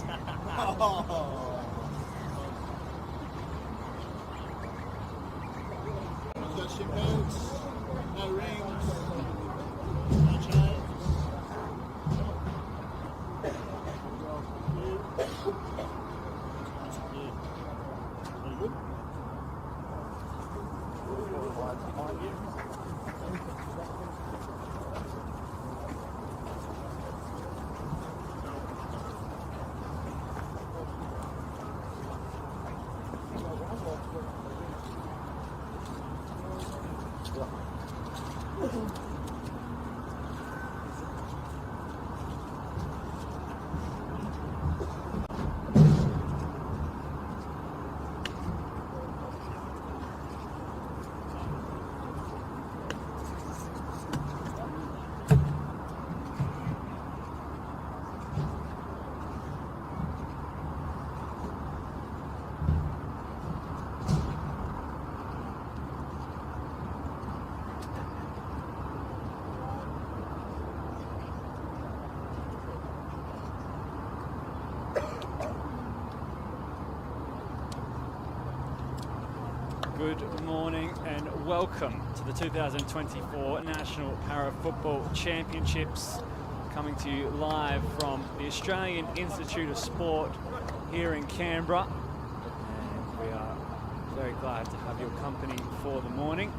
Got your belts, no rings, no chains. Very good. Good morning and welcome to the 2024 National Para Football Championships, coming to you live from the Australian Institute of Sport here in Canberra. And we are very glad to have your company for the morning.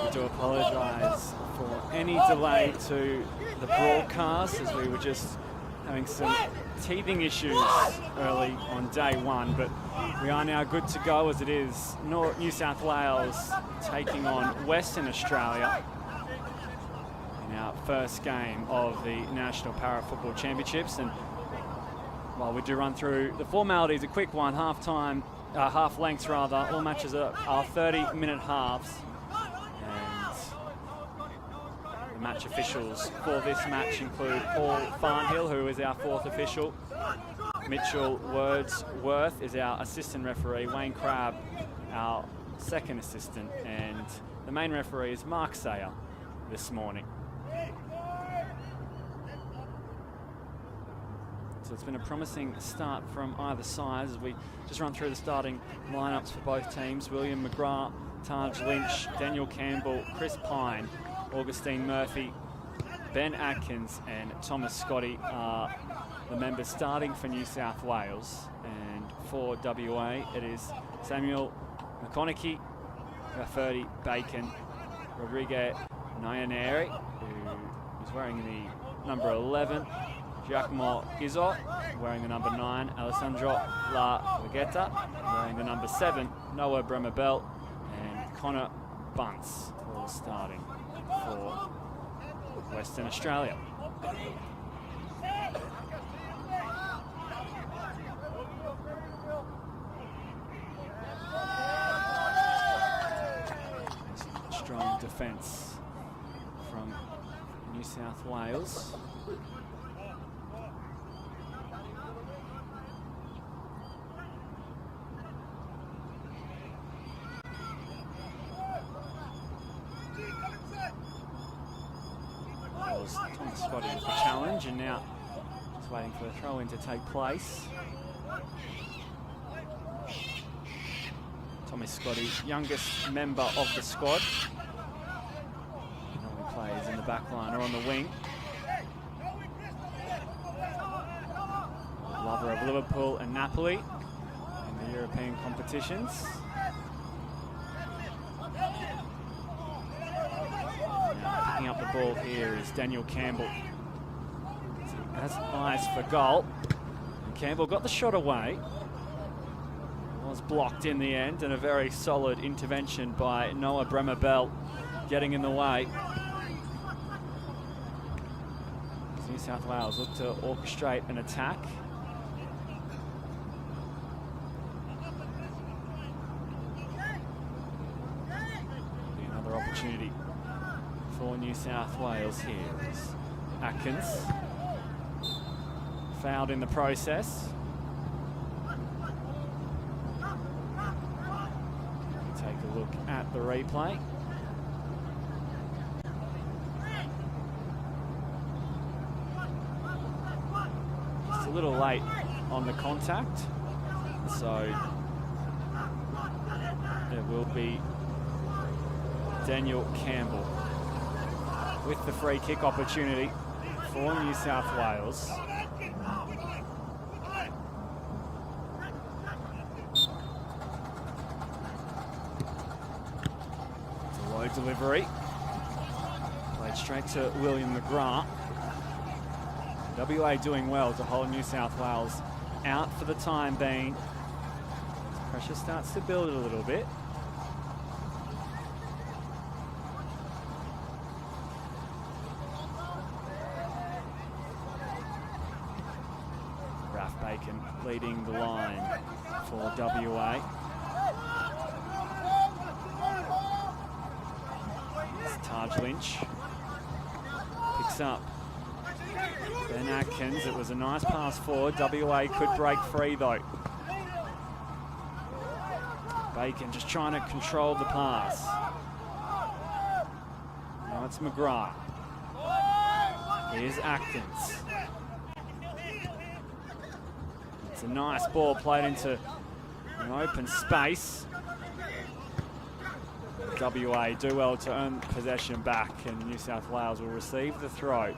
I do apologise for any delay to the broadcast, as we were just having some teething issues early on day one, but we are now good to go, as it is New South Wales taking on Western Australia in our first game of the National Para Football Championships. And while we do run through the formalities, a quick one, half lengths rather. All matches are 30-minute halves. And the match officials for this match include Paul Farnhill, who is our fourth official. Mitchell Wordsworth is our assistant referee. Wayne Crabb, our second assistant. And the main referee is Mark Sayer this morning. So it's been a promising start from either side as we just run through the starting lineups for both teams. William McGrath, Taj Lynch, Daniel Campbell, Chris Pine, Augustine Murphy, Ben Atkins and Thomas Scotty are the members starting for New South Wales. And for WA, it is Samuel McConaughey, Rafferty Bacon, Rodrigo Nyaneri, who is wearing the number 11, Giacomo Izzo wearing the number 9, Alessandro La Vegeta wearing the number 7, Noah Bremer-Bell and Connor Bunce all starting for Western Australia. Strong defence from New South Wales. Thomas Scotty with the challenge, and now just waiting for the throw-in to take place. Thomas Scotty, youngest member of the squad. He normally plays in the back line or on the wing. Lover of Liverpool and Napoli in the European competitions. Picking up the ball here is Daniel Campbell. He has eyes for goal. And Campbell got the shot away. It was blocked in the end, and a very solid intervention by Noah Bremer-Bell getting in the way. As New South Wales look to orchestrate an attack. Another opportunity for New South Wales here is Atkins. Fouled in the process. Take a look at the replay. Just a little late on the contact, so it will be Daniel Campbell with the free kick opportunity for New South Wales. It's a low delivery. Played straight to William McGrath. WA doing well to hold New South Wales out for the time being. Pressure starts to build a little bit. Bacon leading the line for WA. It's Taj Lynch. Picks up Ben Atkins. It was a nice pass forward. WA could break free though. Bacon just trying to control the pass. Now it's McGrath. Here's Atkins. It's a nice ball played into an open space. WA do well to earn possession back, and New South Wales will receive the throw.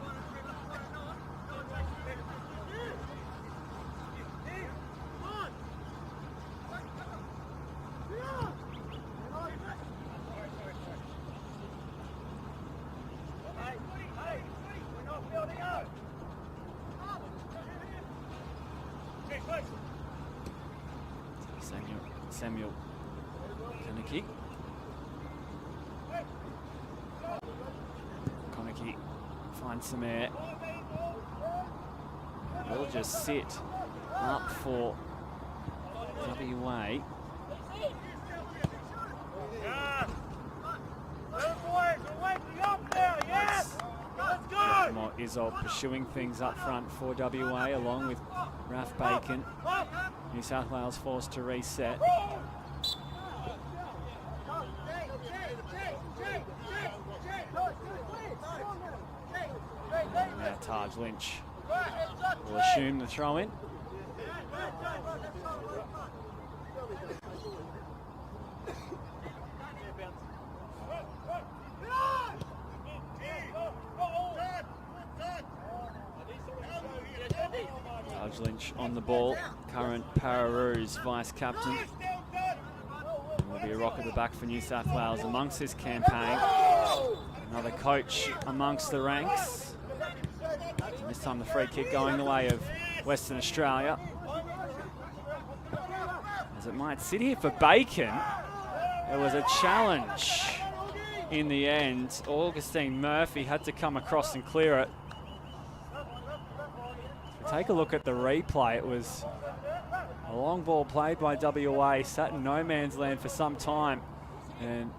Samuel Konecki. Konecki finds some air. Will just sit up for WA. More Izzo pursuing things up front for WA along with Raf Bacon. New South Wales forced to reset. Now Taj Lynch will assume the throw in. Taj Lynch on the ball, current Pararoos vice captain. Will be a rock at the back for New South Wales amongst this campaign. Another coach amongst the ranks. And this time the free kick going the way of Western Australia. As it might sit here for Bacon. There was a challenge in the end. Augustine Murphy had to come across and clear it. Take a look at the replay. It was a long ball played by WA, sat in no man's land for some time, and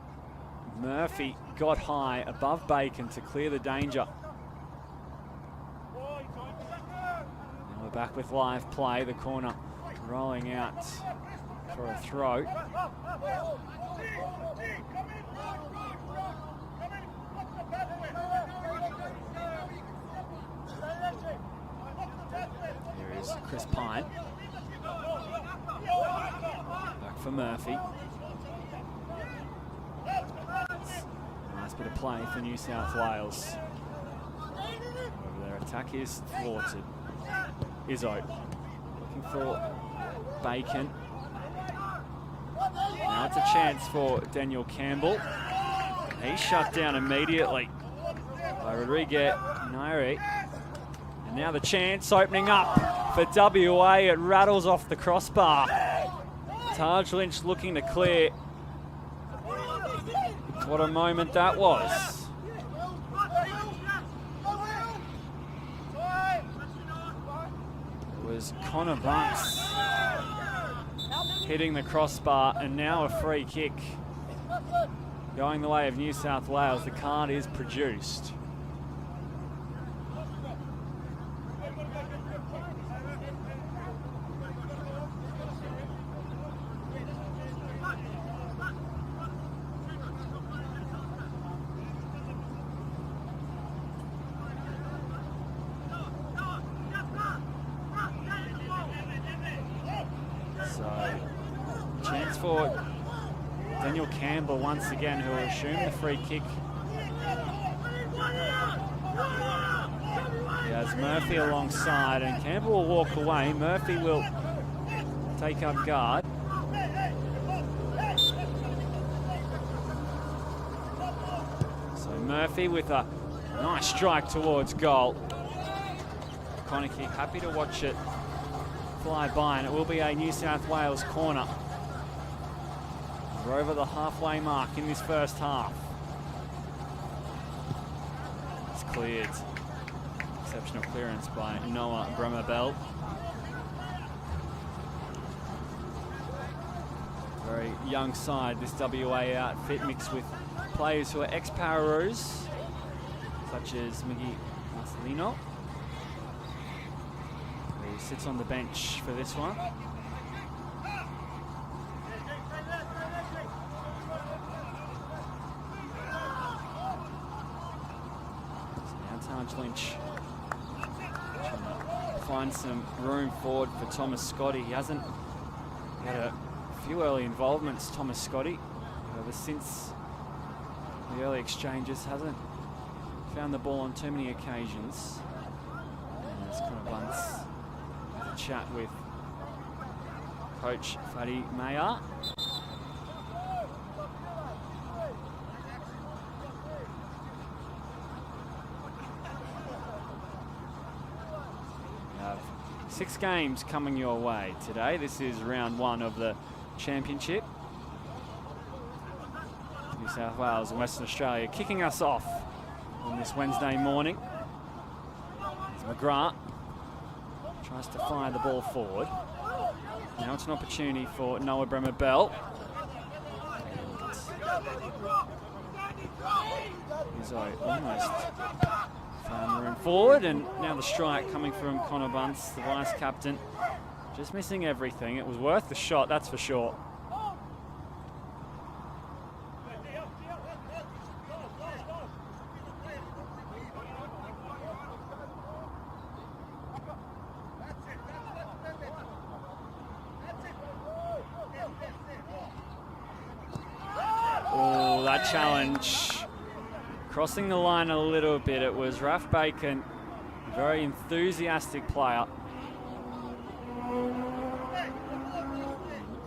Murphy got high above Bacon to clear the danger. And we're back with live play. The corner rolling out for a throw. Here is Chris Pine. Back for Murphy. Nice bit of play for New South Wales. However, their attack is thwarted. Izzo looking for Bacon. Now it's a chance for Daniel Campbell. He's shut down immediately by Rodriguez Nairi. And now the chance opening up for WA. It rattles off the crossbar. Taj Lynch looking to clear. What a moment that was. It was Connor Bunce hitting the crossbar, and now a free kick going the way of New South Wales. The card is produced. Chance for Daniel Campbell once again, who will assume the free kick. He has Murphy alongside, and Campbell will walk away. Murphy will take up guard. So Murphy with a nice strike towards goal. Konecki happy to watch it fly by, and it will be a New South Wales corner. We're over the halfway mark in this first half. It's cleared. Exceptional clearance by Noah Brummerbell. Very young side, this WA outfit, mixed with players who are ex-Pararoos, such as Miggy Marcelino, who sits on the bench for this one. Taj Lynch trying to find some room forward for Thomas Scotty. He hasn't had a few early involvements, Thomas Scotty, ever since the early exchanges. Hasn't found the ball on too many occasions. And there's kind of Bunce a chat with coach Fadi Mayer. We have 6 games coming your way today. This is round 1 of the Championship. New South Wales and Western Australia kicking us off on this Wednesday morning. As McGrath tries to fire the ball forward. Now it's an opportunity for Noah Bremer-Bell. Izzo almost found room forward, and now the strike coming from Connor Bunce, the vice captain. Just missing everything. It was worth the shot, that's for sure. Oh, that challenge. Crossing the line a little bit. It was Raf Bacon, a very enthusiastic player.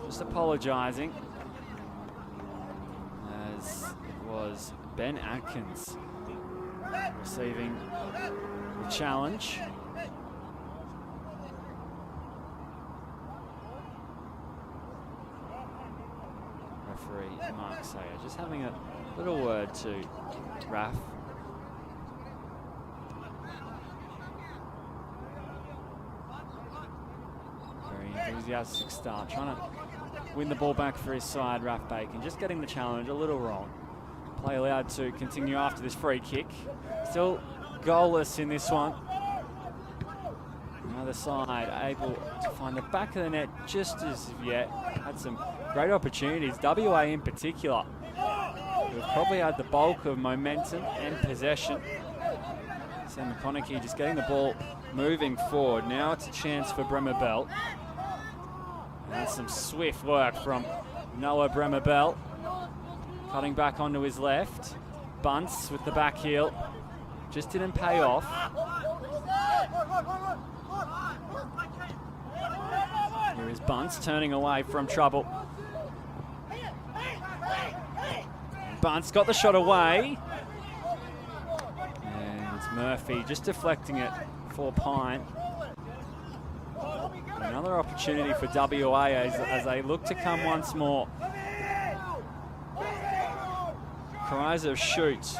Just apologising, as it was Ben Atkins receiving the challenge. Referee Mark Sayer just having a little word to Raf. Very enthusiastic start, trying to win the ball back for his side, Raf Bacon. Just getting the challenge a little wrong. Play allowed to continue after this free kick. Still goalless in this one. Another side able to find the back of the net just as of yet. Had some great opportunities, WA in particular, who have probably had the bulk of momentum and possession. Sam McConaughey just getting the ball moving forward. Now it's a chance for Bremer-Bell. And some swift work from Noah Bremer-Bell. Cutting back onto his left. Bunce with the back heel. Just didn't pay off. Here is Bunce turning away from trouble. Bunce got the shot away. And it's Murphy just deflecting it for Pine. Another opportunity for WA as they look to come once more. Cries of shoot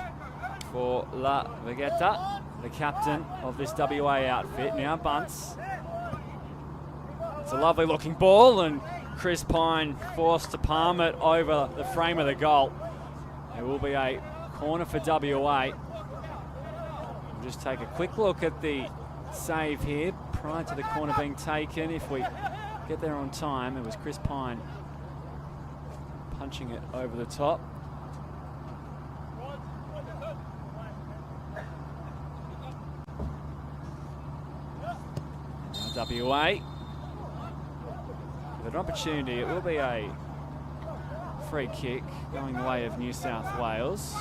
for La Vegeta, the captain of this WA outfit. Now Bunce. It's a lovely looking ball, and Chris Pine forced to palm it over the frame of the goal. It will be a corner for WA. We'll just take a quick look at the save here prior to the corner being taken. If we get there on time, it was Chris Pine punching it over the top. Now WA with an opportunity. It will be a free kick going the way of New South Wales.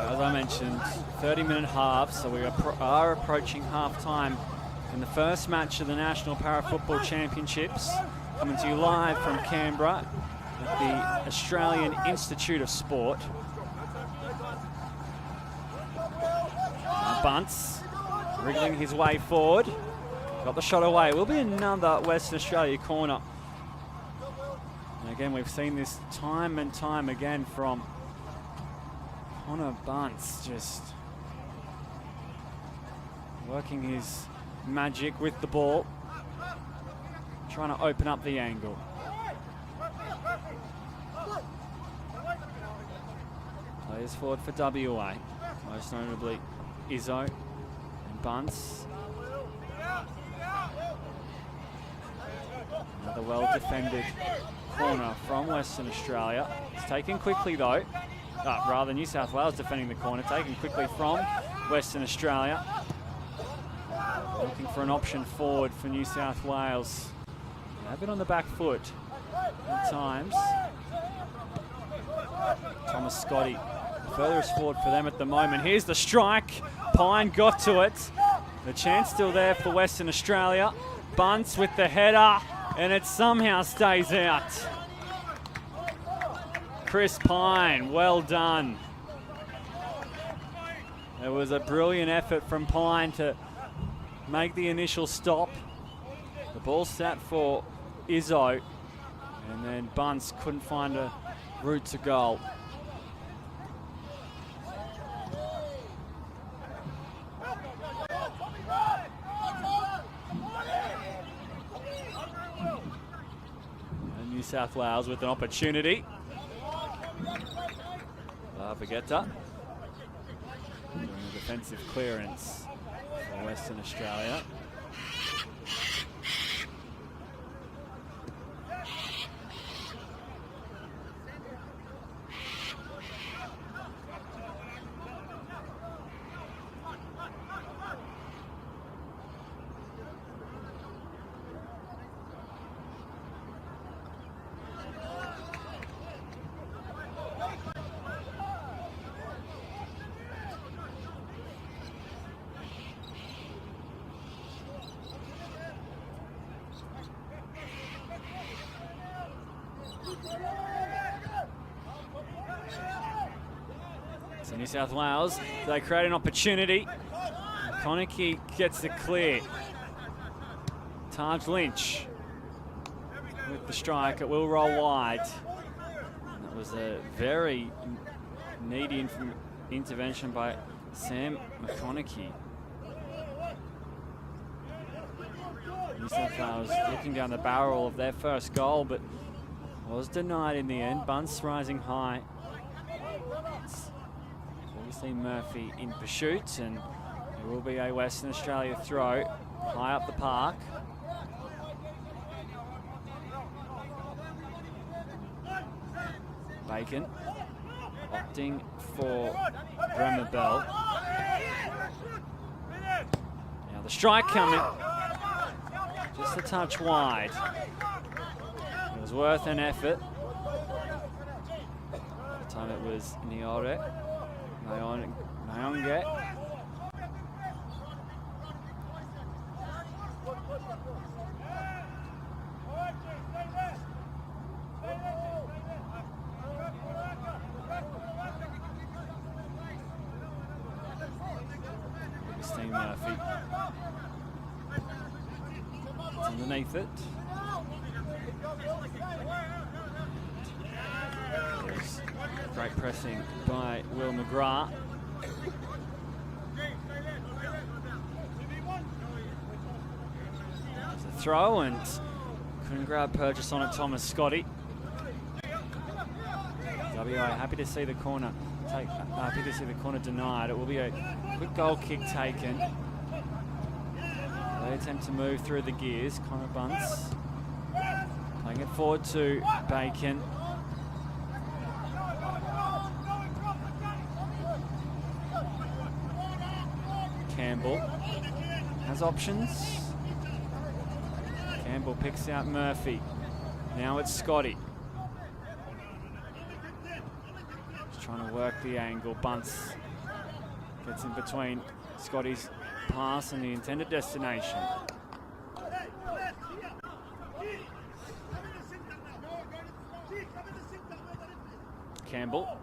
As I mentioned, 30-minute half, so we are approaching half-time in the first match of the National Para-Football Championships. Coming to you live from Canberra at the Australian Institute of Sport. Now Bunce wriggling his way forward. Got the shot away. Will be another Western Australia corner. And again, we've seen this time and time again from Connor Bunce, just working his magic with the ball, trying to open up the angle. Players forward for WA, most notably Izzo and Bunce. Another well-defended corner from Western Australia. It's taken quickly though. rather New South Wales defending the corner, taken quickly from Western Australia. Looking for an option forward for New South Wales. A bit on the back foot at times. Thomas Scotty, the furthest forward for them at the moment. Here's the strike. Pine got to it. The chance still there for Western Australia. Bunce with the header, and it somehow stays out. Chris Pine, well done. It was a brilliant effort from Pine to make the initial stop. The ball sat for Izzo, and then Bunce couldn't find a route to goal. And New South Wales with an opportunity. Vegeta. Doing a defensive clearance for Western Australia. So New South Wales, they create an opportunity. Conakry gets it clear. Taj Lynch with the strike. It will roll wide. And that was a very needy intervention by Sam McConaughey. New South Wales looking down the barrel of their first goal, but was denied in the end. Bunce rising high. Obviously Murphy in pursuit, and there will be a Western Australia throw high up the park. Bacon opting for Bremer Bell. Now the strike coming, just a touch wide. It was worth an effort. At the time it was Nyonge. Steve Murphy. It's underneath it. There's great pressing by Will McGrath. There's a throw and couldn't grab purchase on it, Thomas Scotty. WA happy to see the corner denied. It will be a quick goal kick taken. They attempt to move through the gears. Connor Bunce playing it forward to Bacon. Campbell has options. Campbell picks out Murphy. Now it's Scotty. Just trying to work the angle. Bunce gets in between Scotty's pass and the intended destination. Campbell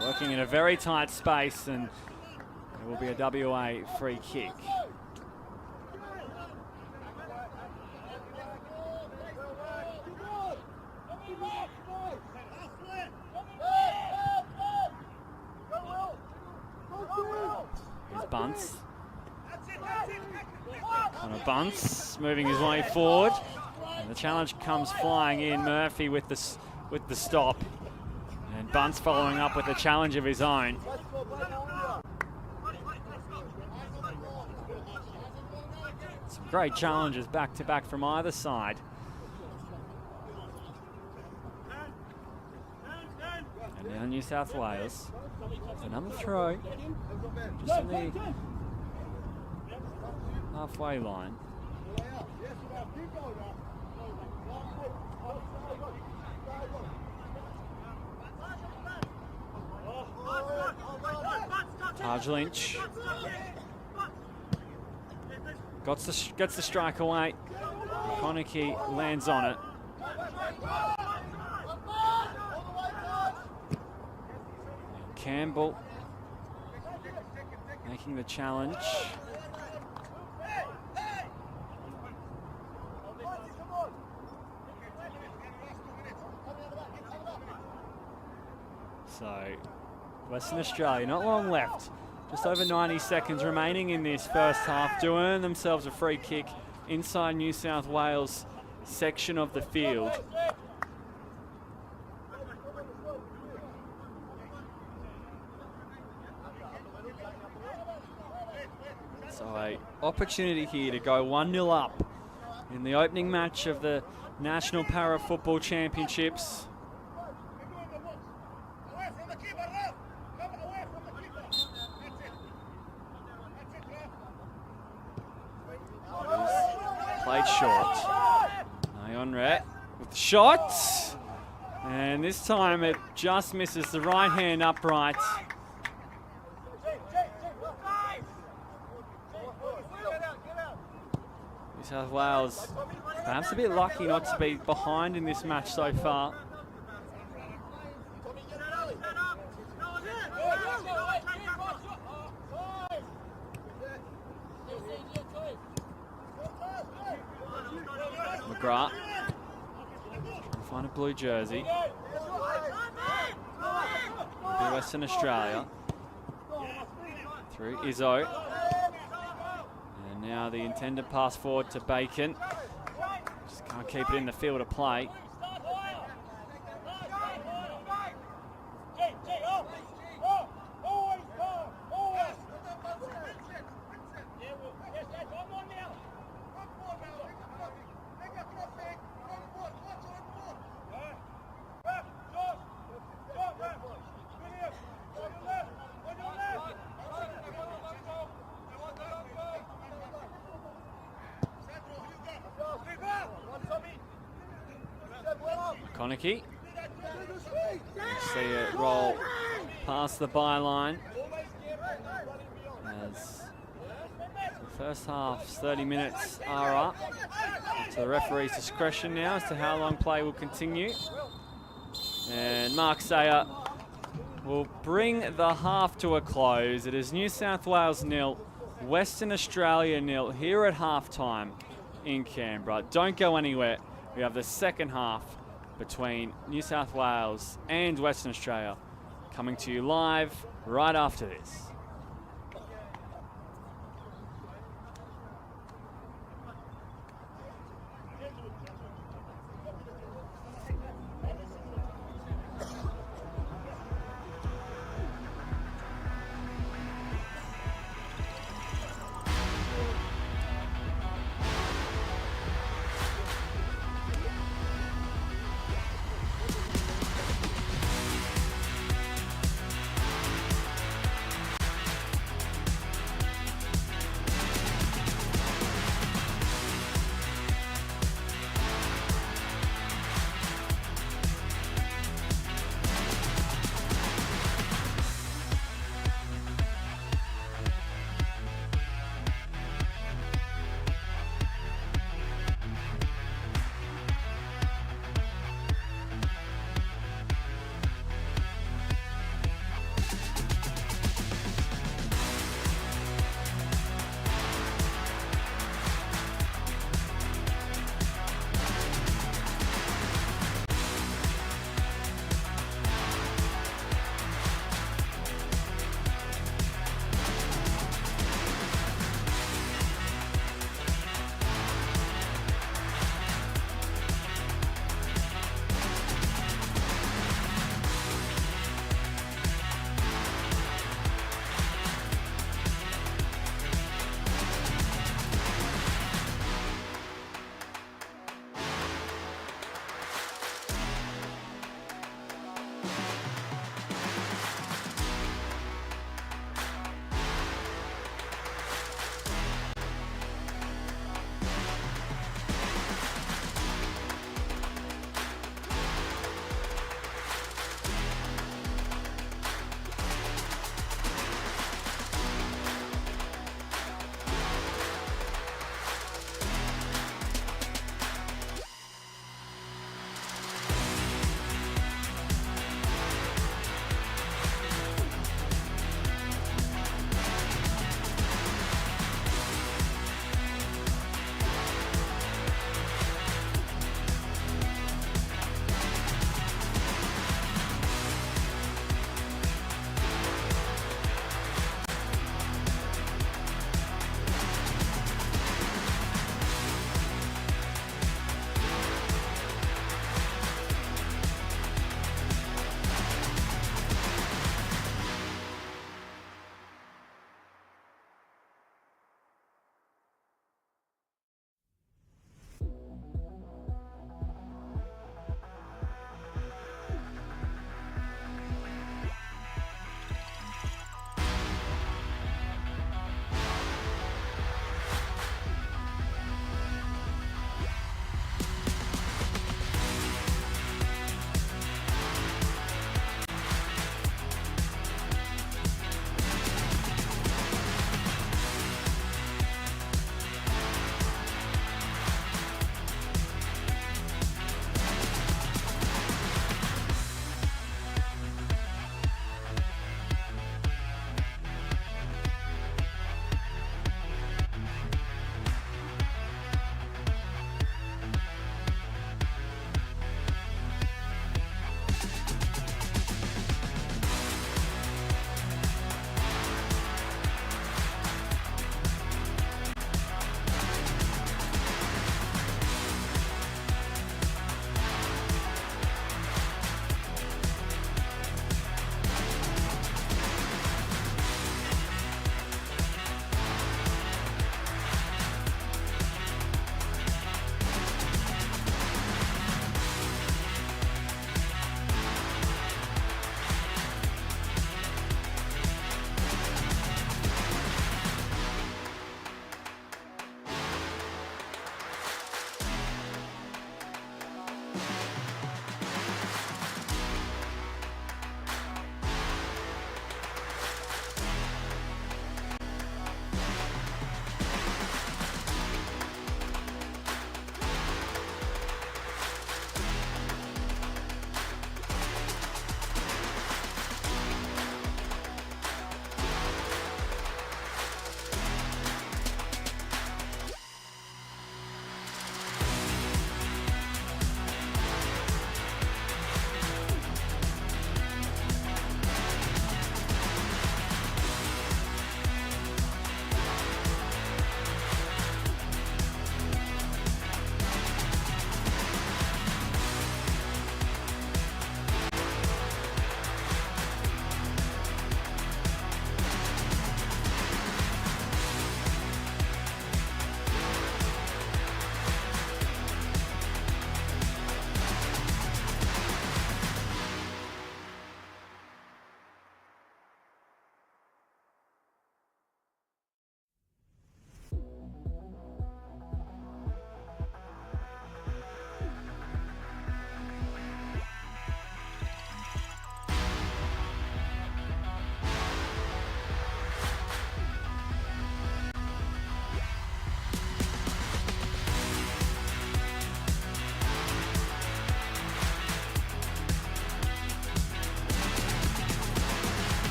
working in a very tight space, and it will be a WA free kick. Here's Bunce. Connor Bunce moving his way forward, and the challenge comes flying in. Murphy with the stop, and Bunce following up with a challenge of his own. Some great challenges back to back from either side. And New South Wales. Another throw, just in the halfway line. Taj Lynch gets the strike away. Konecki lands on it. And Campbell making the challenge. So, Western Australia, not long left. Just over 90 seconds remaining in this first half to earn themselves a free kick inside New South Wales section of the field. So a opportunity here to go 1-0 up in the opening match of the National Para Football Championships. Played short. Ionret with the shot. And this time it just misses the right hand upright. New South Wales perhaps a bit lucky not to be behind in this match so far. McGrath trying to find a blue jersey. Be Western Australia. Through Izzo. And now the intended pass forward to Bacon. Just can't keep it in the field of play. Konecki. See it roll past the byline as the first half's 30 minutes are up. To the referee's discretion now as to how long play will continue. And Mark Sayer will bring the half to a close. It is New South Wales 0, Western Australia 0 here at halftime in Canberra. Don't go anywhere. We have the second half between New South Wales and Western Australia coming to you live right after this.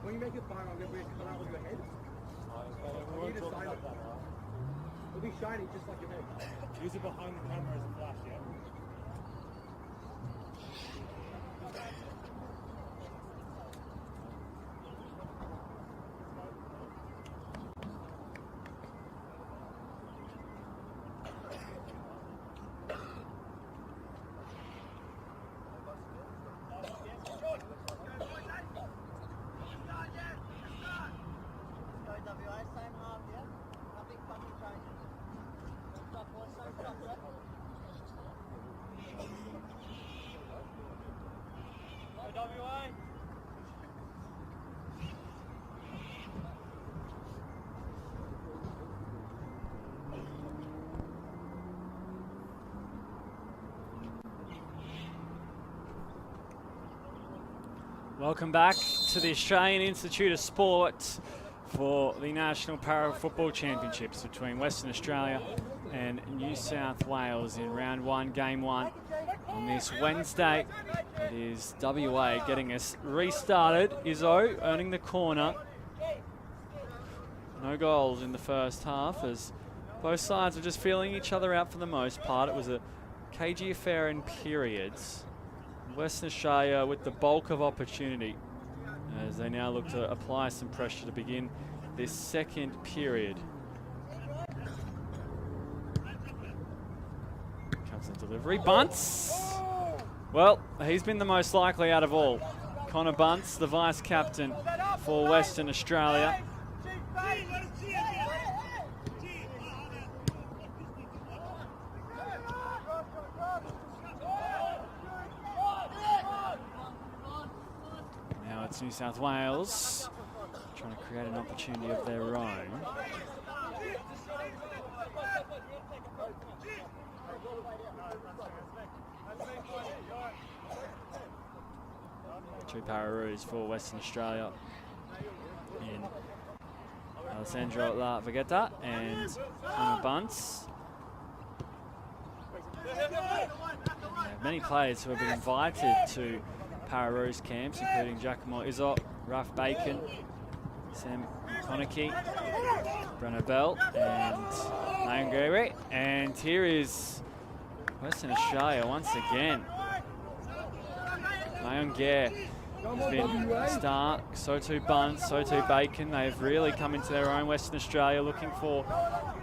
When you make it fire, I'm going to come out with your head. You need to sign it. It'll be shiny just like your head. Use it behind the camera as a flash, yeah? Welcome back to the Australian Institute of Sport for the National Para Football Championships between Western Australia and New South Wales in round one, game one. On this Wednesday, it is WA getting us restarted. Izzo earning the corner. No goals in the first half as both sides are just feeling each other out for the most part. It was a cagey affair in periods. Western Australia with the bulk of opportunity as they now look to apply some pressure to begin this second period. Comes the delivery. Bunce! Well, he's been the most likely out of all. Connor Bunce, the vice captain for Western Australia. It's New South Wales trying to create an opportunity of their own. Two Pararoos for Western Australia in Alessandro La Vegeta and Connor Bunce. Many players who have been invited to Pararoos camps, including Giacomo Izzo, Ralph Bacon, Sam Konecki, Brenno Bell, and Mayon Gere. And here is Western Australia once again. Mayon Gere has been a star, so too Bunce, so too Bacon. They've really come into their own. Western Australia looking for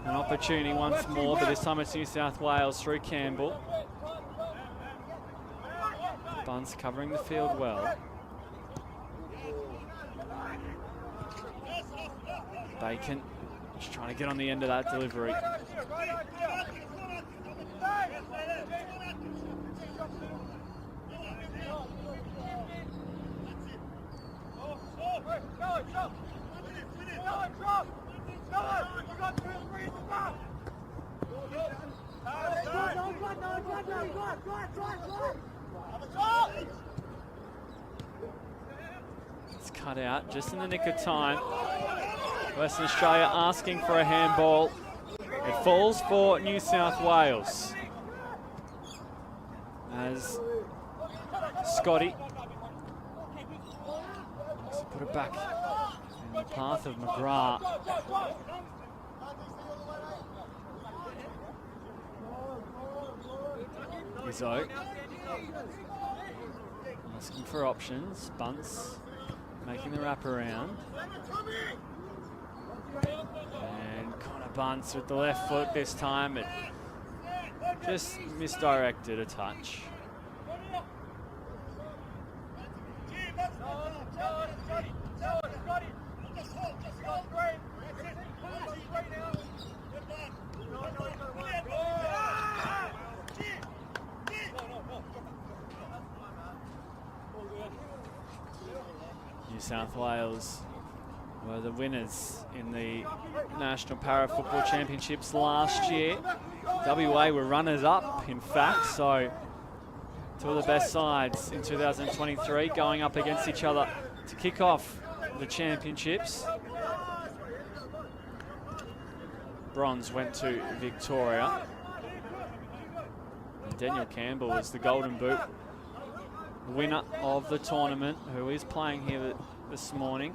an opportunity once more, but this time it's New South Wales through Campbell. Bunce covering the field well. Bacon just trying to get on the end of that delivery. It's cut out just in the nick of time. Western Australia asking for a handball. It falls for New South Wales as Scotty wants to put it back in the path of McGrath. Izzo. Asking for options. Bunce making the wrap around. And Connor Bunce with the left foot this time. It just misdirected a touch. New South Wales were the winners in the National Para Football Championships last year. WA were runners-up, in fact, so two of the best sides in 2023 going up against each other to kick off the championships. Bronze went to Victoria. And Daniel Campbell was the Golden Boot winner of the tournament, who is playing here this morning.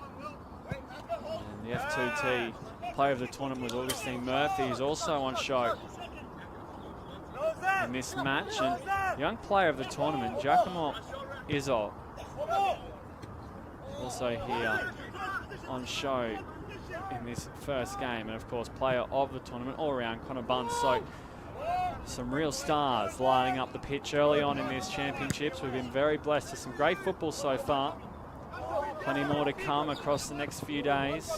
And the F2T player of the tournament was Augustine Murphy, who's also on show in this match. And young player of the tournament, Giacomo Izzo, also here on show in this first game. And of course, player of the tournament all around, Connor Bunce. So some real stars lining up the pitch early on in these championships. We've been very blessed with some great football so far. Plenty more to come across the next few days.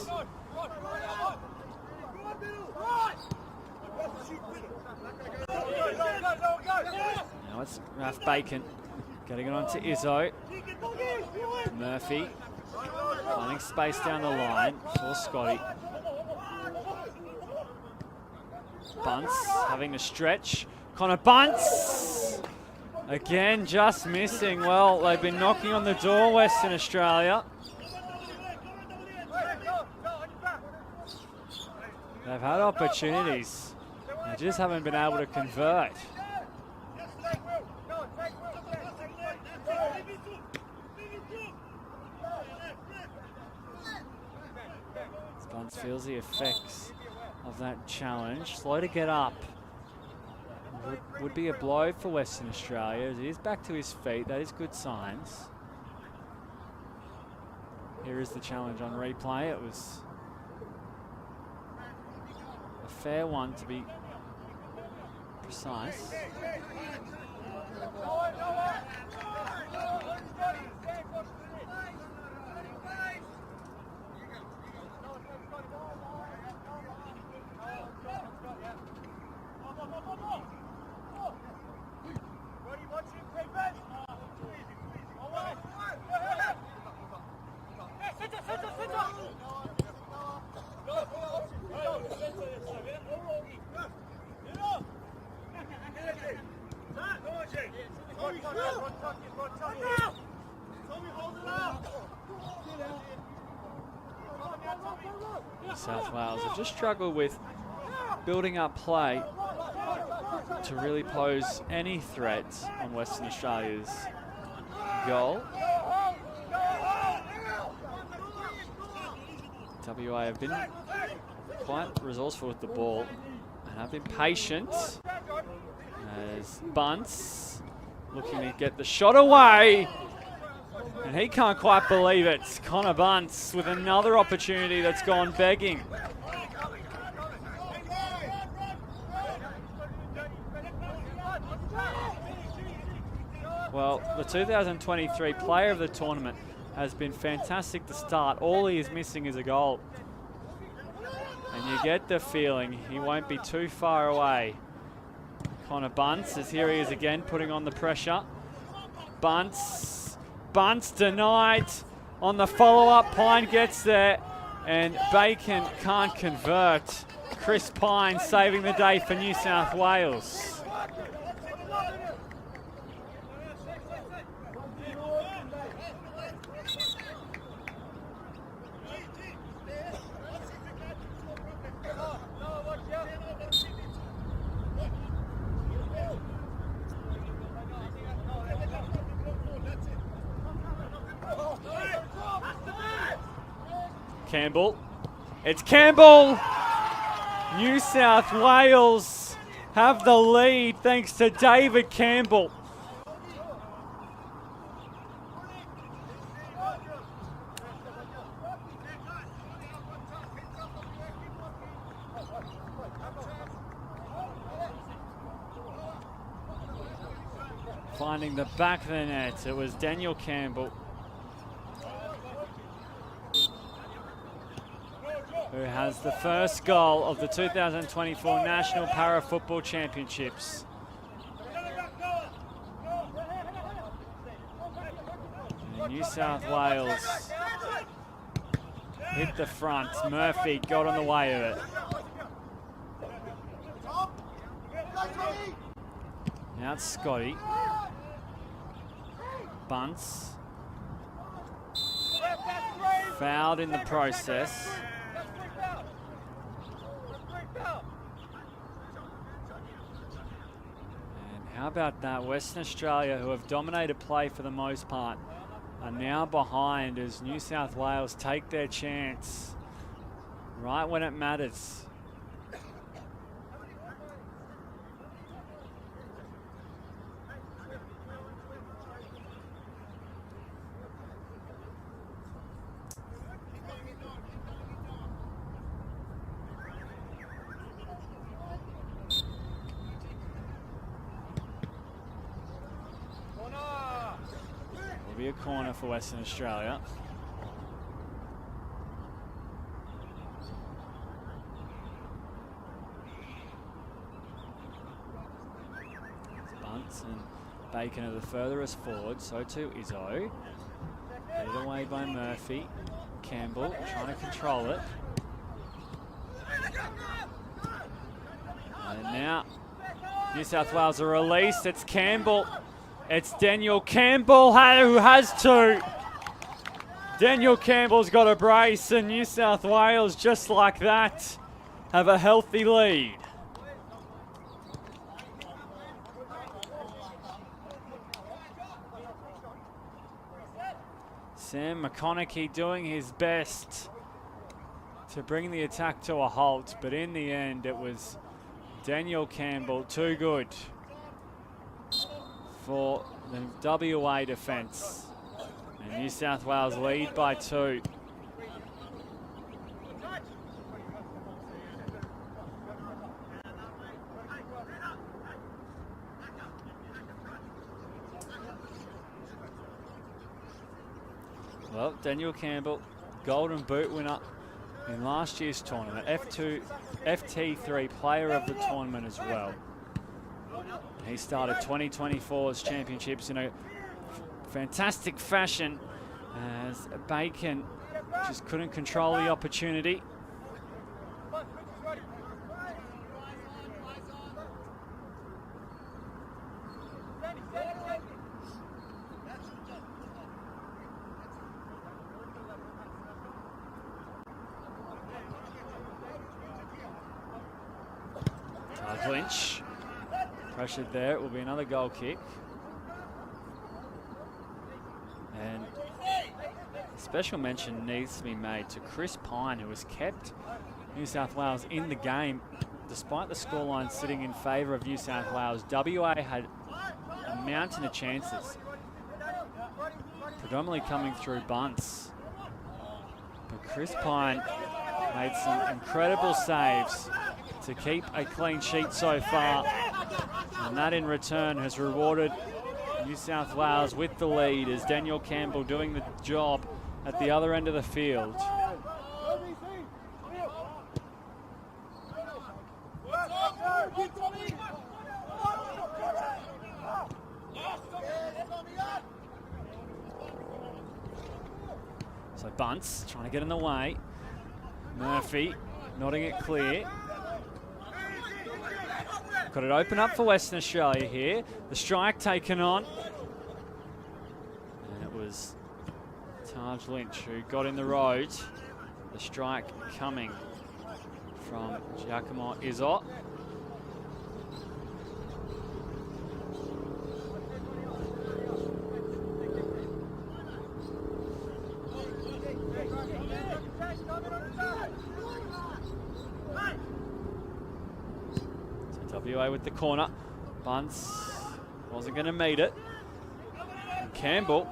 Now it's Ralph Bacon getting it on to Izzo. Murphy finding space down the line for Scotty. Bunce having a stretch. Connor Bunce again just missing. Well, they've been knocking on the door, Western Australia. They've had opportunities. They just haven't been able to convert. Bunce feels the effects of that challenge. Slow to get up. Would be a blow for Western Australia as he is back to his feet. That is good signs. Here is the challenge on replay. It was a fair one, to be precise. South Wales have just struggled with building up play to really pose any threat on Western Australia's goal. WA have been quite resourceful with the ball and have been patient as Bunce looking to get the shot away. And he can't quite believe it. Connor Bunce with another opportunity that's gone begging. Well, the 2023 player of the tournament has been fantastic to start. All he is missing is a goal. And you get the feeling he won't be too far away. Connor Bunce, as here he is again, putting on the pressure. Bunce denied on the follow-up. Pine gets there, and Bacon can't convert. Chris Pine saving the day for New South Wales. Campbell. It's Campbell! New South Wales have the lead thanks to David Campbell. finding the back of the net. It was Daniel Campbell who has the first goal of the 2024 National Para Football Championships. And New South Wales hit the front. Murphy got on the way of it. Now it's Scotty. Bunce. Fouled in the process. And how about that? Western Australia, who have dominated play for the most part, are now behind as New South Wales take their chance right when it matters. Be a corner for Western Australia. Bunce and Bacon are the furthest forward, so too Izzo. Led away by Murphy. Campbell trying to control it. And now New South Wales are released. It's Campbell. It's Daniel Campbell who has two. Daniel Campbell's got a brace, and New South Wales, just like that, have a healthy lead. Sam McConaughey doing his best to bring the attack to a halt, but in the end it was Daniel Campbell too good for the WA defence. And New South Wales lead by 2. Well, Daniel Campbell, Golden Boot winner in last year's tournament, FT3 player of the tournament as well. He started 2024's championships in a fantastic fashion as Bacon just couldn't control the opportunity. Lynch pressured there. It will be another goal kick. And special mention needs to be made to Chris Pine, who has kept New South Wales in the game despite the scoreline sitting in favour of New South Wales. WA had a mountain of chances, predominantly coming through bunts. But Chris Pine made some incredible saves to keep a clean sheet so far, and that in return has rewarded New South Wales with the lead as Daniel Campbell doing the job at the other end of the field. So Bunce trying to get in the way. Murphy nodding it clear. Could it open up for Western Australia here? The strike taken on. And it was Taj Lynch who got in the road. The strike coming from Giacomo Izzo. WA with the corner. Bunce wasn't going to meet it. And Campbell,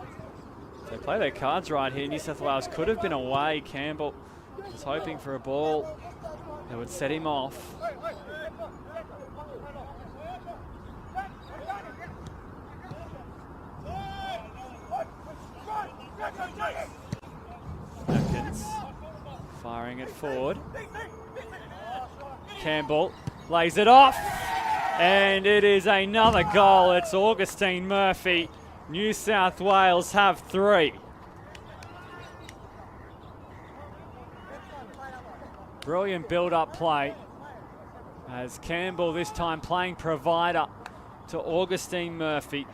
if they play their cards right here, New South Wales could have been away. Campbell was hoping for a ball that would set him off. Atkins firing it forward. Campbell lays it off, and it is another goal. It's Augustine Murphy. New South Wales have 3. Brilliant build-up play as Campbell this time playing provider to Augustine Murphy.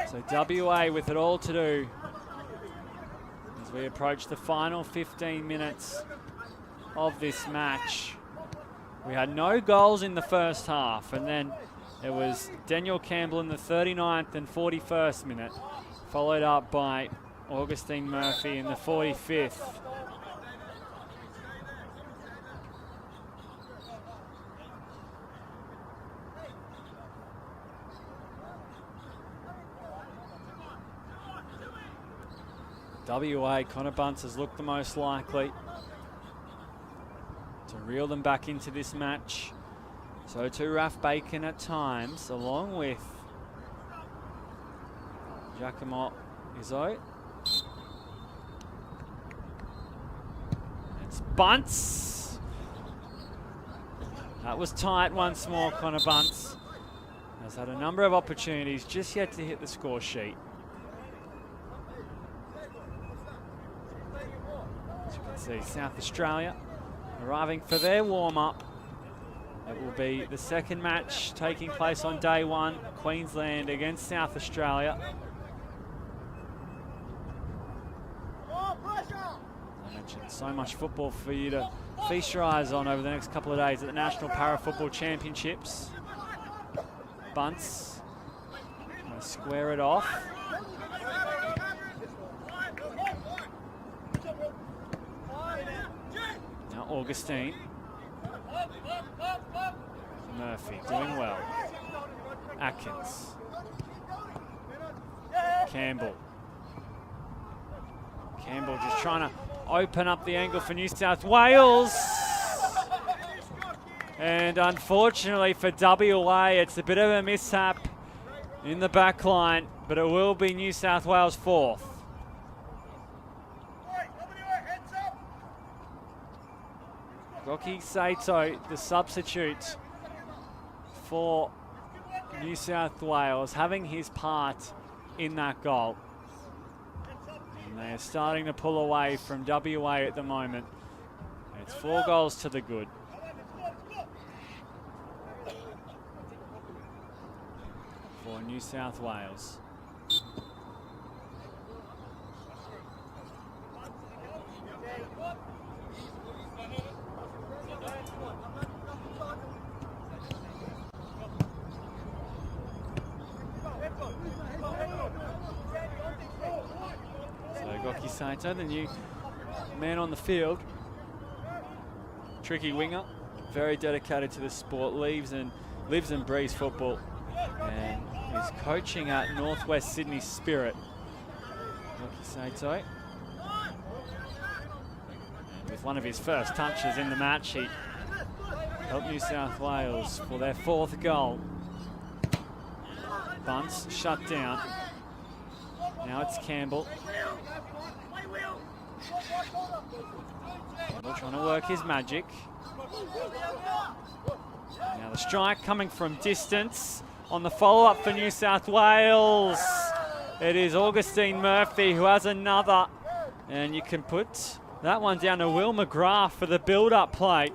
So WA with it all to do as we approach the final 15 minutes of this match. We had no goals in the first half, and then it was Daniel Campbell in the 39th and 41st minute, followed up by Augustine Murphy in the 45th. WA, Connor Bunce has looked the most likely to reel them back into this match. So too Raf Bacon at times, along with Giacomo Izzo. It's Bunce. That was tight once more. Connor Bunce has had a number of opportunities, just yet to hit the score sheet. As you can see, South Australia arriving for their warm-up. It will be the second match taking place on day 1, Queensland against South Australia. I mentioned so much football for you to feast your eyes on over the next couple of days at the National Para Football Championships. Bunce going to square it off. Now Augustine. Murphy doing well. Atkins. Campbell. Campbell just trying to open up the angle for New South Wales. And unfortunately for WA, it's a bit of a mishap in the back line, but it will be New South Wales 4th. Goki Saito, the substitute for New South Wales, having his part in that goal. And they are starting to pull away from WA at the moment. It's 4 goals to the good. For New South Wales. Goki Saito, the new man on the field. Tricky winger, very dedicated to the sport, lives and breathes football, and is coaching at Northwest Sydney Spirit. Goki Saito. And with one of his first touches in the match, he helped New South Wales for their 4th goal. Bunce shut down. Now it's Campbell. Campbell trying to work his magic. Now the strike coming from distance on the follow-up for New South Wales. It is Augustine Murphy who has another. And you can put that one down to Will McGrath for the build-up play.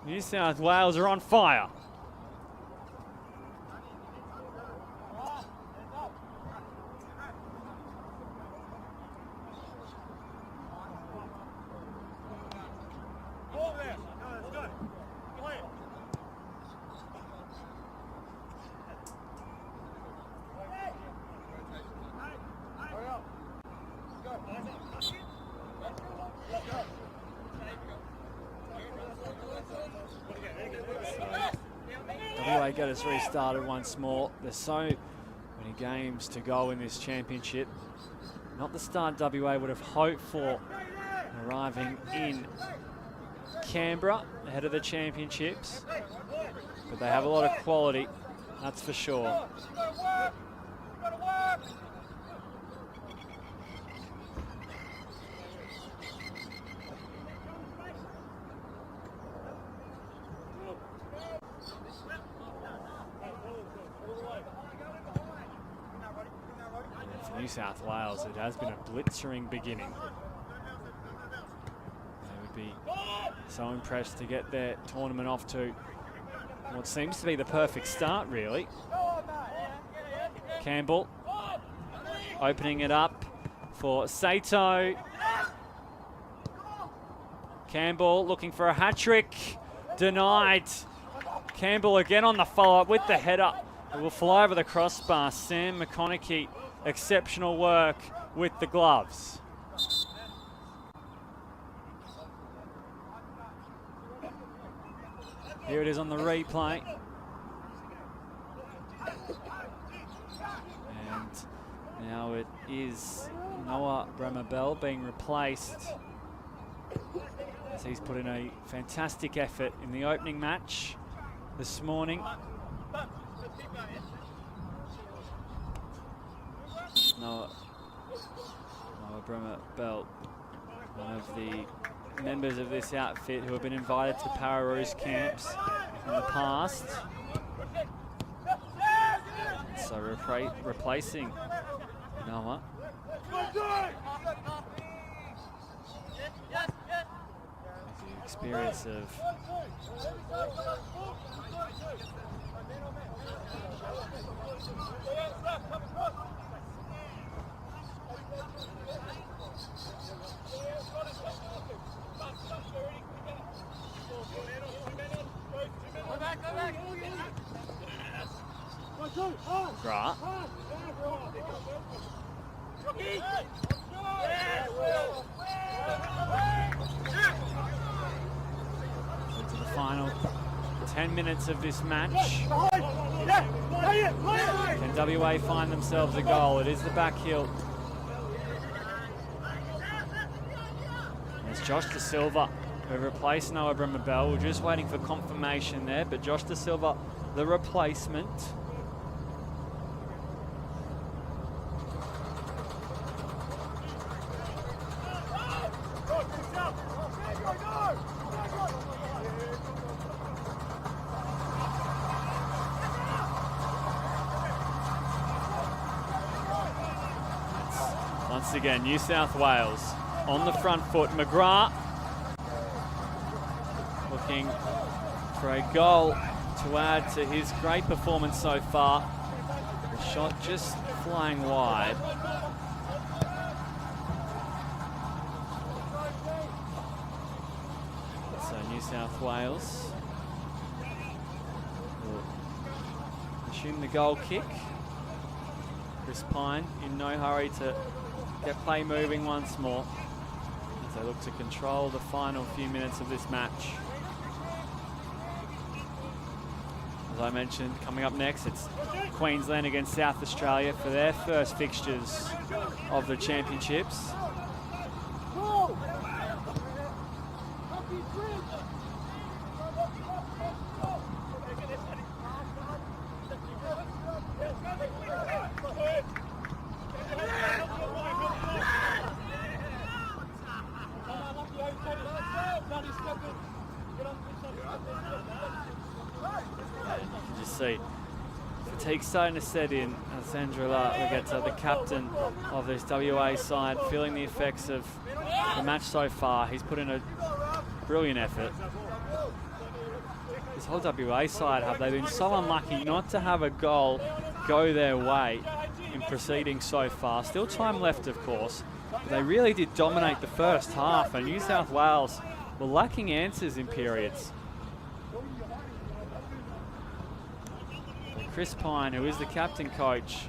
New South Wales are on fire. WA get us restarted once more. There's so many games to go in this championship. Not the start WA would have hoped for arriving in Canberra ahead of the championships. But they have a lot of quality, that's for sure. For New South Wales, it has been a blitzering beginning. They would be so impressed to get their tournament off to what seems to be the perfect start, really. Campbell opening it up for Sato. Campbell looking for a hat-trick. Denied. Campbell again on the follow-up with the header. It will fly over the crossbar. Sam McConaughey, exceptional work with the gloves. Here it is on the replay. And now it is Noah Bremer-Bell being replaced, as he's put in a fantastic effort in the opening match this morning. Noah Bremer-Bell, one of the members of this outfit who have been invited to Pararoos camps in the past. So replacing Noah. The experience of Gra. Into the final 10 minutes of this match. Can WA find themselves a goal? It is the back heel. It's Josh De Silva who replaced Noah Bremer-Bell. We're just waiting for confirmation there, but Josh De Silva, the replacement. Once again, New South Wales on the front foot. McGrath looking for a goal to add to his great performance so far. The shot just flying wide. So New South Wales will assume the goal kick. Chris Pine in no hurry to get play moving once more as they look to control the final few minutes of this match. As I mentioned, coming up next, it's Queensland against South Australia for their first fixtures of the championships. See fatigue starting to set in. Sandra Legetta, the captain of this WA side, feeling the effects of the match so far. He's put in a brilliant effort. This whole WA side, have they been so unlucky not to have a goal go their way in proceedings so far? Still time left, of course, but they really did dominate the first half, and New South Wales were lacking answers in periods. Chris Pine, who is the captain coach,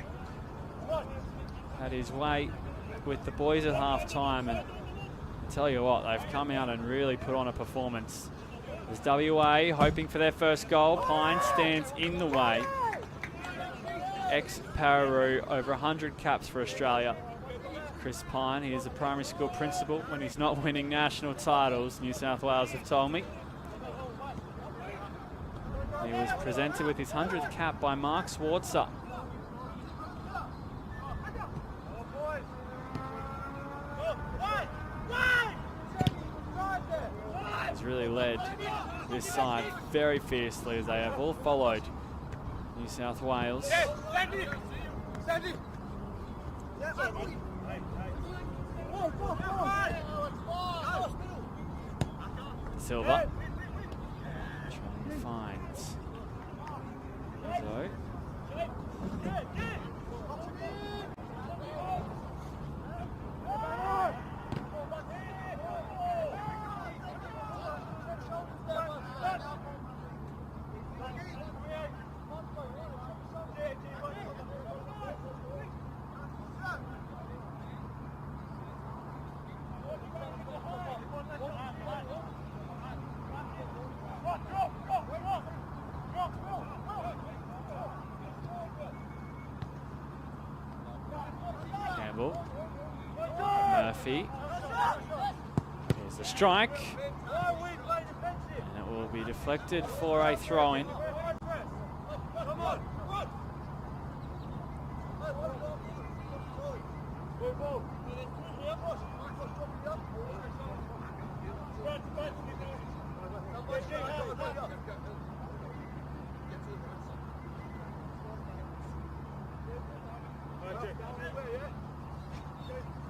had his way with the boys at half-time, and I tell you what, they've come out and really put on a performance. As WA hoping for their first goal, Pine stands in the way. Ex-Pararoo, over 100 caps for Australia. Chris Pine. He is a primary school principal when he's not winning national titles, New South Wales have told me. He was presented with his 100th cap by Mark Swartzer. He's really led this side very fiercely, as they have all followed New South Wales. Silva trying to find Rizzo. Murphy. Here's the strike. And it will be deflected for a throw-in.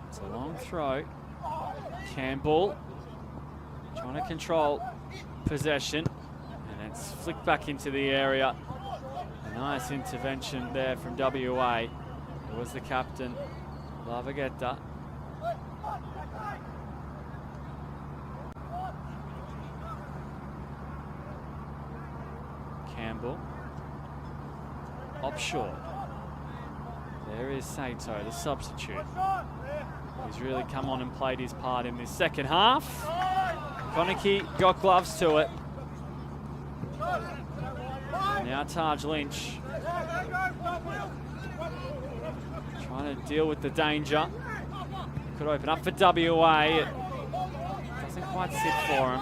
It's a long throw. Campbell trying to control possession, and it's flicked back into the area. A nice intervention there from WA. It was the captain, Lavagetta. Campbell. Opshore. There is Sato, the substitute. He's really come on and played his part in this second half. Konecki got gloves to it. Now Taj Lynch trying to deal with the danger. Could open up for WA. It doesn't quite sit for him.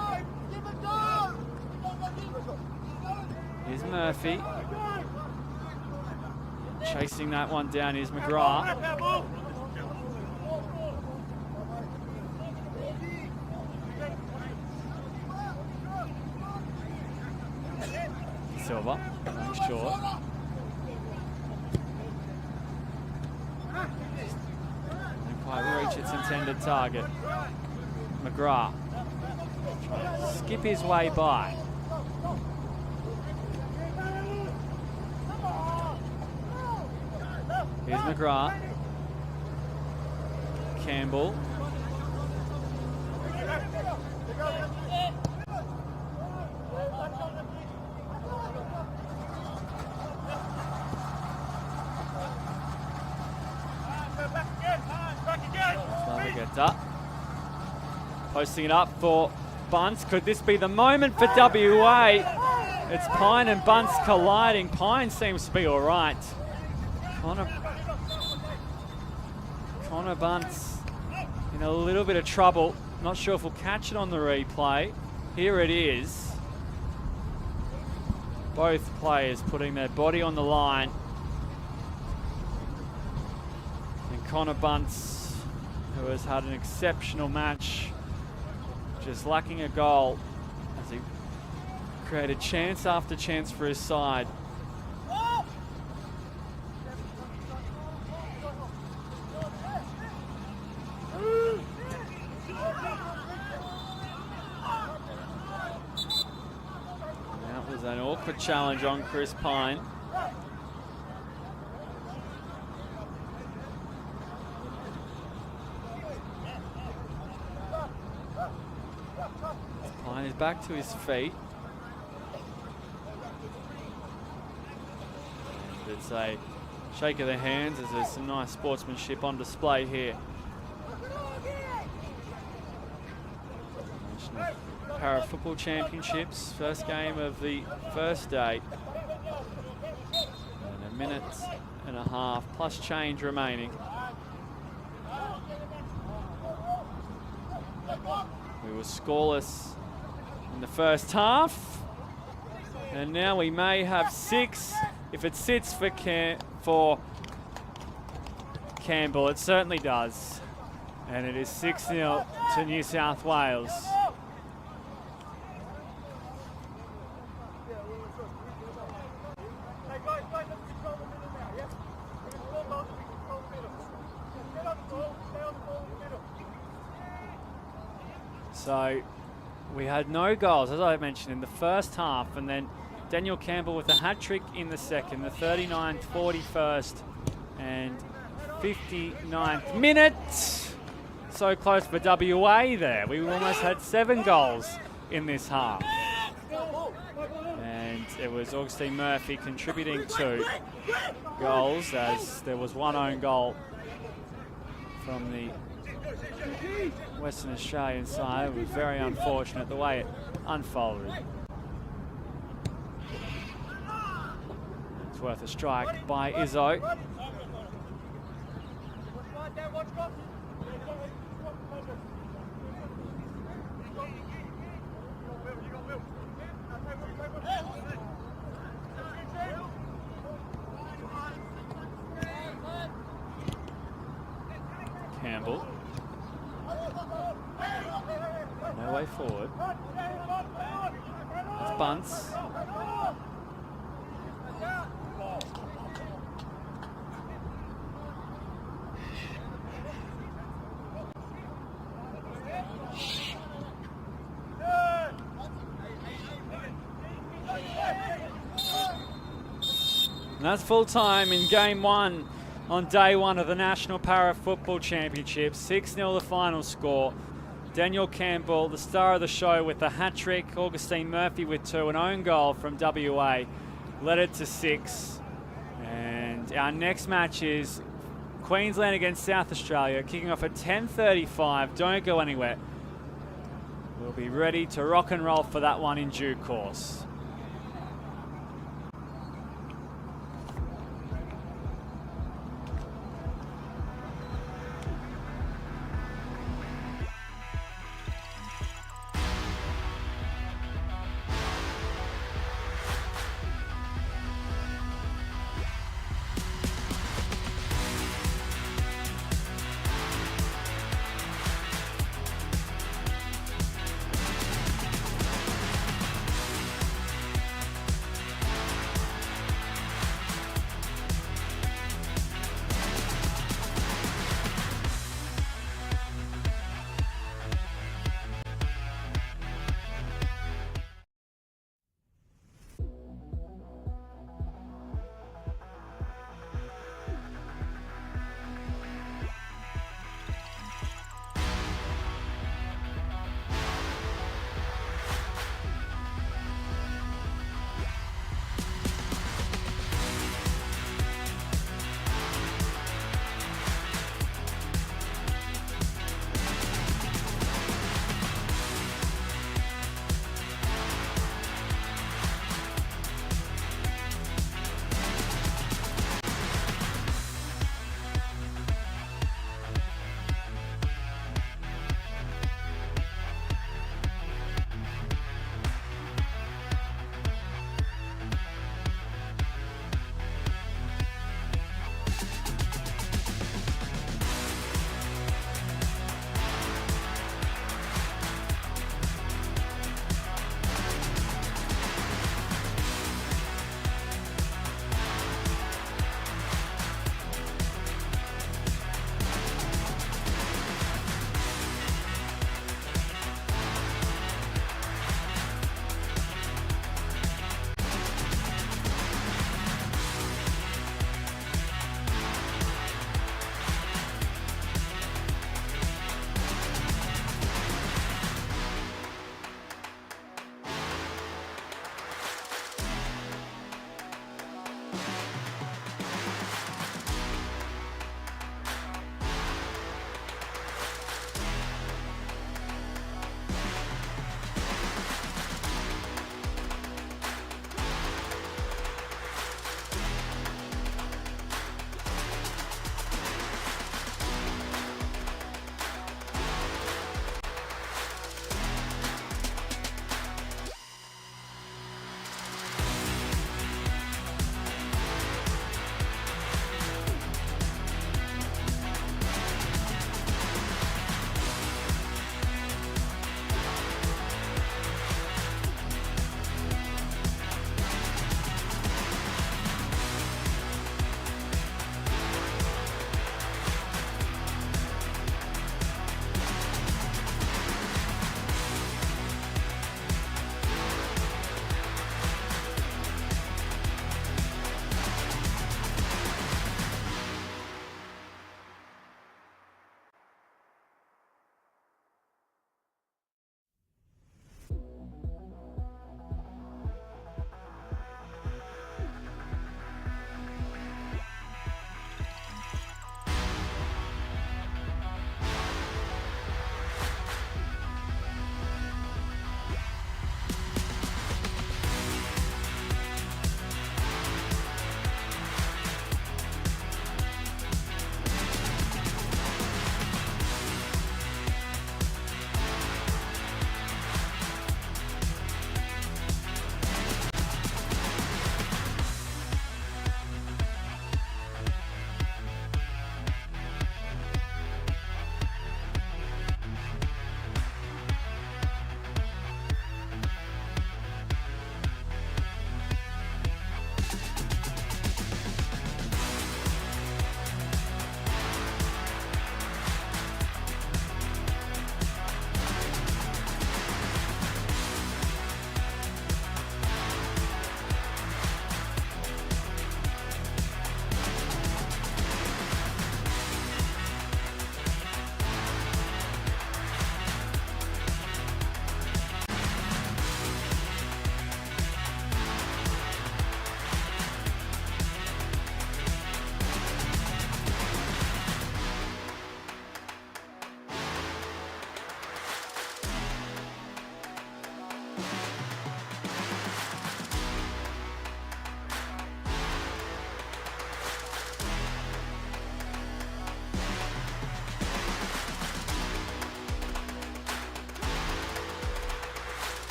Here's Murphy. Chasing that one down is McGrath. Silva, short. Didn't quite reach its intended target. McGrath trying to skip his way by. Here's McGrath. Campbell. Posting it up for Bunce. Could this be the moment for WA? It's Pine and Bunce colliding. Pine seems to be all right. Connor Bunce in a little bit of trouble. Not sure if we'll catch it on the replay. Here it is. Both players putting their body on the line. And Connor Bunce, who has had an exceptional match, just lacking a goal as he created chance after chance for his side. That was an awkward challenge on Chris Pine. Pine is back to his feet. And it's a shake of the hands as there's some nice sportsmanship on display here. National Para Football Championships, first game of the first day. And a minute and a half plus change remaining. We were scoreless in the first half. And now we may have 6 if it sits for Campbell. It certainly does. And it is 6-0 to New South Wales. So we had no goals, as I mentioned, in the first half, and then Daniel Campbell with a hat-trick in the second, the 39th, 41st and 59th minute. So close for WA there. We almost had 7 goals in this half. And it was Augustine Murphy contributing 2 goals, as there was 1 own goal from the Western Australian side. It was very unfortunate the way it unfolded. It's worth a strike by Izzo. Campbell. No way forward. It's Bunce. And that's full time in game 1 on day 1 of the National Para Football Championships. 6-0 the final score. Daniel Campbell, the star of the show, with a hat-trick. Augustine Murphy with 2, an own goal from WA, led it to 6. And our next match is Queensland against South Australia, kicking off at 10:35. Don't go anywhere. We'll be ready to rock and roll for that one in due course.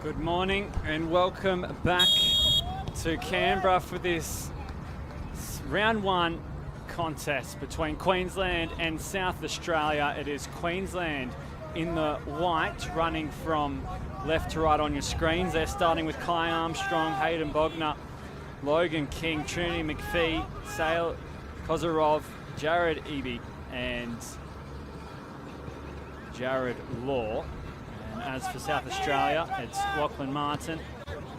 Good morning and welcome back to Canberra for this round one contest between Queensland and South Australia. It is Queensland in the white, running from left to right on your screens. They're starting with Kai Armstrong, Hayden Bogner, Logan King, Trinity McPhee, Sale Kozarov, Jared Eby and Jared Law. And as for South Australia, it's Lachlan Martin,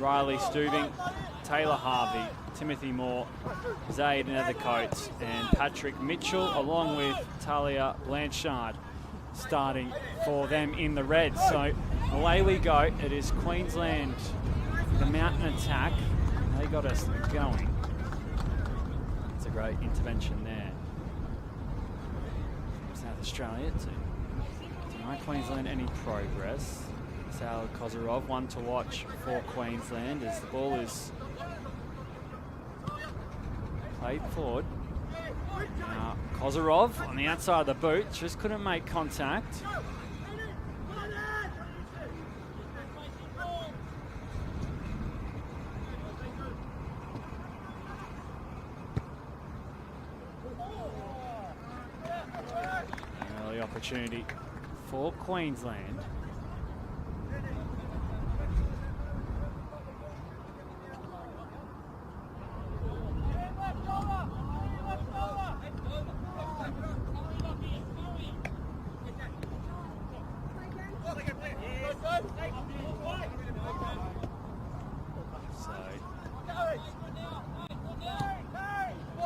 Riley Stubing, Taylor Harvey, Timothy Moore, Zaid Nethercoats and Patrick Mitchell, along with Talia Blanchard starting for them in the red. So away we go. It is Queensland, the mountain attack. They got us going. It's a great intervention there from South Australia to deny Queensland any progress. Sal Kozarov, one to watch for Queensland as the ball is played forward. Now Kozarov on the outside of the boot, just couldn't make contact. An early opportunity for Queensland.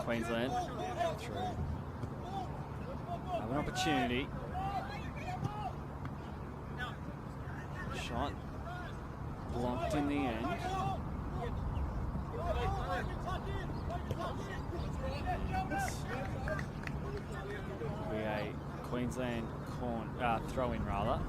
Queensland through. Have an opportunity. Shot blocked in the end. Be a Queensland throw-in rather.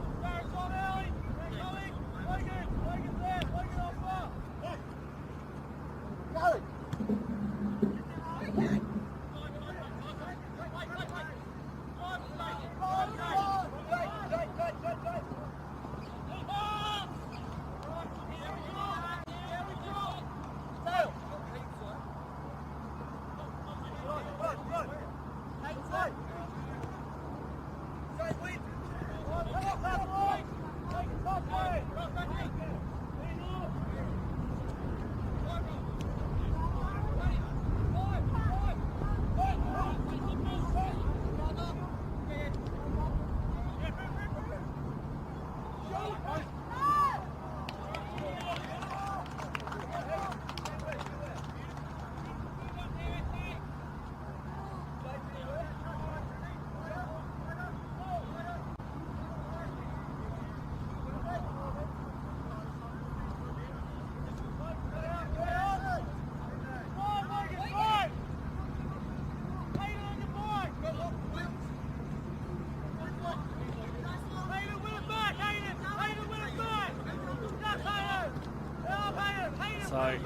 So,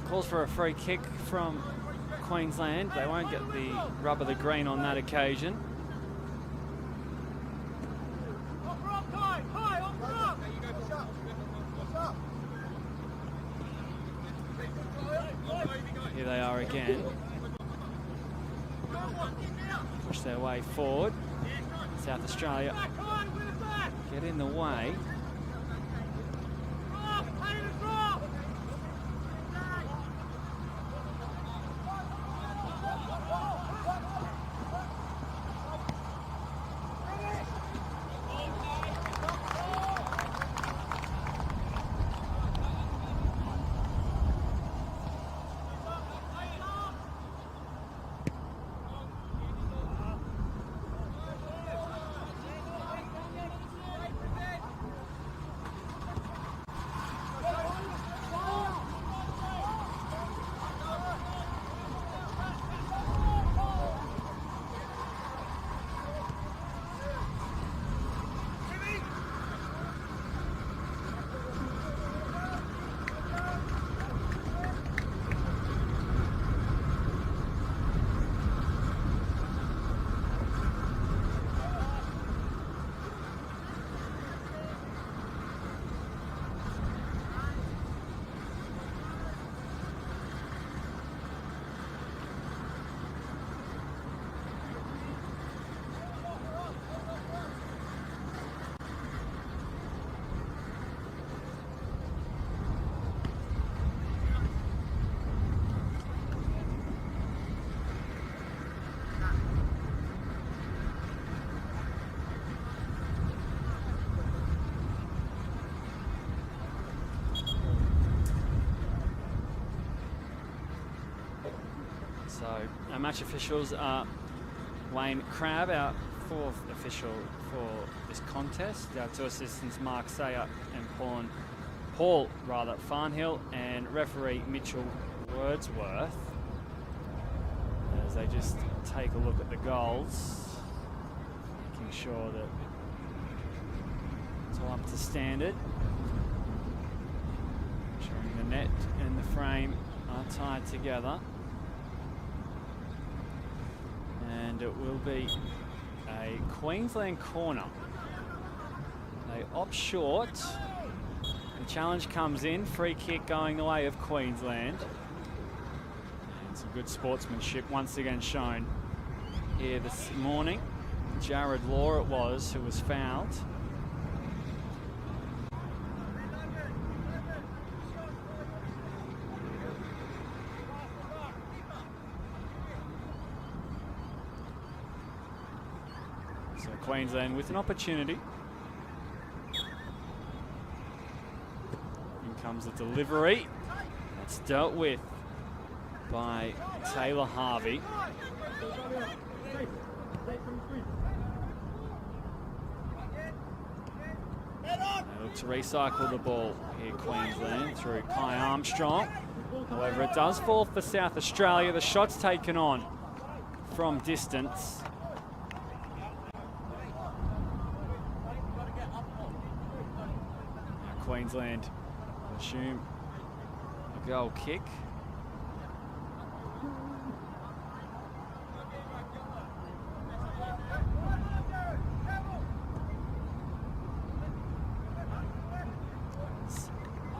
calls for a free kick from Queensland. They won't get the rub of the green on that occasion. Here they are again. Push their way forward. South Australia get in the way. So our match officials are Wayne Crabb, our fourth official for this contest. Our two assistants, Mark Sayer and Paul Farnhill, and referee Mitchell Wordsworth. As they just take a look at the goals, making sure that it's all up to standard. Ensuring the net and the frame are tied together. And it will be a Queensland corner. They opt short. The challenge comes in, free kick going the way of Queensland. And some good sportsmanship once again shown here this morning. Jared Law it was who was fouled. So Queensland with an opportunity. In comes the delivery. That's dealt with by Taylor Harvey. They look to recycle the ball here, Queensland, through Kai Armstrong. However, it does fall for South Australia. The shot's taken on from distance. Queensland assume a goal kick.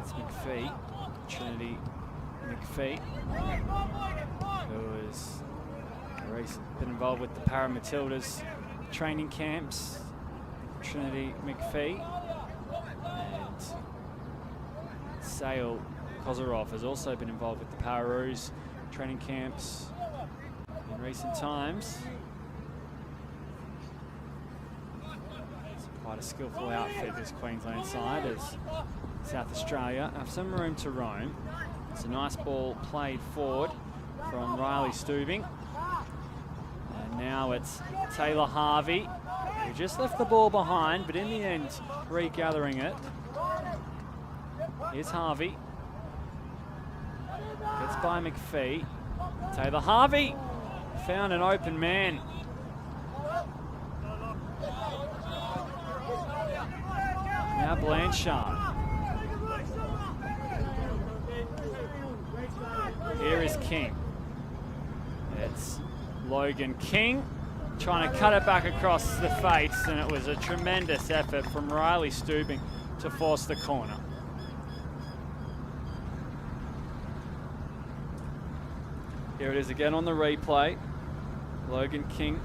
It's McPhee, Trinity McPhee, who has been involved with the Matildas training camps. Trinity McPhee. Salou Kozarov has also been involved with the Pararoos training camps in recent times. It's quite a skillful outfit, this Queensland side, as South Australia have some room to roam. It's a nice ball played forward from Riley Steubing. And now it's Taylor Harvey, who just left the ball behind, but in the end regathering it. Here's Harvey. Gets by McPhee. Taylor Harvey found an open man. Now Blanchard. Here is King. It's Logan King trying to cut it back across the face, and it was a tremendous effort from Riley Steubing to force the corner. Here it is again on the replay. Logan King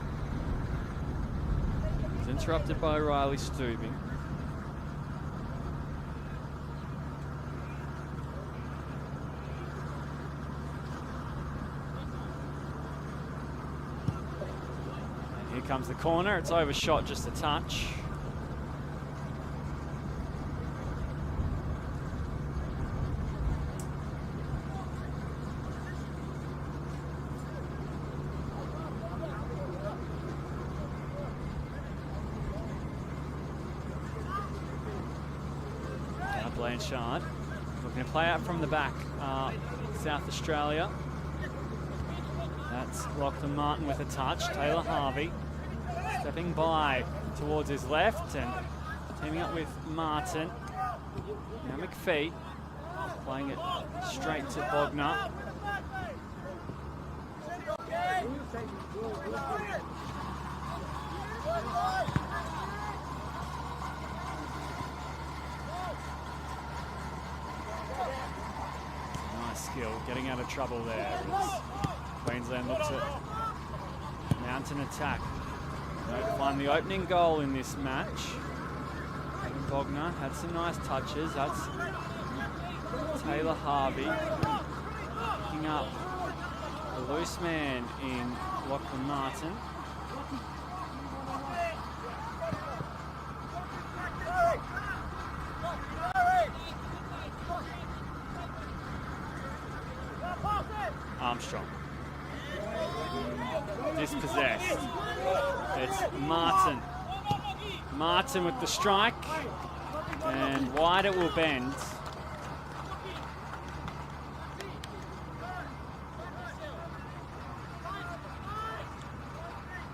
is interrupted by Riley Steubing. And here comes the corner. It's overshot just a touch. Blanchard looking to play out from the back. South Australia. That's Lachlan Martin with a touch. Taylor Harvey stepping by towards his left and teaming up with Martin. Now McPhee playing it straight to Bogner. Skill, getting out of trouble there. Queensland looks at mountain attack. They find the opening goal in this match. Bogner had some nice touches. That's Taylor Harvey picking up the loose man in Lachlan Martin. Armstrong. dispossessed. It's Martin. Martin with the strike, and wide it will bend.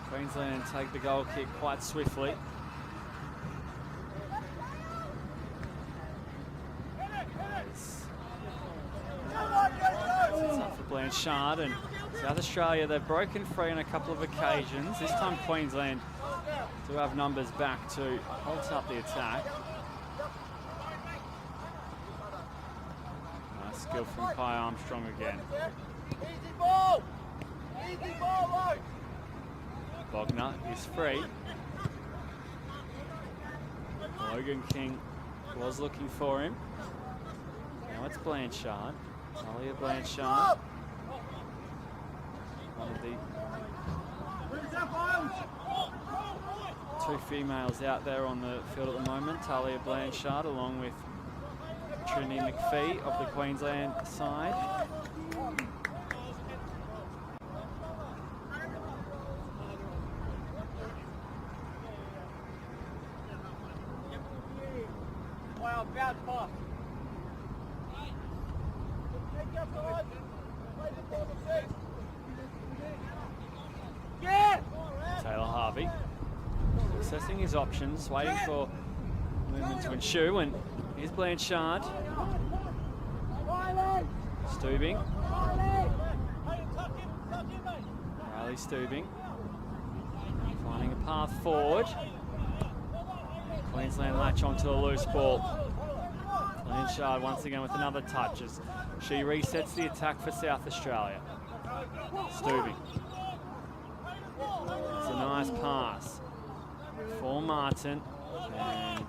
Queensland take the goal kick quite swiftly. It's up for Blanchard, and South Australia, they've broken free on a couple of occasions. This time Queensland do have numbers back to halt up the attack. Nice skill from Kai Armstrong again. Easy ball! Easy ball, Bogner is free. Logan King was looking for him. Now it's Blanchard. Talia Blanchard. One of the two females out there on the field at the moment. Talia Blanchard along with Trinity McPhee of the Queensland side. Taylor Harvey assessing his options, waiting for movement to ensue, and here's Blanchard. Steubing. Riley Steubing. Finding a path forward. Queensland latch onto the loose ball. Blanchard once again with another touch as she resets the attack for South Australia. Steubing. It's a nice pass for Martin, and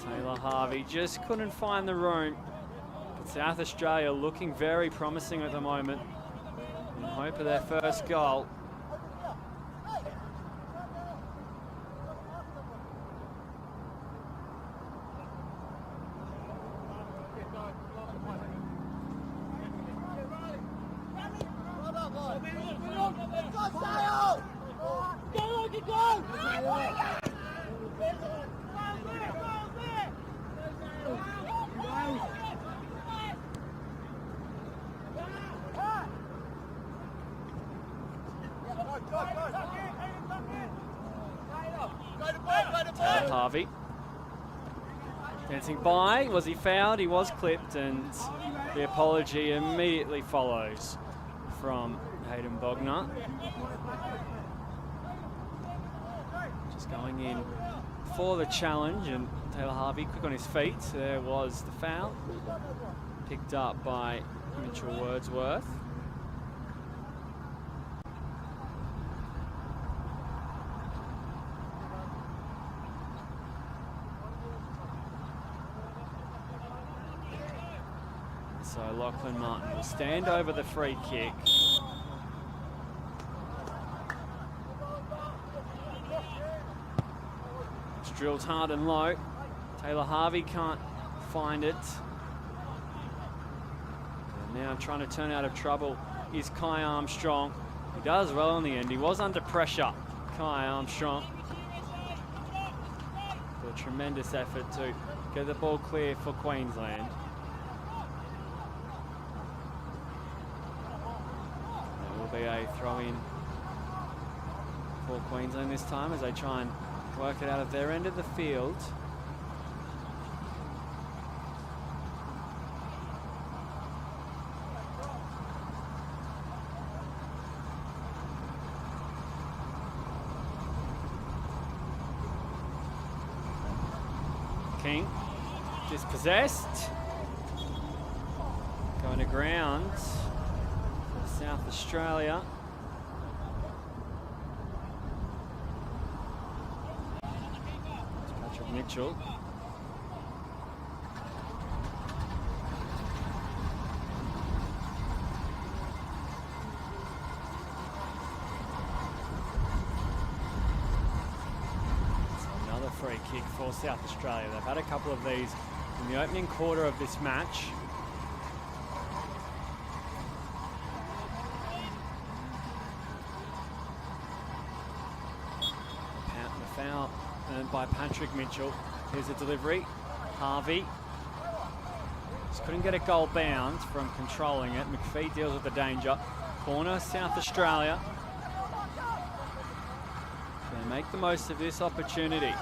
Taylor Harvey just couldn't find the room. But South Australia looking very promising at the moment in hope of their first goal. Taylor Harvey dancing by. Was he fouled? He was clipped, and the apology immediately follows from Hayden Bogner. Just going in for the challenge, and Taylor Harvey quick on his feet. There was the foul, picked up by Mitchell Wordsworth. So Lachlan Martin will stand over the free kick. It's drilled hard and low. Taylor Harvey can't find it. And now trying to turn out of trouble is Kai Armstrong. He does well in the end. He was under pressure, Kai Armstrong. A tremendous effort to get the ball clear for Queensland. Be a throw-in for Queensland this time as they try and work it out of their end of the field. King dispossessed, going to ground. South Australia. It's Patrick Mitchell. So another free kick for South Australia. They've had a couple of these in the opening quarter of this match. earned by Patrick Mitchell. Here's a delivery. Harvey. Just couldn't get a goal bound from controlling it. McPhee deals with the danger. Corner, South Australia. They make the most of this opportunity.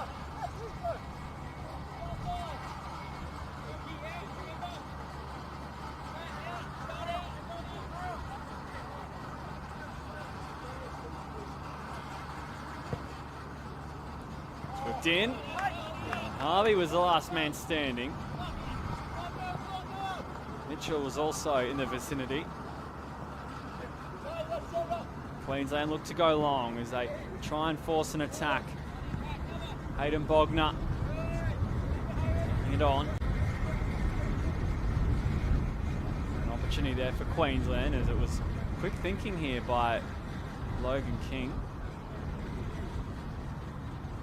Hooked in. Harvey was the last man standing. Mitchell was also in the vicinity. Queensland look to go long as they try and force an attack. Hayden Bogner. Bring it on. An opportunity there for Queensland as it was quick thinking here by Logan King.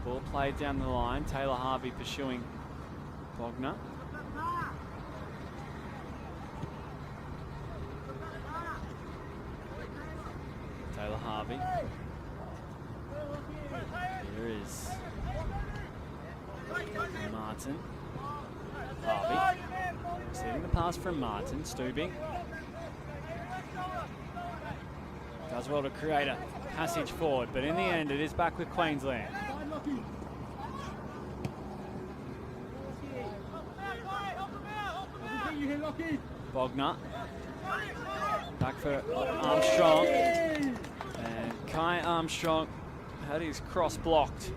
Ball played down the line. Taylor Harvey pursuing Bogner. Taylor Harvey. Here is Martin. Harvey. Receiving the pass from Martin. Stooping. Does well to create a passage forward, but in the end it is back with Queensland. Bogner. Back for Armstrong. And Kai Armstrong had his cross blocked.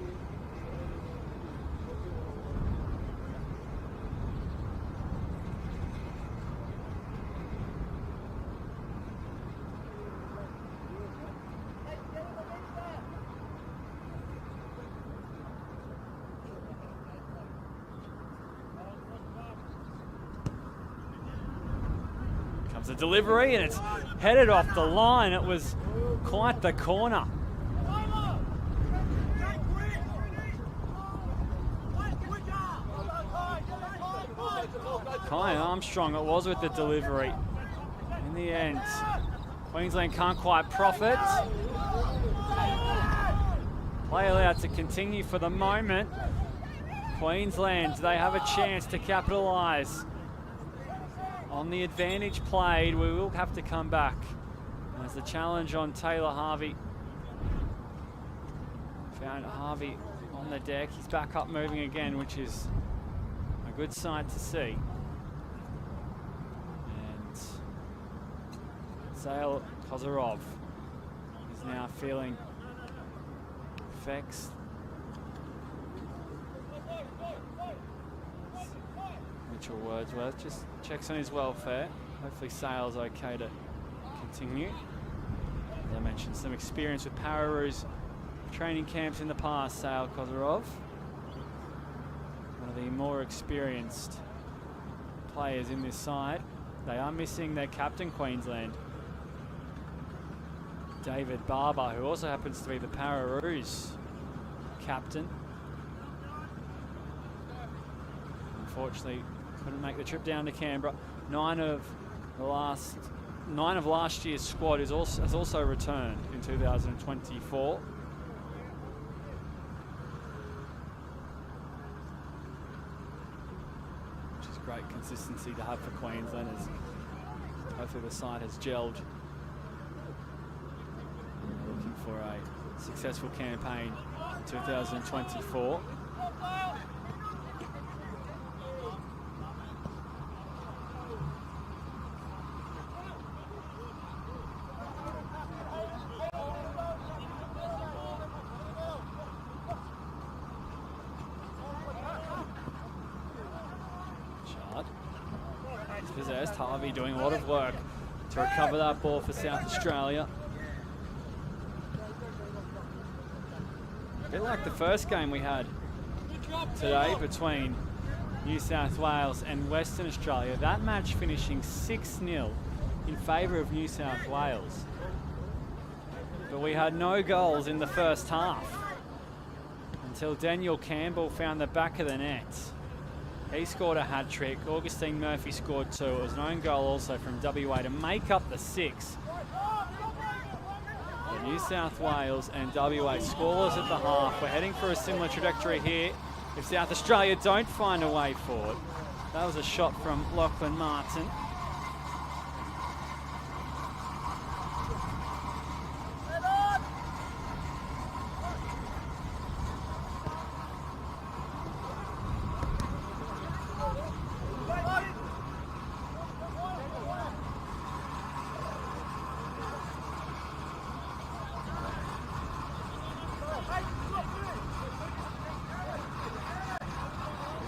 Comes a delivery and it's headed off the line. It was quite the corner. Kai Armstrong it was with the delivery. In the end, Queensland can't quite profit. Play allowed to continue for the moment. Queensland, they have a chance to capitalise on the advantage played. We will have to come back. As the challenge on Taylor Harvey. Found Harvey on the deck. He's back up moving again, which is a good sight to see. And Sale Kozarov is now feeling effects. Mitchell Wordsworth just checks on his welfare. Hopefully Sale's okay to continue. As I mentioned, some experience with Pararoos training camps in the past, Sale Kozarov. One of the more experienced players in this side. They are missing their captain, Queensland, David Barber, who also happens to be the Pararoos captain. Unfortunately, couldn't make the trip down to Canberra. Nine of last year's squad has also returned in 2024. Which is great consistency to have for Queensland, as hopefully the side has gelled. Looking for a successful campaign in 2024. Possessed. Harvey doing a lot of work to recover that ball for South Australia. A bit like the first game we had today between New South Wales and Western Australia. That match finishing 6-0 in favour of New South Wales. But we had no goals in the first half until Daniel Campbell found the back of the net. He scored a hat-trick. Augustine Murphy scored 2. It was an own goal also from WA to make up the 6. But New South Wales and WA scoreless at the half. We're heading for a similar trajectory here if South Australia don't find a way forward. That was a shot from Lachlan Martin.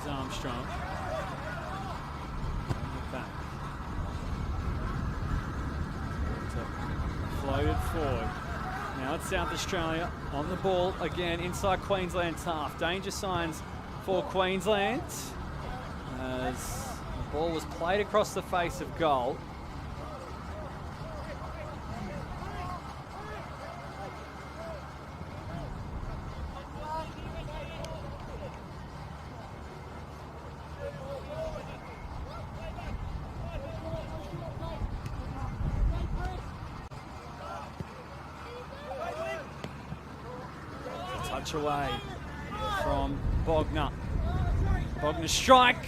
Armstrong. Back. Floated forward. Now it's South Australia on the ball again inside Queensland's half. Danger signs for Queensland as the ball was played across the face of goal. Away from Bogner. Bogner's strike.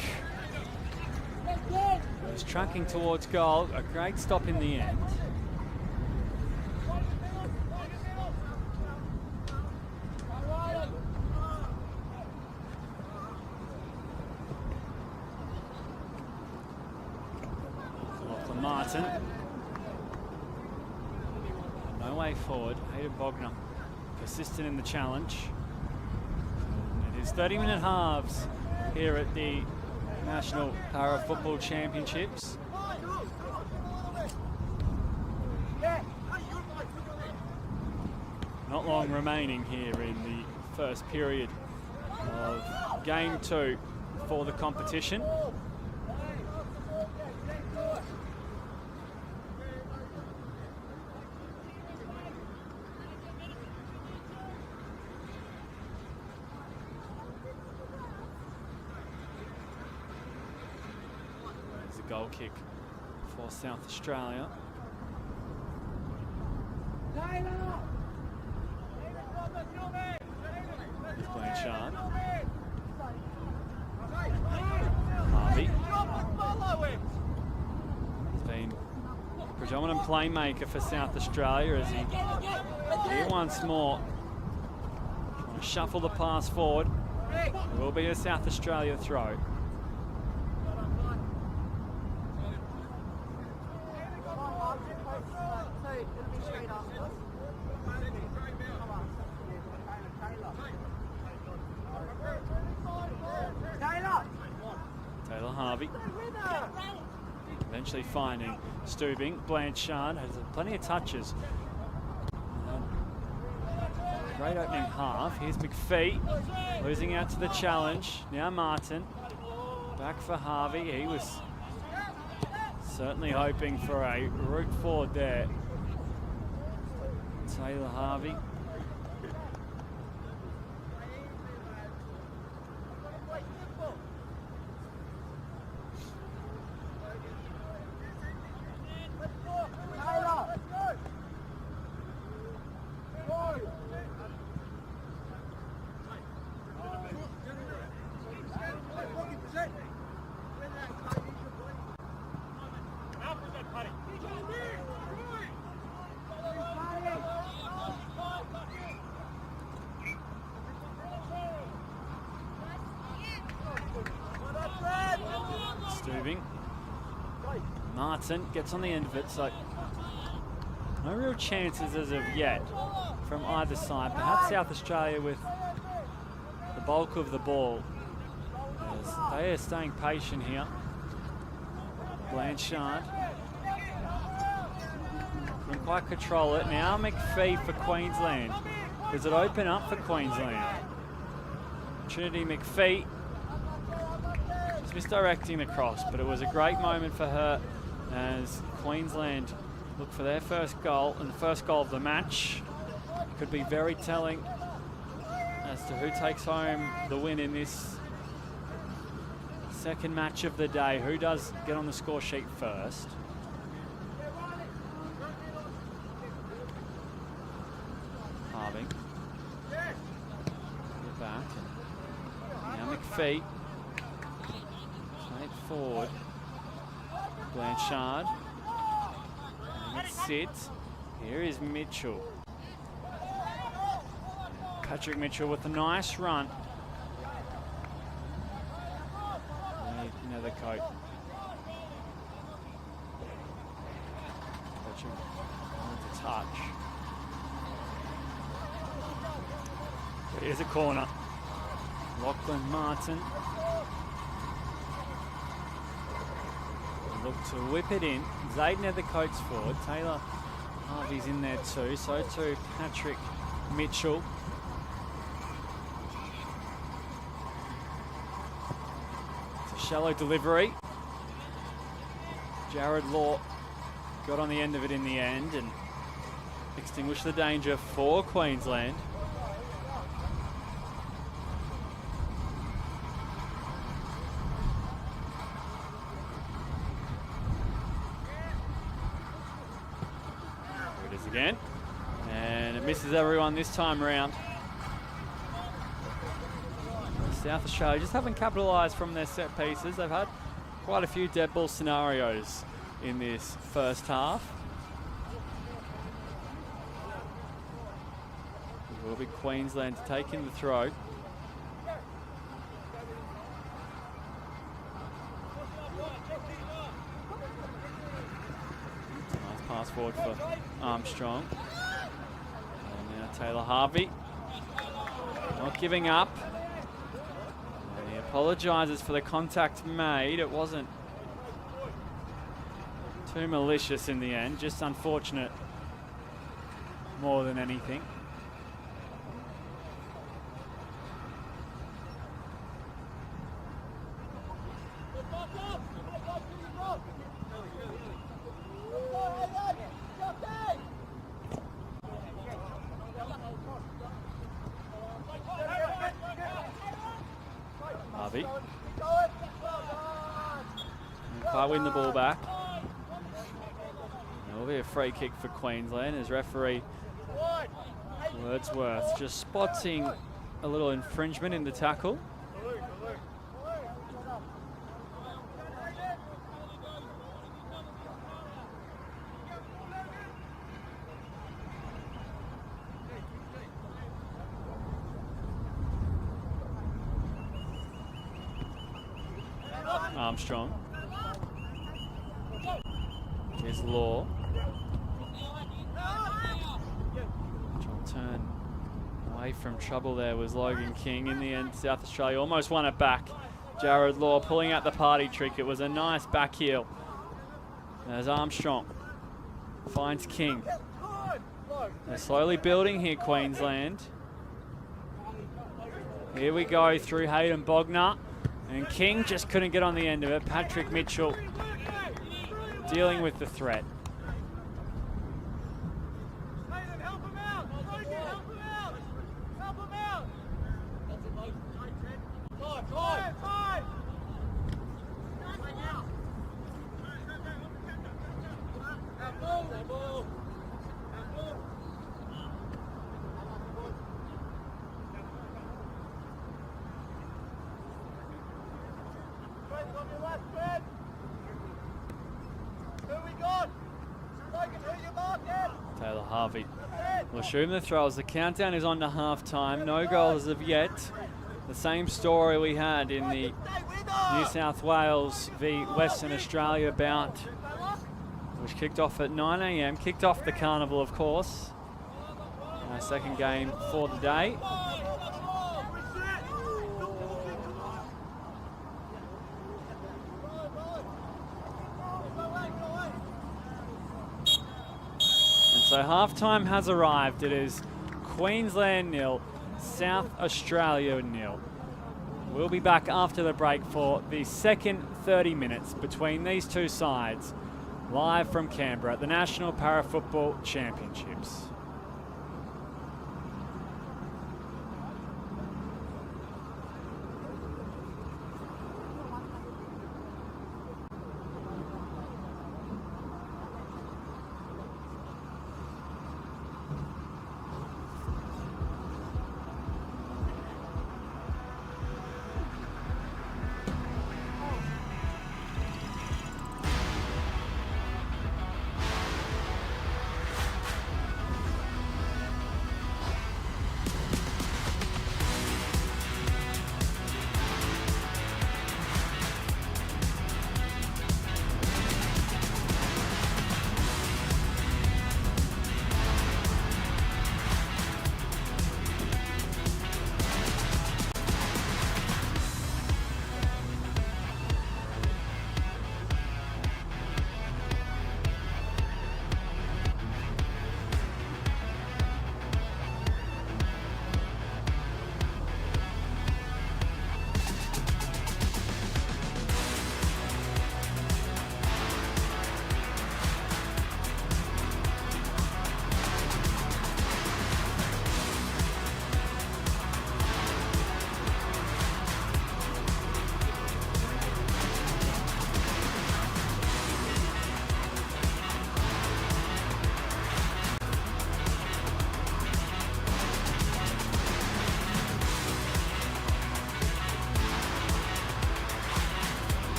He was tracking towards goal. A great stop in the end. Lachlan Martin. No way forward. Hayden Bogner. Persistent in the challenge. It is 30-minute halves here at the National Para Football Championships. Not long remaining here in the first period of Game 2 for the competition. Goal kick for South Australia. Here's Blanchard. Harvey. He's been a predominant playmaker for South Australia as he here once more. Want to shuffle the pass forward. It will be a South Australia throw. Harvey. Eventually finding Stubing. Blanchard has plenty of touches. Great opening half. Here's McPhee losing out to the challenge. Now Martin. Back for Harvey. He was certainly hoping for a route forward there. Taylor Harvey. Martin gets on the end of it, so no real chances as of yet from either side. Perhaps South Australia with the bulk of the ball, as they are staying patient here. Blanchard couldn't quite control it. Now McPhee for Queensland. Does it open up for Queensland? Trinity McPhee misdirecting the cross, but it was a great moment for her as Queensland look for their first goal and the first goal of the match. Could be very telling as to who takes home the win in this second match of the day. Who does get on the score sheet first? feet. Straight forward. Blanchard. And it sits. Here is Mitchell. Patrick Mitchell with a nice run. Another coat. Patrick wants a touch. Here's a corner. Lachlan Martin. Look to whip it in. Zayden Nethercoats forward. Taylor Harvey's in there too. So too Patrick Mitchell. It's a shallow delivery. Jared Law got on the end of it in the end and extinguished the danger for Queensland. Again, and it misses everyone this time round. South Australia just haven't capitalised from their set pieces. They've had quite a few dead ball scenarios in this first half. It will be Queensland taking the throw. Nice pass forward for Armstrong. And now Taylor Harvey. Not giving up. And he apologises for the contact made. It wasn't too malicious in the end, just unfortunate more than anything. Harvey. Can't win the ball back. It will be a free kick for Queensland as referee Wordsworth just spotting a little infringement in the tackle. Armstrong. Here's Law. Trying to turn away from trouble there was Logan King. In the end, South Australia almost won it back. Jared Law pulling out the party trick. It was a nice back heel. As Armstrong finds King. They're slowly building here, Queensland. Here we go through Hayden Bogner. And King just couldn't get on the end of it. Patrick Mitchell dealing with the threat. Taylor Harvey will shoot him the throws. The countdown is on to half-time. No goals as of yet. The same story we had in the New South Wales v Western Australia bout, which kicked off at 9 AM. Kicked off the carnival, of course. Our second game for the day. So half-time has arrived. It is Queensland 0, South Australia 0. We'll be back after the break for the second 30 minutes between these two sides, live from Canberra at the National Para Football Championships.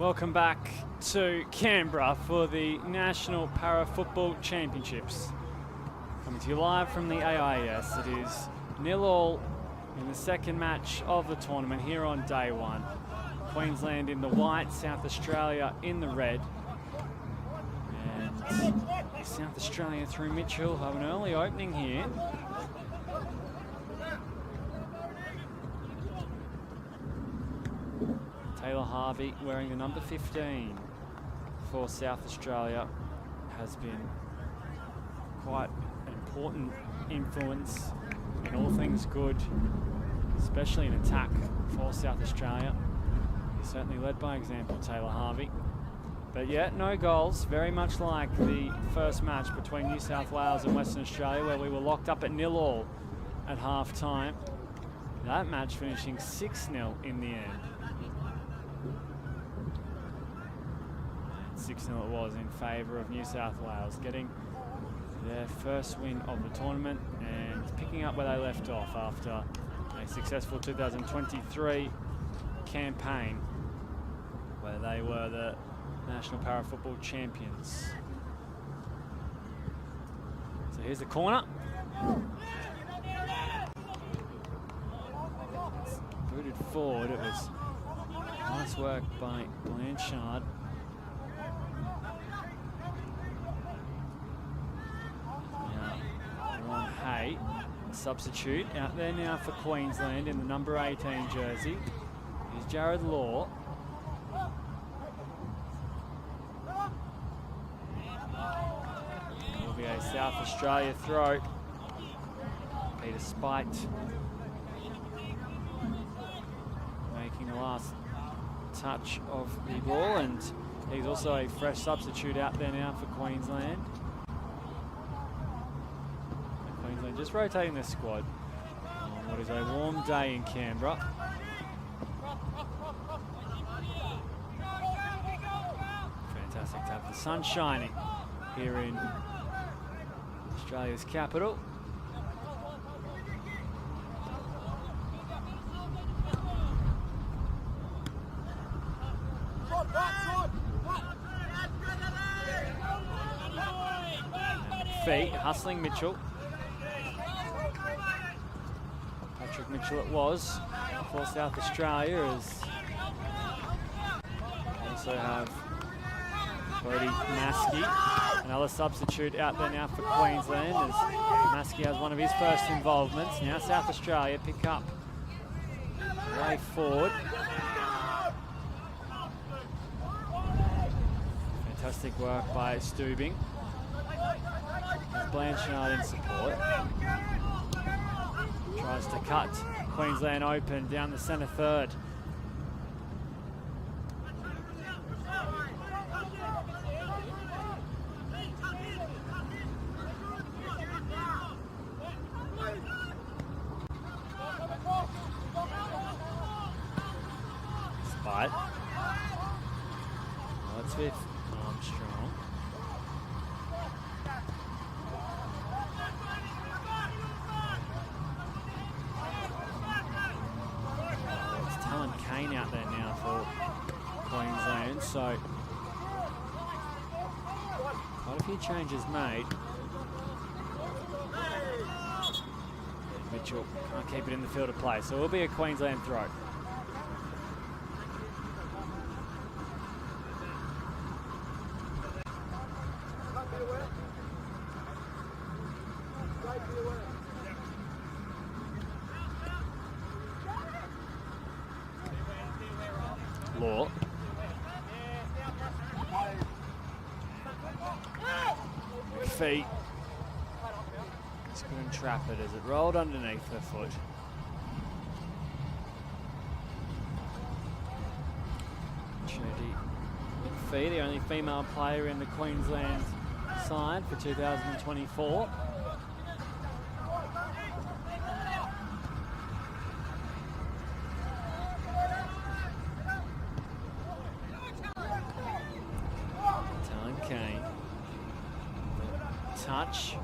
Welcome back to Canberra for the National Para Football Championships. Coming to you live from the AIS. It is 0-0 in the second match of the tournament here on day one. Queensland in the white, South Australia in the red. And South Australia through Mitchell have an early opening here. Taylor Harvey wearing the number 15 for South Australia has been quite an important influence in all things good, especially in attack for South Australia. He's certainly led by example, Taylor Harvey. But yet, no goals, very much like the first match between New South Wales and Western Australia, where we were locked up at 0-0 at half-time. That match finishing 6-0 in the end. 6-0 it was in favour of New South Wales, getting their first win of the tournament and picking up where they left off after a successful 2023 campaign where they were the National Para Football Champions. So here's the corner. It's booted forward. It was nice work by Blanchard. Hay, substitute out there now for Queensland in the number 18 jersey. Here's Jared Law. It will be a South Australia throw. Peter Spite making the last touch of the ball, and he's also a fresh substitute out there now for Queensland. Just rotating their squad on what is a warm day in Canberra. Fantastic to have the sun shining here in Australia's capital. Feet hustling Mitchell. Mitchell it was for South Australia, as we also have Cody Maskey, another substitute out there now for Queensland, as Maskey has one of his first involvements. Now South Australia pick up way forward. Fantastic work by Stubing. Blanchard in support. Tries to cut Queensland open down the centre third. Spite. That's with Armstrong. Out there now for Queensland, so quite a few changes made. Mitchell can't keep it in the field of play, so it will be a Queensland throw. Law. McPhee just couldn't trap it as it rolled underneath her foot. Trinity McPhee, the only female player in the Queensland side for 2024. Touch.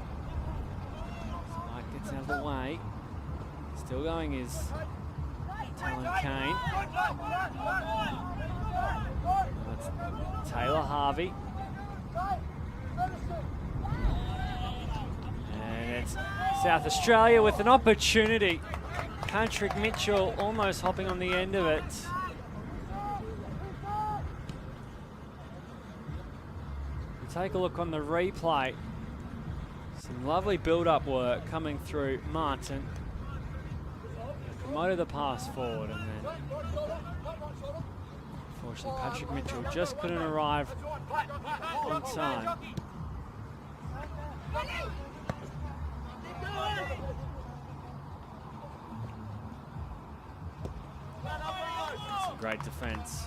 Spike gets out of the way. Still going is Talon Kane. Another Taylor Harvey. And it's South Australia with an opportunity. Patrick Mitchell almost hopping on the end of it. Take a look on the replay. Some lovely build-up work coming through Martin. Promoted the pass forward, and then unfortunately Patrick Mitchell just couldn't arrive on time. Some great defence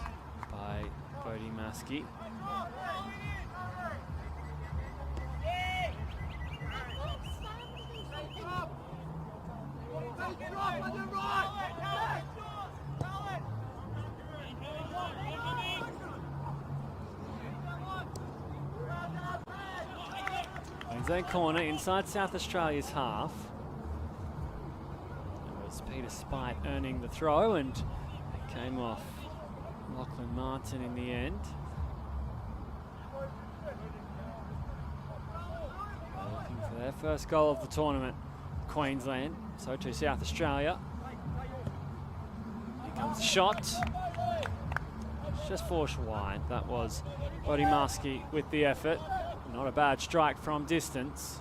by Bodie Maskey. Queensland corner inside South Australia's half. It was Peter Spite earning the throw, and it came off Lachlan Martin in the end. Looking for their first goal of the tournament, Queensland. So too South Australia. Here comes the shot. Just forced wide. That was Bodie Maskey with the effort. Not a bad strike from distance.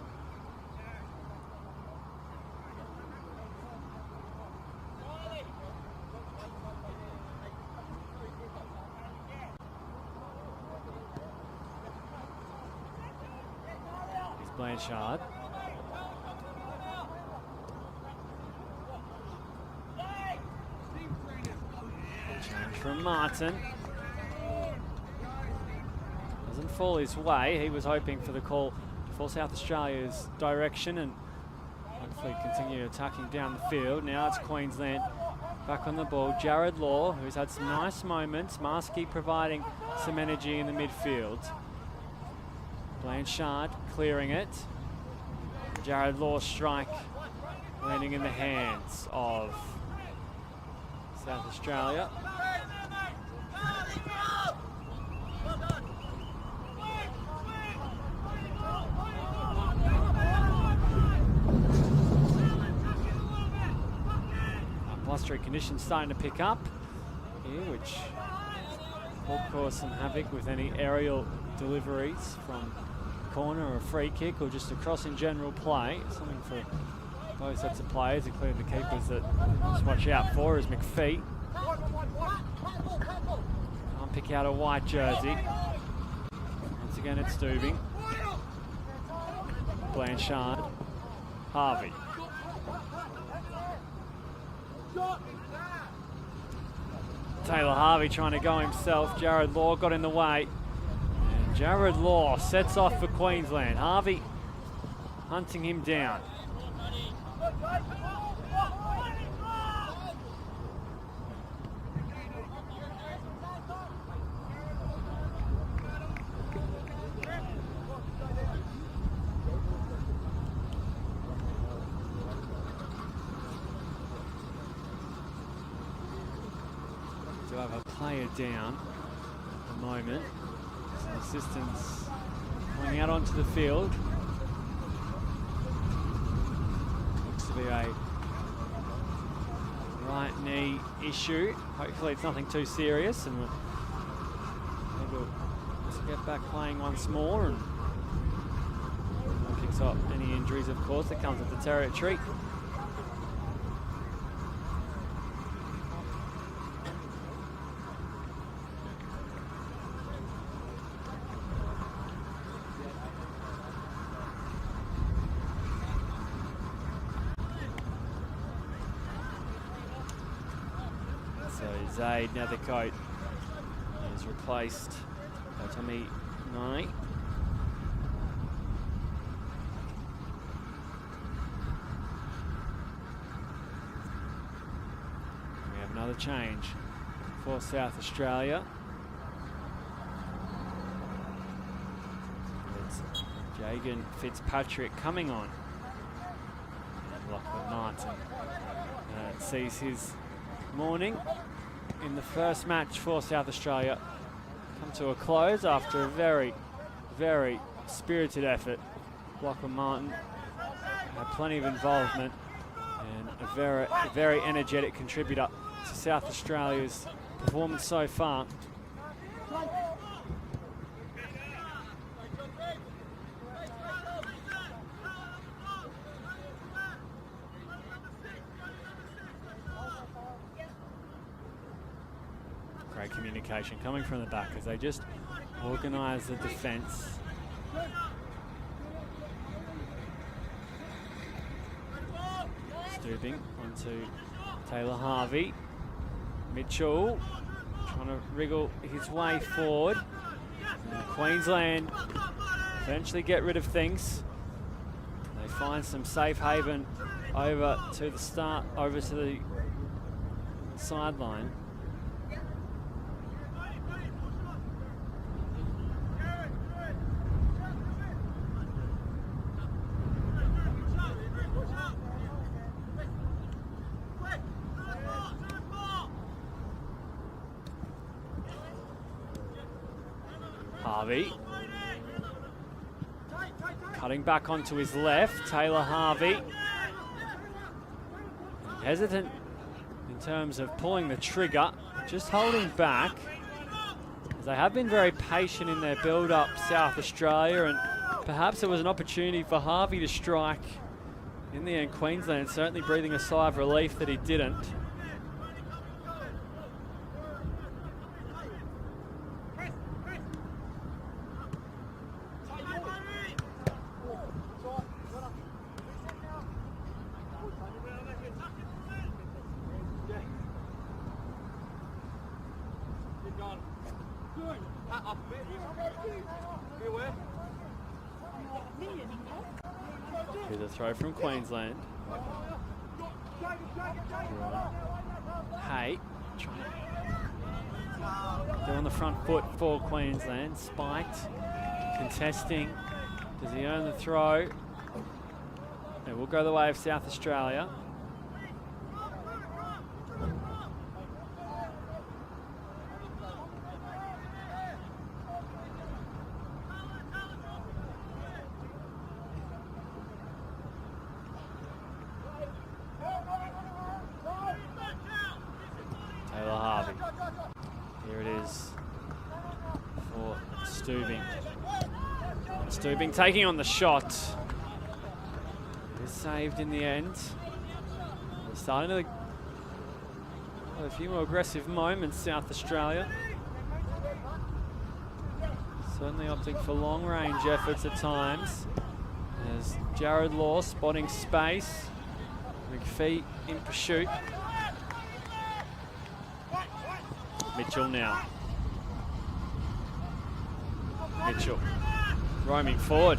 Here's Blanchard. Change from Martin. Doesn't fall his way. He was hoping for the call for South Australia's direction and hopefully continue attacking down the field. Now it's Queensland back on the ball. Jared Law, who's had some nice moments. Maskey providing some energy in the midfield. Blanchard clearing it. Jared Law's strike landing in the hands of South Australia. Blustery conditions starting to pick up here, which will cause some havoc with any aerial deliveries from corner or a free kick or just across in general play. Something for both sets of players, including the keepers, that must watch out for is McPhee. Can't pick out a white jersey. Once again it's Dubing. Blanchard. Harvey. Taylor Harvey trying to go himself. Jared Law got in the way. And Jared Law sets off for Queensland. Harvey hunting him down. To have a player down at the moment. Some assistants coming out onto the field. Looks to be a right knee issue. Hopefully it's nothing too serious, and we'll able to get back playing once more and picks up any injuries, of course, that comes with the territory. Zaid Nethercote is replaced by Tommy Nye. We have another change for South Australia. It's Jagan Fitzpatrick coming on. And Lachlan Martin sees his morning in the first match for South Australia come to a close after a very, very spirited effort. Lachlan Martin had plenty of involvement and a very energetic contributor to South Australia's performance so far. Great communication coming from the back as they just organise the defence. Stooping onto Taylor Harvey. Mitchell trying to wriggle his way forward. And Queensland eventually get rid of things. They find some safe haven over to the sideline. Harvey. Cutting back onto his left, Taylor Harvey. Hesitant in terms of pulling the trigger, just holding back. As they have been very patient in their build-up, South Australia, and perhaps it was an opportunity for Harvey to strike. In the end, Queensland certainly breathing a sigh of relief that he didn't. Here's a throw from Queensland. Hey, they're on the front foot for Queensland. Spiked, contesting. Does he earn the throw? It will go the way of South Australia. Stooping, taking on the shot. It is saved in the end. We're starting to have a few more aggressive moments, South Australia. Certainly opting for long-range efforts at times. As Jared Law spotting space. McPhee in pursuit. Mitchell now. Mitchell. Roaming forward.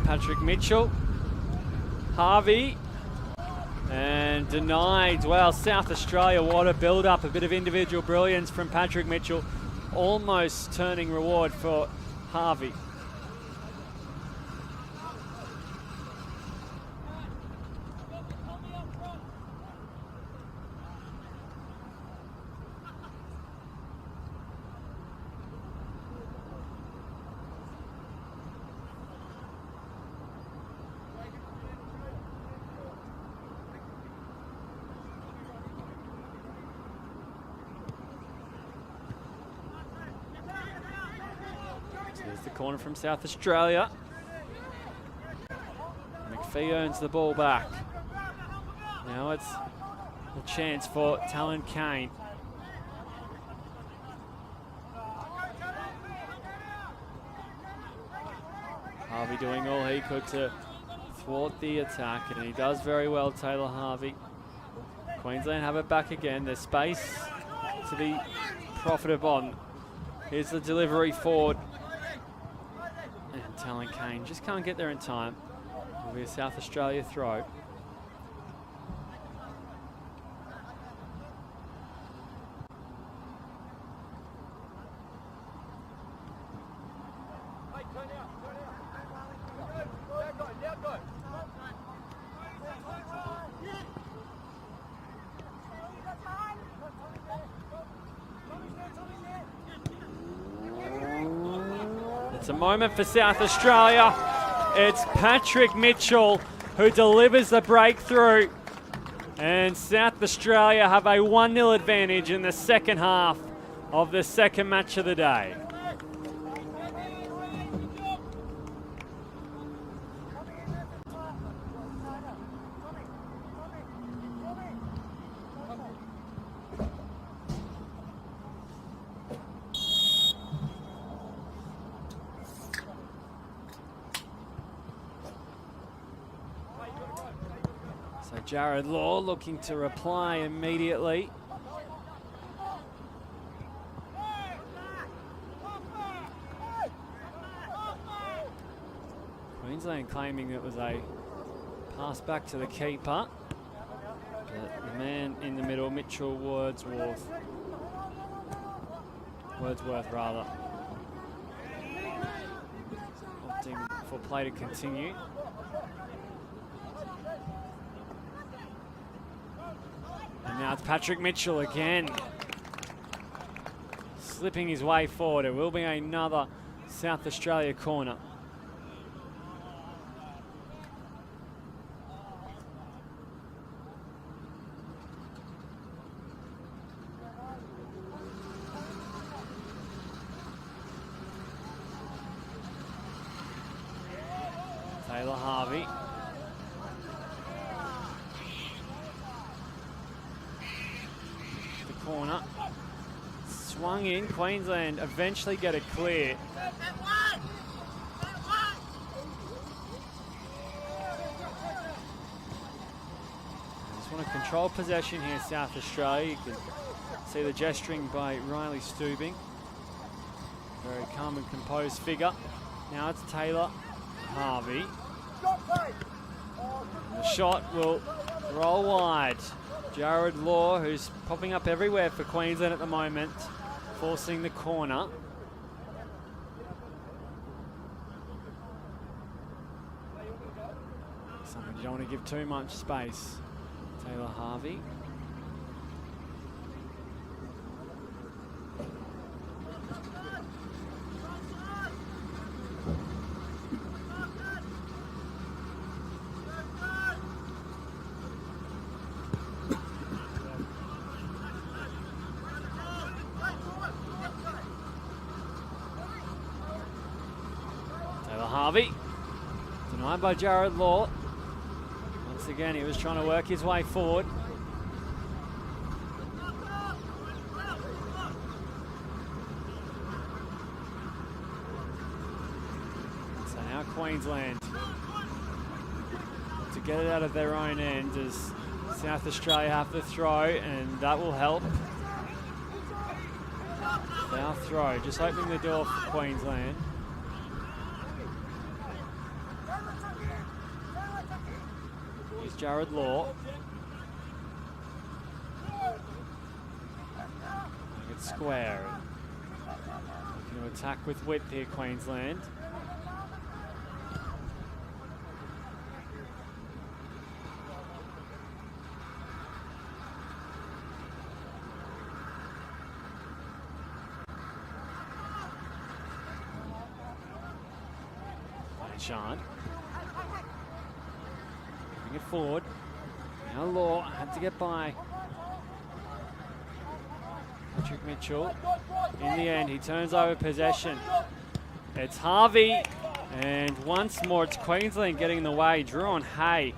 Patrick Mitchell. Harvey. And denied. Well, South Australia, what a build-up. A bit of individual brilliance from Patrick Mitchell. Almost turning reward for Harvey. Corner from South Australia. McPhee earns the ball back. Now it's a chance for Talon Kane. Harvey doing all he could to thwart the attack, and he does very well, Taylor Harvey. Queensland have it back again. There's space to be profited on. Here's the delivery forward. And Talon Kane just can't get there in time. It'll be a South Australia throw. It's a moment for South Australia. It's Patrick Mitchell who delivers the breakthrough. And South Australia have a 1-0 advantage in the second half of the second match of the day. So Jared Law looking to reply immediately. Queensland claiming it was a pass back to the keeper. But the man in the middle, Mitchell Wordsworth rather, opting for play to continue. And now it's Patrick Mitchell again, slipping his way forward. It will be another South Australia corner. Taylor Harvey. The corner. Swung in. Queensland eventually get it clear. Just want to control possession here, South Australia. You can see the gesturing by Riley Steubing. Very calm and composed figure. Now it's Taylor Harvey. The shot will roll wide. Jared Law, who's popping up everywhere for Queensland at the moment, forcing the corner. Something you don't want to give too much space. Taylor Harvey. Harvey, denied by Jared Law. Once again, he was trying to work his way forward. So now Queensland to get it out of their own end as South Australia have to throw, and that will help. Foul throw, just opening the door for Queensland. Jared Law. It's square. Looking to attack with width here, Queensland. Sean. Bring it forward. Now Law had to get by Patrick Mitchell. In the end, he turns over possession. It's Harvey, and once more it's Queensland getting in the way. Drew Hay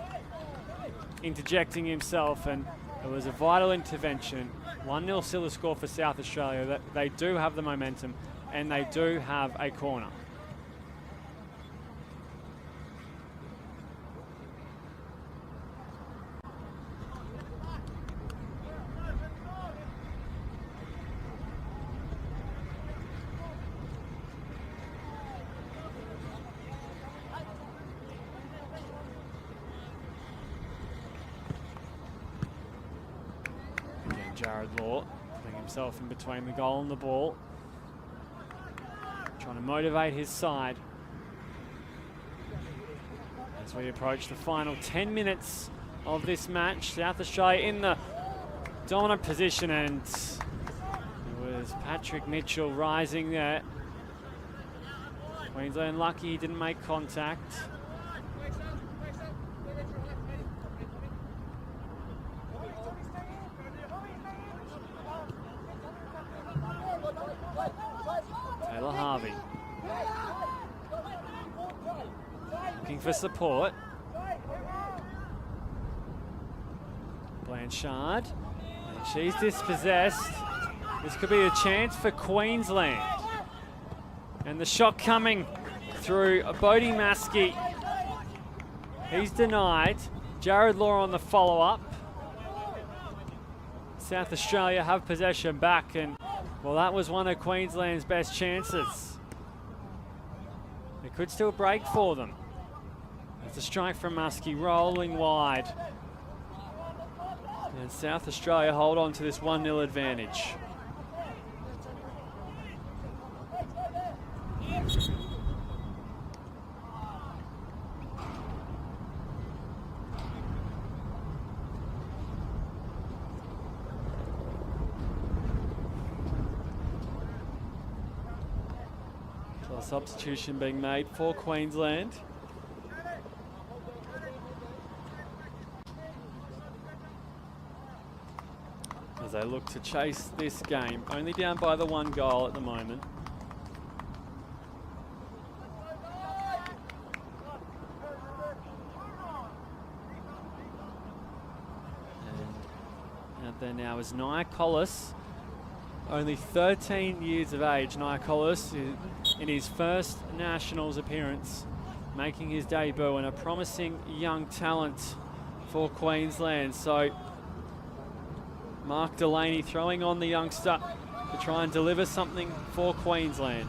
interjecting himself, and it was a vital intervention. 1-0 still a score for South Australia. They do have the momentum, and they do have a corner. Jared Law putting himself in between the goal and the ball, trying to motivate his side as we approach the final 10 minutes of this match. South Australia in the dominant position, and it was Patrick Mitchell rising there. Queensland lucky he didn't make contact. Taylor Harvey looking for support. Blanchard, and she's dispossessed. This could be a chance for Queensland. And the shot coming through Bodie Maskey. He's denied. Jared Law on the follow-up. South Australia have possession back, and well, that was one of Queensland's best chances. It could still break for them. It's a strike from Maskey, rolling wide. And South Australia hold on to this 1-0 advantage. So a substitution being made for Queensland. As they look to chase this game, only down by the 1 goal at the moment. And out there now is Nia Collis, only 13 years of age. Nia Collis in his first Nationals appearance, making his debut, and a promising young talent for Queensland. So Mark Delaney throwing on the youngster to try and deliver something for Queensland.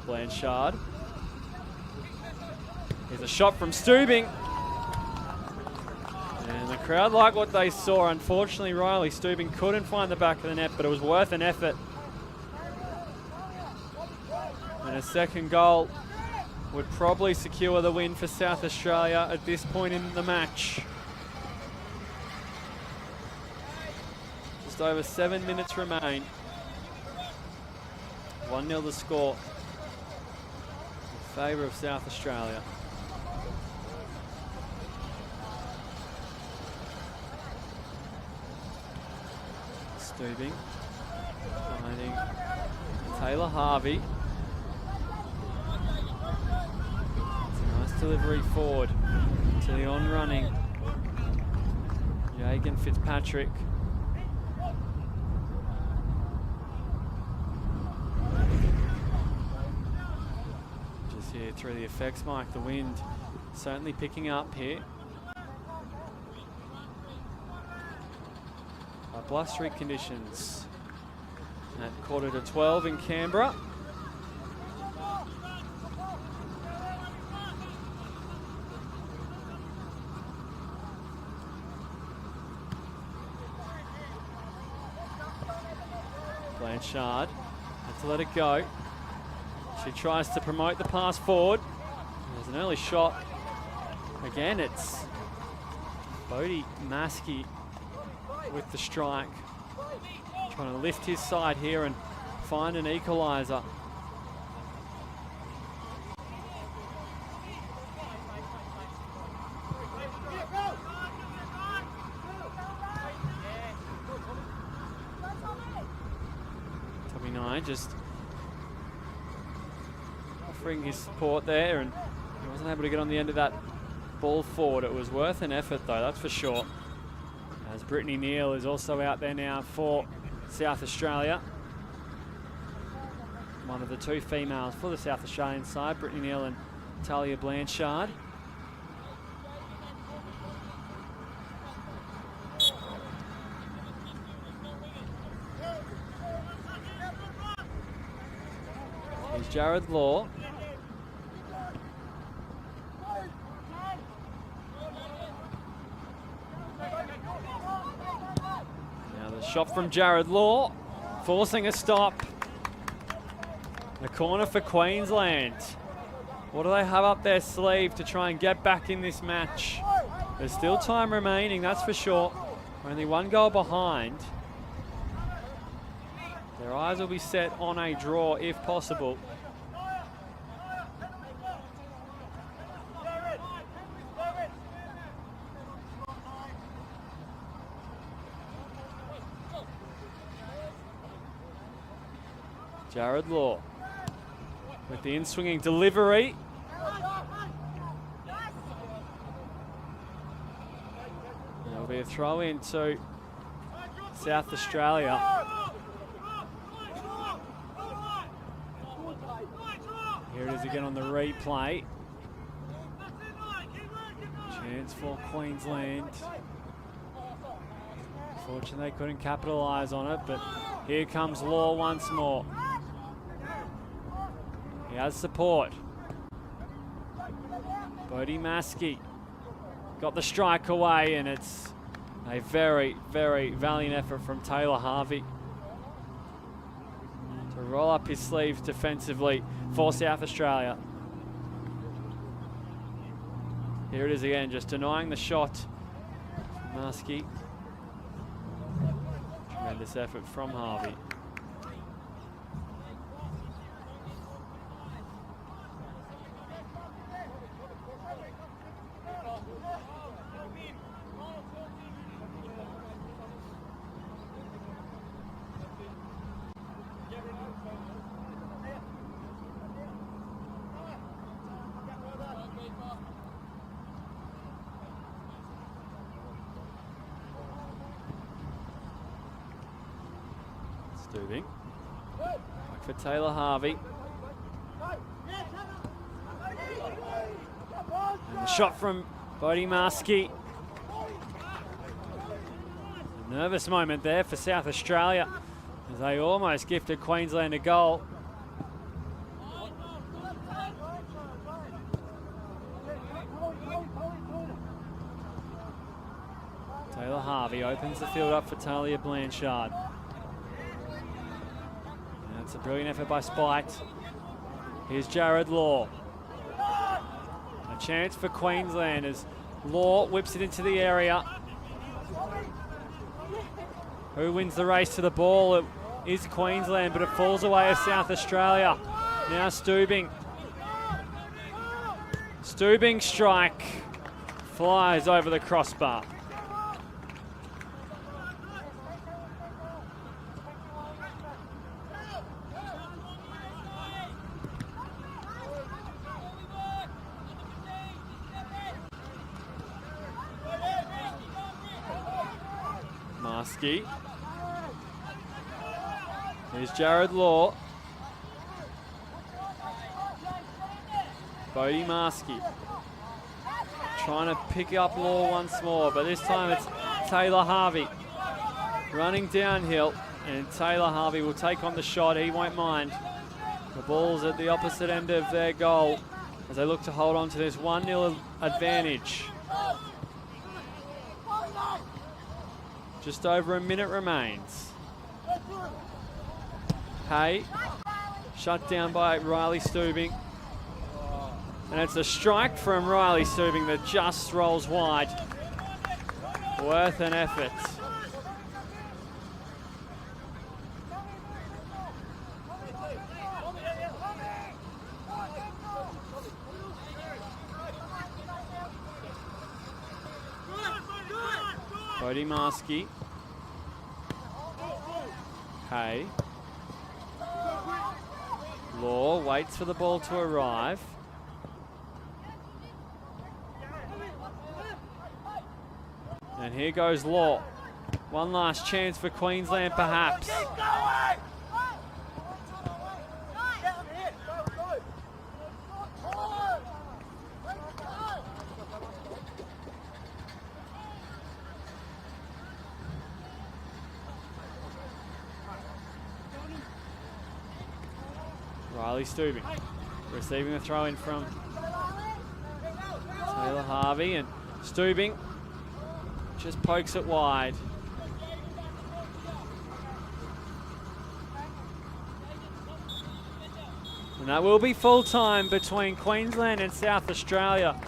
Blanchard. Here's a shot from Steubing. And the crowd like what they saw. Unfortunately, Riley Steubing couldn't find the back of the net, but it was worth an effort. And a second goal would probably secure the win for South Australia at this point in the match. Just over 7 minutes remain. 1-0 the score in favour of South Australia. Steubing finding Taylor Harvey. It's a nice delivery forward to the on-running Jagan Fitzpatrick. Just here through the effects mic, the wind certainly picking up here. Blustery conditions at 11:45 in Canberra. Blanchard had to let it go. She tries to promote the pass forward. There's an early shot. Again, it's Bodie Maskey with the strike, trying to lift his side here and find an equaliser. Tommy Nye just offering his support there, and he wasn't able to get on the end of that ball forward. It was worth an effort though, that's for sure. As Brittany Neal is also out there now for South Australia. One of the 2 females for the South Australian side, Brittany Neal and Talia Blanchard. Here's Jared Law. Shot from Jared Law, forcing a stop. The corner for Queensland. What do they have up their sleeve to try and get back in this match? There's still time remaining, that's for sure. Only one goal behind. Their eyes will be set on a draw if possible. Jared Law with the in-swinging delivery. There'll be a throw in to South Australia. Here it is again on the replay. Chance for Queensland. Unfortunately, they couldn't capitalise on it, but here comes Law once more. He has support. Bodie Maskey got the strike away, and it's a very, very valiant effort from Taylor Harvey to roll up his sleeves defensively for South Australia. Here it is again, just denying the shot. Maskey. Tremendous effort from Harvey. Stooping. Back for Taylor Harvey. And the shot from Bodie Maskey. A nervous moment there for South Australia as they almost gifted Queensland a goal. Taylor Harvey opens the field up for Talia Blanchard. It's a brilliant effort by Spite. Here's Jared Law. A chance for Queensland as Law whips it into the area. Who wins the race to the ball? It is Queensland, but it falls away as South Australia. Now Steubing. Steubing strike flies over the crossbar. Maskey. Here's Jared Law. Bodie Maskey trying to pick up Law once more, but this time it's Taylor Harvey running downhill, and Taylor Harvey will take on the shot. He won't mind. The ball's at the opposite end of their goal as they look to hold on to this 1-0 advantage. Just over a minute remains. Hay, shut down by Riley Steubing. And it's a strike from Riley Steubing that just rolls wide. Worth an effort. Bodie Maskey. Hay. Law waits for the ball to arrive. And here goes Law. One last chance for Queensland, perhaps. Riley Steubing receiving the throw in from Taylor Harvey, and Steubing just pokes it wide. And that will be full time between Queensland and South Australia.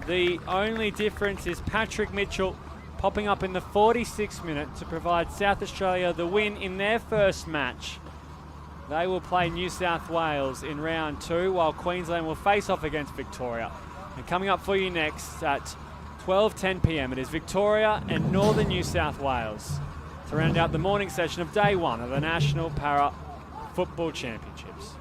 The only difference is Patrick Mitchell popping up in the 46th minute to provide South Australia the win in their first match. They will play New South Wales in round 2, while Queensland will face off against Victoria. And coming up for you next at 12:10 p.m, it is Victoria and Northern New South Wales to round out the morning session of day 1 of the National Para Football Championships.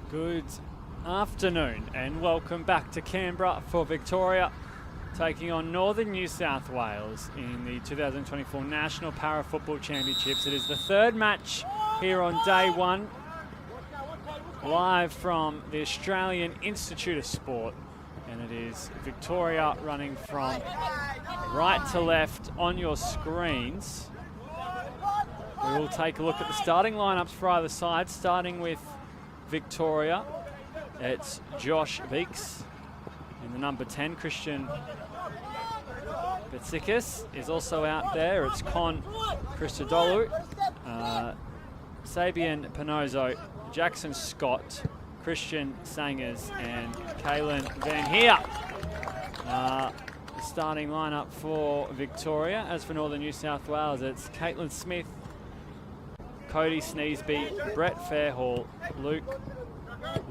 Good afternoon and welcome back to Canberra for Victoria, taking on Northern New South Wales in the 2024 National Para Football Championships. It is the third match here on day one, live from the Australian Institute of Sport, and it is Victoria running from right to left on your screens. We will take a look at the starting lineups for either side, starting with Victoria. It's Josh Beeks in the number 10. Christian Betsikis is also out there. It's Con Christodoulou, Sabian Penozo, Jackson Scott, Christian Sangers, and Kalen Van Heer. The starting lineup for Victoria. As for Northern New South Wales, it's Caitlin Smith, Cody Sneesby, Brett Fairhall, Luke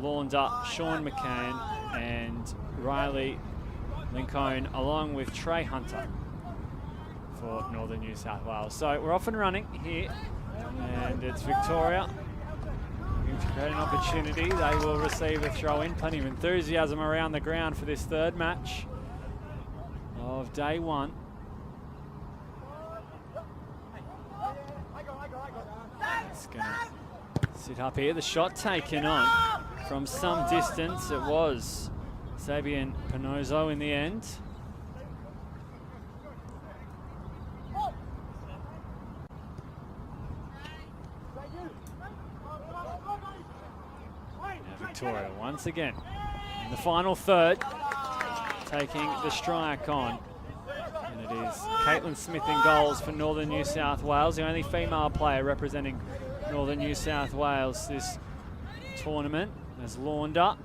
Launder, Sean McCann, and Riley Lincoln, along with Trey Hunter for Northern New South Wales. So we're off and running here, and it's Victoria looking to create an opportunity. They will receive a throw-in. Plenty of enthusiasm around the ground for this third match of day one. It's going to sit up here. The shot taken on from some distance. It was Sabian Penozo in the end. Now Victoria once again in the final third, taking the strike on. And it is Caitlin Smith in goals for Northern New South Wales, the only female player representing Northern New South Wales this tournament, as Launder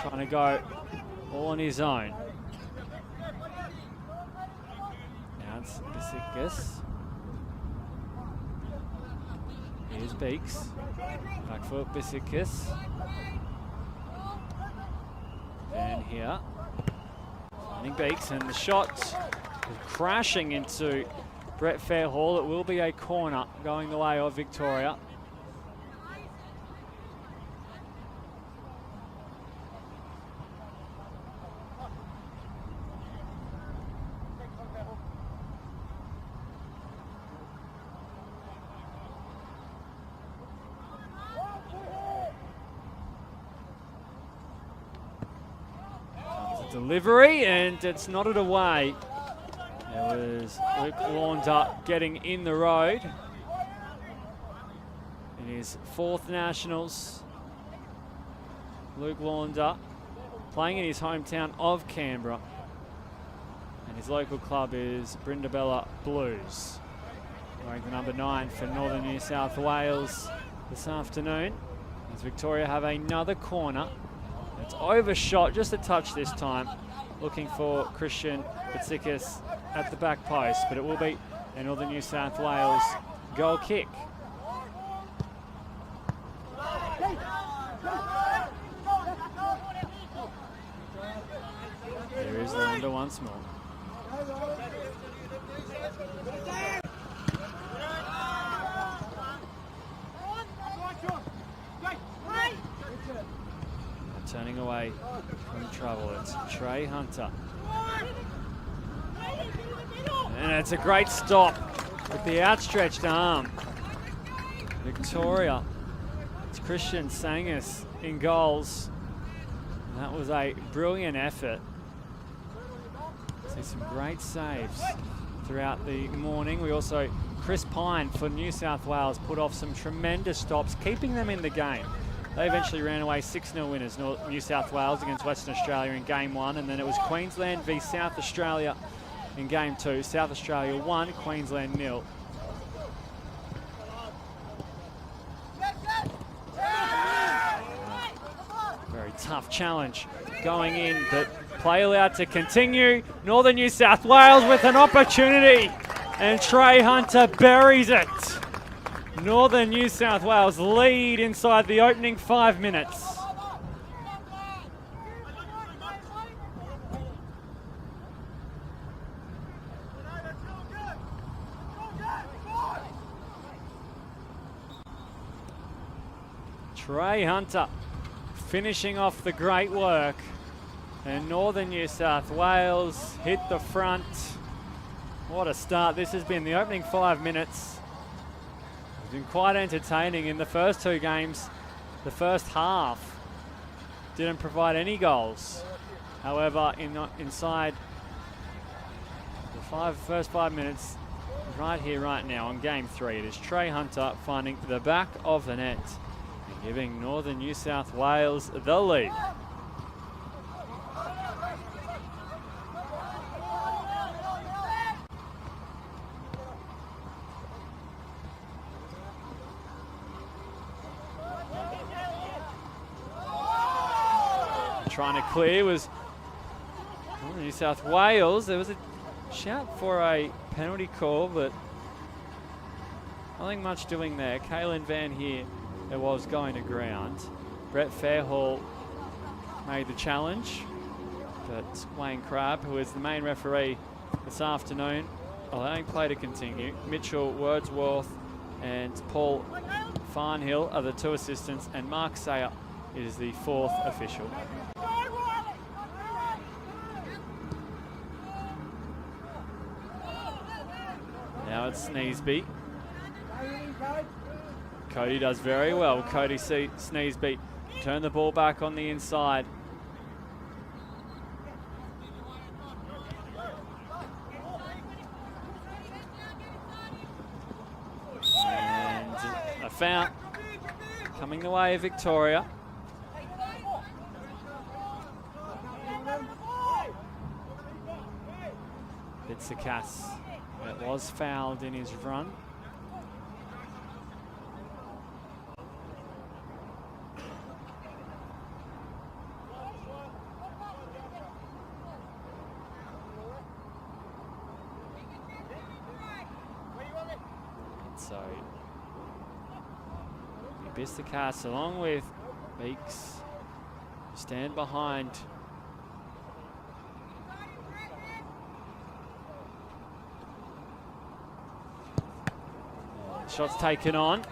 trying to go all on his own. Now it's Besikis. Here's Beeks. Back for Besikis. Van Heer. Finding Beeks, and the shot crashing into Brett Fairhall. It will be a corner going the way of Victoria. Delivery, and it's nodded away. There was Luke Launder getting in the road in his fourth Nationals. Luke Launder playing in his hometown of Canberra, and his local club is Brindabella Blues. Wearing the number 9 for Northern New South Wales this afternoon, as Victoria have another corner. It's overshot just a touch this time, looking for Christian Betsikis at the back post, but it will be a Northern New South Wales goal kick. There is Launder once more. Turning away from trouble, it's Trey Hunter. And it's a great stop with the outstretched arm. Victoria, it's Christian Sangers in goals. And that was a brilliant effort. See some great saves throughout the morning. We also, Chris Pine for New South Wales put off some tremendous stops, keeping them in the game. They eventually ran away 6-0 winners, New South Wales against Western Australia in game 1, and then it was Queensland v South Australia in game 2. South Australia 1, Queensland 0. Very tough challenge going in, but play allowed to continue. Northern New South Wales with an opportunity, and Trey Hunter buries it. Northern New South Wales lead inside the opening 5 minutes. Trey Hunter finishing off the great work. And Northern New South Wales hit the front. What a start this has been. The opening 5 minutes has been quite entertaining. In the first 2 games, the first half didn't provide any goals. However, inside the first 5 minutes, right here, right now, on game 3, it is Trey Hunter finding the back of the net and giving Northern New South Wales the lead. Trying to clear was New South Wales. There was a shout for a penalty call, but nothing much doing there. Kaylin Van here, it was going to ground. Brett Fairhall made the challenge, but Wayne Crabb, who is the main referee this afternoon, allowing play to continue. Mitchell Wordsworth and Paul Farnhill are the 2 assistants, and Mark Sayer is the 4th official. Now it's Sneesby. Cody does very well. Cody Sneesby turn the ball back on the inside. And a foul coming the way of Victoria. Bitsakas. It was fouled in his run. So Bitsakas along with Beeks stand behind. Shots taken on.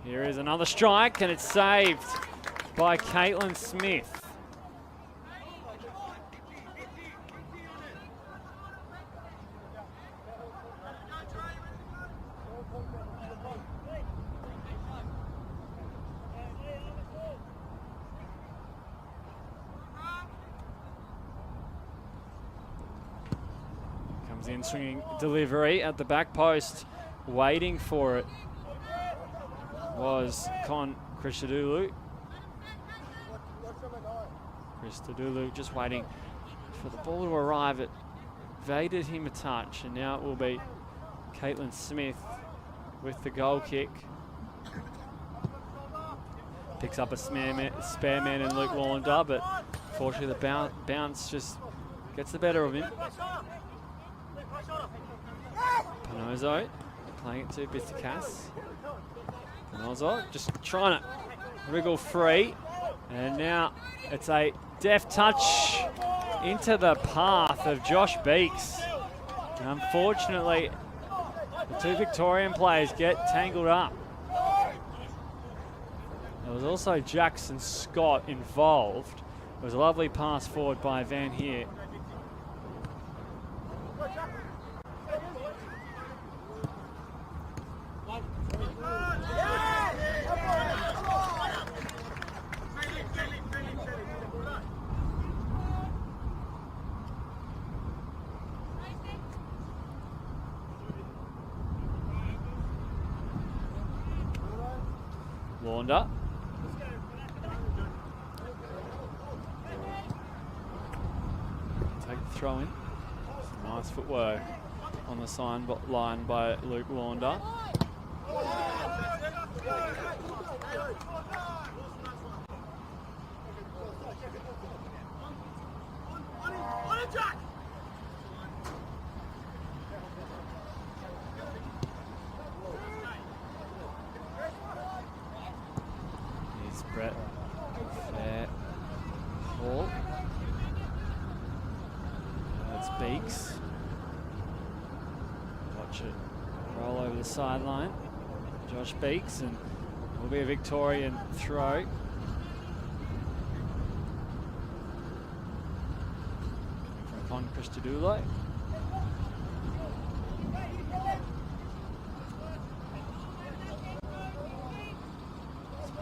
Here is another strike, and it's saved by Caitlin Smith. In swinging delivery at the back post, waiting for it was Con Christodoulou. Christodoulou just waiting for the ball to arrive. It evaded him a touch, and now it will be Caitlin Smith with the goal kick. Picks up a spare man in Luke Launder, but fortunately the bounce just gets the better of him. Panozzo playing it to Bitsakas. Panozzo just trying to wriggle free, and now it's a deft touch into the path of Josh Beeks. And unfortunately, the 2 Victorian players get tangled up. There was also Jackson Scott involved. It was a lovely pass forward by Van Heer. Launder. Take the throw in. Some nice footwork on the line by Luke Launder. Here's Brett Fairhall. That's Beeks. Watch it roll over the sideline. Josh Beeks, and it will be a Victorian throw. From Con Christodoulou.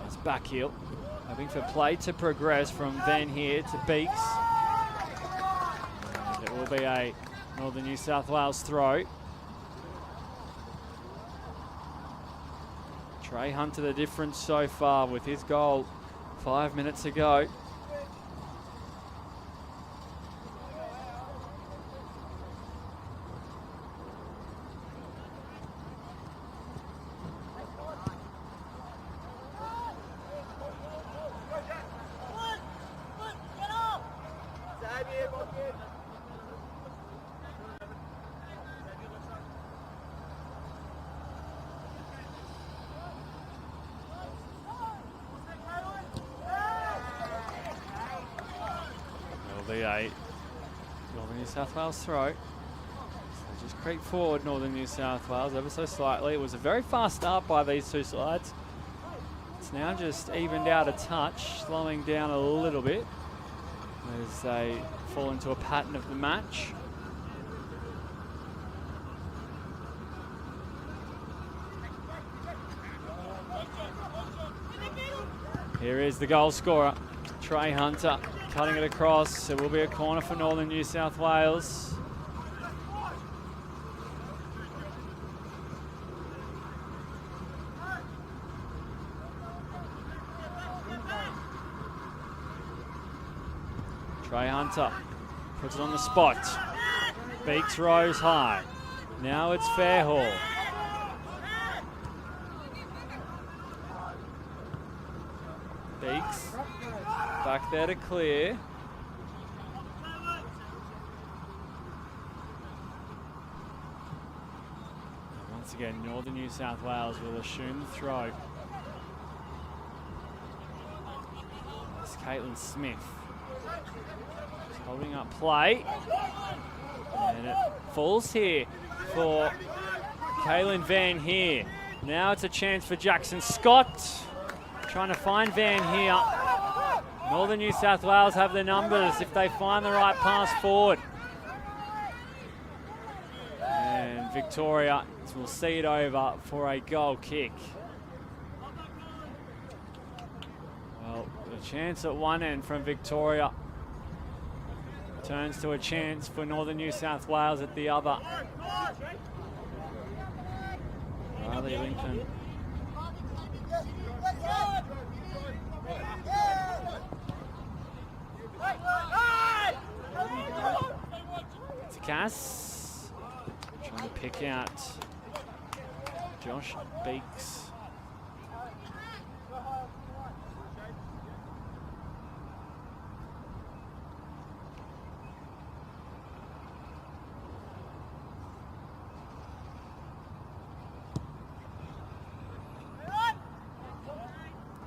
Nice back heel. Hoping for play to progress from Van Heer to Beeks. And it will be a Northern New South Wales throw. Trey Hunter the difference so far with his goal 5 minutes ago. A Northern New South Wales throw. So just creep forward, Northern New South Wales, ever so slightly. It was a very fast start by these two sides. It's now just evened out a touch, slowing down a little bit as they fall into a pattern of the match. Here is the goal scorer, Trey Hunter. Cutting it across, it will be a corner for Northern New South Wales. Trey Hunter puts it on the spot. Beeks rose high. Now it's Fairhall. Beeks. Back there to clear. Once again, Northern New South Wales will assume the throw. It's Caitlin Smith. She's holding up play. And it falls here for Kaylin Van Heer. Now it's a chance for Jackson Scott. Trying to find Van Heer. Northern New South Wales have the numbers if they find the right pass forward. And Victoria will see it over for a goal kick. Well, the chance at one end from Victoria turns to a chance for Northern New South Wales at the other. Riley Lincoln. It's Cass trying to pick out Josh Beeks.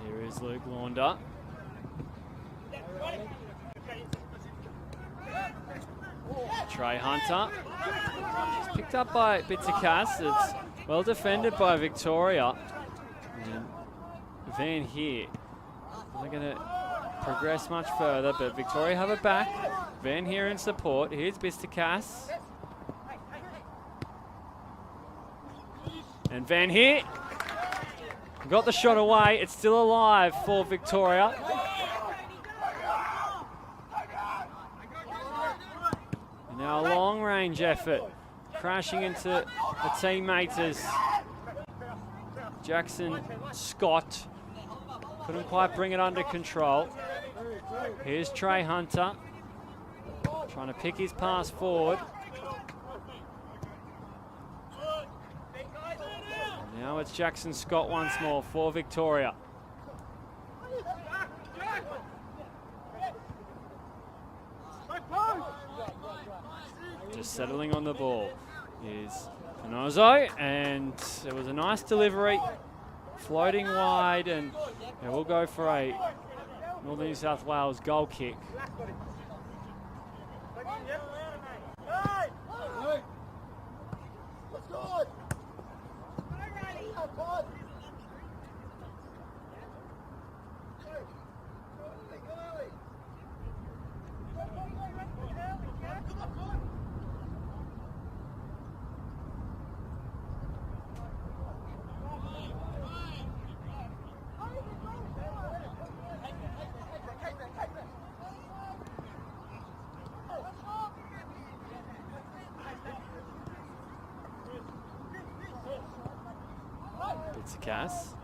Here is Luke Launder. Trey Hunter. She's picked up by Bitsakas. It's well defended by Victoria. And Van Heer. They're going to progress much further, but Victoria have it back. Van Heer in support. Here's Bitsakas. And Van Heer got the shot away. It's still alive for Victoria. Now a long-range effort, crashing into the teammates as Jackson Scott couldn't quite bring it under control. Here's Trey Hunter, trying to pick his pass forward. And now it's Jackson Scott once more for Victoria. Just settling on the ball is Pinozo, and it was a nice delivery, floating wide, and we'll go for a Northern New South Wales goal kick. Let's go! It's a Cass.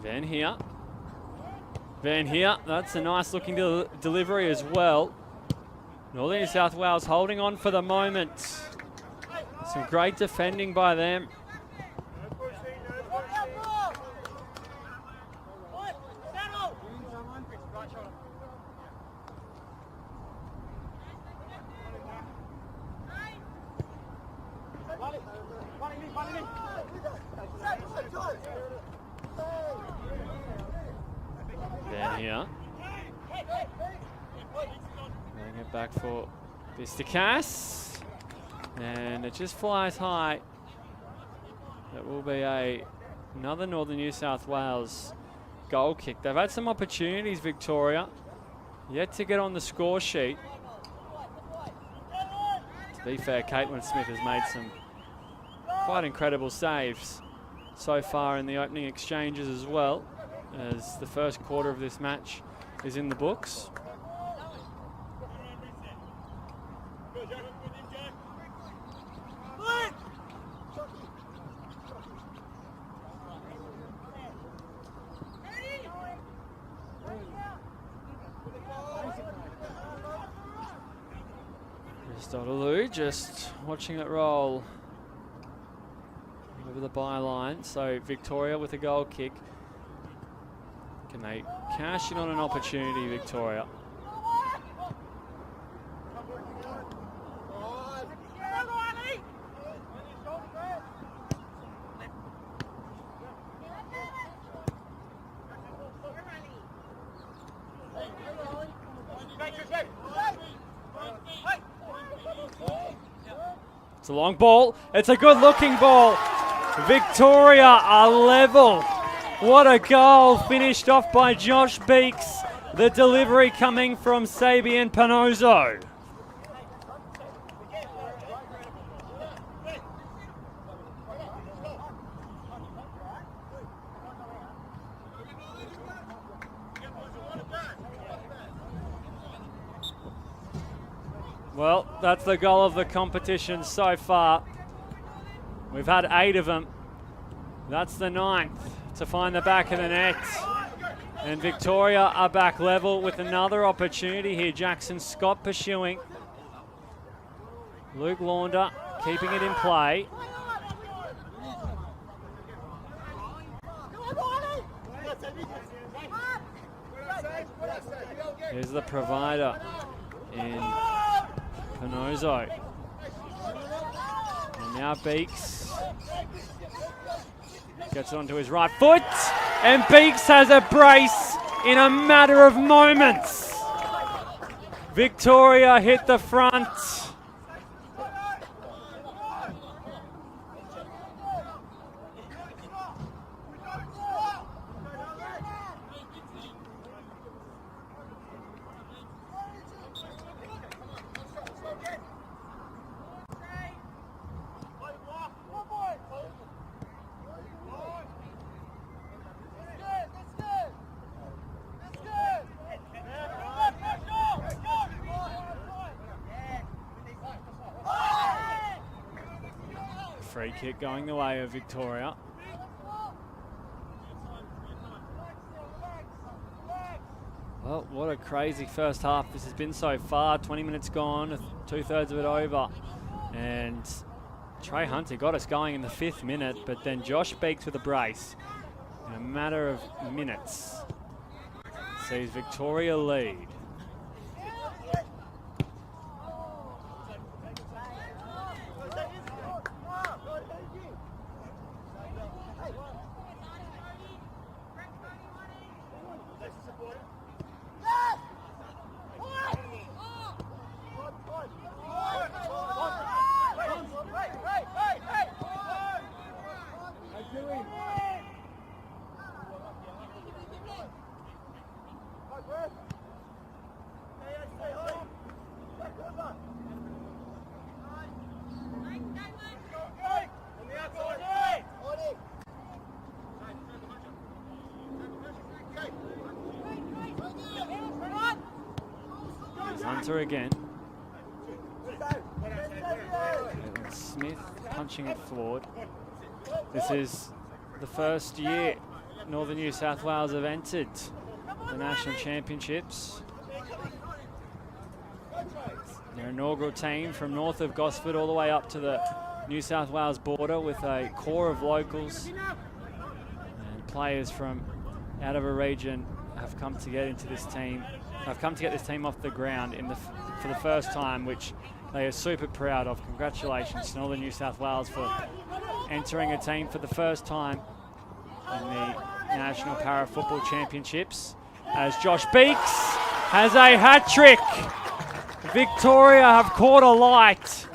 Van here. Van here. That's a nice looking delivery as well. Northern New South Wales holding on for the moment. Some great defending by them. Van here. Bring it back for Mr. Cass. And it just flies high. It will be another Northern New South Wales goal kick. They've had some opportunities, Victoria. Yet to get on the score sheet. To be fair, Caitlin Smith has made some quite incredible saves so far in the opening exchanges as well, as the first quarter of this match is in the books. Salou just watching it roll over the byline. So Victoria with a goal kick. Can they cash in on an opportunity, Victoria? It's a long ball. It's a good looking ball. Victoria are level. What a goal, finished off by Josh Beeks. The delivery coming from Sabian Panozo. Well, that's the goal of the competition so far. We've had 8 of them. That's the 9th to find the back of the net. And Victoria are back level with another opportunity here. Jackson Scott pursuing. Luke Launder keeping it in play. Here's the provider in Panozo. And now Beeks gets it onto his right foot, and Beeks has a brace in a matter of moments. Victoria hit the front. Free kick going the way of Victoria. Well, what a crazy first half this has been so far. 20 minutes gone, 2/3 of it over. And Trey Hunter got us going in the 5th minute, but then Josh Beeks with a brace in a matter of minutes sees Victoria lead. Hunter again. Smith punching it forward. This is the first year Northern New South Wales have entered the National Championships. Their inaugural team from north of Gosford all the way up to the New South Wales border, with a core of locals and players from out of a region have come to get into this team. Have come to get this team off the ground for the first time, which they are super proud of. Congratulations to Northern New South Wales for entering a team for the first time in the National Para Football Championships, as Josh Beeks has a hat-trick. Victoria have caught a light.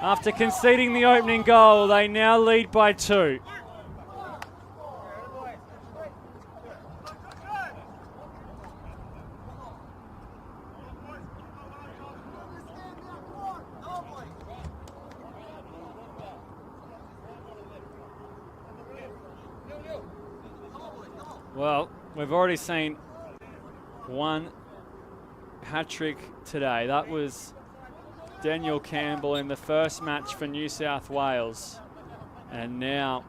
After conceding the opening goal, they now lead by 2. Well, we've already seen one hat-trick today. That was Daniel Campbell in the first match for New South Wales. And now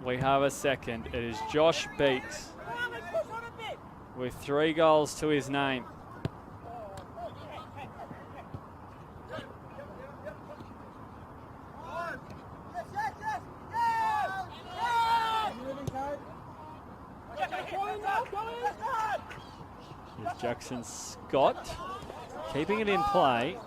we have a second. It is Josh Beeks with 3 goals to his name. Here's Jackson Scott keeping it in play.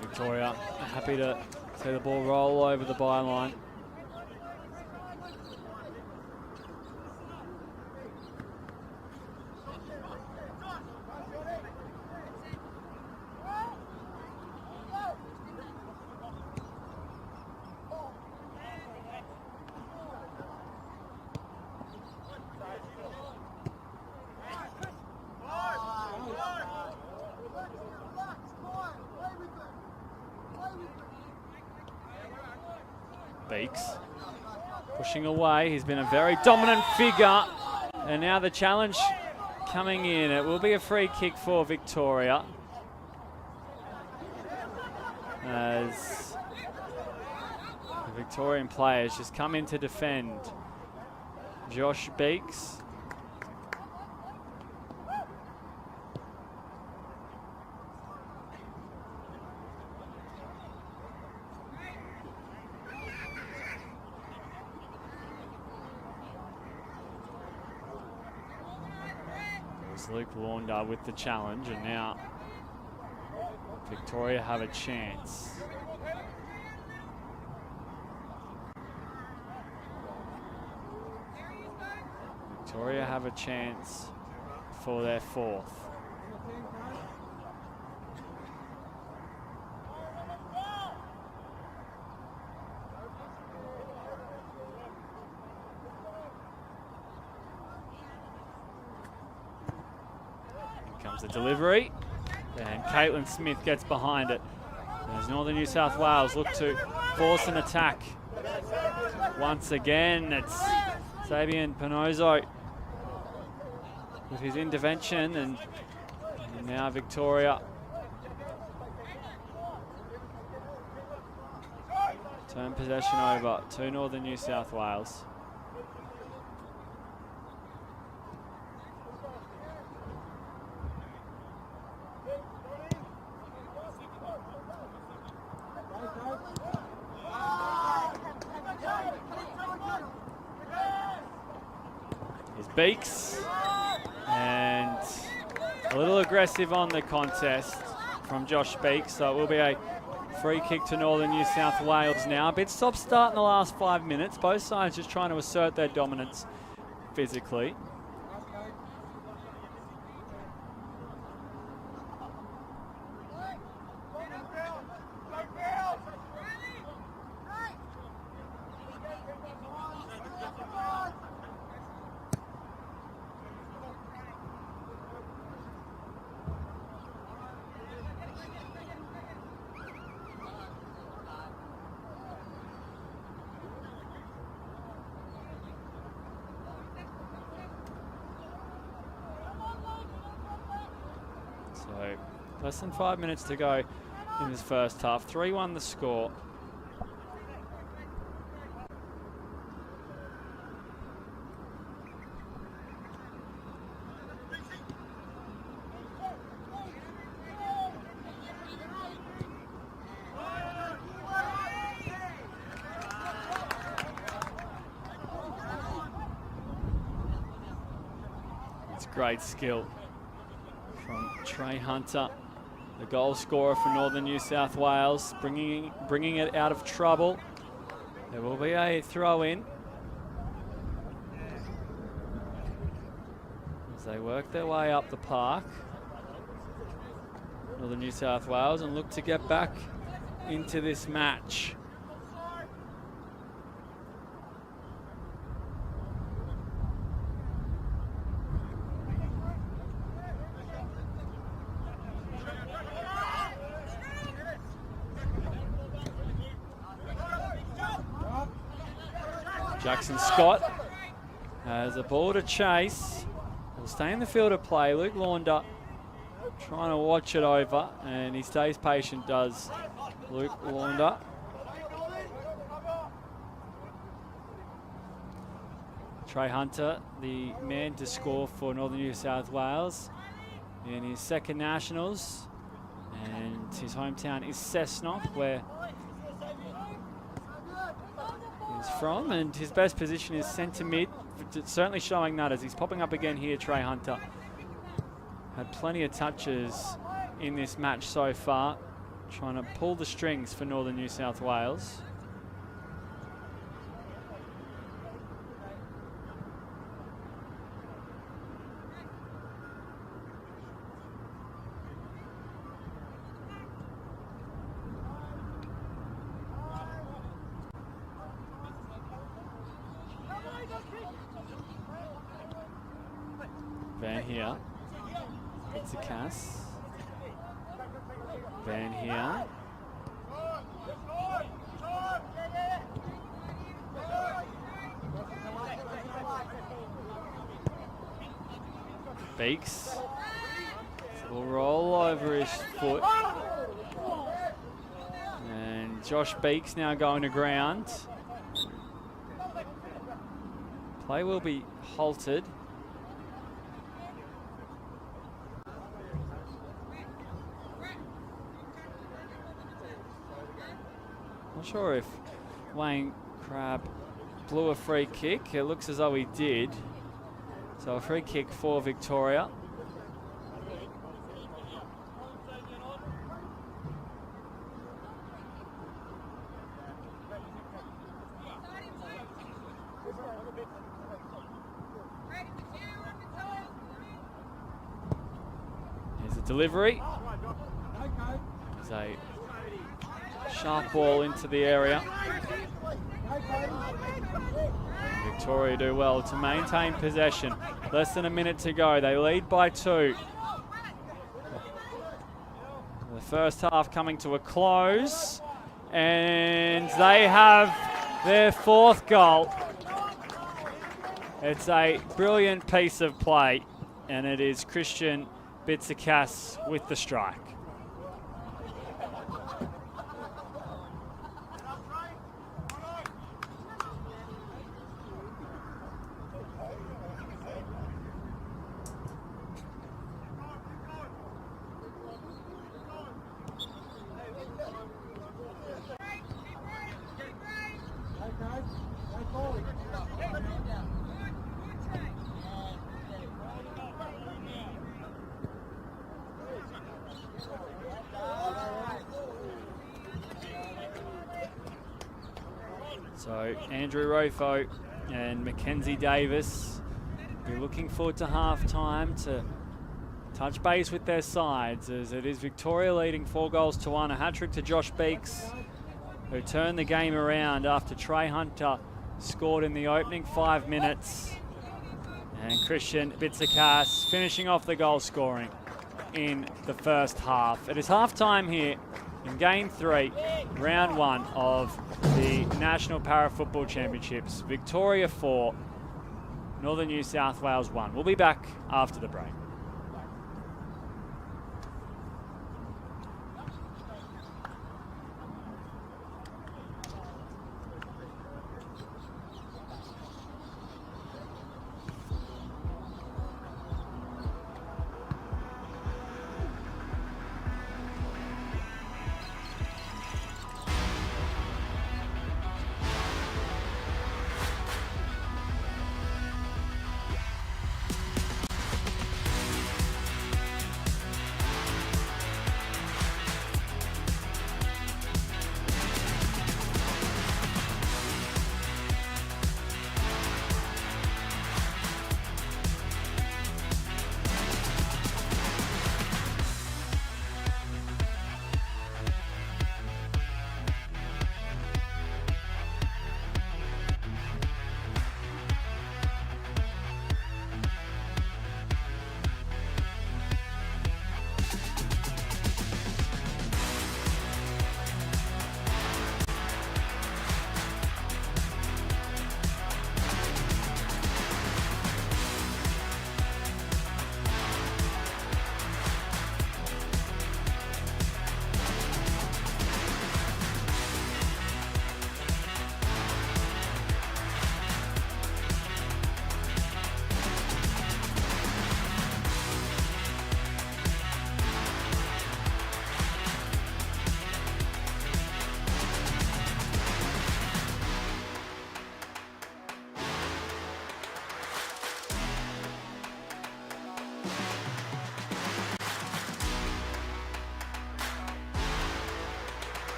Victoria happy to see the ball roll over the byline. Beeks pushing away. He's been a very dominant figure. And now the challenge coming in. It will be a free kick for Victoria, as the Victorian players just come in to defend Josh Beeks. Luke Launder with the challenge, and now Victoria have a chance. Victoria have a chance for their 4th. Comes the delivery, and Caitlin Smith gets behind it as Northern New South Wales look to force an attack. Once again, it's Sabian Pinozo with his intervention, and now Victoria turn possession over to Northern New South Wales. Beeks, and a little aggressive on the contest from Josh Beeks, so it will be a free kick to Northern New South Wales now. A bit stop-start in the last 5 minutes. Both sides just trying to assert their dominance physically. So less than 5 minutes to go in this first half. 3-1 the score. It's great skill from Trey Hunter, the goal scorer for Northern New South Wales, bringing it out of trouble. There will be a throw in as they work their way up the park. Northern New South Wales and look to get back into this match. Jackson Scott has a ball to chase. He'll stay in the field of play. Luke Launder trying to watch it over, and he stays patient, does Luke Launder. Trey Hunter, the man to score for Northern New South Wales in his second Nationals, and his hometown is Cessnock, where from, and his best position is centre mid. It's certainly showing that as he's popping up again here. Trey Hunter had plenty of touches in this match so far, trying to pull the strings for Northern New South Wales. Van here. It's a Cass. Van here. Beaks. Will roll over his foot. And Josh Beaks now going to ground. Play will be halted. Not sure if Wayne Crabb blew a free kick. It looks as though he did. So a free kick for Victoria. Here's a delivery. There's a sharp ball into the area. Victoria do well to maintain possession. Less than a minute to go. They lead by 2. The first half coming to a close. And they have their 4th goal. It's a brilliant piece of play. And it is Christian Bitsakas with the strike. So Andrew Rofo and Mackenzie Davis be looking forward to half-time to touch base with their sides, as it is Victoria leading 4-1. A hat-trick to Josh Beaks, who turned the game around after Trey Hunter scored in the opening 5 minutes. And Christian Bitsakas finishing off the goal scoring in the first half. It is half-time here in Game 3, Round 1 of the National Para Football Championships. Victoria 4, Northern New South Wales 1. We'll be back after the break.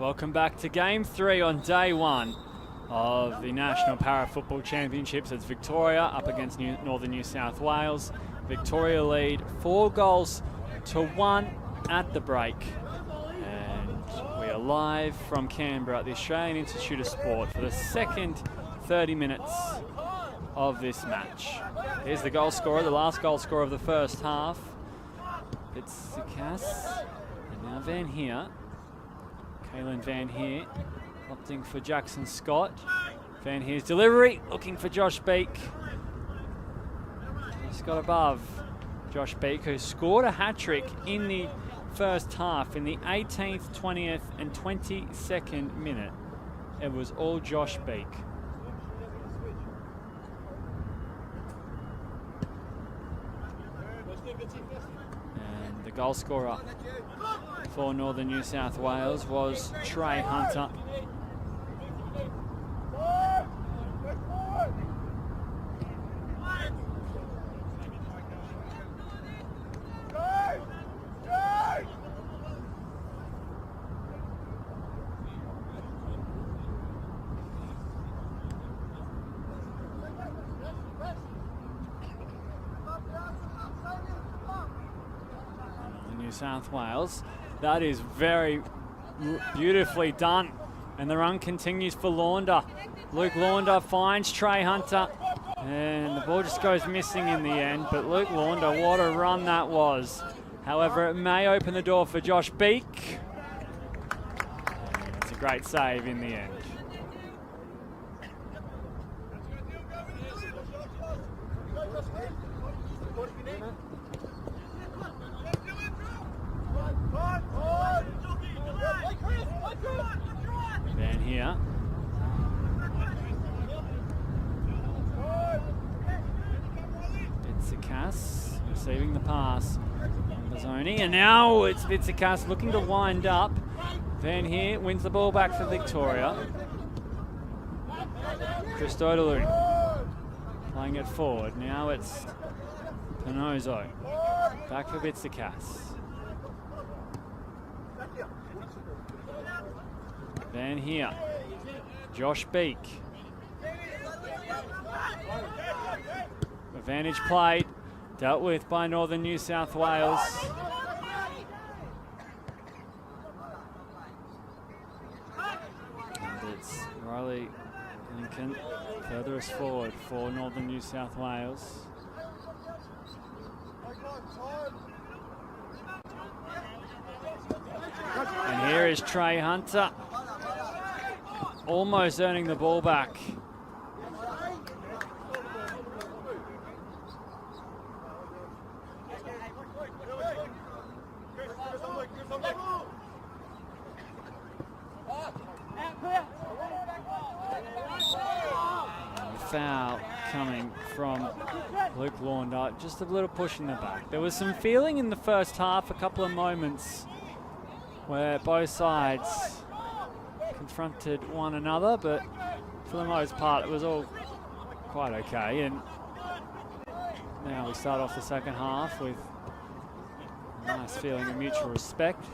Welcome back to Game 3 on day 1 of the National Para Football Championships. It's Victoria up against Northern New South Wales. Victoria lead 4-1 at the break. And we are live from Canberra at the Australian Institute of Sport for the second 30 minutes of this match. Here's the goal scorer, the last goal scorer of the first half. It's Cass. And now Van Heer. Kaylin Van Heer opting for Jackson Scott. Van Heer's delivery, looking for Josh Beek. He's got above Josh Beek, who scored a hat-trick in the first half in the 18th, 20th and 22nd minute. It was all Josh Beek. And the goal scorer for Northern New South Wales was Trey Hunter. New South Wales. That is very beautifully done. And the run continues for Launder. Luke Launder finds Trey Hunter. And the ball just goes missing in the end. But Luke Launder, what a run that was. However, it may open the door for Josh Beek. And it's a great save in the end. Van Heer. Vitsakas receiving the pass from Bazzoni, and now it's Vitsakas looking to wind up. Van Heer wins the ball back for Victoria. Christodoulou playing it forward. Now it's Pinozo. Back for Vitsakas. Van Heer, Josh Beek. Advantage played, dealt with by Northern New South Wales. And it's Riley Lincoln furthest forward for Northern New South Wales. And here is Trey Hunter, almost earning the ball back. Foul coming from Luke Launder, just a little push in the back. There was some feeling in the first half, a couple of moments where both sides confronted one another, but for the most part it was all quite okay. And now we start off the second half with a nice feeling of mutual respect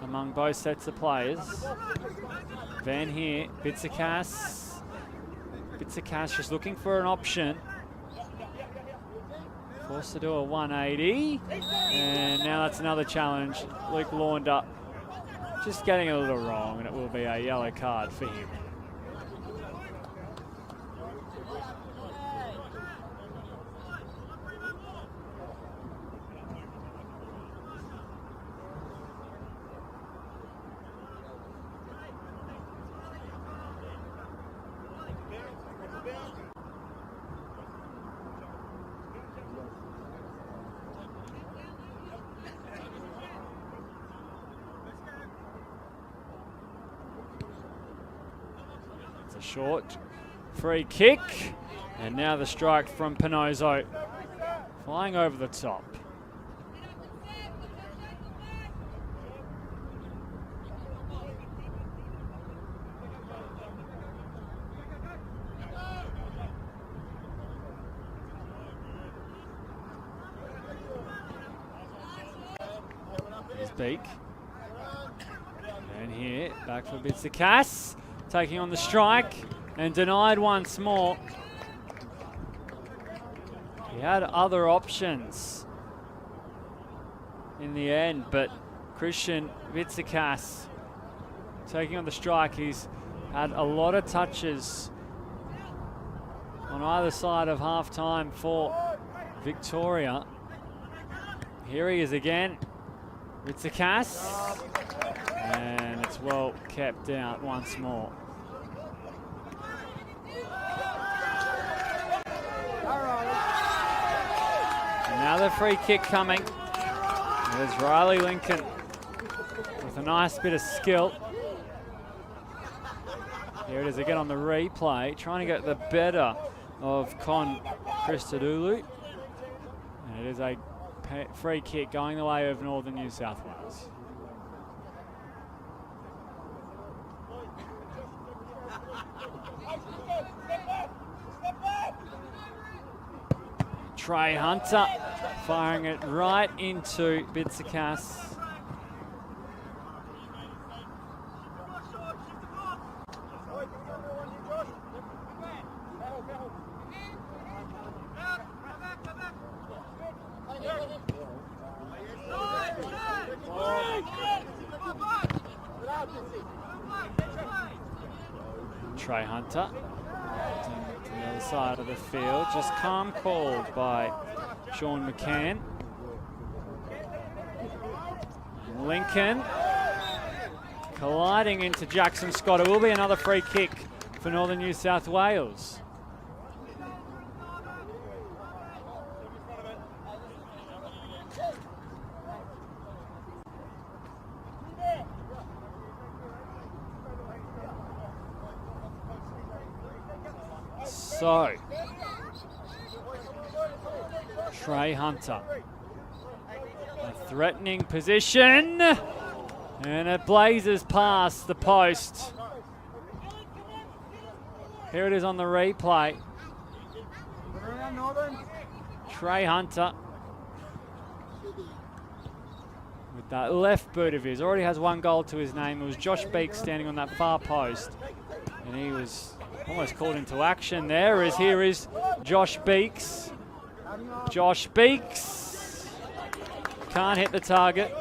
among both sets of players. Van Heer, Vitsakas just looking for an option. Forced to do a 180, and now that's another challenge. Luke Launder just getting a little wrong, and it will be a yellow card for him. Short free kick, and now the strike from Pinozo, flying over the top. Here's Beek. And here, back for Bitsakas, taking on the strike and denied once more. He had other options in the end, but Christian Bitsakas taking on the strike. He's had a lot of touches on either side of half-time for Victoria. Here he is again, Bitsakas, and it's well kept out once more. Another free kick coming. There's Riley Lincoln with a nice bit of skill. Here it is again on the replay, trying to get the better of Con Christodoulou. And it is a free kick going the way of Northern New South Wales. Trey Hunter firing it right into Bitsakas. Trey Hunter to the other side of the field, just calm called by Sean McCann. Lincoln colliding into Jackson Scott. It will be another free kick for Northern New South Wales. So, Trey Hunter, a threatening position, and it blazes past the post. Here it is on the replay. Trey Hunter with that left boot of his, already has one goal to his name. It was Josh Beeks standing on that far post, and he was almost called into action there. Here is Josh Beeks. Josh Beeks can't hit the target.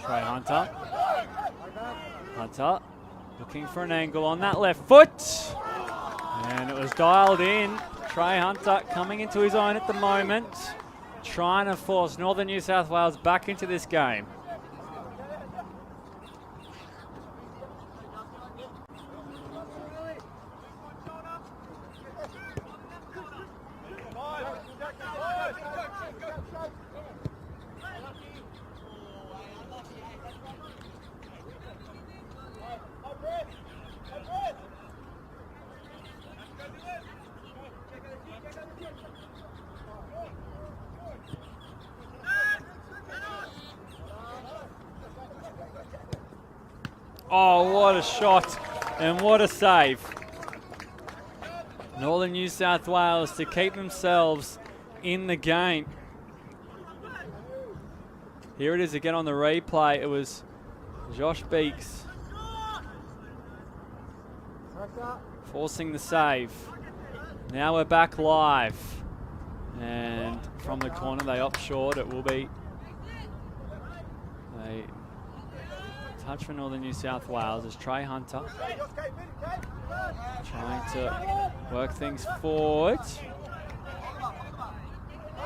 Trey Hunter. Hunter looking for an angle on that left foot. And it was dialed in. Trey Hunter coming into his own at the moment, trying to force Northern New South Wales back into this game. Oh, what a shot and what a save. Northern New South Wales to keep themselves in the game. Here it is again on the replay. It was Josh Beeks forcing the save. Now we're back live. And from the corner they opt short. It will be a touch for Northern New South Wales as Trey Hunter trying to work things forward.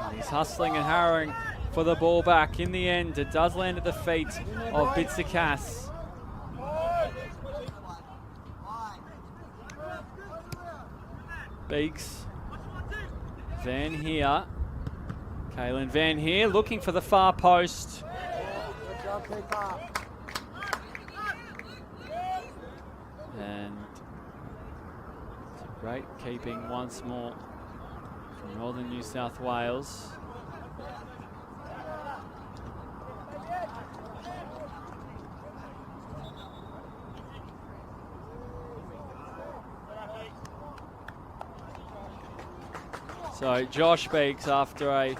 And he's hustling and harrowing for the ball back. In the end, it does land at the feet of Bitsakas. Beeks. Van Heer. Kaylin Van Heer looking for the far post. And great keeping once more from Northern New South Wales. So Josh Beeks, after a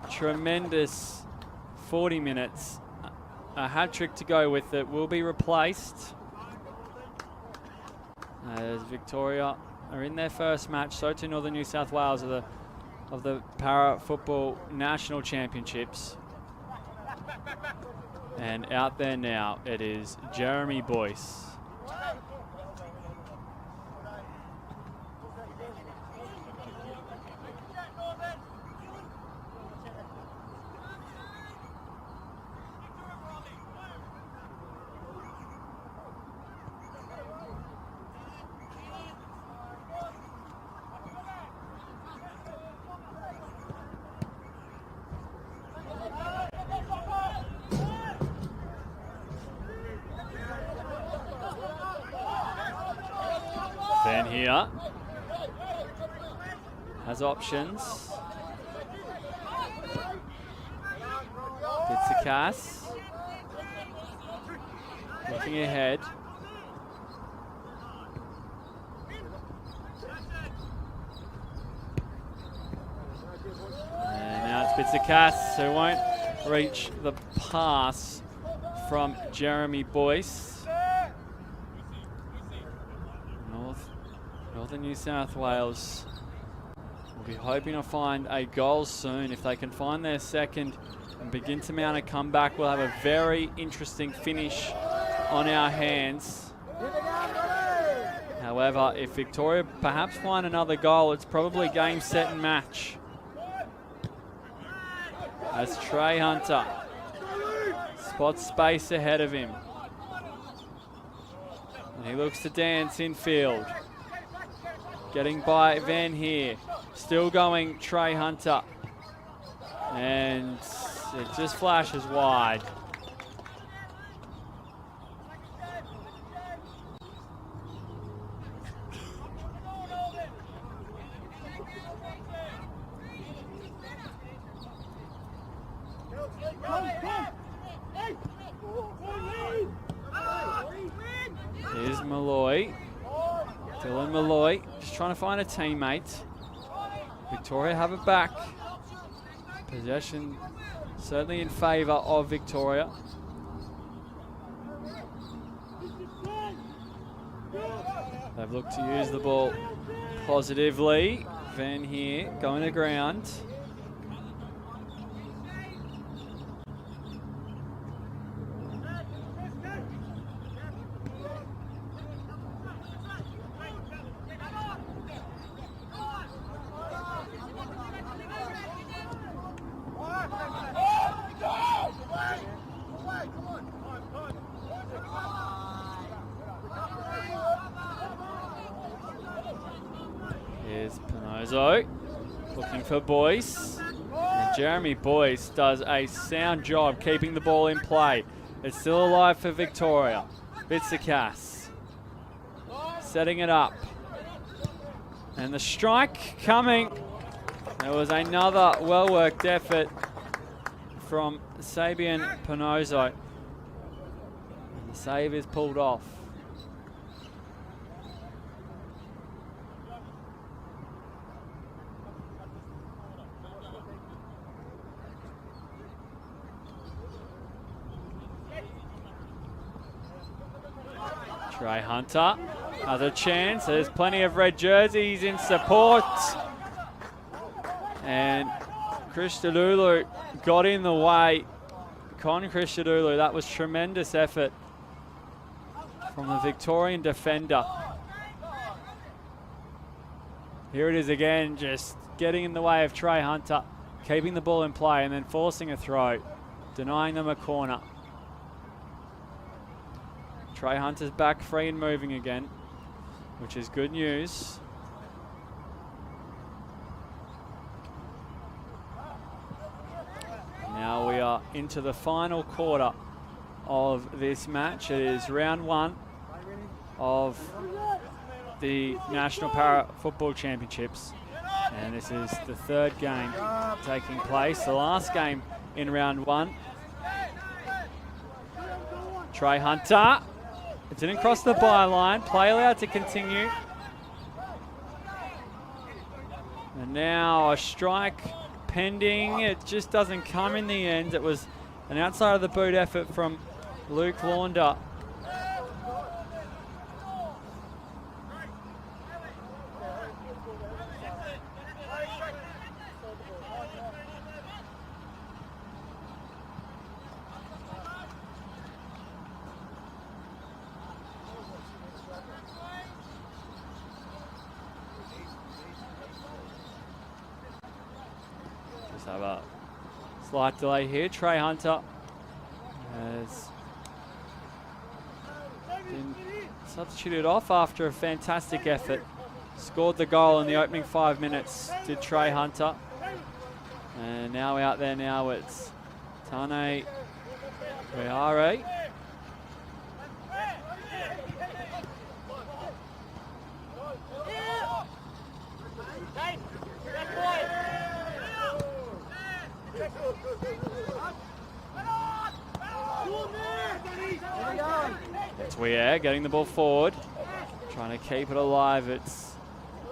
tremendous 40 minutes, a hat-trick to go with it, will be replaced as Victoria are in their first match. So too Northern New South Wales of the Para Football National Championships. And out there now, it is Jeremy Boyce. Ben here has options. Cass looking ahead. And now it's Cass, who won't reach the pass from Jeremy Boyce. Northern New South Wales will be hoping to find a goal soon. If they can find their second and begin to mount a comeback, we'll have a very interesting finish on our hands. However, if Victoria perhaps find another goal, it's probably game, set and match. As Trey Hunter spots space ahead of him. And he looks to dance infield. Getting by Van here. Still going Trey Hunter. And it just flashes wide. Here's Malloy. Dylan Malloy just trying to find a teammate. Victoria have it back. Possession certainly in favour of Victoria. They've looked to use the ball positively. Van here going to ground. Here's Pinozo looking for Boyce. And Jeremy Boyce does a sound job keeping the ball in play. It's still alive for Victoria. Cass setting it up. And the strike coming. There was another well-worked effort from Sabian Pinozo. And the save is pulled off. Trey Hunter, another chance. There's plenty of red jerseys in support. And Christodoulou got in the way. Con Christodoulou, that was tremendous effort from the Victorian defender. Here it is again, just getting in the way of Trey Hunter, keeping the ball in play and then forcing a throw, denying them a corner. Trey Hunter's back free and moving again, which is good news. Now we are into the final quarter of this match. It is round one of the National Para Football Championships. And this is the third game taking place. The last game in round one. Trey Hunter. It didn't cross the byline. Play allowed to continue. And now a strike pending. It just doesn't come in the end. It was an outside of the boot effort from Luke Launder. Just have a slight delay here. Trey Hunter has been substituted off after a fantastic effort. Scored the goal in the opening 5 minutes, did Trey Hunter. And now out there now it's Tane Reare. It's Weir getting the ball forward, trying to keep it alive. It's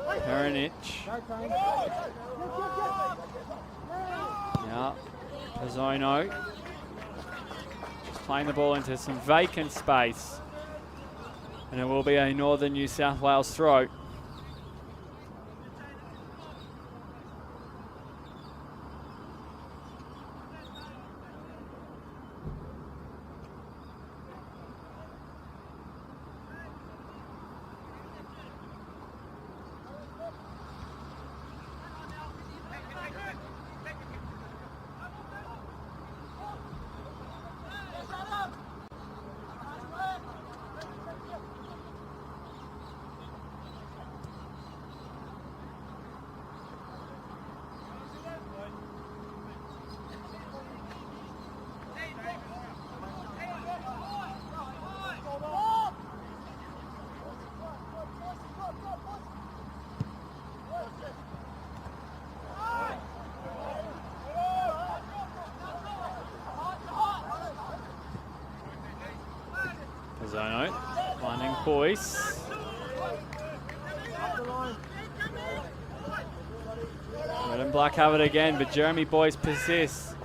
Peronich. Now, Pizzono just playing the ball into some vacant space, and it will be a Northern New South Wales throw. Pizzono finding Boyce. Red and black have it again, but Jeremy Boyce persists.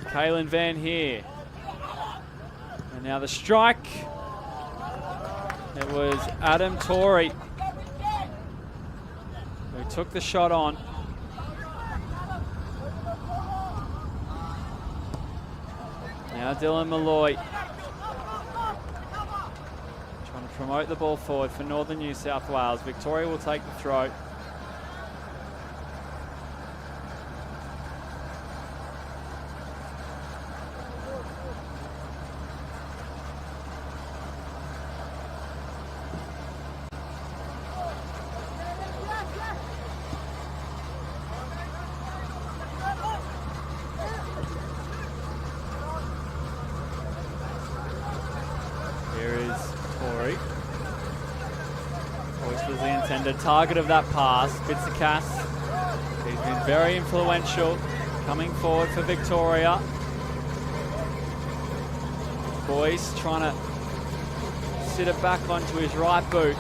Kalen Van here. And now the strike. It was Adam Torrey who took the shot on. Now Dylan Malloy. Promote the ball forward for Northern New South Wales. Victoria will take the throw. Here is Torrey. Boyce was the intended target of that pass. Bitsakas, he's been very influential coming forward for Victoria. Boyce trying to sit it back onto his right boot.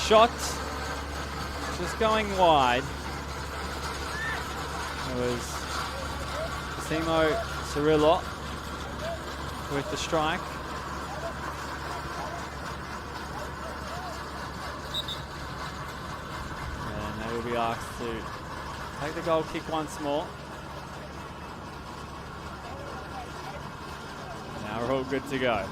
Shot just going wide. It was Simo Cirillo with the strike. And they will be asked to take the goal kick once more. Now we're all good to go.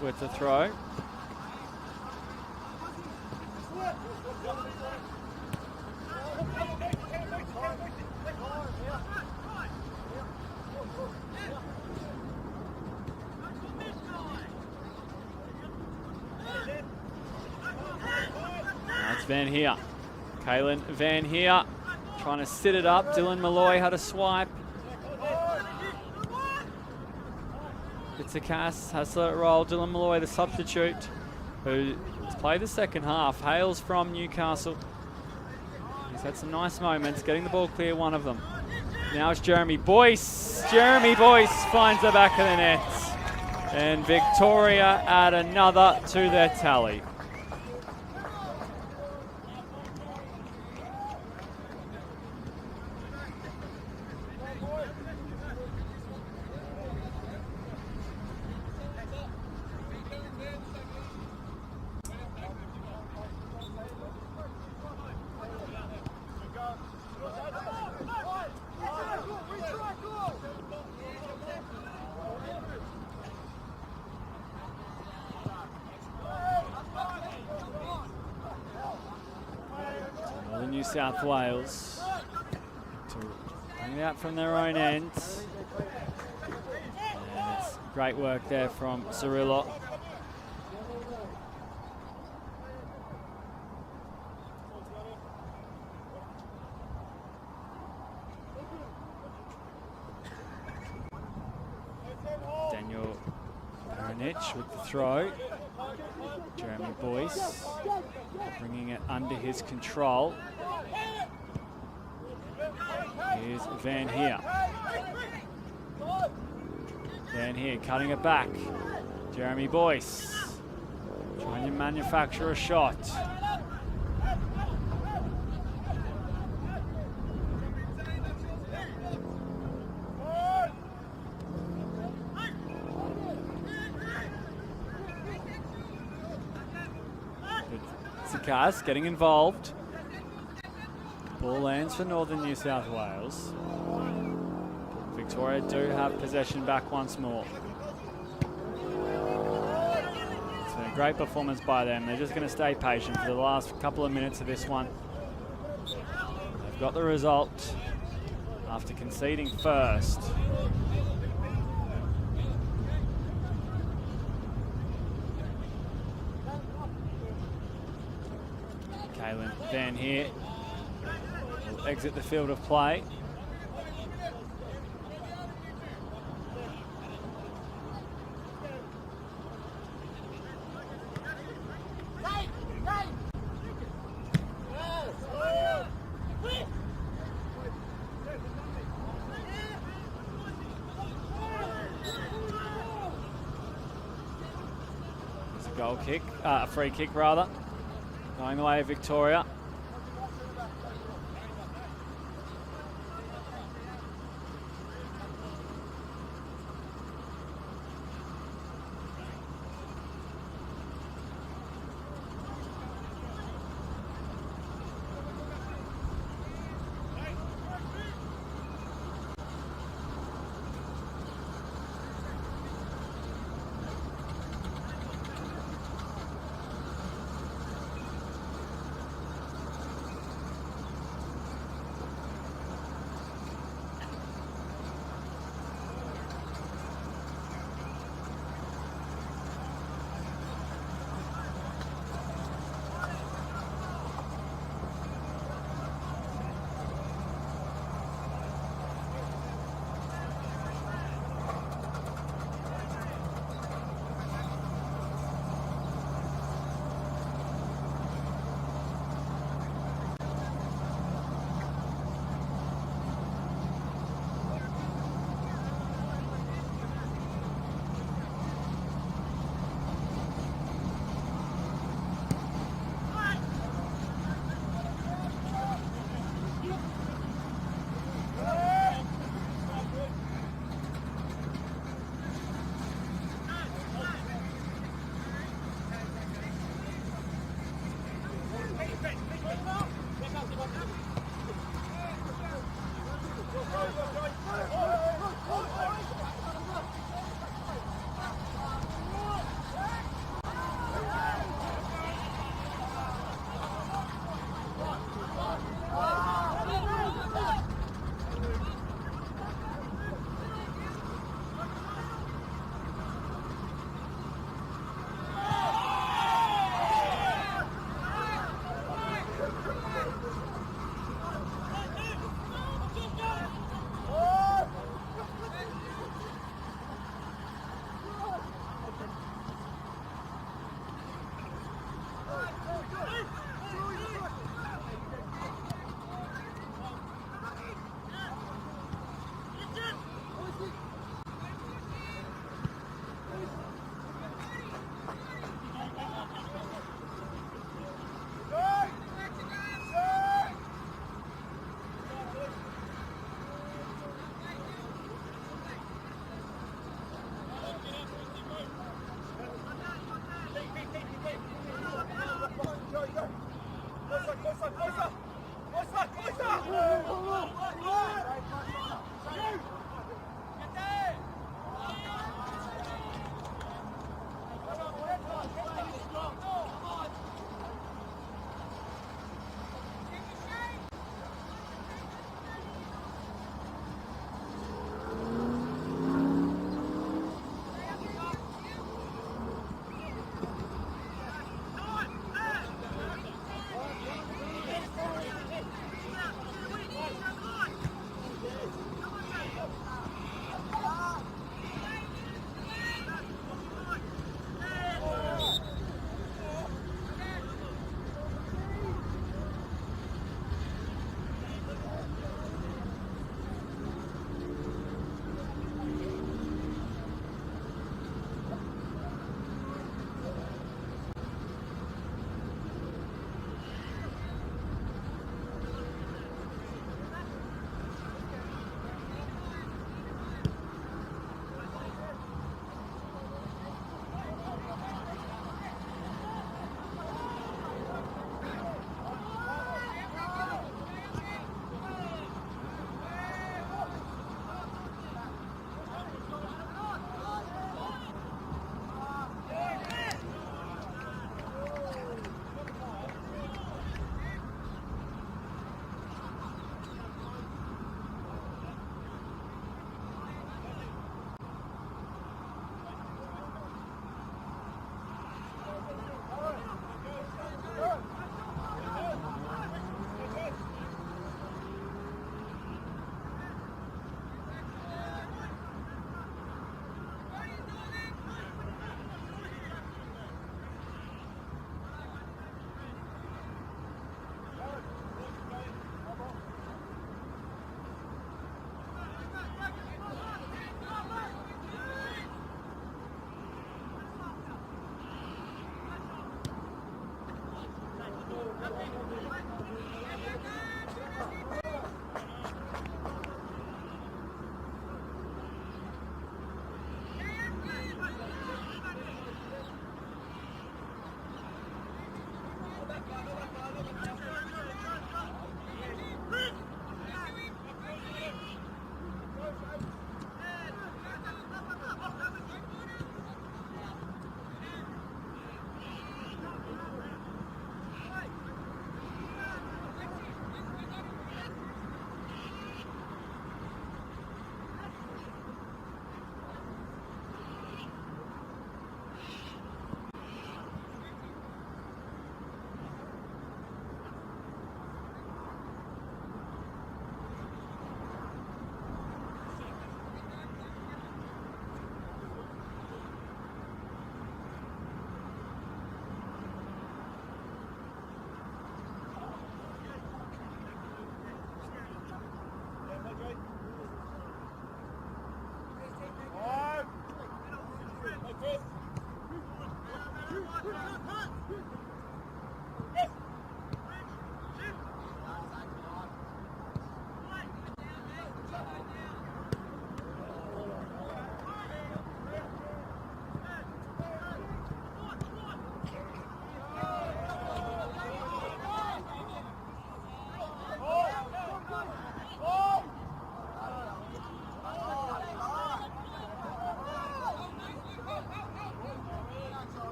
With the throw. Van Heer. Kalen Van Heer trying to sit it up. Dylan Malloy had a swipe. It's a Cass, has to let it roll. Dylan Malloy, the substitute, who has played the second half, hails from Newcastle. He's had some nice moments, getting the ball clear, one of them. Now it's Jeremy Boyce. Jeremy Boyce finds the back of the net. And Victoria add another to their tally. New South Wales to bring it out from their own end. And it's great work there from Cirillo. Daniel Baranich with the throw. Jeremy Boyce bringing it under his control. Here's Van Heer. Van Heer cutting it back. Jeremy Boyce trying to manufacture a shot. Sakas getting involved. Ball lands for Northern New South Wales. Victoria do have possession back once more. It's been a great performance by them. They're just going to stay patient for the last couple of minutes of this one. They've got the result after conceding first. Kalen Van Heer will exit the field of play. It's a goal kick, a free kick rather, going the way of Victoria.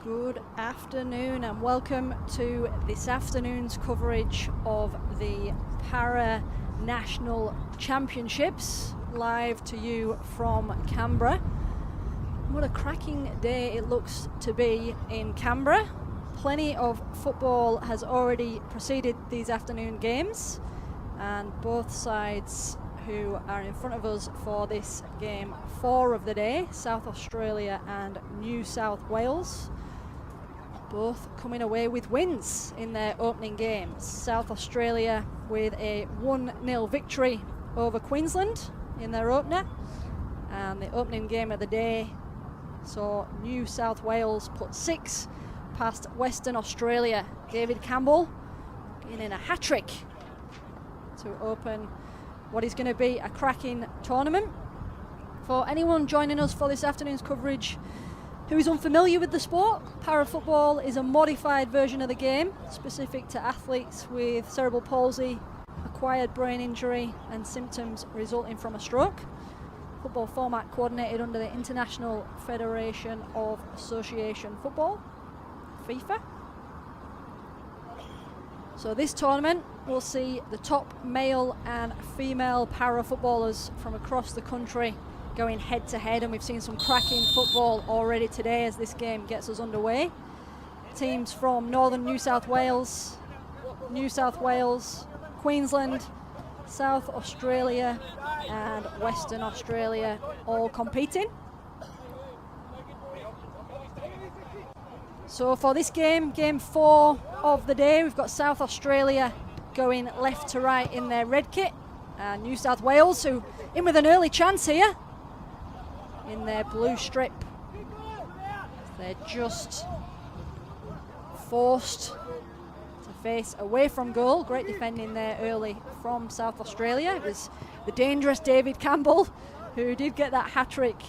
Good afternoon and welcome to this afternoon's coverage of the Para National Championships, live to you from Canberra. What a cracking day it looks to be in Canberra. Plenty of football has already preceded these afternoon games, and both sides who are in front of us for this game 4 of the day, South Australia and New South Wales, both coming away with wins in their opening games. South Australia with a 1-0 victory over Queensland in their opener, and the opening game of the day saw New South Wales put 6 past Western Australia. David Campbell getting in a hat-trick to open what is going to be a cracking tournament. For anyone joining us for this afternoon's coverage who is unfamiliar with the sport, para-football is a modified version of the game, specific to athletes with cerebral palsy, acquired brain injury and symptoms resulting from a stroke. Football format coordinated under the International Federation of Association Football, FIFA. So this tournament will see the top male and female para-footballers from across the country going head to head, and we've seen some cracking football already today as this game gets us underway. Teams from northern New South Wales, Queensland, South Australia and Western Australia all competing. So for this game, game 4 of the day, we've got South Australia going left to right in their red kit, and New South Wales, who in with an early chance here, in their blue strip. They're just forced to face away from goal. Great defending there early from South Australia. It was the dangerous David Campbell who did get that hat-trick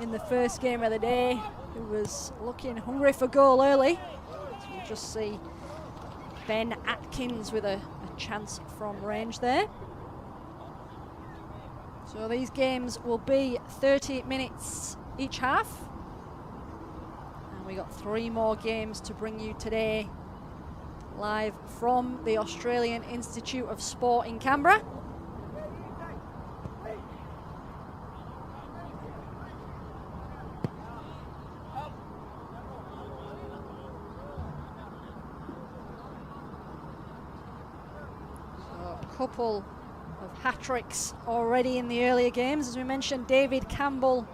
in the first game of the day, who was looking hungry for goal early. So we'll just see Ben Atkins with a chance from range there. So these games will be 30 minutes each half. And we got 3 more games to bring you today, live from the Australian Institute of Sport in Canberra. couple of hat-tricks already in the earlier games. As we mentioned, David Campbell,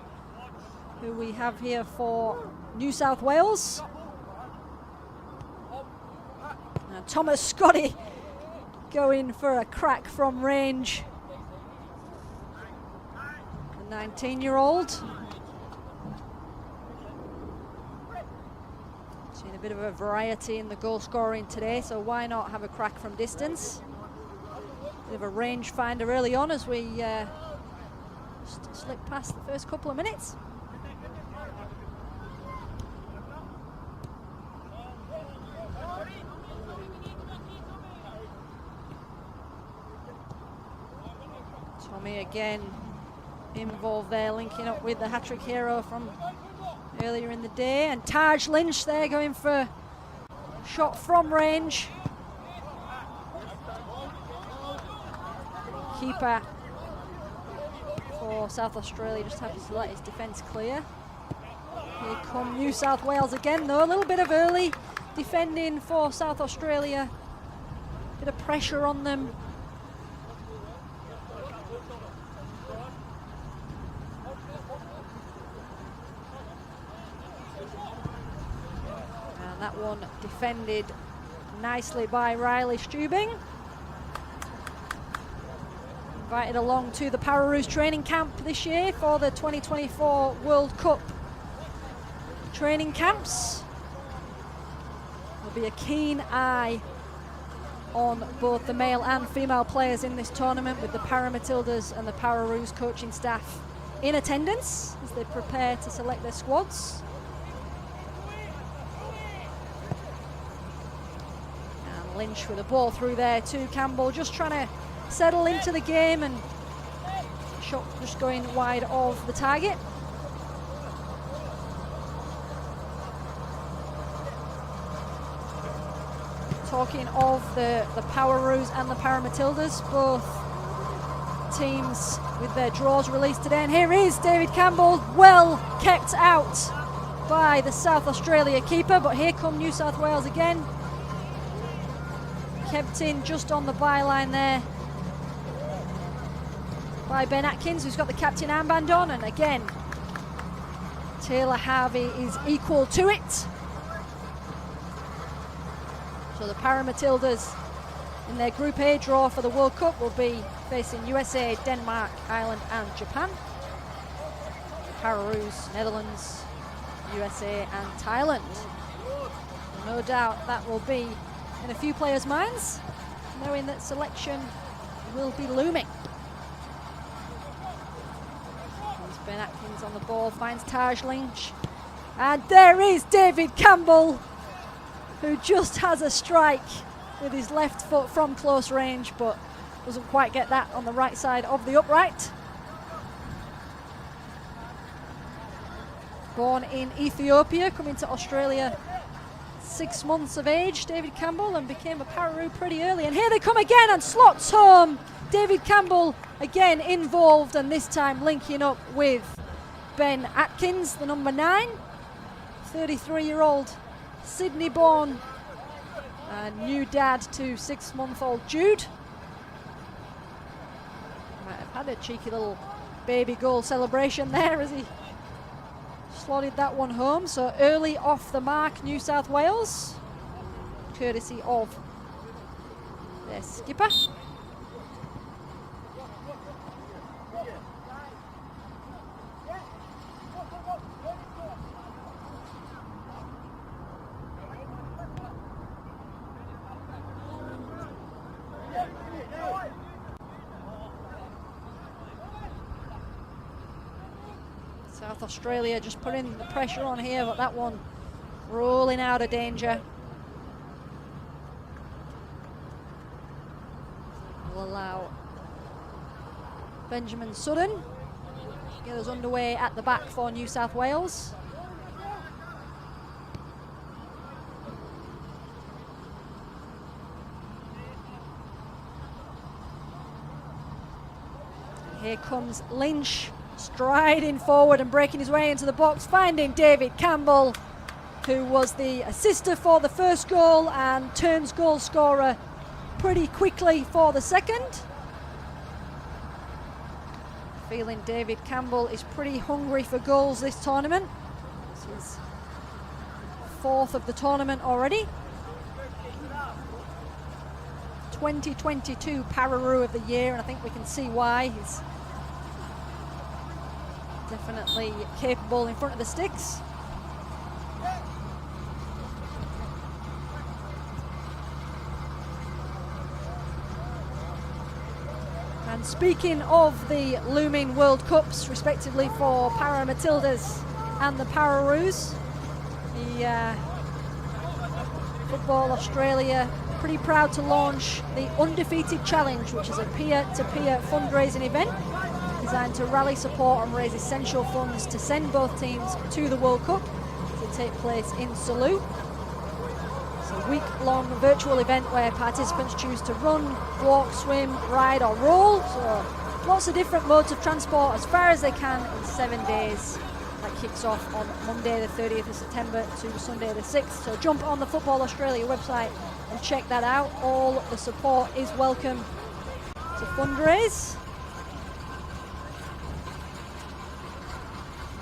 who we have here for New South Wales. Now Thomas Scotty going for a crack from range. The 19-year-old. Seen a bit of a variety in the goal scoring today, so why not have a crack from distance? Bit of a range finder early on as we slip past the first couple of minutes. Tommy again involved there, linking up with the hat-trick hero from earlier in the day. And Taj Lynch there going for a shot from range. Keeper for South Australia just happy to let his defence clear. Here come New South Wales again though, a little bit of early defending for South Australia. Bit of pressure on them. And that one defended nicely by Riley Stubing. Invited along to the Pararoos training camp this year for the 2024 World Cup training camps. There'll be a keen eye on both the male and female players in this tournament, with the Matildas and the Pararoos coaching staff in attendance as they prepare to select their squads. And Lynch with a ball through there to Campbell, just trying to settle into the game, and shot just going wide of the target. Talking of the Pararoos and the Matildas, both teams with their draws released today, and here is David Campbell, well kept out by the South Australia keeper, but here come New South Wales again, kept in just on the byline there by Ben Atkins, who's got the captain armband on, and again Taylor Harvey is equal to it. So the Matildas in their Group A draw for the World Cup will be facing USA, Denmark, Ireland and Japan. The Pararoos, Netherlands, USA and Thailand. No doubt that will be in a few players' minds, knowing that selection will be looming. Ben Atkins on the ball, finds Taj Lynch, and there is David Campbell, who just has a strike with his left foot from close range, but doesn't quite get that on the right side of the upright. Born in Ethiopia, coming to Australia 6 months of age, David Campbell, and became a Pararoo pretty early. And here they come again, and slots home. David Campbell again involved, and this time linking up with Ben Atkins, the number 9, 33-year-old Sydney-born new dad to 6-month-old Jude. Might have had a cheeky little baby goal celebration there as he slotted that one home. So early off the mark, New South Wales, courtesy of their skipper. South Australia just putting the pressure on here, but that one rolling out of danger. Will allow Benjamin Sutton to get us underway at the back for New South Wales. Here comes Lynch, striding forward and breaking his way into the box, finding David Campbell, who was the assister for the first goal and Turns goal scorer pretty quickly for the second. Feeling David Campbell is pretty hungry for goals this tournament. This is 4th of the tournament already. 2022 Pararoos of the year, and I think we can see why. He's definitely capable in front of the sticks. And speaking of the looming World Cups, respectively for Para Matildas and the Pararoos, the Football Australia pretty proud to launch the Undefeated Challenge, which is a peer-to-peer fundraising event designed to rally support and raise essential funds to send both teams to the World Cup to take place in Salou. It's a week-long virtual event where participants choose to run, walk, swim, ride or roll. So lots of different modes of transport as far as they can in 7 days. That kicks off on Monday the 30th of September to Sunday the 6th. So jump on the Football Australia website and check that out. All the support is welcome to fundraise.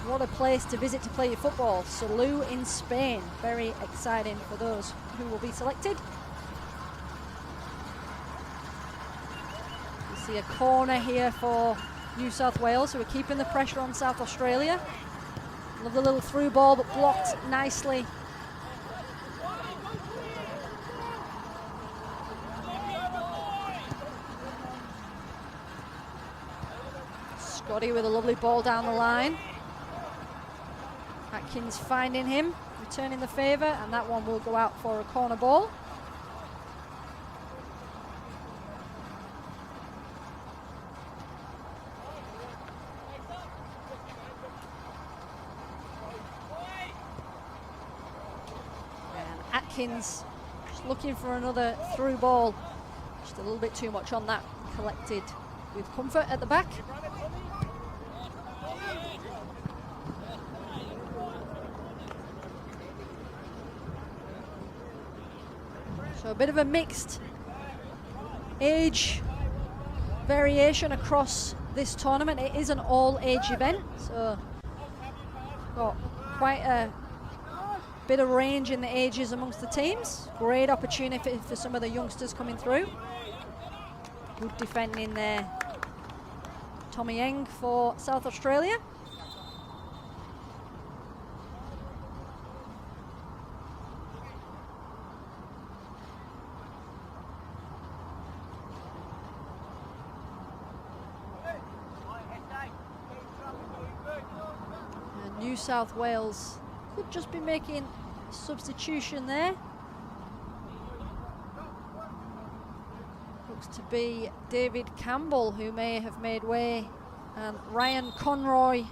What a place to visit to play your football. Salou in Spain. Very exciting for those who will be selected. You see a corner here for New South Wales, who are keeping the pressure on South Australia. Love the little through ball, but blocked nicely. Scotty with a lovely ball down the line. Atkins finding him, returning the favour, and that one will go out for a corner ball. And Atkins just looking for another through ball. Just a little bit too much on that, collected with comfort at the back. So a bit of a mixed age variation across this tournament. It is an all-age event, so got quite a bit of range in the ages amongst the teams. Great opportunity for some of the youngsters coming through. Good defending there. Tommy Eng for South Australia. New South Wales could just be making a substitution there. Looks to be David Campbell who may have made way, and Ryan Conroy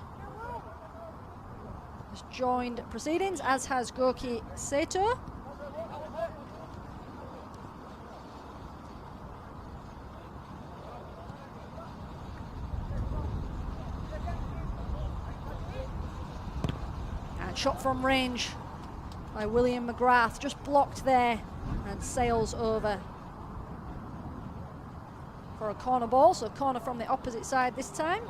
has joined proceedings, as has Goki Seto. Shot from range by William McGrath, just blocked there and sails over for a corner ball. So corner from the opposite side this time.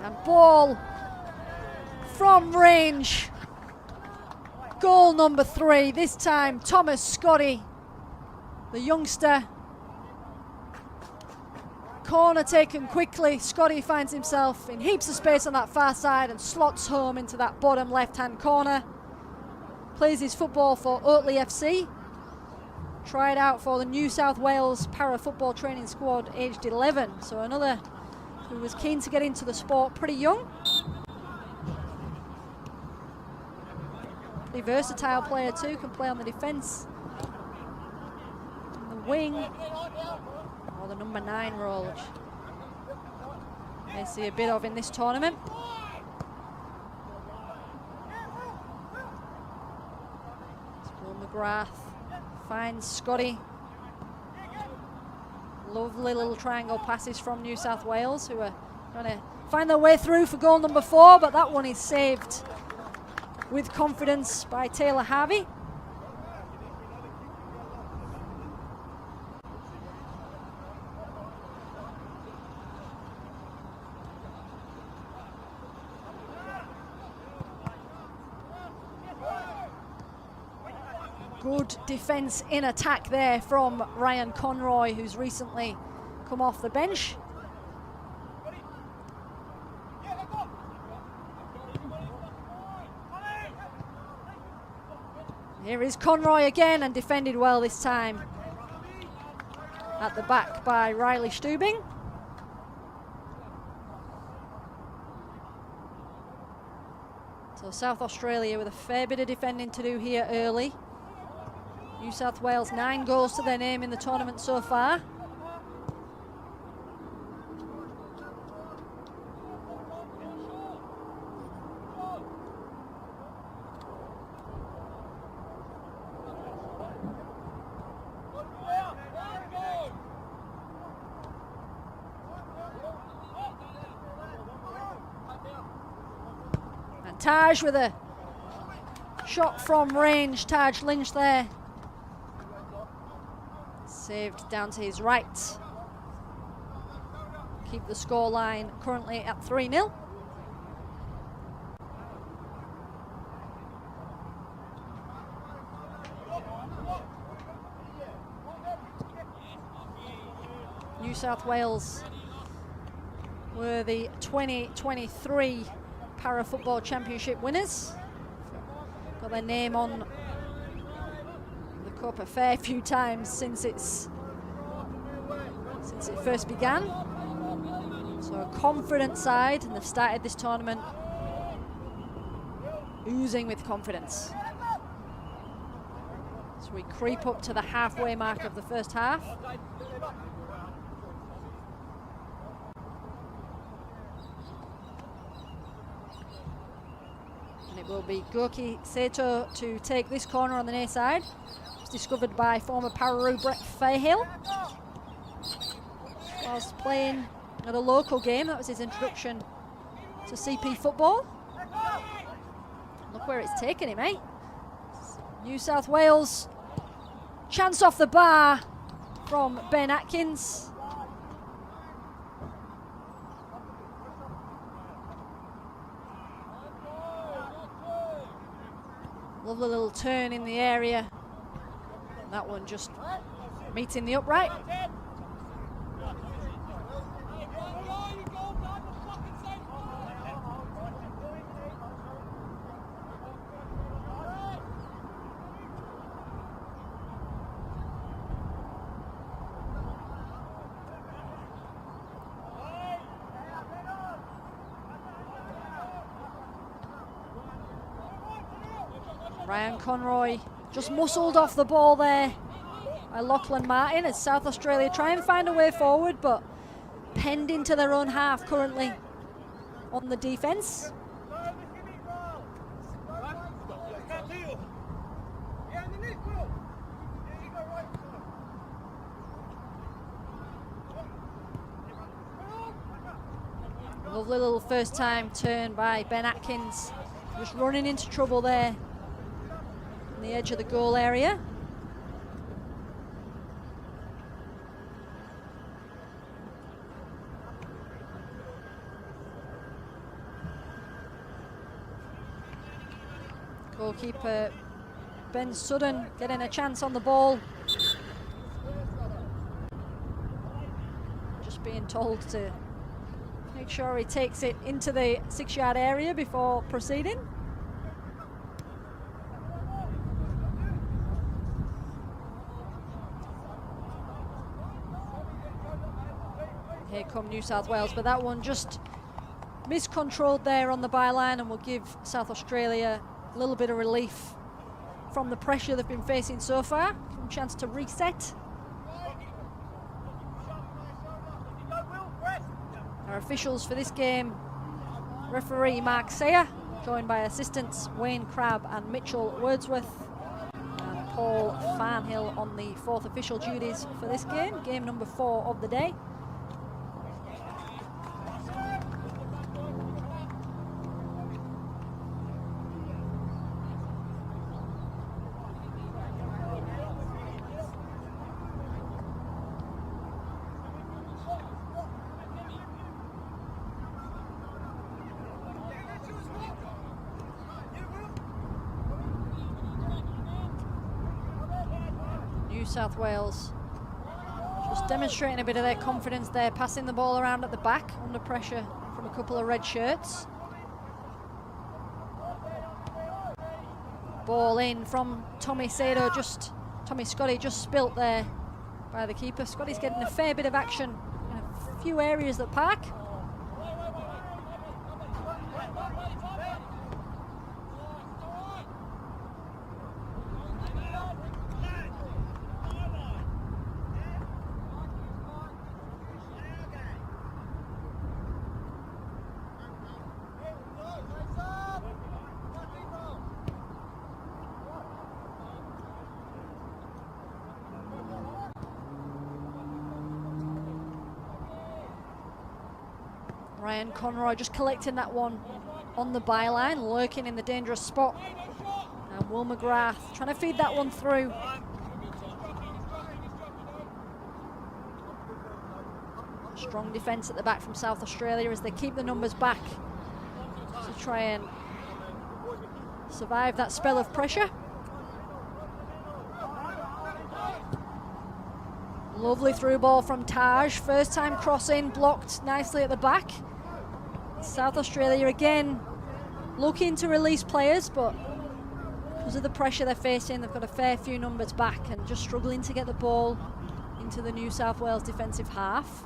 And ball from range. Goal number 3, this time Thomas Scotty, the youngster. Corner taken quickly. Scotty finds himself in heaps of space on that far side and slots home into that bottom left-hand corner. Plays his football for Oatley FC. Tried out for the New South Wales Para Football Training Squad, aged 11. So another who was keen to get into the sport pretty young. Pretty versatile player too, can play on the defence, on the wing, or the number 9 role, which you may see a bit of in this tournament. So Will McGrath finds Scotty. Lovely little triangle passes from New South Wales, who are trying to find their way through for goal number 4, but that one is saved with confidence by Taylor Harvey. Good defence in attack there from Ryan Conroy, who's recently come off the bench. Here is Conroy again, and defended well this time. At the back by Riley Stubing. So South Australia with a fair bit of defending to do here early. New South Wales 9 goals to their name in the tournament so far. And Taj with a shot from range. Taj Lynch there. Saved down to his right. Keep the scoreline currently at 3-0. New South Wales were the 2023 Para Football Championship winners. Got their name on Cup a fair few times since it first began. So a confident side, and they've started this tournament oozing with confidence. So we creep up to the halfway mark of the first half. And it will be Goki Sato to take this corner on the near side. Discovered by former Pararoo Brett Fairhill whilst playing at a local game. That was his introduction to CP football. Look where it's taken him, eh? New South Wales, chance off the bar from Ben Atkins. Lovely little turn in the area. That one just meeting the upright. Ryan Conroy just muscled off the ball there by Lachlan Martin as South Australia try and find a way forward, but penned into their own half currently on the defence. Lovely little first time turn by Ben Atkins, just running into trouble there on the edge of the goal area. Goalkeeper Ben Sudden getting a chance on the ball. Just being told to make sure he takes it into the 6-yard area before proceeding. Here come New South Wales, but that one just miscontrolled there on the byline and will give South Australia a little bit of relief from the pressure they've been facing so far. Some chance to reset. Our officials for this game, referee Mark Sayer, joined by assistants Wayne Crabb and Mitchell Wordsworth, and Paul Farnhill on the 4th official duties for this game, game number 4 of the day. New South Wales just demonstrating a bit of their confidence there, passing the ball around at the back under pressure from a couple of red shirts. Ball in from Tommy Sado, Tommy Scotty just spilt there by the keeper. Scotty's getting a fair bit of action in a few areas at the park. Ryan Conroy just collecting that one on the byline, lurking in the dangerous spot. And Will McGrath trying to feed that one through. Strong defence at the back from South Australia as they keep the numbers back to try and survive that spell of pressure. Lovely through ball from Taj, first time crossing, blocked nicely at the back. South Australia again looking to release players, but because of the pressure they're facing, they've got a fair few numbers back and just struggling to get the ball into the New South Wales defensive half.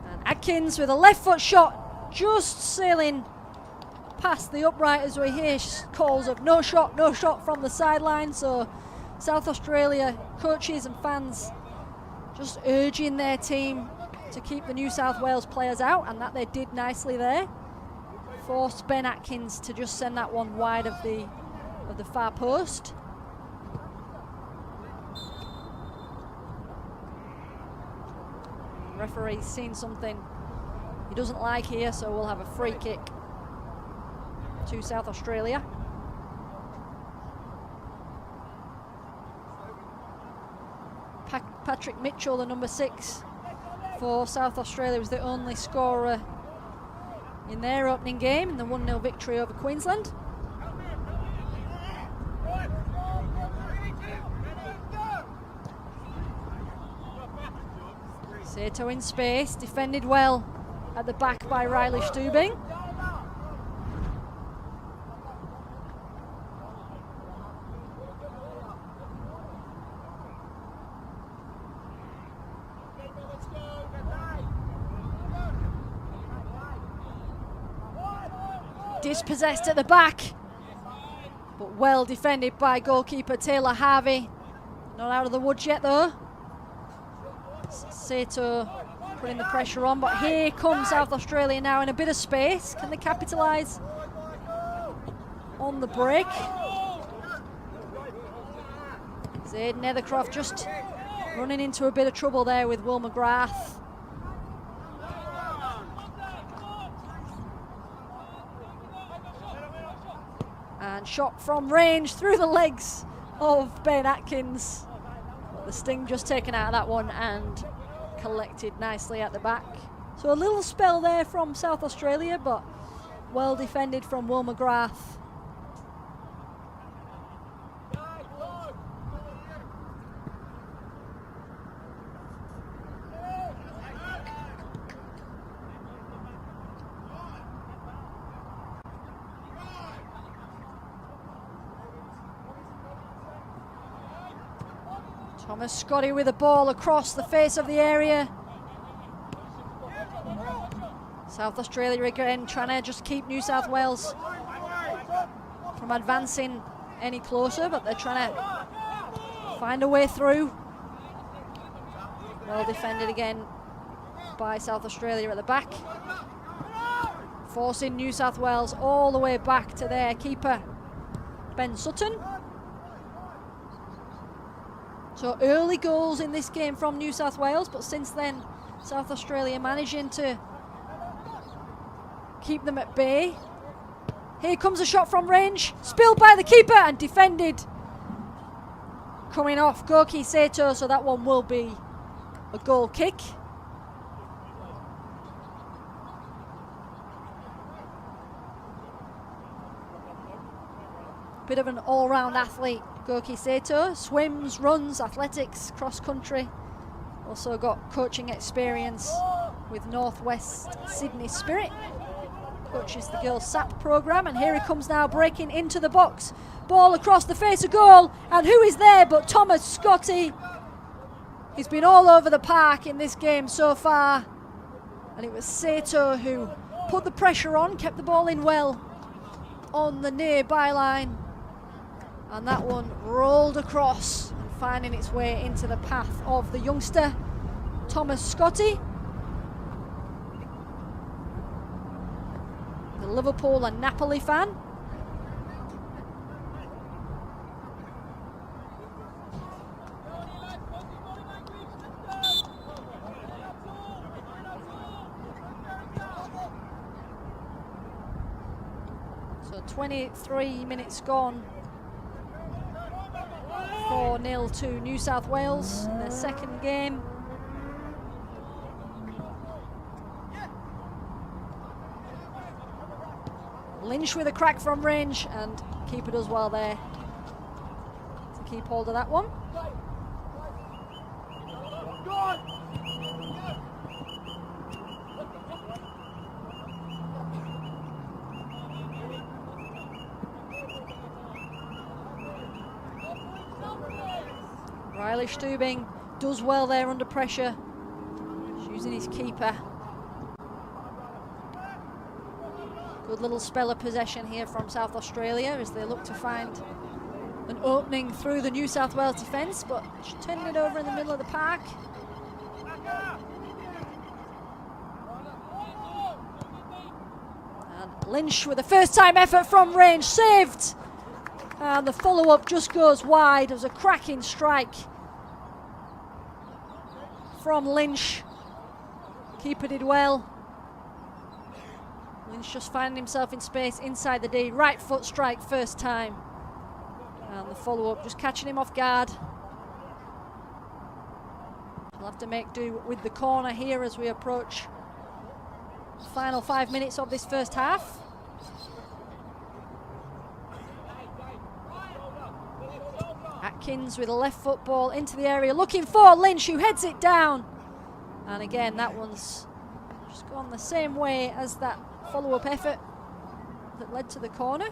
And Atkins with a left foot shot, just sailing past the upright as we hear calls of no shot from the sideline. So South Australia coaches and fans just urging their team to keep the New South Wales players out, and that they did nicely there. Forced Ben Atkins to just send that one wide of the far post. Referee's seen something he doesn't like here, so we'll have a free kick to South Australia. Patrick Mitchell, the number 6 for South Australia, was the only scorer in their opening game in the 1-0 victory over Queensland. Sato in space, defended well at the back by Riley Stubing. Dispossessed at the back, but well defended by goalkeeper Taylor Harvey. Not out of the woods yet though. Sato putting the pressure on, but here comes South Australia now in a bit of space. Can they capitalise on the break? Zaid Nethercroft just running into a bit of trouble there with Will McGrath. And shot from range through the legs of Ben Atkins. But the sting just taken out of that one and collected nicely at the back. So a little spell there from South Australia, but well defended from Will McGrath. Thomas Scotty with the ball across the face of the area. South Australia again trying to just keep New South Wales from advancing any closer, but they're trying to find a way through. Well defended again by South Australia at the back, forcing New South Wales all the way back to their keeper, Ben Sutton. So early goals in this game from New South Wales, but since then South Australia managing to keep them at bay. Here comes a shot from range, spilled by the keeper and defended. Coming off Goki Sato, so that one will be a goal kick. Bit of an all-round athlete, Goki Sato. Swims, runs, athletics, cross-country. Also got coaching experience with Northwest Sydney Spirit. Coaches the girls' SAP programme, and here he comes now, breaking into the box. Ball across the face of goal, and who is there but Thomas Scotty? He's been all over the park in this game so far, and it was Sato who put the pressure on, kept the ball in well on the near byline, and that one rolled across, finding its way into the path of the youngster Thomas Scotty. The Liverpool and Napoli fan. So 23 minutes gone. 4-0 to New South Wales in their second game. Lynch with a crack from range, and keeper does well there to keep hold of that one. Riley Stubing does well there under pressure. He's using his keeper. Good little spell of possession here from South Australia as they look to find an opening through the New South Wales defence, but turning it over in the middle of the park. And Lynch with a first time effort from range, saved. And the follow-up just goes wide. It was a cracking strike from Lynch. Keeper did well. Lynch just finding himself in space inside the D. Right foot strike first time. And the follow-up just catching him off guard. We'll have to make do with the corner here as we approach the final 5 minutes of this first half. Atkins with a left foot ball into the area, looking for Lynch, who heads it down. And again, that one's just gone the same way as that follow-up effort that led to the corner.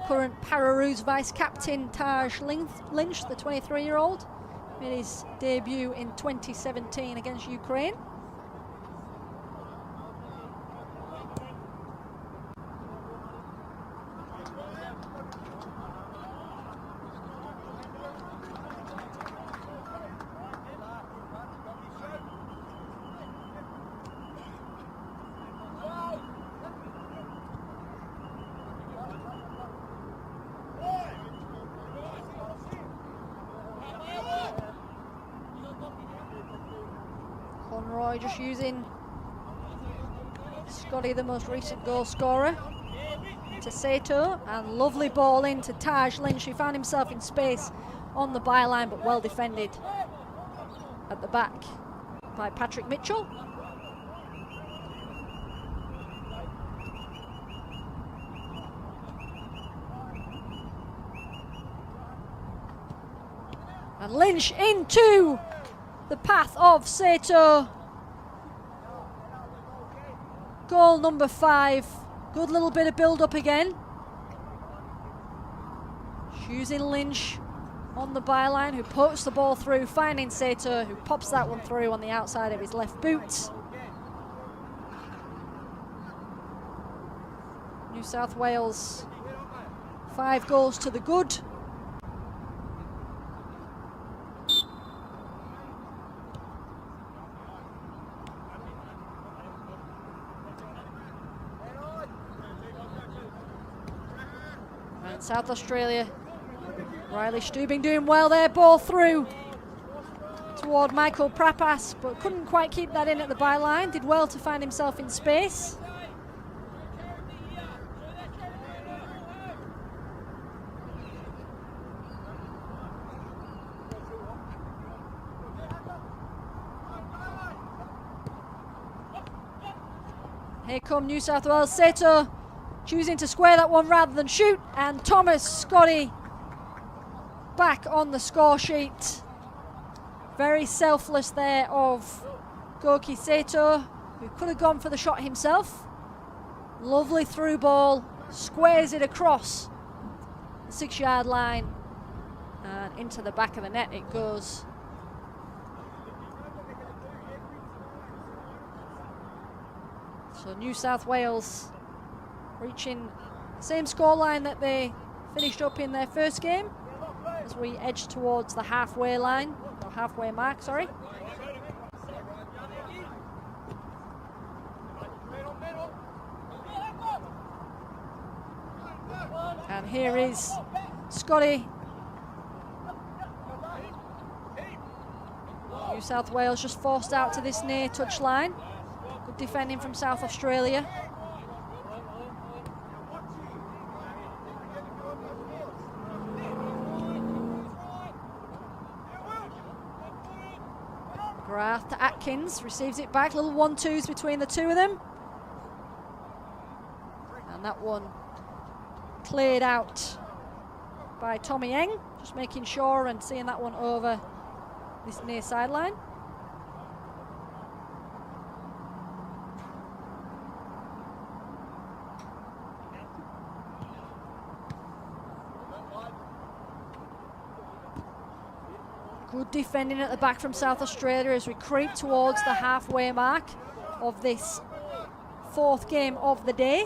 Current Pararoos vice-captain Taj Lynch, the 23-year-old, made his debut in 2017 against Ukraine. Just using Scotty, the most recent goal scorer, to Sato, and lovely ball in to Taj Lynch, who found himself in space on the byline but well defended at the back by Patrick Mitchell. And Lynch into the path of Sato. Goal number 5. Good little bit of build-up again. Using Lynch on the byline, who pokes the ball through, finding Sato, who pops that one through on the outside of his left boot. New South Wales 5 goals to the good. South Australia. Riley Stubing doing well there, ball through toward Michael Prapas, but couldn't quite keep that in at the byline. Did well to find himself in space. Here come New South Wales. Sato choosing to square that one rather than shoot, and Thomas Scotty back on the score sheet. Very selfless there of Goki Sato, who could have gone for the shot himself. Lovely through ball, squares it across the 6-yard line and into the back of the net it goes. So New South Wales reaching the same scoreline that they finished up in their first game as we edge towards the halfway line, or halfway mark, sorry. And here is Scotty. New South Wales just forced out to this near touch line. Good defending from South Australia. McGrath to Atkins, receives it back, little 1-2s between the two of them. And that one cleared out by Tommy Eng, just making sure and seeing that one over this near sideline. Good defending at the back from South Australia as we creep towards the halfway mark of this fourth game of the day.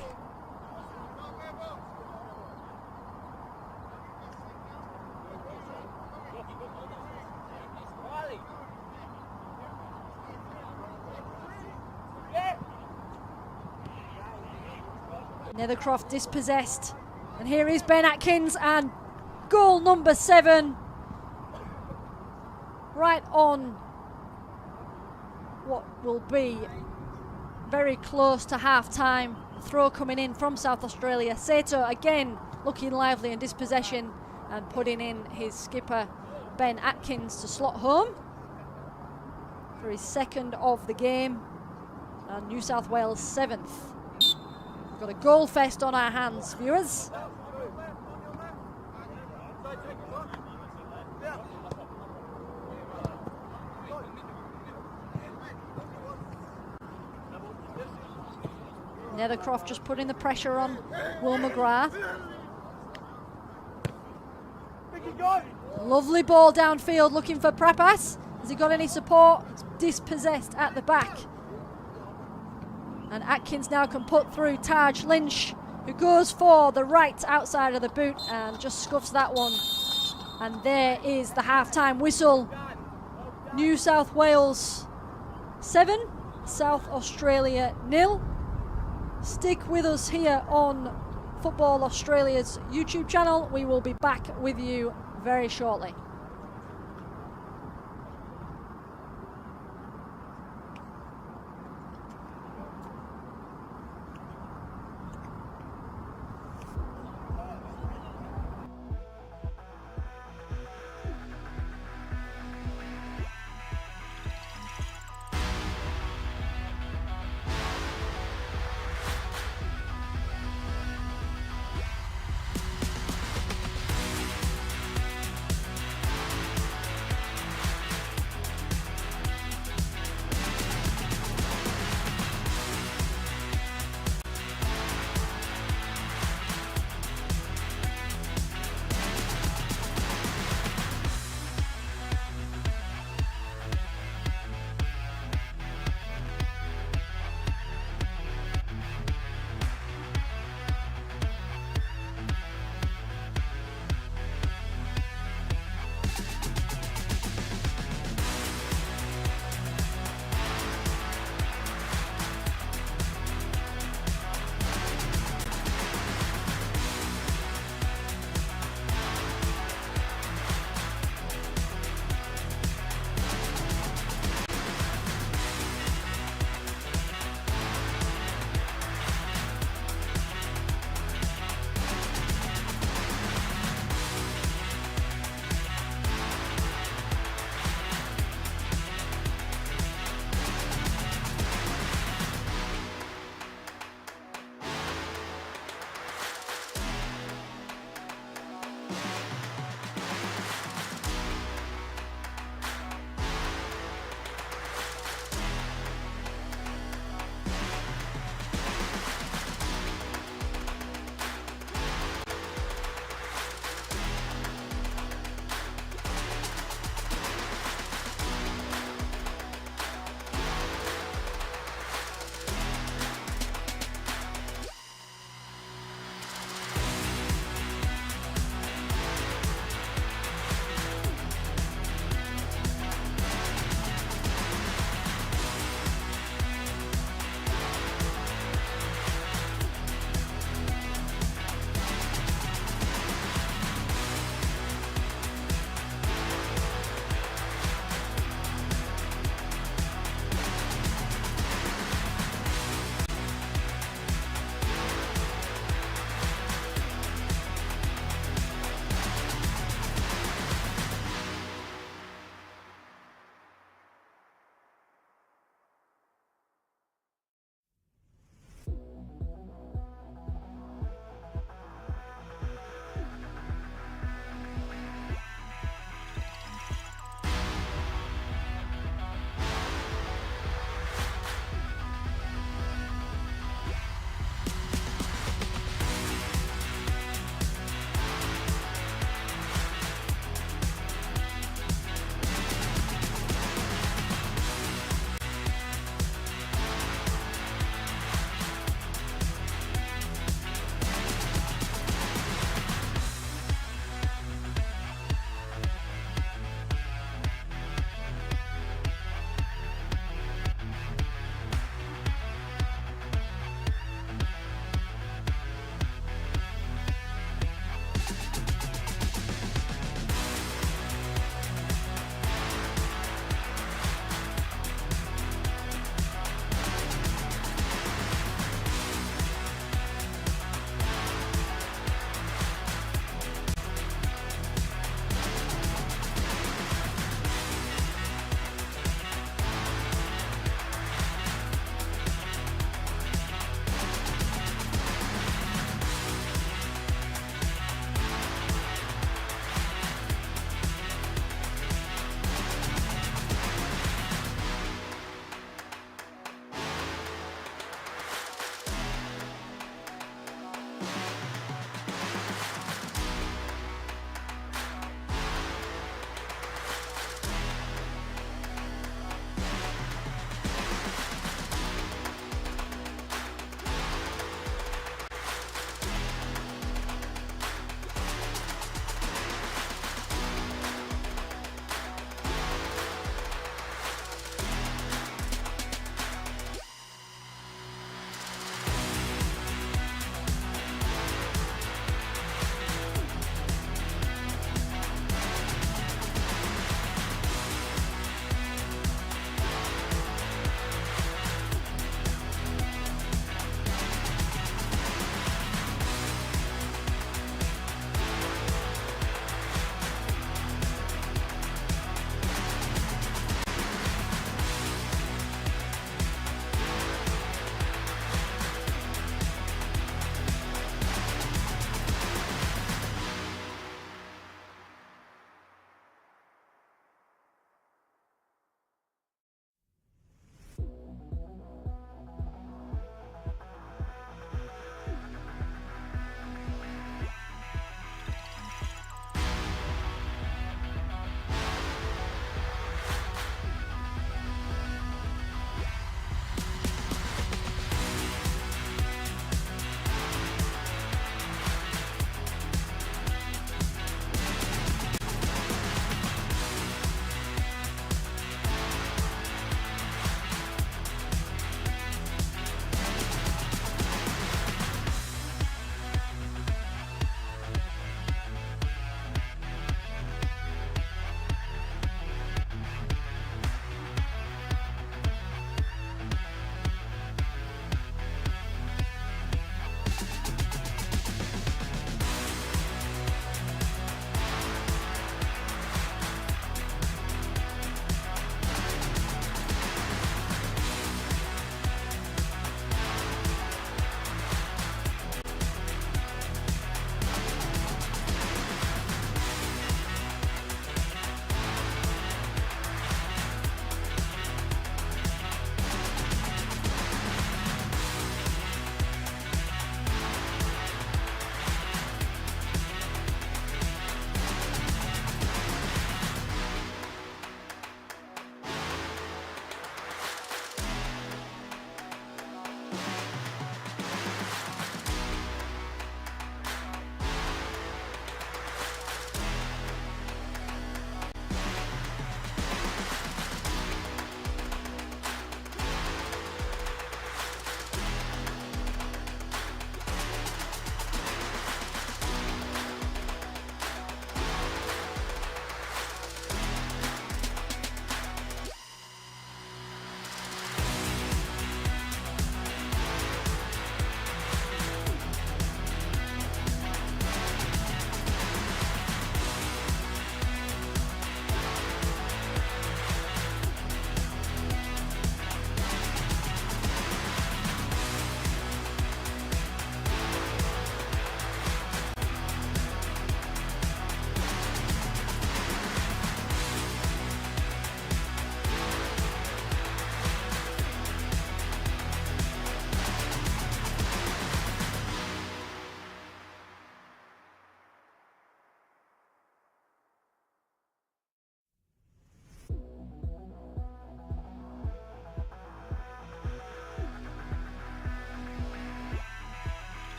Nethercroft dispossessed, and here is Ben Atkins, and goal number 7, right on what will be very close to half time. Throw coming in from South Australia. Sato again looking lively in dispossession and putting in his skipper Ben Atkins to slot home for his second of the game, and New South Wales 7th. Got a goal fest on our hands, viewers. Nethercroft just putting the pressure on Will McGrath. Lovely ball downfield looking for Prapas. Has he got any support? It's dispossessed at the back. And Atkins now can put through Taj Lynch, who goes for the right outside of the boot and just scuffs that one. And there is the half-time whistle. New South Wales 7, South Australia 0. Stick with us here on Football Australia's YouTube channel. We will be back with you very shortly.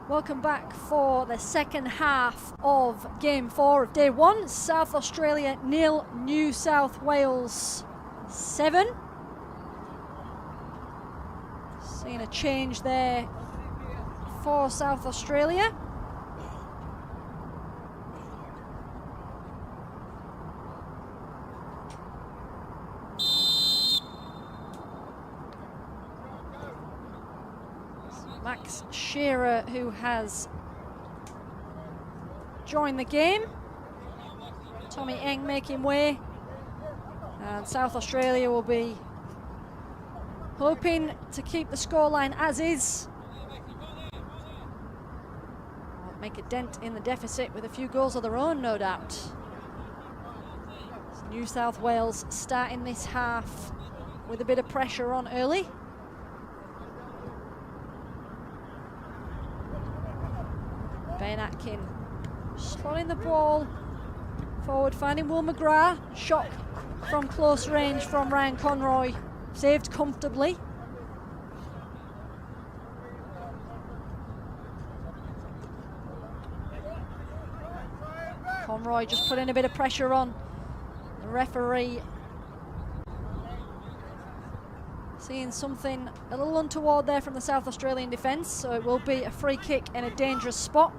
Welcome back for the second half of Game 4 of Day 1. South Australia 0, New South Wales 7. Seeing a change there for South Australia. Max Shearer, who has joined the game. Tommy Eng making way. And South Australia will be hoping to keep the scoreline as is. Or make a dent in the deficit with a few goals of their own, no doubt. So New South Wales starting this half with a bit of pressure on early. Ben Atkin slotting the ball forward, finding Will McGrath. Shot from close range from Ryan Conroy, saved comfortably. Conroy just putting a bit of pressure on the referee. Seeing something a little untoward there from the South Australian defence, so it will be a free kick in a dangerous spot.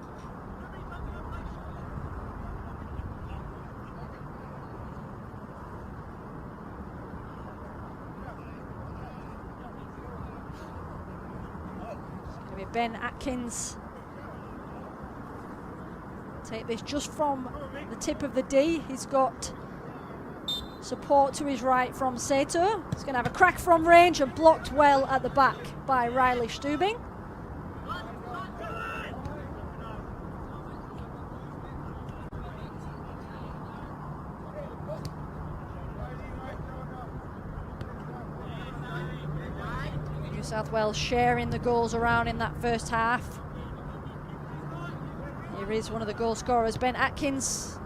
Ben Atkins take this just from the tip of the D. He's got support to his right from Sato. He's going to have a crack from range and blocked well at the back by Riley Stubing. South Wales sharing the goals around in that first half. Here is one of the goal scorers, Ben Atkins.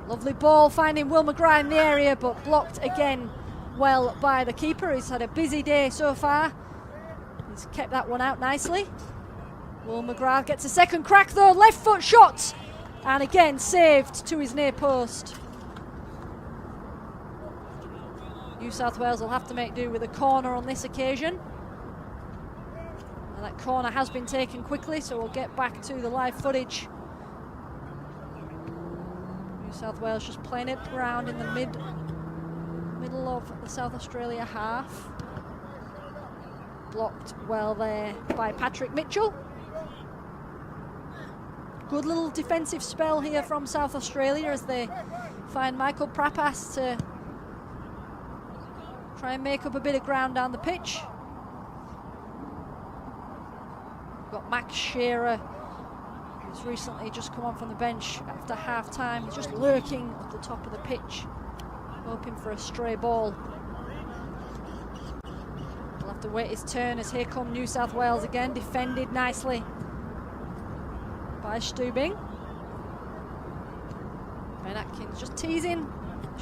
Lovely ball, finding Will McGrath in the area, but blocked again well by the keeper. He's had a busy day so far. He's kept that one out nicely. Will McGrath gets a second crack though, left foot shot, and again saved to his near post. New South Wales will have to make do with a corner on this occasion. And that corner has been taken quickly, so we'll get back to the live footage. New South Wales just playing it around in the middle of the South Australia half. Blocked well there by Patrick Mitchell. Good little defensive spell here from South Australia as they find Michael Prapas to try and make up a bit of ground down the pitch. We've got Max Shearer, who's recently just come on from the bench after half-time. He's just lurking at the top of the pitch, hoping for a stray ball. He'll have to wait his turn as here come New South Wales again, defended nicely by Stubing. Ben Atkins just teasing,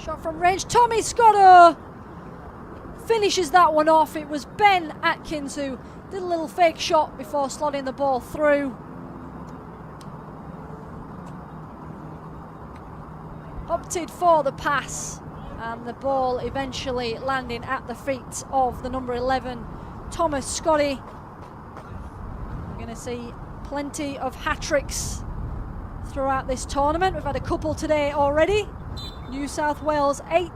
shot from range. Tommy Scotto finishes that one off. It was Ben Atkins who did a little fake shot before slotting the ball through. Opted for the pass, and the ball eventually landing at the feet of the number 11, Thomas Scotty. We're going to see plenty of hat-tricks throughout this tournament. We've had a couple today already. New South Wales 8,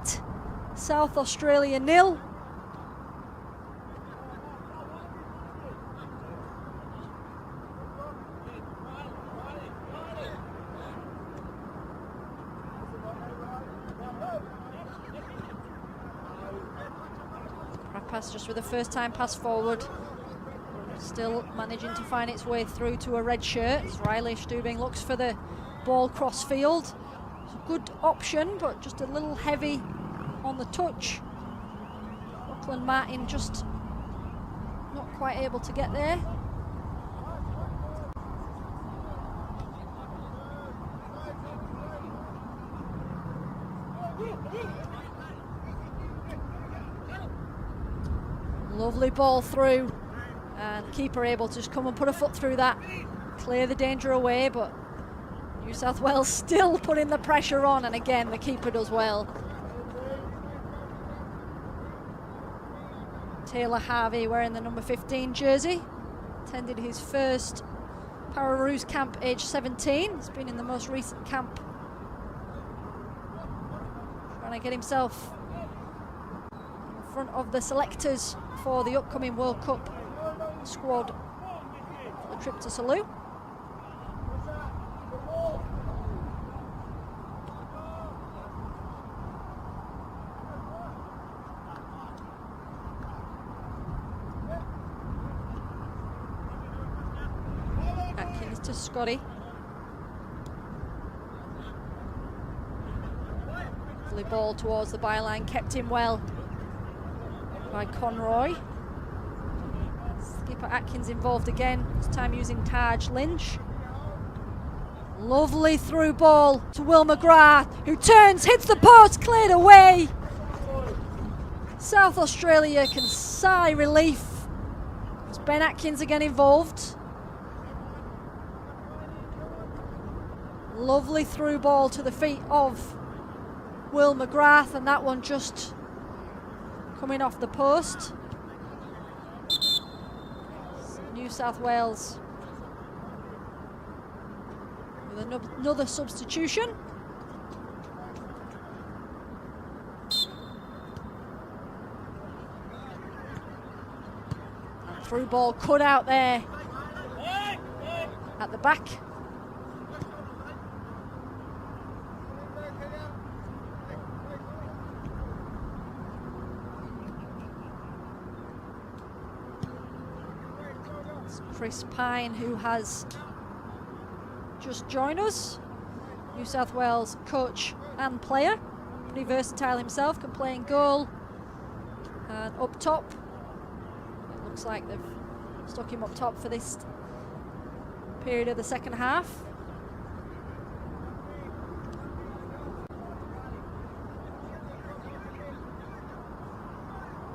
South Australia 0. Pass just with a first time pass forward, still managing to find its way through to a red shirt as Riley Stubing looks for the ball cross field. It's a good option, but just a little heavy on the touch. Lachlan Martin just not quite able to get there. Lovely ball through And keeper able to just come and put a foot through that, clear the danger away, but New South Wales still putting the pressure on, and again the keeper does well. Taylor Harvey wearing the number 15 jersey, attended his first Pararoos camp age 17. He's been in the most recent camp, trying to get himself in front of the selectors for the upcoming World Cup squad for the trip to Salou. Atkins to Scotty. Lovely ball towards the byline, kept in well by Conroy. Skipper Atkins involved again, this time using Taj Lynch. Lovely through ball to Will McGrath, who turns, hits the post, cleared away. South Australia can sigh relief. It's Ben Atkins again involved. Lovely through ball to the feet of Will McGrath, and that one just coming off the post. New South Wales with another substitution. And through ball cut out there at the back. Chris Pine, who has just joined us, New South Wales coach and player, pretty versatile himself, can play in goal and up top. It looks like they've stuck him up top for this period of the second half.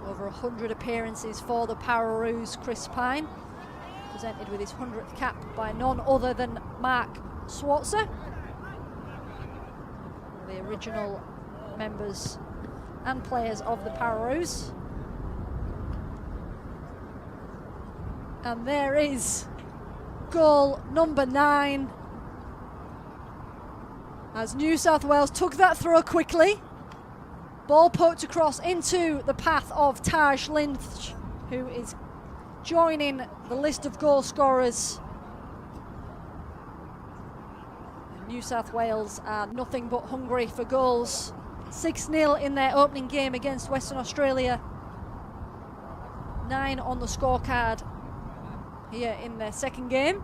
Over 100 appearances for the Pararoos, Chris Pine. Presented with his 100th cap by none other than Mark Schwarzer, the original members and players of the Pararoos. And there is goal number 9, as New South Wales took that throw quickly. Ball poked across into the path of Taj Lynch, who is joining the list of goal scorers. New South Wales are nothing but hungry for goals. 6-0 in their opening game against Western Australia. 9 on the scorecard here in their second game.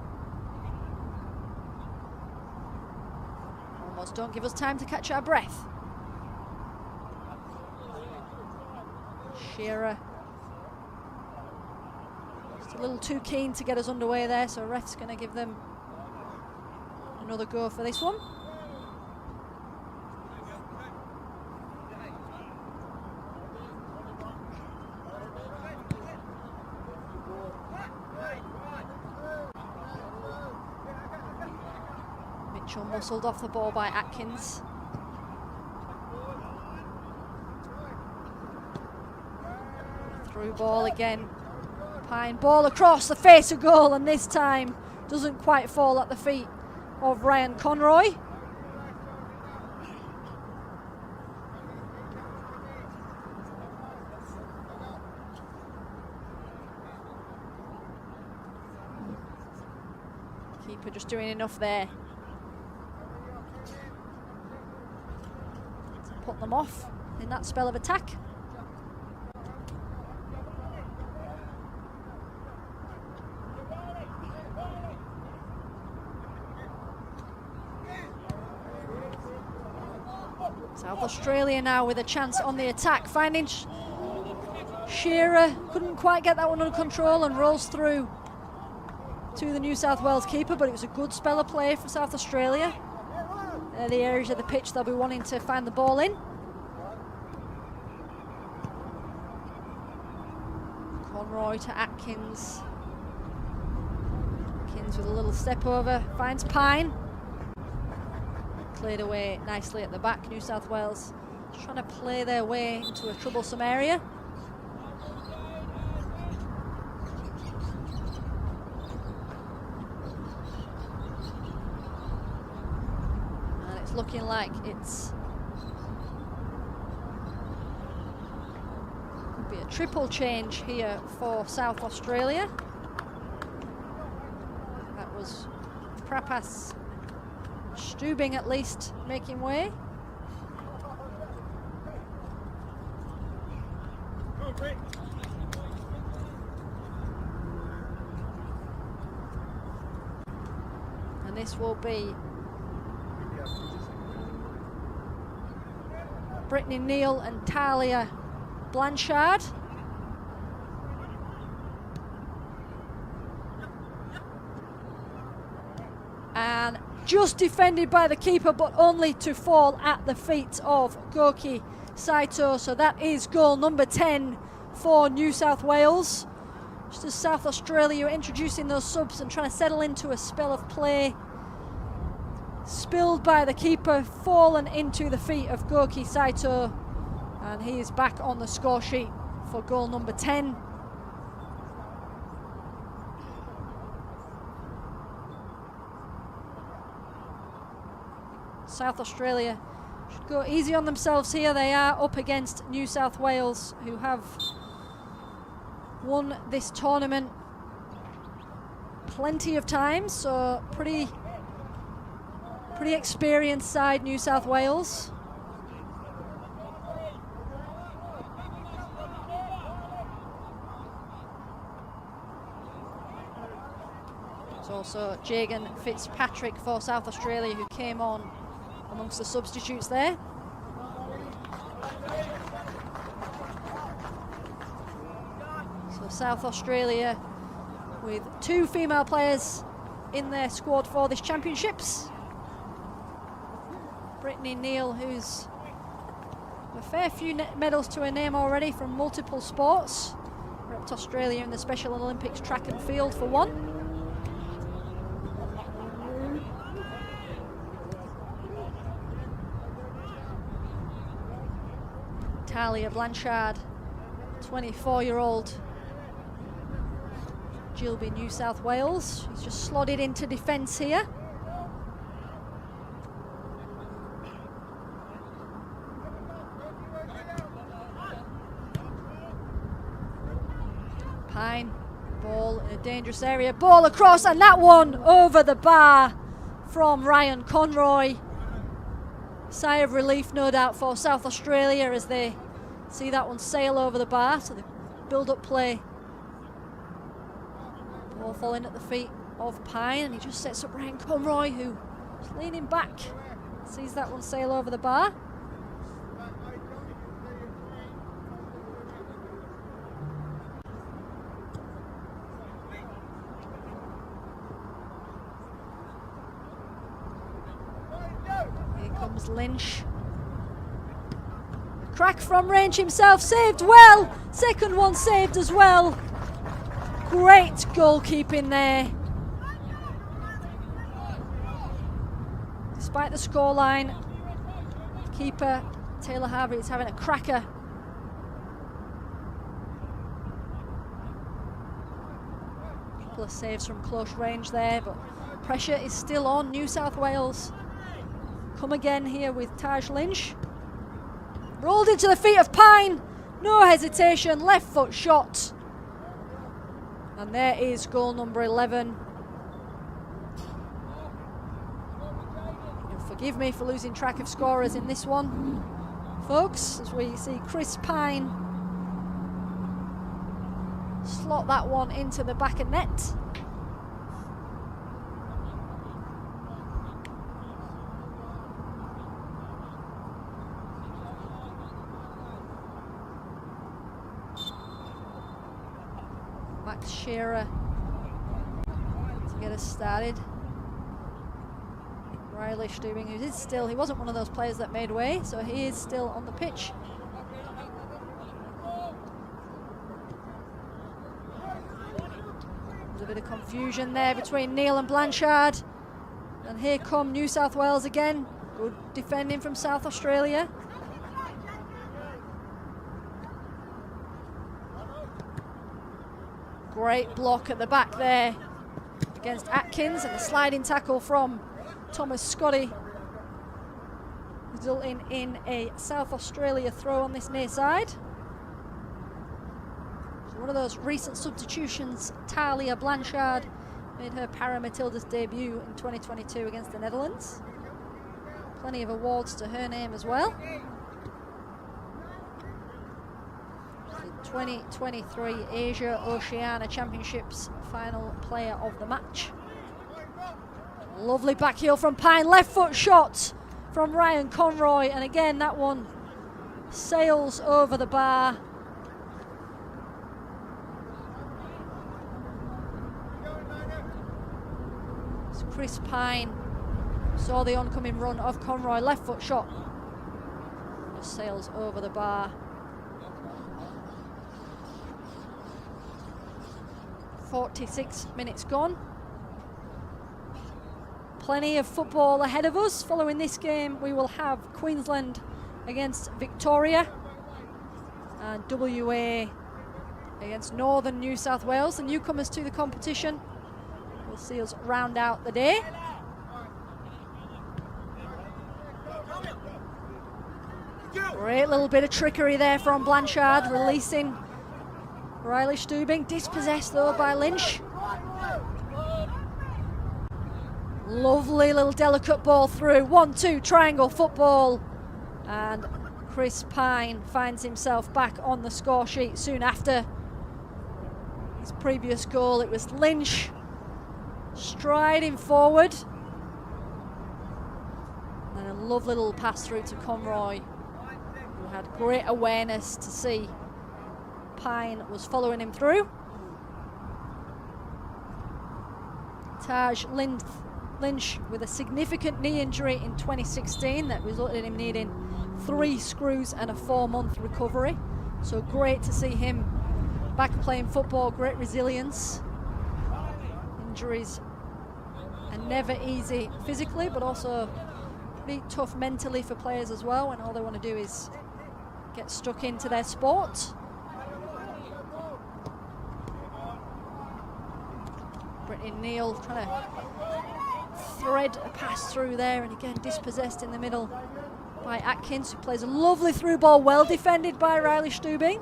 Almost don't give us time to catch our breath. Shearer a little too keen to get us underway there, so ref's going to give them another go for this one. Mitchell muscled off the ball by Atkins. Through ball again. Pine, ball across the face of goal, and this time doesn't quite fall at the feet of Ryan Conroy. Keeper just doing enough there to put them off in that spell of attack. South Australia now with a chance on the attack, finding Shearer, couldn't quite get that one under control and rolls through to the New South Wales keeper, but it was a good spell of play for South Australia. They're the areas of the pitch they'll be wanting to find the ball in. Conroy to Atkins. Goes with a little step over, finds Pine. Cleared away nicely at the back. New South Wales trying to play their way into a troublesome area. And it's looking like it's could be a triple change here for South Australia. That was Prapas Stubing at least making way. And this will be Brittany Neal and Talia Blanchard. And just defended by the keeper, but only to fall at the feet of Goki Saito. So that is goal number 10 for New South Wales. Just as South Australia are introducing those subs and trying to settle into a spell of play. Spilled by the keeper, fallen into the feet of Goki Saito. And he is back on the score sheet for goal number 10. South Australia should go easy on themselves here. They are up against New South Wales, who have won this tournament plenty of times, so pretty experienced side, New South Wales. There's also Jagan Fitzpatrick for South Australia, who came on amongst the substitutes there. So South Australia with 2 female players in their squad for this championships. Brittany Neal, who's a fair few medals to her name already from multiple sports. Repped Australia in the Special Olympics track and field for one. Talia Blanchard, 24-year-old Gilby, New South Wales. She's just slotted into defence here. Pine, ball in a dangerous area, ball across, and that one over the bar from Ryan Conroy. Sigh of relief, no doubt, for South Australia as they see that one sail over the bar. So the build-up play. Ball falling at the feet of Pine, and he just sets up Ryan Conroy, who is leaning back. Sees that one sail over the bar. Comes Lynch. Crack from range himself, saved well. Second one saved as well. Great goalkeeping there. Despite the scoreline, keeper Taylor Harvey is having a cracker. A couple of saves from close range there, but pressure is still on New South Wales. Come again here with Taj Lynch. Rolled into the feet of Pine. No hesitation, left foot shot. And there is goal number 11. You'll forgive me for losing track of scorers in this one, folks, as we see Chris Pine slot that one into the back of net. Shearer to get us started. Riley Stubing, who is still, he wasn't one of those players that made way, so he is still on the pitch. a bit of confusion there between Neil and Blanchard. And here come New South Wales again. Good defending from South Australia. Great block at the back there against Atkins, and a sliding tackle from Thomas Scotty, resulting in a South Australia throw on this near side. So one of those recent substitutions, Talia Blanchard, made her Para Matildas debut in 2022 against the Netherlands. Plenty of awards to her name as well. 2023 Asia Oceania Championships final player of the match. Lovely back heel from Pine, left foot shot from Ryan Conroy, and again that one sails over the bar. So Chris Pine saw the oncoming run of Conroy, left foot shot, just sails over the bar. 46 minutes gone. Plenty of football ahead of us. Following this game, we will have Queensland against Victoria and WA against Northern New South Wales, the newcomers to the competition. We'll see us round out the day. Great little bit of trickery there from Blanchard, releasing Riley Stubing, dispossessed though by Lynch. Lovely little delicate ball through. 1-2 triangle football. And Chris Pine finds himself back on the score sheet soon after his previous goal. It was Lynch striding forward. And a lovely little pass through to Conroy, who had great awareness to see Pine was following him through. Taj Lynch with a significant knee injury in 2016 that resulted in him needing 3 screws and a 4-month recovery. So great to see him back playing football, great resilience. Injuries are never easy physically, but also pretty tough mentally for players as well, when all they want to do is get stuck into their sport. Brittany Neal trying to thread a pass through there, and again dispossessed in the middle by Atkins, who plays a lovely through ball, well defended by Riley Stubing.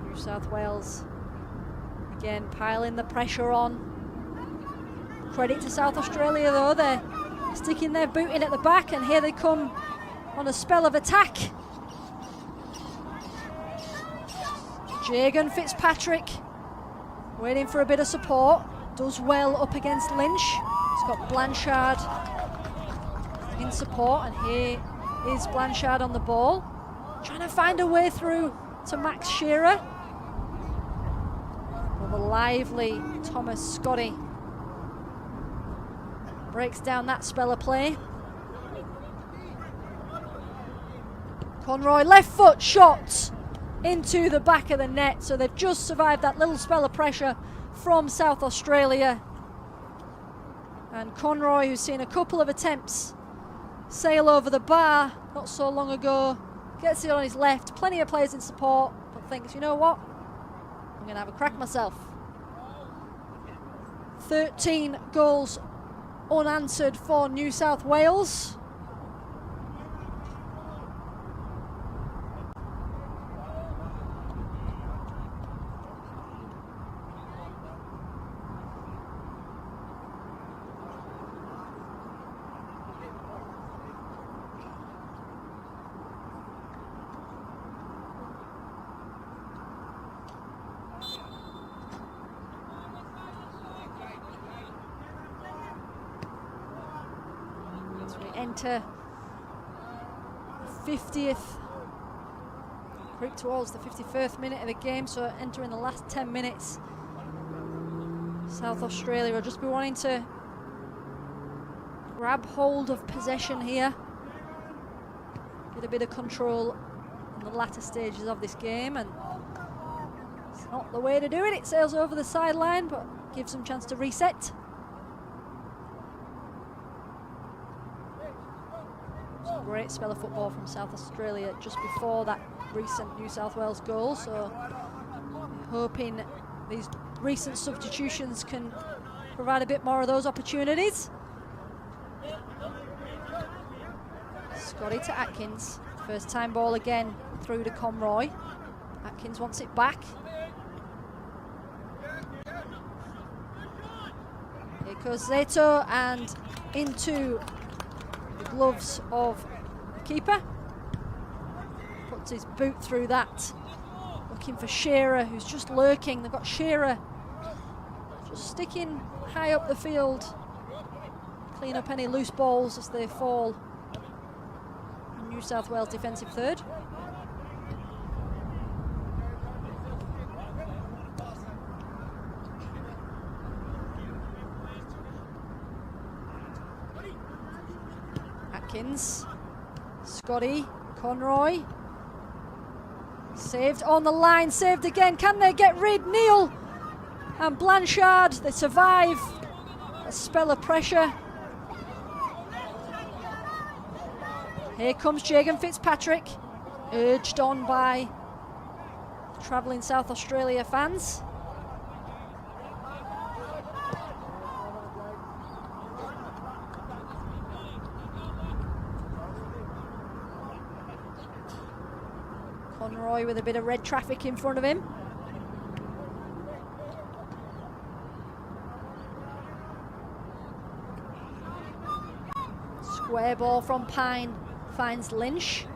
New South Wales again piling the pressure on. Credit to South Australia though, they're sticking their boot in at the back, and here they come on a spell of attack. Jagan Fitzpatrick waiting for a bit of support, does well up against Lynch. He's got Blanchard in support, and here is Blanchard on the ball, trying to find a way through to Max Shearer. The lively Thomas Scotty breaks down that spell of play. Conroy, left foot shot into the back of the net, so they've just survived that little spell of pressure from South Australia. And Conroy, who's seen a couple of attempts sail over the bar not so long ago, gets it on his left, plenty of players in support, but thinks, you know what, I'm going to have a crack myself. 13 goals unanswered for New South Wales. Enter the 50th creep towards the 51st minute of the game, so entering the last 10 minutes. South Australia will just be wanting to grab hold of possession here, get a bit of control in the latter stages of this game, and it's not the way to do it. It sails over the sideline, but gives them a chance to reset. Great spell of football from South Australia just before that recent New South Wales goal, so hoping these recent substitutions can provide a bit more of those opportunities. Scotty to Atkins, first time ball again through to Conroy. Atkins wants it back. Here goes Zato, and into the gloves of keeper, puts his boot through that, looking for Shearer, who's just lurking. They've got Shearer just sticking high up the field, clean up any loose balls as they fall. New South Wales defensive third. Atkins, Scotty, Conroy, saved on the line, saved again. Can they get rid? Neal and Blanchard, they survive a spell of pressure. Here comes Jagan Fitzpatrick, urged on by travelling South Australia fans. Conroy with a bit of red traffic in front of him. Square ball from Pine, finds Lynch.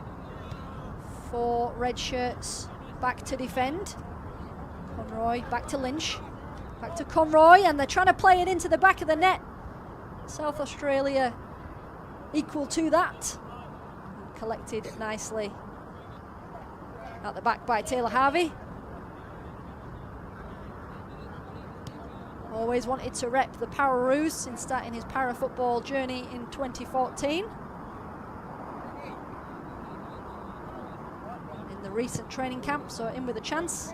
4 red shirts back to defend. Conroy back to Lynch, back to Conroy, and they're trying to play it into the back of the net. South Australia equal to that. Collected nicely at the back by Taylor Harvey. Always wanted to rep the Pararoos since starting his para football journey in 2014. In the recent training camp, so in with a chance.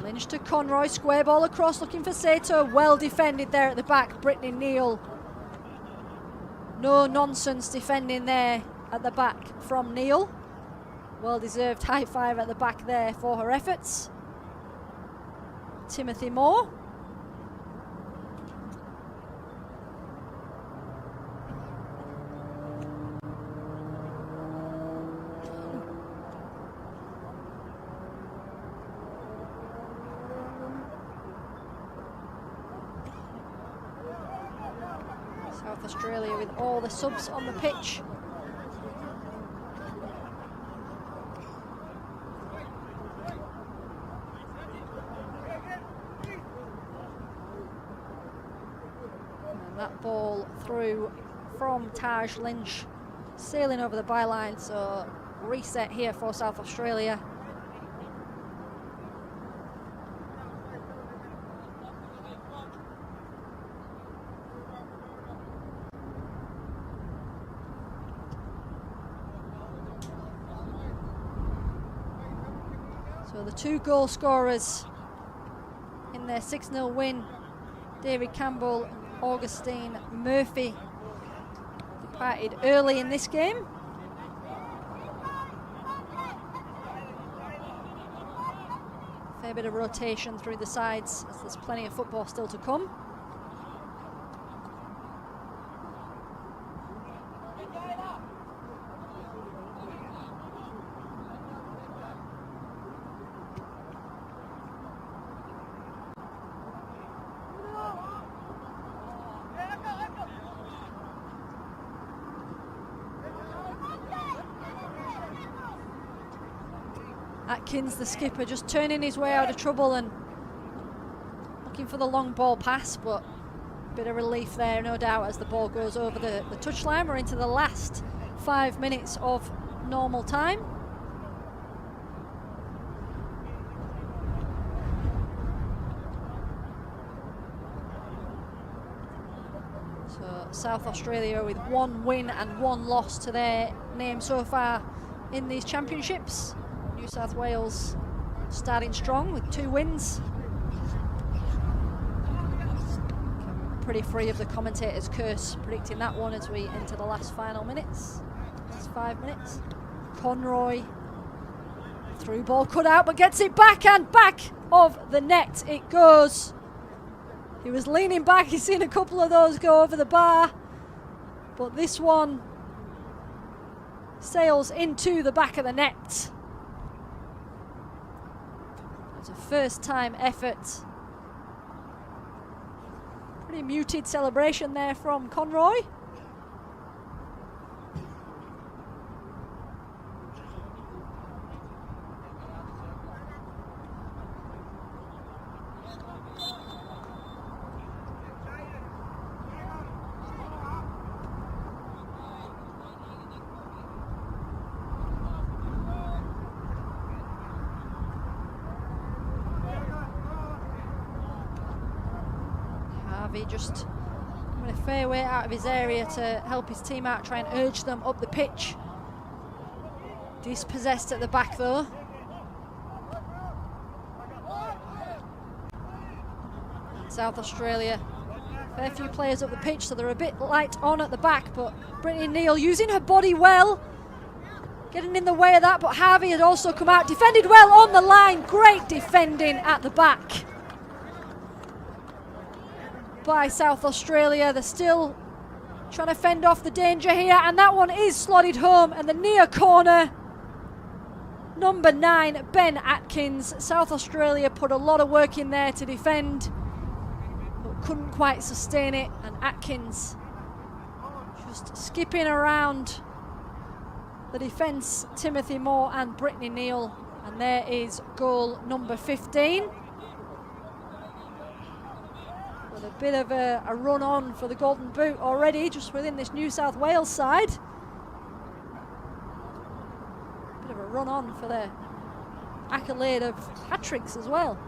Lynch to Conroy, square ball across, looking for Sato. Well defended there at the back, Brittany Neal. No nonsense defending there at the back from Neal. Well deserved high five at the back there for her efforts. Timothy Moore. South Australia with all the subs on the pitch. And that ball through from Taj Lynch, sailing over the byline, so reset here for South Australia. So the 2 goal scorers in their 6-0 win, David Campbell and Augustine Murphy, departed early in this game. Fair bit of rotation through the sides as there's plenty of football still to come. Atkins, the skipper, just turning his way out of trouble and looking for the long ball pass, but a bit of relief there, no doubt, as the ball goes over the touchline. We're into the last 5 minutes of normal time. So South Australia with 1 win and 1 loss to their name so far in these championships. New South Wales starting strong with 2 wins. Pretty free of the commentator's curse predicting that one as we enter the last final minutes. Last 5 minutes. Conroy, through ball cut out, but gets it back, and back of the net it goes. He was leaning back, he's seen a couple of those go over the bar, but this one sails into the back of the net. It's a first time effort. Pretty muted celebration there from Conroy. Just coming a fair way out of his area to help his team out, try and urge them up the pitch. Dispossessed at the back though. South Australia, fair few players up the pitch, so they're a bit light on at the back, but Brittany Neal using her body well, getting in the way of that, but Harvey had also come out, defended well on the line, great defending at the back by South Australia. They're still trying to fend off the danger here, and that one is slotted home, and the near corner, number 9, Ben Atkins. South Australia put a lot of work in there to defend, but couldn't quite sustain it, and Atkins just skipping around the defence, Timothy Moore and Brittany Neal, and there is goal number 15. With a bit of a run on for the Golden Boot already, just within this New South Wales side. Bit of a run on for the accolade of hat-tricks as well.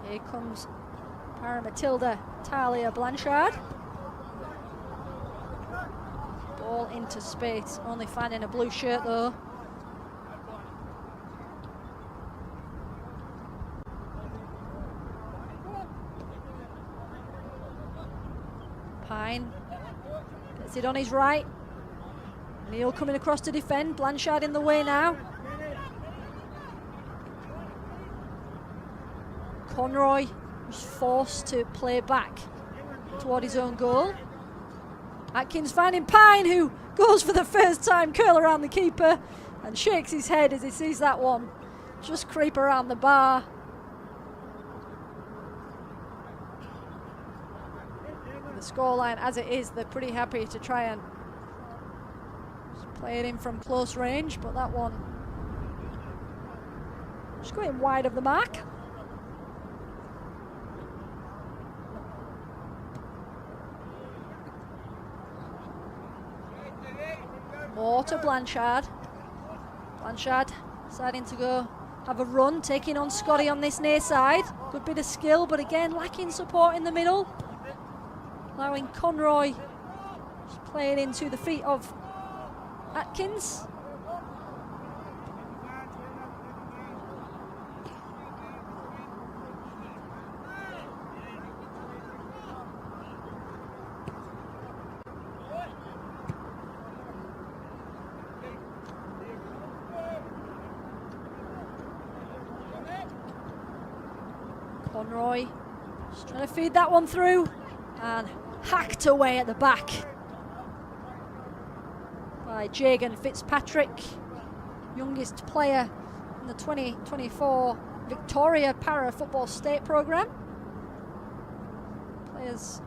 Here comes Matilda Talia Blanchard. Ball into space, only finding a blue shirt though. Pine gets it on his right. Neal coming across to defend. Blanchard in the way now. Conroy was forced to play back toward his own goal. Atkins finding Pine, who goes for the first time curl around the keeper and shakes his head as he sees that one just creep around the bar. The scoreline as it is, they're pretty happy to try and just play it in from close range, but that one just going wide of the mark. More to Blanchard. Blanchard deciding to go have a run, taking on Scotty on this near side. Good bit of skill, but again lacking support in the middle. Allowing Conroy just play it into the feet of Atkins. Conroy just trying to feed that one through, and hacked away at the back by Jagan Fitzpatrick, youngest player in the 2024 Victoria Para Football State Programme. Players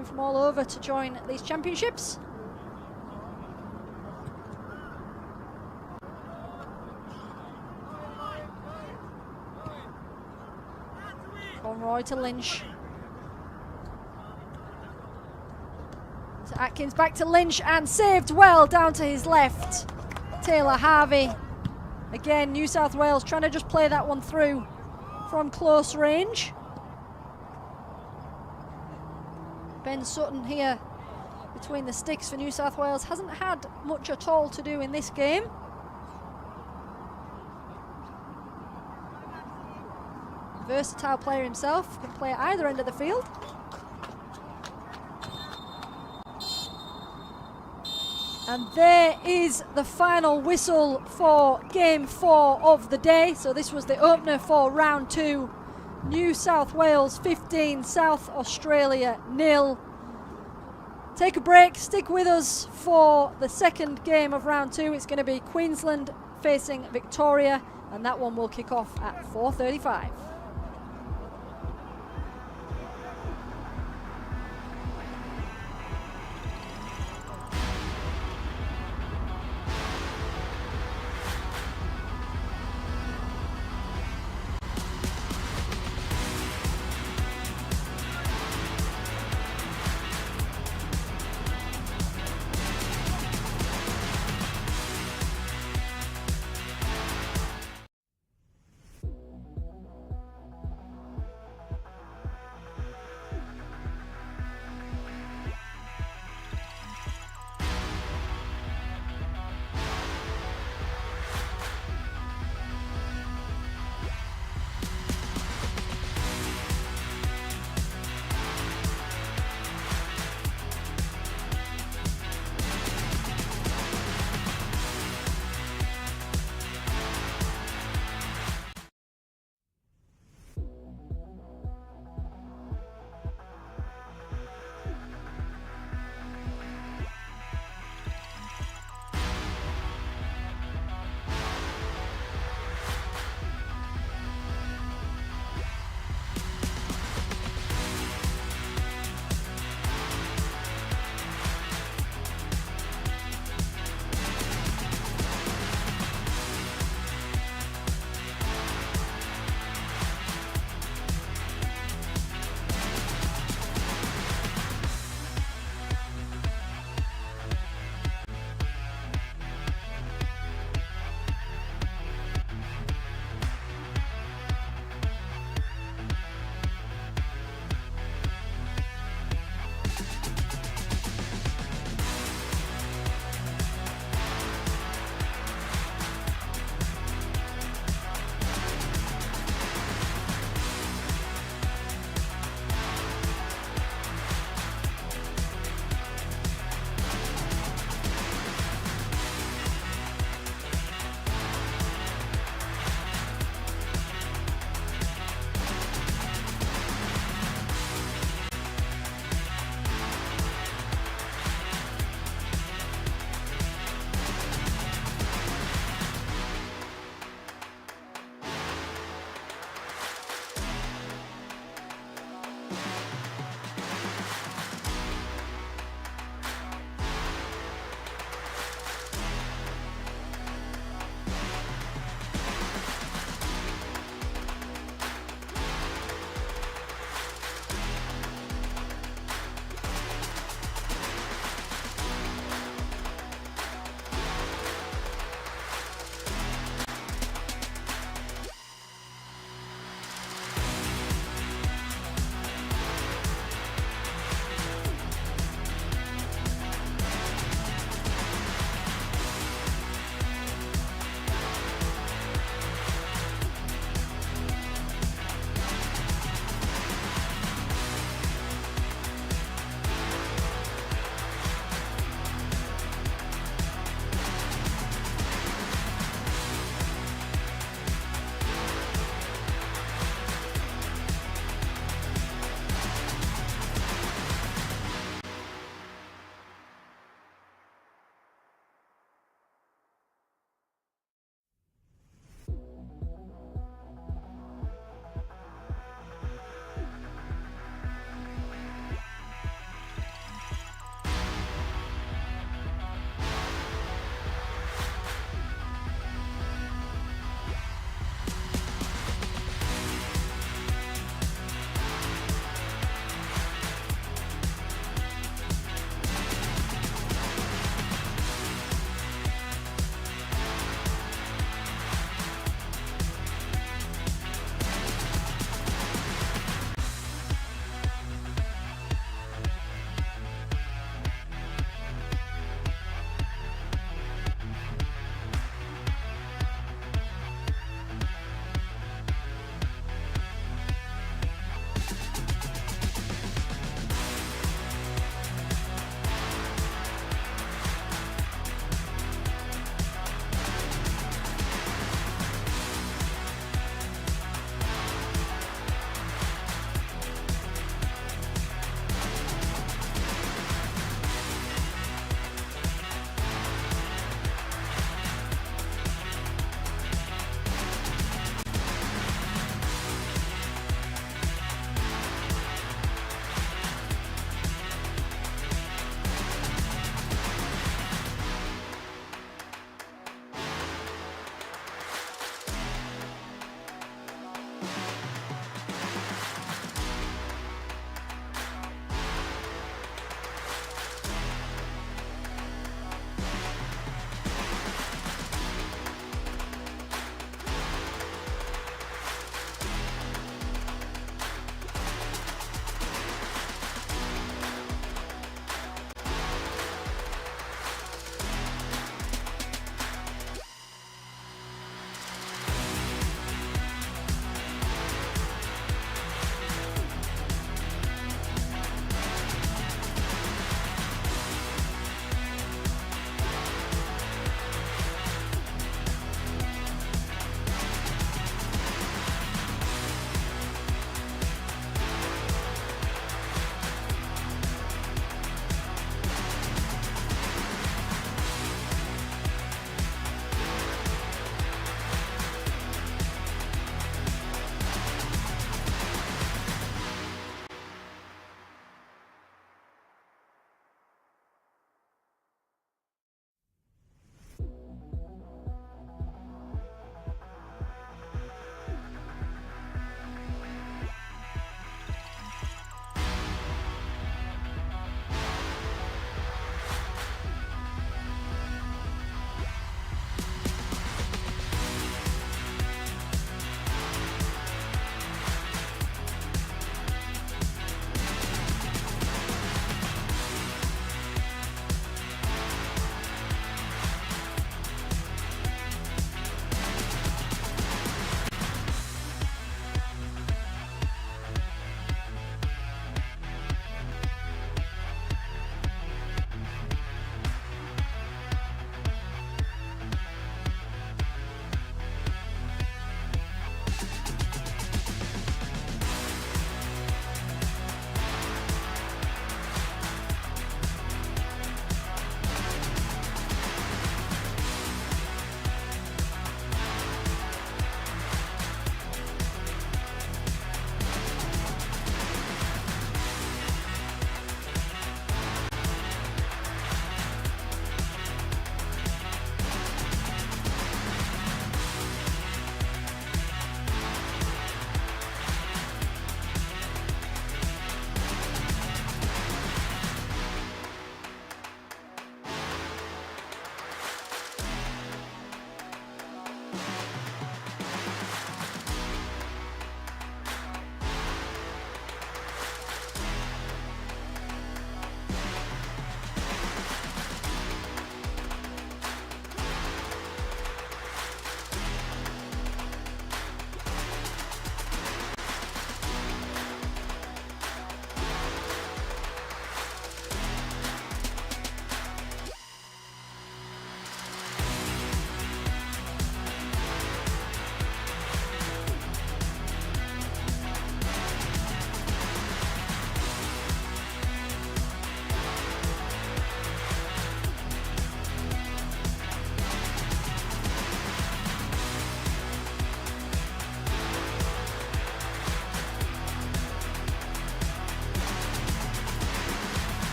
coming from all over to join these championships. Conroy to Lynch. To Atkins, back to Lynch, and saved well down to his left. Taylor Harvey. Again, New South Wales trying to just play that one through from close range. Ben Sutton here between the sticks for New South Wales hasn't had much at all to do in this game. Versatile player himself, can play at either end of the field. And there is the final whistle for game 4 of the day. So this was the opener for round 2. New South Wales 15, South Australia 0. Take a break, stick with us for the second game of round 2. It's going to be Queensland facing Victoria, and that one will kick off at 4:35.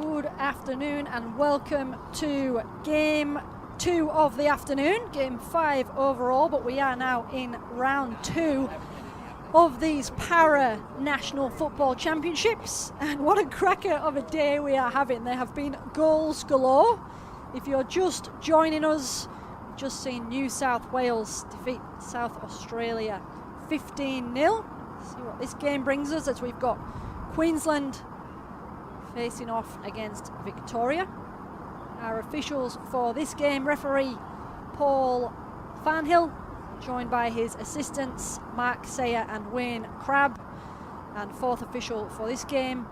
Good afternoon and welcome to game 2 of the afternoon, game 5 overall, but we are now in round 2 of these Para National Football Championships, and what a cracker of a day we are having. There have been goals galore. If you're just joining us, we've just seen New South Wales defeat South Australia 15-0. See what this game brings us, as we've got Queensland facing off against Victoria. Our officials for this game: referee Paul Farnhill, joined by his assistants Mark Sayer and Wayne Crabb, and fourth official for this game,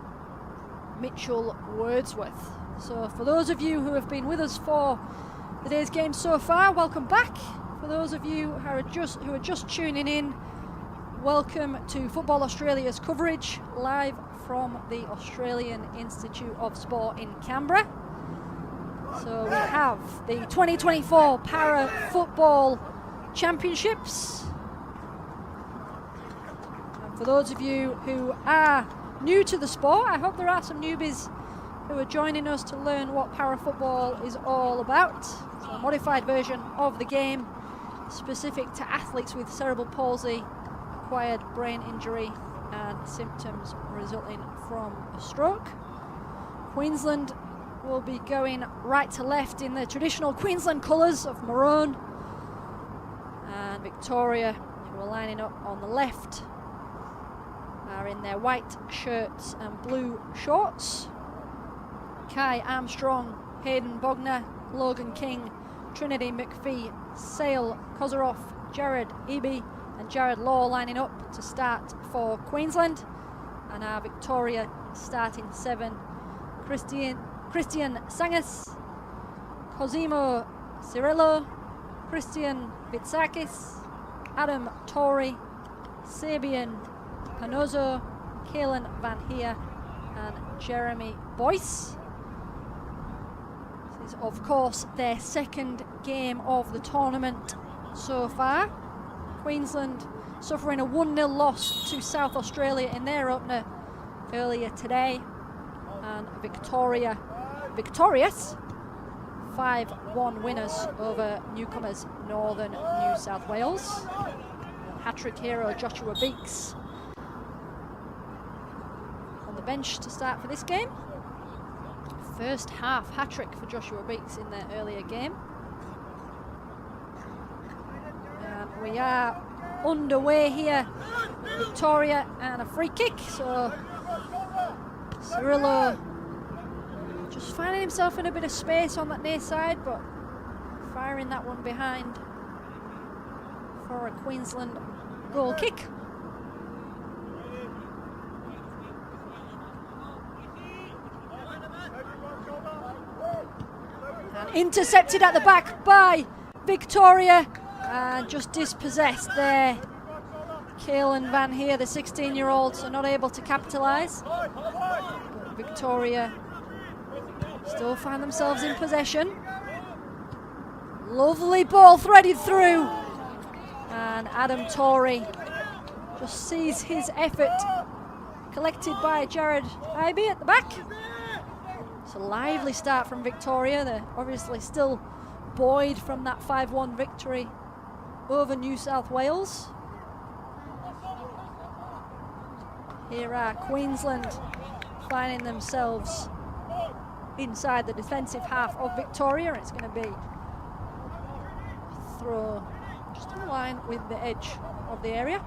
Mitchell Wordsworth. So for those of you who have been with us for the day's game so far, welcome back. For those of you who are just tuning in, welcome to Football Australia's coverage live from the Australian Institute of Sport in Canberra. So we have the 2024 Para Football Championships. And for those of you who are new to the sport, I hope there are some newbies who are joining us to learn what para football is all about. It's a modified version of the game specific to athletes with cerebral palsy, acquired brain injury and symptoms resulting from a stroke. Queensland will be going right to left in the traditional Queensland colours of maroon, and Victoria, who are lining up on the left, are in their white shirts and blue shorts. Kai Armstrong, Hayden Bogner, Logan King, Trinity McPhee, Sale Kozaroff, Jared Eby and Jared Law lining up to start for Queensland. And our Victoria starting 7: Christian Sangas, Cosimo Cirillo, Christian Vitsakis, Adam Torrey, Sabian Panozo, Kalen Van Heer and Jeremy Boyce. This is of course their second game of the tournament so far. Queensland suffering a 1-0 loss to South Australia in their opener earlier today, and Victoria victorious 5-1 winners over newcomers Northern New South Wales. Hat-trick hero Joshua Beeks on the bench to start for this game. First half hat-trick for Joshua Beeks in their earlier game. And we are underway here. Victoria and a free kick, so Cirillo just finding himself in a bit of space on that near side, but firing that one behind for a Queensland goal kick. And intercepted at the back by Victoria, and just dispossessed there. Kalen Van Heer, the 16-year-old, so not able to capitalise. But Victoria still find themselves in possession. Lovely ball threaded through, and Adam Torrey just sees his effort collected by Jared Eby at the back. It's a lively start from Victoria. They're obviously still buoyed from that 5-1 victory over New South Wales. Here are Queensland finding themselves inside the defensive half of Victoria. It's going to be a throw just in line with the edge of the area.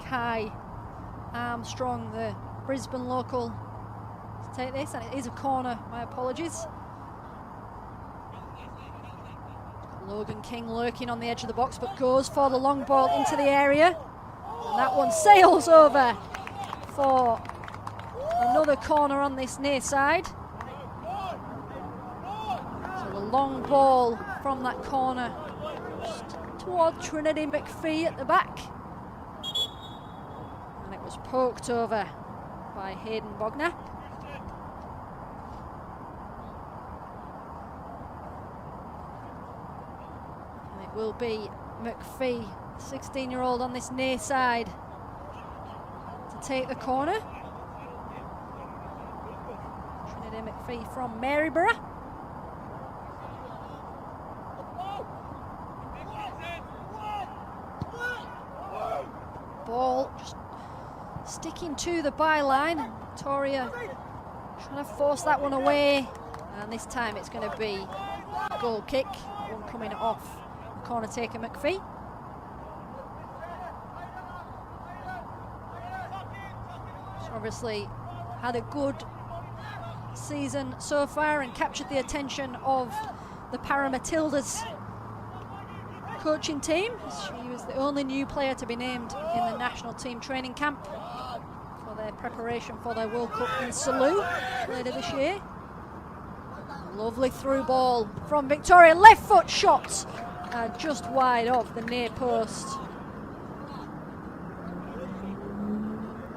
Kai Armstrong, the Brisbane local, to take this, and it is a corner, my apologies. Logan King lurking on the edge of the box, but goes for the long ball into the area, and that one sails over for another corner on this near side. So the long ball from that corner just toward Trinity McPhee at the back, and it was poked over by Hayden Bogner. And it will be McPhee, 16-year-old, on this near side to take the corner. Eddie McPhee from Maryborough. Ball just sticking to the byline. Victoria trying to force that one away, and this time it's going to be a goal kick. One coming off corner taker McPhee. She's obviously had a good season so far and captured the attention of the Para Matildas coaching team. She was the only new player to be named in the national team training camp for their preparation for their World Cup in Salou later this year. Lovely through ball from Victoria, left foot shot just wide of the near post.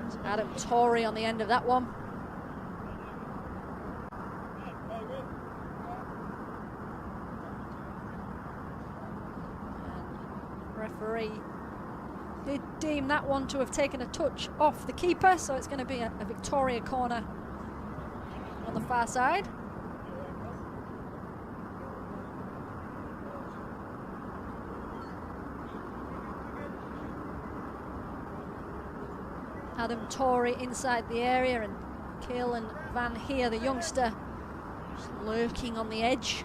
It's Adam Torrey on the end of that one. Referee did deem that one to have taken a touch off the keeper, so it's going to be a Victoria corner on the far side. Adam Torrey inside the area, and Kaelan Van Heer, the youngster, just lurking on the edge.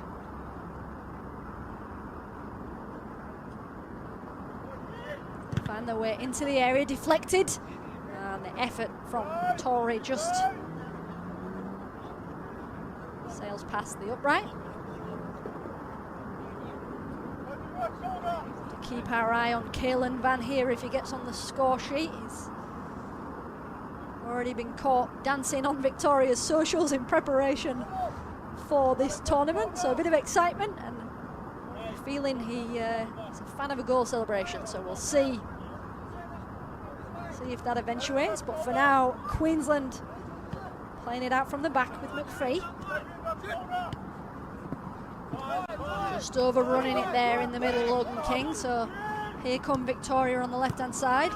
Find their way into the area, deflected, and the effort from Torrey just sails past the upright. To keep our eye on Kaelan Van Heer if he gets on the score sheet. He's already been caught dancing on Victoria's socials in preparation for this tournament, so a bit of excitement, and feeling he's a fan of a goal celebration, so we'll see if that eventuates. But for now, Queensland playing it out from the back with McPhee. Just overrunning it there in the middle, Logan King, so here come Victoria on the left hand side.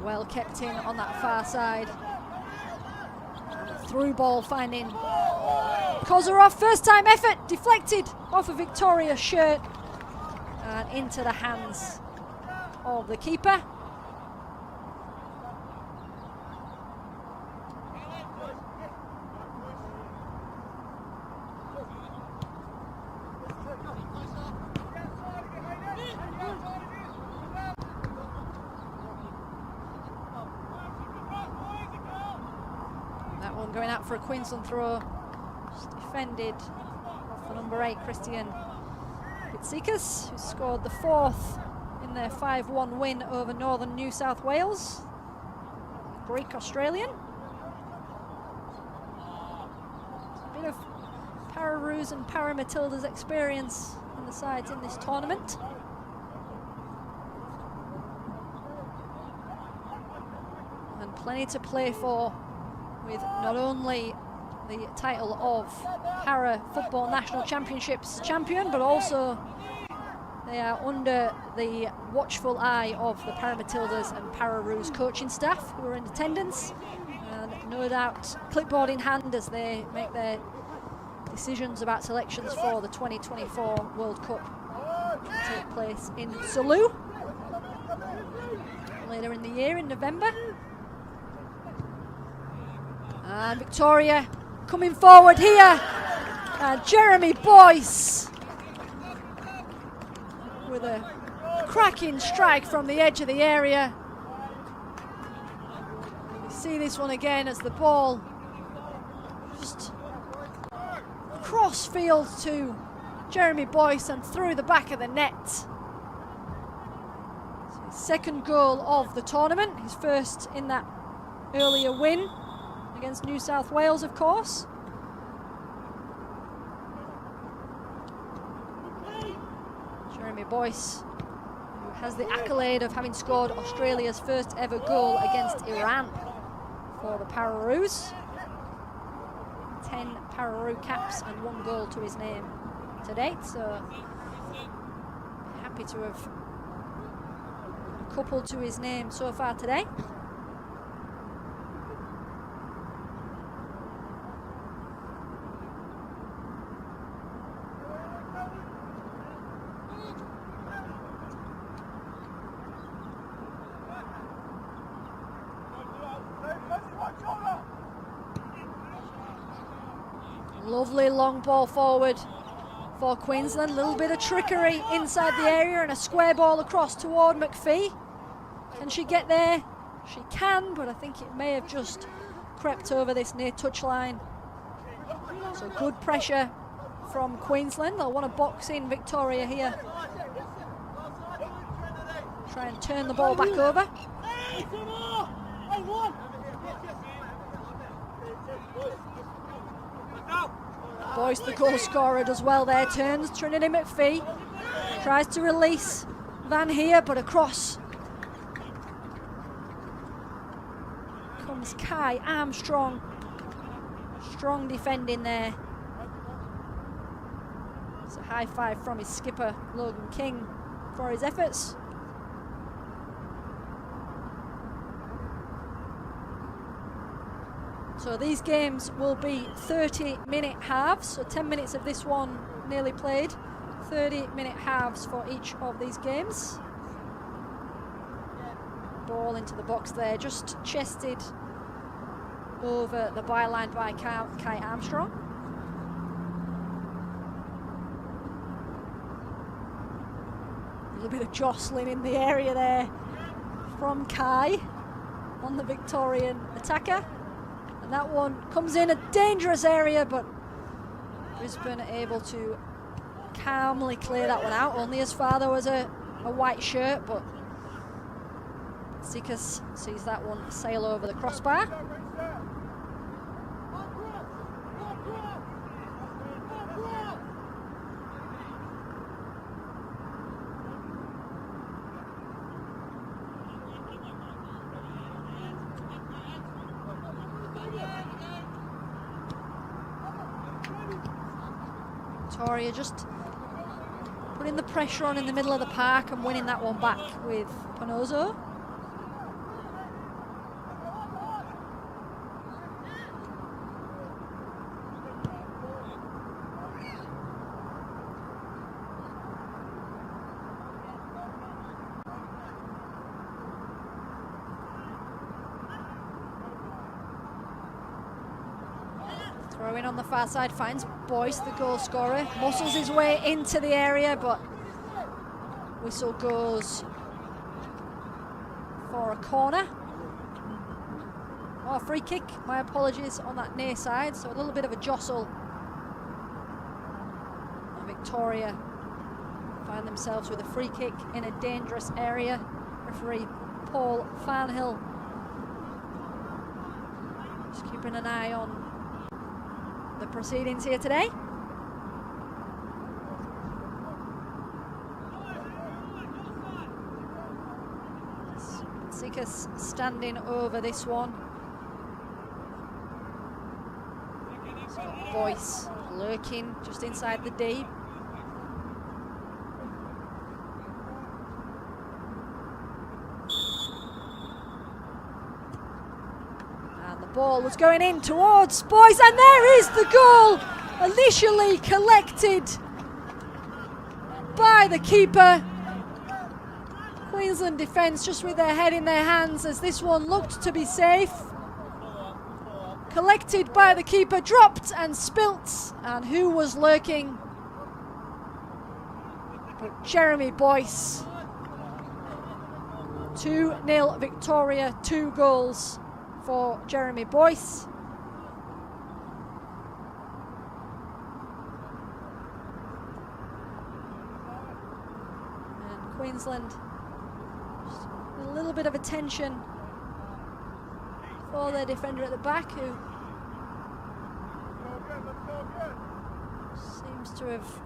Well kept in on that far side. Through ball finding Kozarov, first time effort, deflected off of Victoria's shirt and into the hands of the keeper. That one going out for a Queensland throw. Just defended off the number 8, Christian Pitsikas, who scored the 4th in their 5-1 win over Northern New South Wales. Greek-Australian. A bit of Pararoos and Para Matildas experience on the sides in this tournament. And plenty to play for, with not only the title of Para Football National Championships champion, but also they are under the watchful eye of the Para Matildas and Pararoos coaching staff, who are in attendance, and no doubt clipboard in hand as they make their decisions about selections for the 2024 World Cup to take place in Salou later in the year in November. And Victoria coming forward here, and Jeremy Boyce with a cracking strike from the edge of the area. You see this one again as the ball just cross field to Jeremy Boyce and through the back of the net. So his second goal of the tournament, his first in that earlier win against New South Wales, of course. Jeremy Boyce, who has the accolade of having scored Australia's first ever goal against Iran for the Pararoos. 10 Pararoo caps and 1 goal to his name to date, so happy to have a couple to his name so far today. Lovely long ball forward for Queensland. A little bit of trickery inside the area and a square ball across toward McPhee. Can she get there? She can, but I think it may have just crept over this near touchline. So good pressure from Queensland. They'll want to box in Victoria here. Try and turn the ball back over. Boyce, the goal scorer, does well there. Turns Trinity McPhee. Tries to release Van Heer, but across comes Kai Armstrong. Strong defending there. It's a high five from his skipper, Logan King, for his efforts. So these games will be 30-minute halves, so 10 minutes of this one nearly played, 30-minute halves for each of these games. Ball into the box there, just chested over the byline by Kai Armstrong. A little bit of jostling in the area there from Kai on the Victorian attacker. And that one comes in a dangerous area, but Brisbane are able to calmly clear that one out. Only as far though as a white shirt, but Zikas sees that one sail over the crossbar. Victoria just putting the pressure on in the middle of the park and winning that one back with Panozo. Throwing on the far side, finds Boyce, the goal scorer, muscles his way into the area, but whistle goes for a corner. Oh, free kick, my apologies, on that near side, so a little bit of a jostle. And Victoria find themselves with a free kick in a dangerous area. Referee Paul Farnhill just keeping an eye on the proceedings here today. Zikas standing over this one. It's got Boyce lurking just inside the D. Ball was going in towards Boyce, and there is the goal, initially collected by the keeper. Queensland defence just with their head in their hands as this one looked to be safe. Collected by the keeper, dropped and spilt, and who was lurking but Jeremy Boyce. 2-0 Victoria, 2 goals for Jeremy Boyce. And Queensland, just a little bit of attention for their defender at the back, who seems to have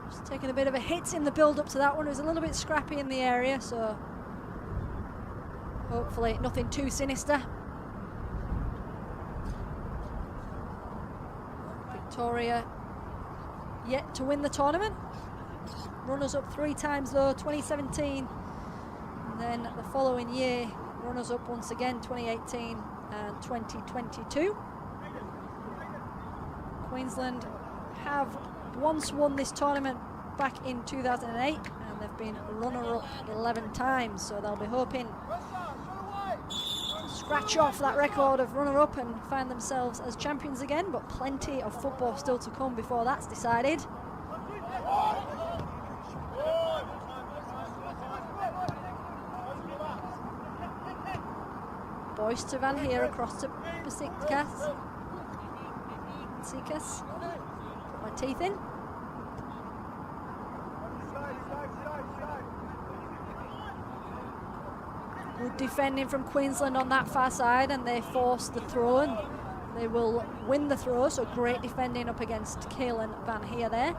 just taken a bit of a hit in the build-up to that one. It was a little bit scrappy in the area, so hopefully nothing too sinister. Victoria yet to win the tournament. Runners up 3 times though, 2017, and then the following year runners up once again, 2018 and 2022. Queensland have once won this tournament back in 2008, and they've been runner-up 11 times, so they'll be hoping to scratch off that record of runner-up and find themselves as champions again, but plenty of football still to come before that's decided. Boyce to Van Heer, across to Besiktas. Put my teeth in. Good defending from Queensland on that far side, and they force the throw, and they will win the throw, so great defending up against Caelan Van Heer there.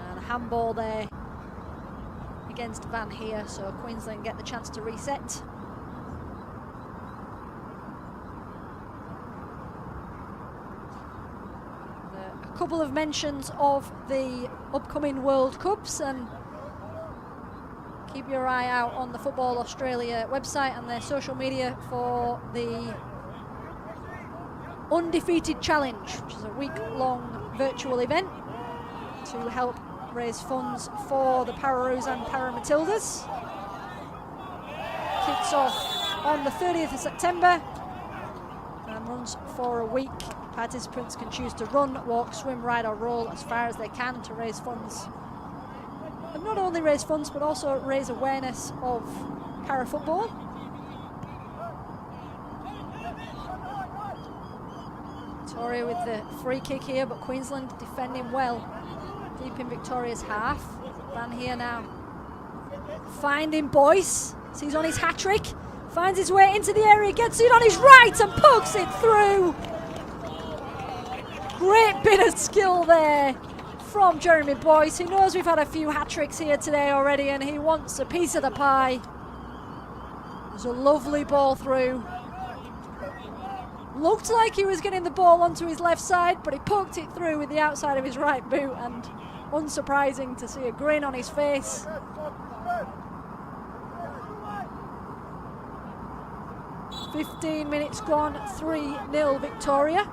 And a handball there against Van Heer, so Queensland get the chance to reset. A couple of mentions of the upcoming World Cups, and keep your eye out on the Football Australia website and their social media for the Undefeated Challenge, which is a week-long virtual event to help raise funds for the Pararoos and Matildas. Kicks off on the 30th of September and runs for a week. Participants can choose to run, walk, swim, ride or roll as far as they can to raise funds. And not only raise funds, but also raise awareness of para-football. Victoria with the free kick here, but Queensland defending well. Deep in Victoria's half. Van Heer now finding Boyce. Sees on his hat-trick. Finds his way into the area, gets it on his right and pokes it through. Great bit of skill there from Jeremy Boyce. He knows we've had a few hat-tricks here today already, and he wants a piece of the pie. There's a lovely ball through. Looked like he was getting the ball onto his left side, but he poked it through with the outside of his right boot, and unsurprising to see a grin on his face. "15 minutes gone, 3-0 Victoria."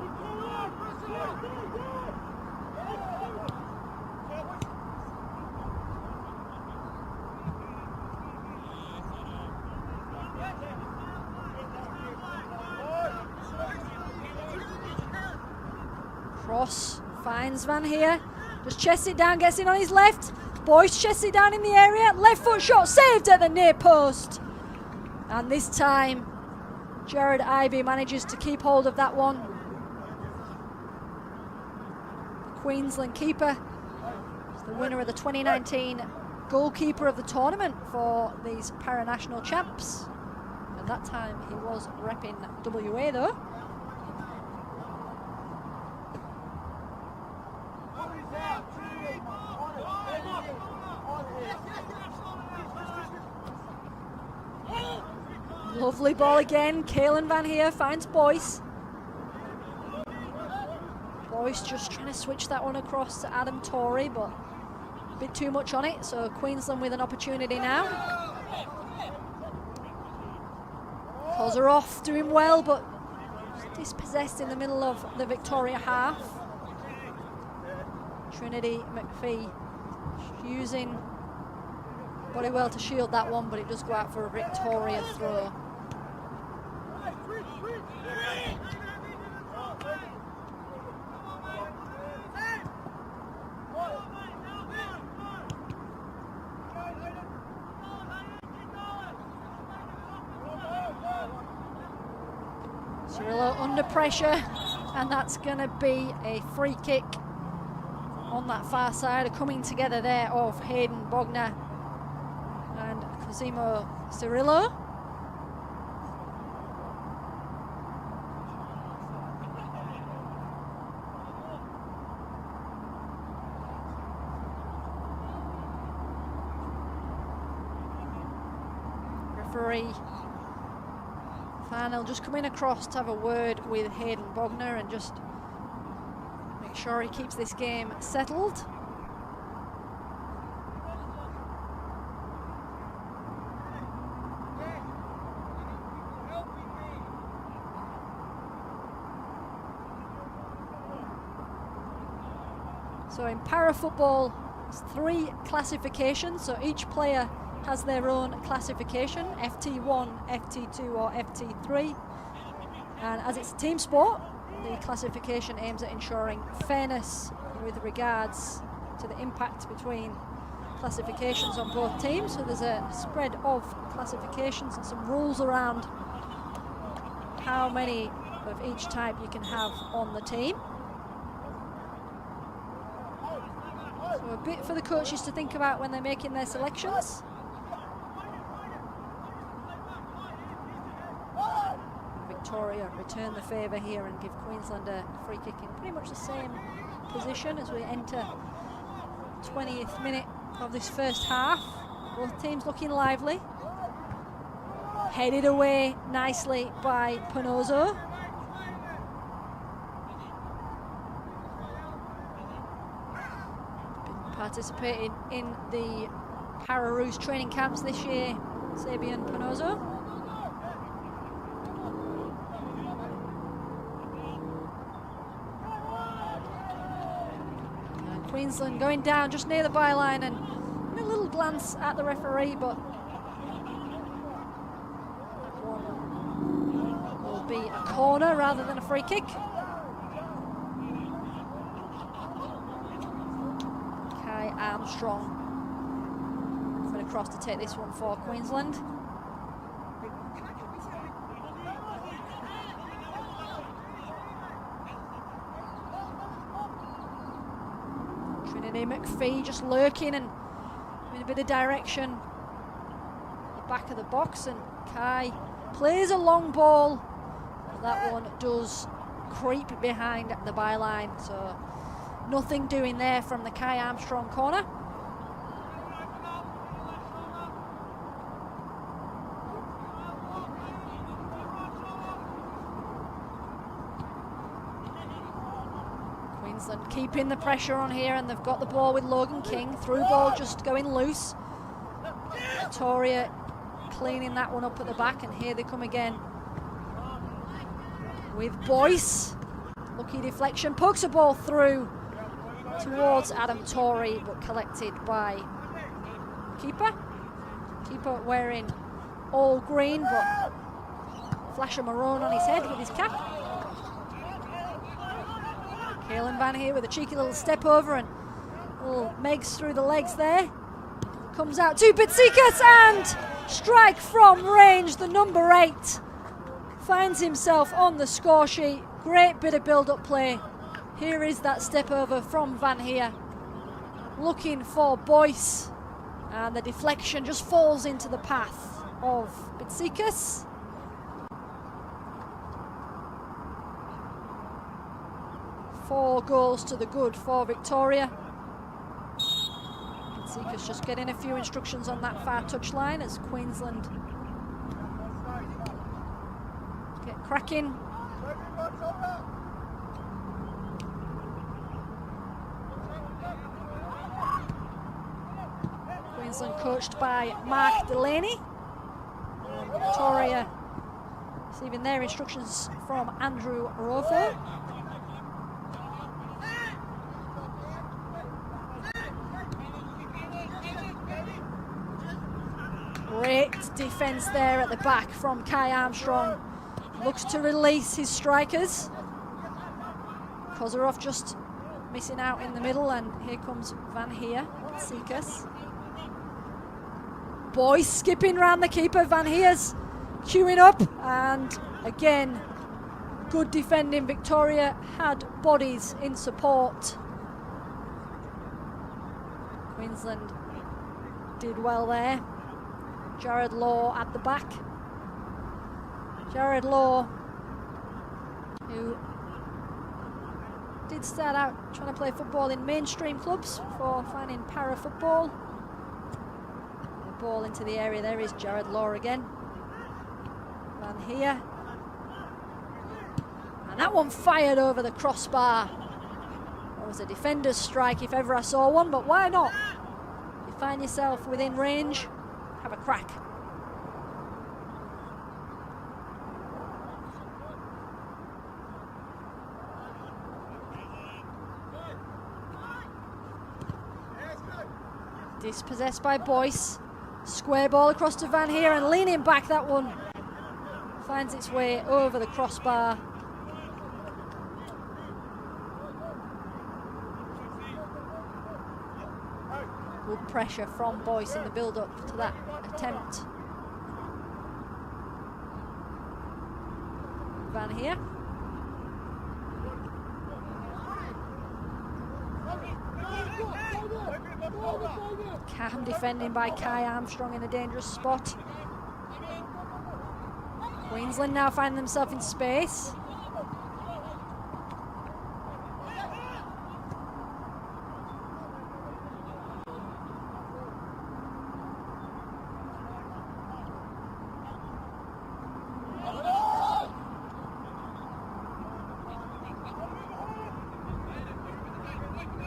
Cross finds Van Heer, just chests it down, gets it on his left. Boyce chests it down in the area, left foot shot saved at the near post. And this time Jared Ivey manages to keep hold of that one. The Queensland keeper is the winner of the 2019 goalkeeper of the tournament for these para-national champs. At that time he was repping WA though. Lovely ball again. Caelan Van Heer finds Boyce. Boyce just trying to switch that one across to Adam Torrey, but a bit too much on it, so Queensland with an opportunity now. Kozaroff doing well, but dispossessed in the middle of the Victoria half. Trinity McPhee using body well to shield that one, but it does go out for a Victoria throw. Cirillo under pressure, and that's going to be a free kick on that far side. A coming together there of Hayden Bogner and Cosimo Cirillo. Referee Farnell just coming across to have a word with Hayden Bogner and just make sure he keeps this game settled. So in para football, It's 3 classifications, so each player has their own classification, FT1, FT2 or FT3. And as it's a team sport, the classification aims at ensuring fairness with regards to the impact between classifications on both teams. So there's a spread of classifications and some rules around how many of each type you can have on the team. So a bit for the coaches to think about when they're making their selections. Victoria return the favour here and give Queensland a free kick in pretty much the same position as we enter 20th minute of this first half. Both teams looking lively. Headed away nicely by Panozo. Been participating in the Pararoos training camps this year, Sabian Panozo. Queensland going down just near the byline and a little glance at the referee, but that one will be a corner rather than a free kick. Kai Armstrong coming across to take this one for Queensland. McPhee just lurking and in a bit of direction at the back of the box, and Kai plays a long ball. That one does creep behind the byline, so nothing doing there from the Kai Armstrong corner. Keeping the pressure on here, and they've got the ball with Logan King. Through ball just going loose. Victoria cleaning that one up at the back, and here they come again with Boyce. Lucky deflection, pokes a ball through towards Adam Torrey, but collected by keeper. Keeper wearing all green, but flash of maroon on his head with his cap. Caelan Van here with a cheeky little step over and little Megs through the legs there. Comes out to Bitsikas and strike from range. The number 8 finds himself on the score sheet. Great bit of build-up play. Here is that step over from Van here. Looking for Boyce, and the deflection just falls into the path of Bitsikas. Four goals to the good for Victoria. Bitsikas just getting a few instructions on that far touchline as Queensland get cracking. Queensland coached by Mark Delaney. Victoria receiving their instructions from Andrew Rofo. Great defence there at the back from Kai Armstrong. Looks to release his strikers. Kozarov just missing out in the middle, and here comes Van Heer, Bitsikas. Boyce skipping round the keeper. Van Heer's queuing up, and again, good defending. Victoria had bodies in support. Queensland did well there. Jared Law at the back. Jared Law, who did start out trying to play football in mainstream clubs before finding para football. The ball into the area, there is Jared Law again. Van Heer. And that one fired over the crossbar. That was a defender's strike if ever I saw one, but why not? You find yourself within range, have a crack. Dispossessed by Boyce. Square ball across to Van here and leaning back, that one finds its way over the crossbar. Good pressure from Boyce in the build-up to that attempt. Van here. Calm defending by Kai Armstrong in a dangerous spot. Queensland now find themselves in space.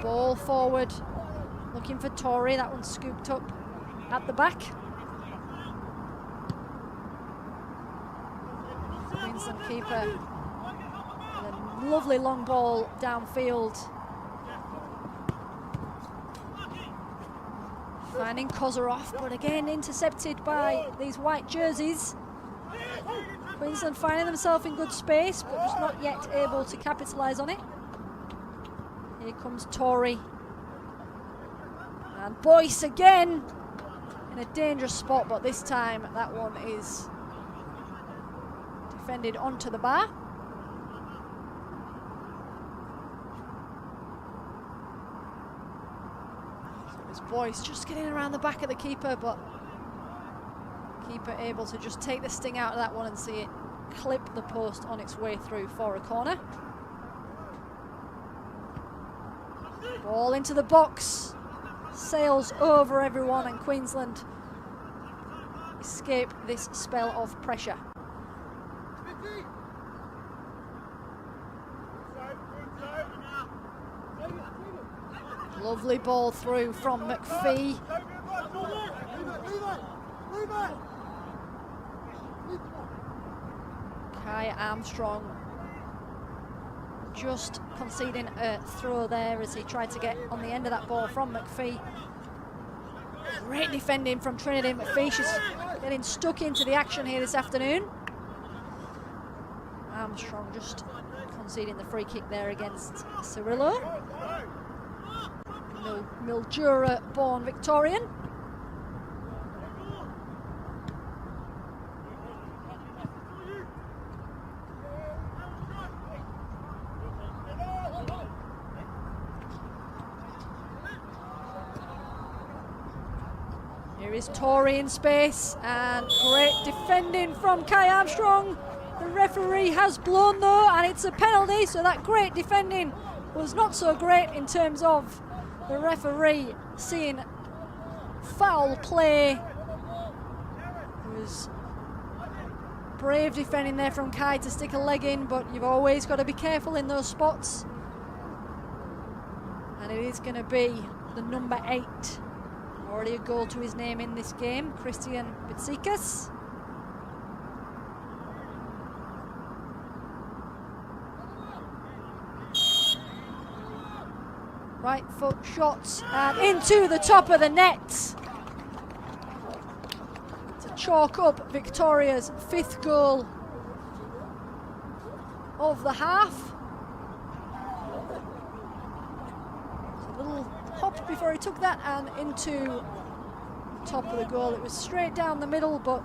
Ball forward, looking for Tory. That one scooped up at the back. Queensland keeper with a lovely long ball downfield. Finding Kozarov, but again intercepted by these white jerseys. Queensland finding themselves in good space, but just not yet able to capitalise on it. Here comes Tory. And Boyce again in a dangerous spot, but this time that one is defended onto the bar. So it was Boyce just getting around the back of the keeper, but keeper able to just take the sting out of that one and see it clip the post on its way through for a corner. Ball into the box, sails over everyone, and Queensland escape this spell of pressure. Lovely ball through from McPhee. Kai Armstrong just conceding a throw there as he tried to get on the end of that ball from McPhee. Great defending from Trinity McPhee. She's getting stuck into the action here this afternoon. Armstrong just conceding the free kick there against Cirillo. Mildura-born Victorian. Here is Tory in space, and great defending from Kai Armstrong. The referee has blown though, and it's a penalty, so that great defending was not so great in terms of the referee seeing foul play. It was brave defending there from Kai to stick a leg in, but you've always got to be careful in those spots. And it is going to be the number 8. Already a goal to his name in this game, Christian Bitsikas. Right foot shots and into the top of the net to chalk up Victoria's 5th goal of the half. A little hop before he took that and into the top of the goal. It was straight down the middle, but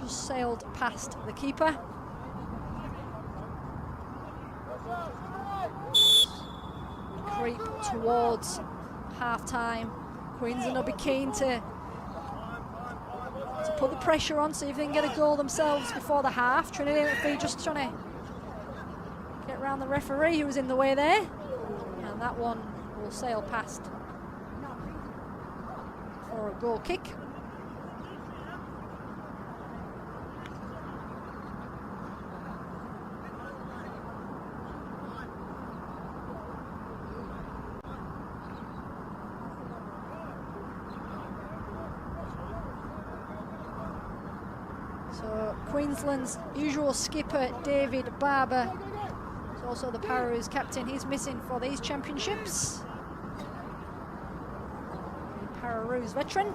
just sailed past the keeper. Creep towards half-time. Queensland will be keen to put the pressure on, see if they can get a goal themselves before the half. Trinity McPhee just trying to get around the referee who was in the way there, and that one will sail past for a goal kick. So Queensland's usual skipper David Barber is also the Pararoos captain. He's missing for these championships. Pararoos veteran.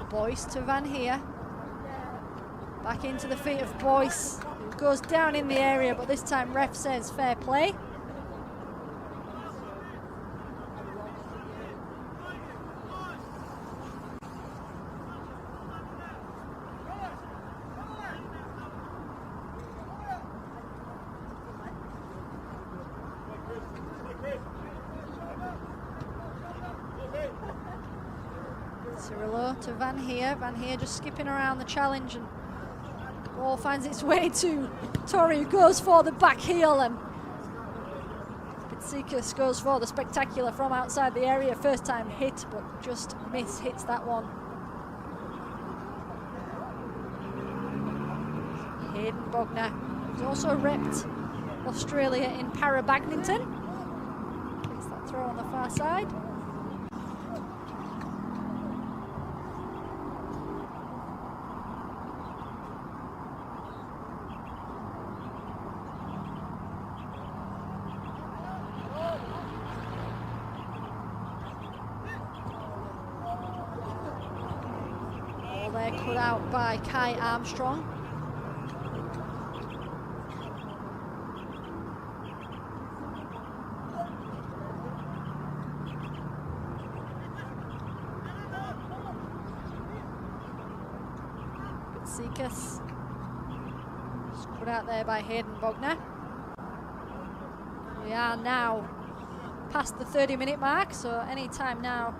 Boyce to Van Heer. Back into the feet of Boyce, who goes down in the area, but this time ref says fair play. Cirillo to Van Heer. Van Heer just skipping around the challenge, and the ball finds its way to Torrey, who goes for the back heel, and Pitsikas goes for the spectacular from outside the area. First time hit, but just hits that one. Hayden Bogner, who's also repped Australia in para badminton. Gets that throw on the far side. There cut out by Kai Armstrong. Pitsikas cut out there by Hayden Bogner. We are now past the 30-minute mark, so any time now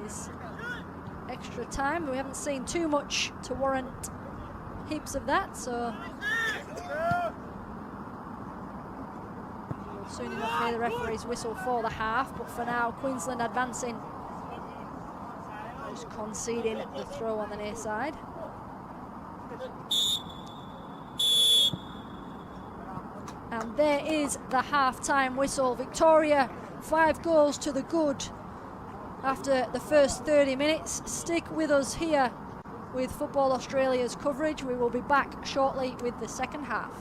is extra time. We haven't seen too much to warrant heaps of that, so we'll soon enough hear the referee's whistle for the half, but for now Queensland advancing, just conceding the throw on the near side. And there is the half-time whistle. Victoria 5 goals to the good after the first 30 minutes. Stick with us here with Football Australia's coverage. We will be back shortly with the second half.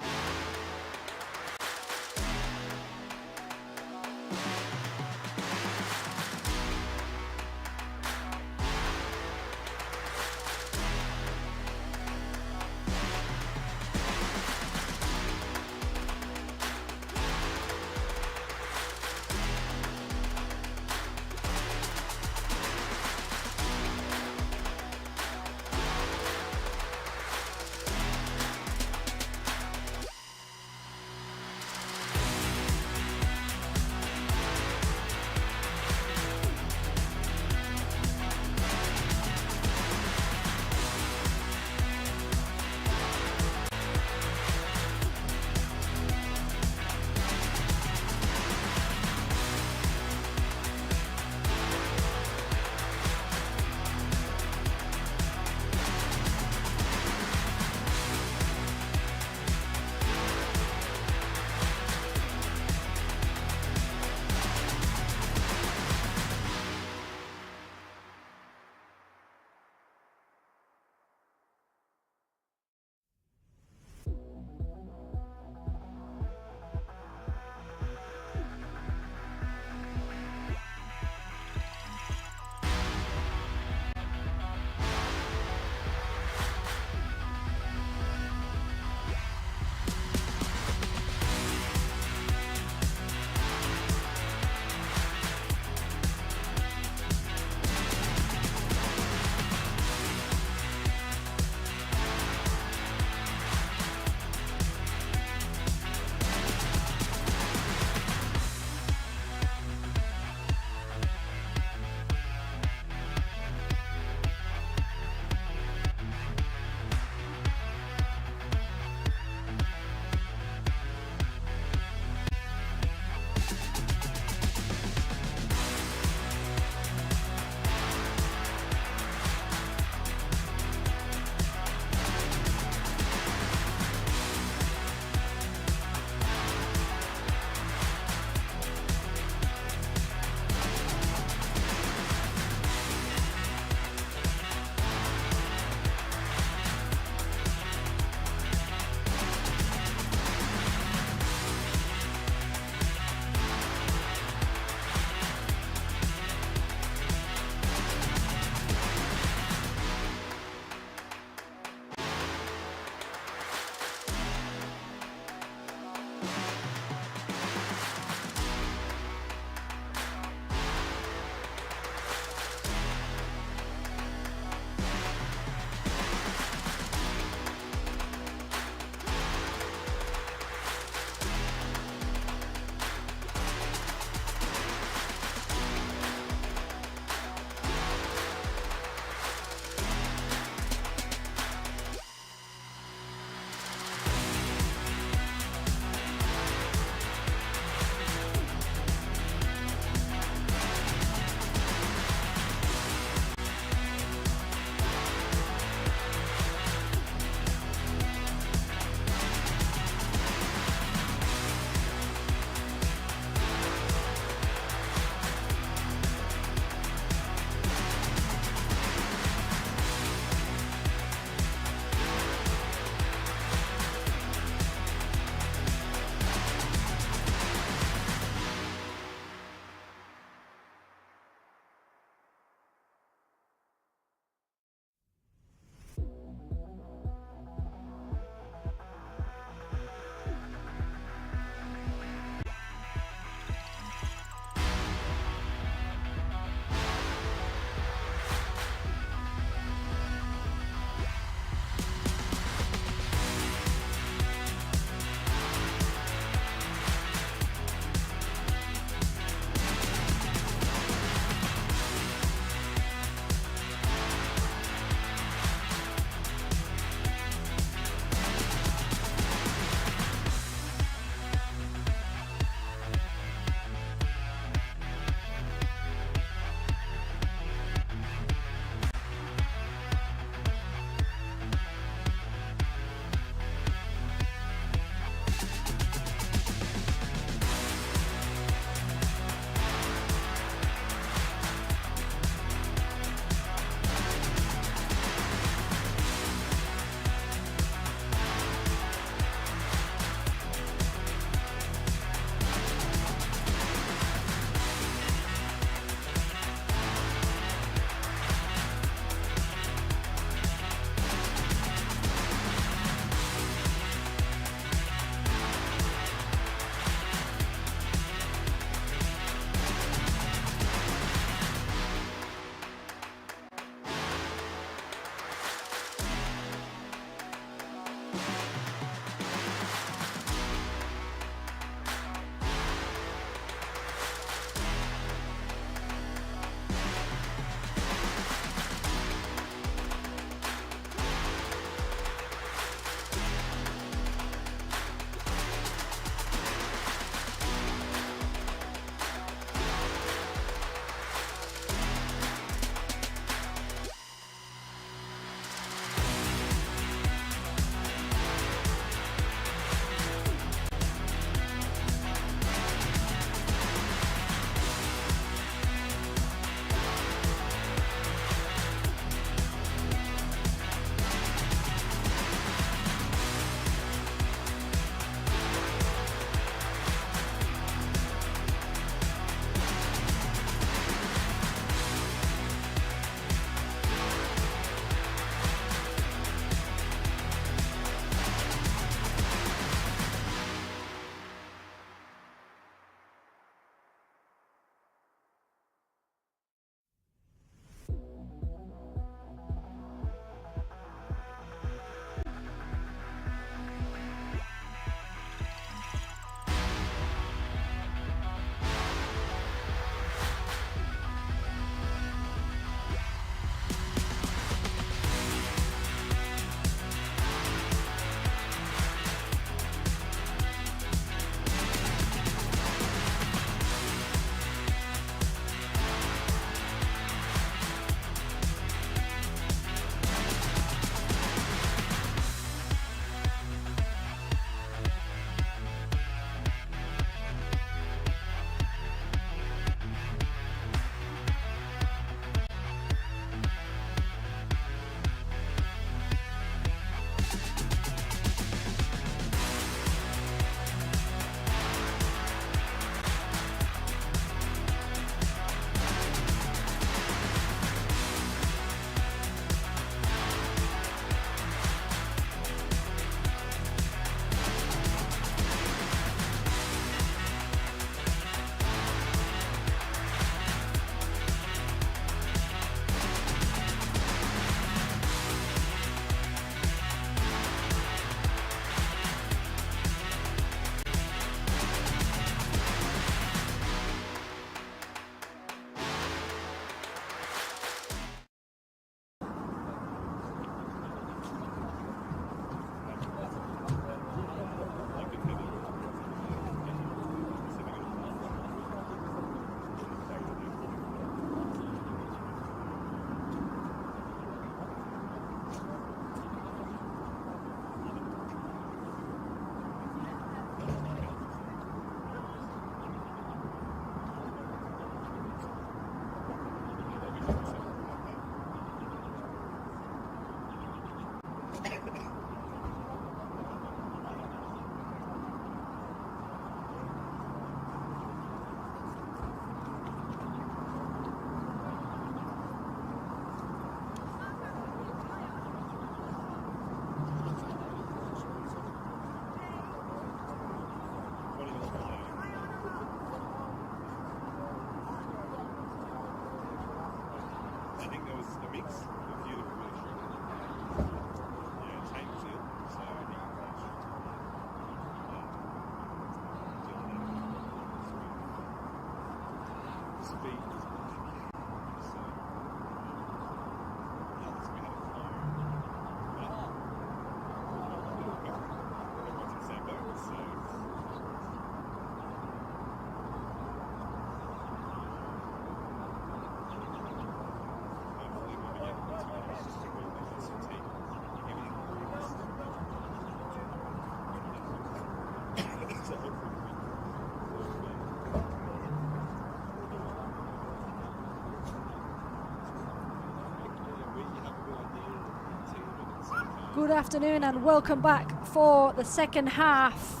Good afternoon and welcome back for the second half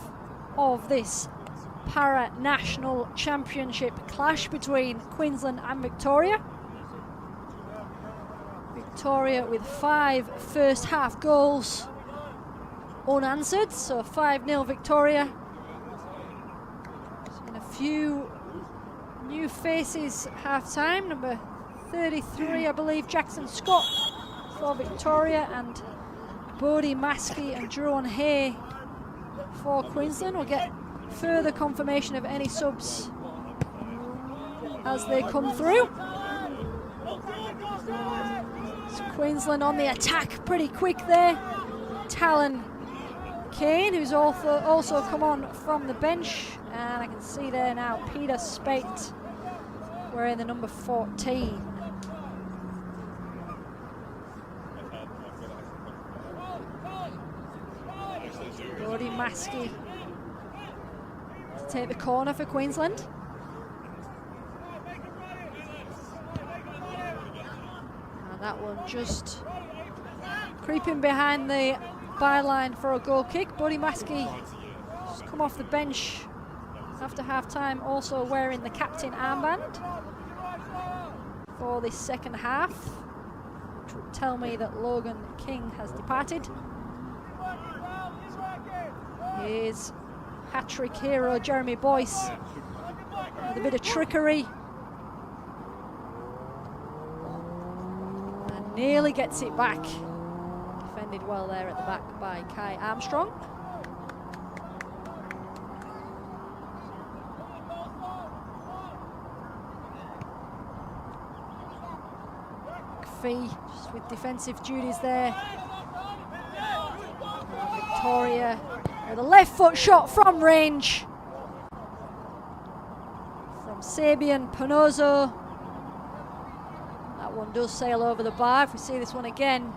of this Para-National Championship clash between Queensland and Victoria. Victoria with 5 first half goals unanswered, so 5-0 Victoria. Seen a few new faces half time. Number 33, I believe, Jackson Scott for Victoria, and Bodie Maskey and Druon Hay for Queensland. We'll get further confirmation of any subs as they come through. So Queensland on the attack pretty quick there. Talon Kane, who's also come on from the bench, and I can see there now Peter Spate wearing the number 14. Bodie Maskey to take the corner for Queensland. And that one just creeping behind the byline for a goal kick. Bodie Maskey just come off the bench after half time, also wearing the captain armband for this second half, which would tell me that Logan King has departed. Here's hat-trick hero Jeremy Boyce with a bit of trickery. And nearly gets it back. Defended well there at the back by Kai Armstrong. McPhee just with defensive duties there. And Victoria with a left foot shot from range from Sabian Panozo. That one does sail over the bar. If we see this one again,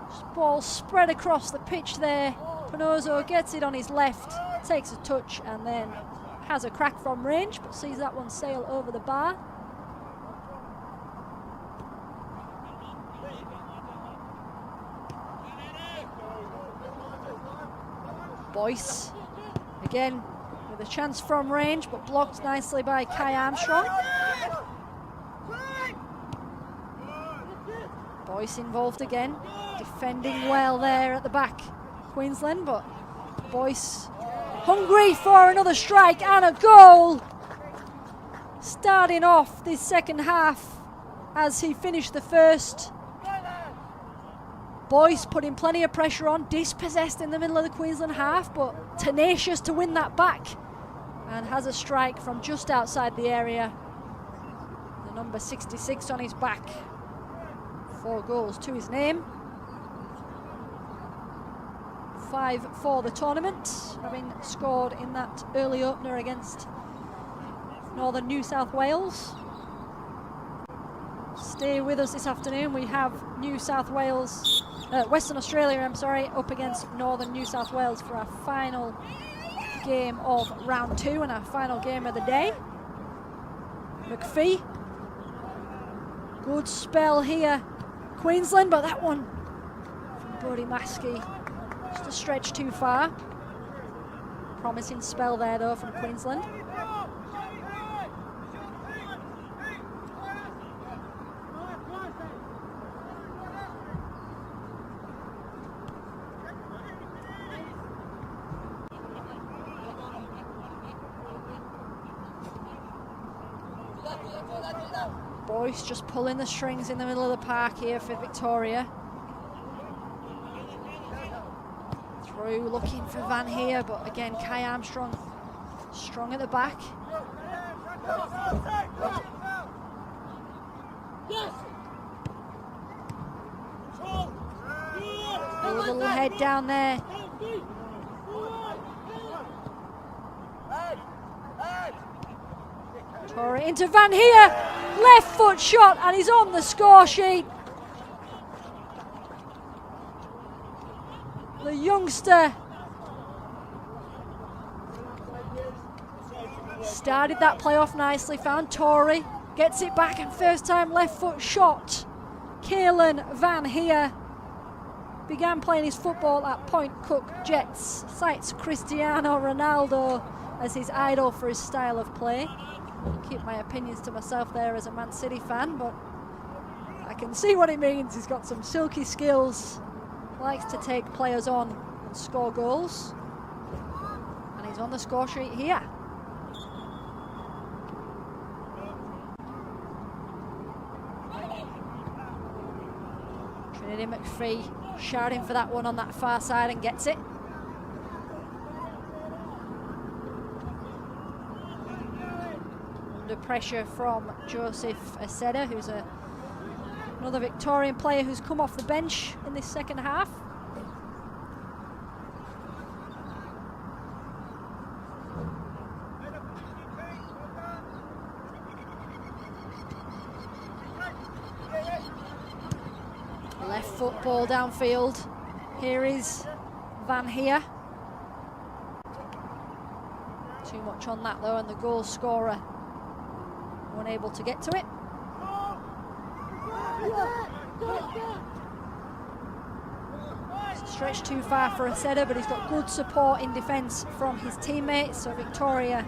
just ball spread across the pitch there. Panozo gets it on his left, takes a touch and then has a crack from range, but sees that one sail over the bar. Boyce again with a chance from range, but blocked nicely by Kai Armstrong. Boyce involved again, defending well there at the back, Queensland, but Boyce hungry for another strike and a goal. Starting off this second half as he finished the first. Boyce putting plenty of pressure on, dispossessed in the middle of the Queensland half, but tenacious to win that back, and has a strike from just outside the area. The number 66 on his back. 4 goals to his name. 5 for the tournament, having scored in that early opener against Northern New South Wales. Stay with us this afternoon. We have Western Australia, up against Northern New South Wales for our final game of round 2 and our final game of the day. McPhee, good spell here, Queensland, but that one from Bodie Maskey just a stretch too far. Promising spell there though from Queensland. Boyce just pulling the strings in the middle of the park here for Victoria. Through, looking for Van here, but again Kai Armstrong strong at the back. little head down there. Torrey into Van Heer, left foot shot, and he's on the score sheet. The youngster started that play off nicely, found Torrey, gets it back, and first time left foot shot. Caelan Van Heer began playing his football at Point Cook Jets, cites Cristiano Ronaldo as his idol for his style of play. Keep my opinions to myself there as a Man City fan, but I can see what it means. He's got some silky skills, likes to take players on and score goals, and he's on the score sheet here. Trinity McPhee shouting for that one on that far side and gets it. Under pressure from Joseph Aceda, who's another Victorian player who's come off the bench in this second half. Left foot ball downfield. Here is Van Heer. Too much on that though, and the goal scorer unable to get to it. It's a stretch too far for Aceda, but he's got good support in defence from his teammates, so Victoria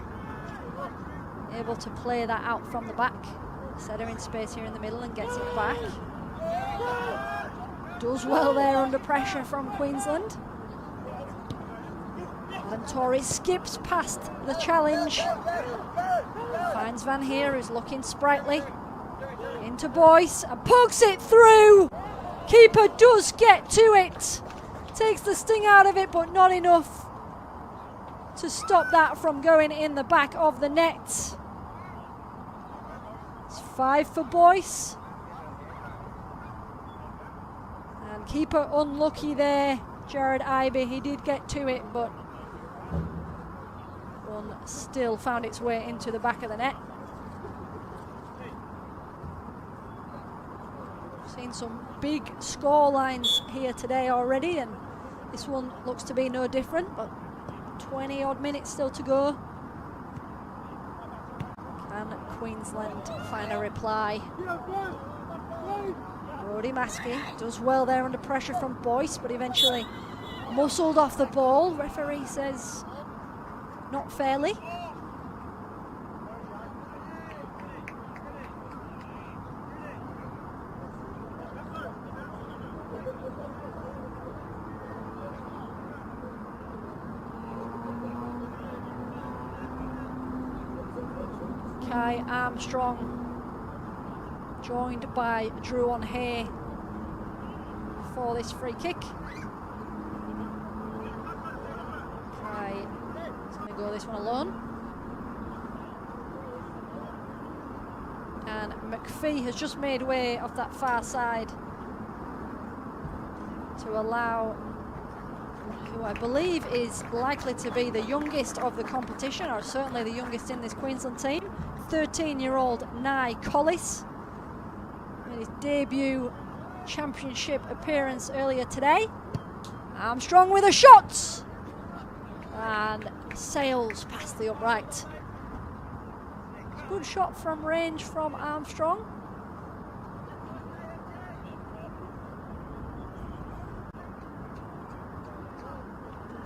able to play that out from the back. Aceda in space here in the middle and gets it back. Does well there under pressure from Queensland. And Torrey skips past the challenge. Finds Van Heer, who's looking sprightly. Into Boyce and pokes it through. Keeper does get to it. Takes the sting out of it, but not enough to stop that from going in the back of the net. It's 5 for Boyce. And keeper unlucky there, Jared Ivey. He did get to it, but one still found its way into the back of the net. Seen some big score lines here today already, and this one looks to be no different, but 20 odd minutes still to go. Can Queensland find a reply? Brody Maskey does well there under pressure from Boyce, but eventually muscled off the ball. Referee says not fairly. Kai Armstrong joined by Drew on Hay for this free kick. Kai is going to go this one alone. And McPhee has just made way off that far side to allow who I believe is likely to be the youngest of the competition, or certainly the youngest in this Queensland team, 13-year-old Nye Collis. Made his debut championship appearance earlier today. Armstrong with a shot and sails past the upright. Good shot from range from Armstrong.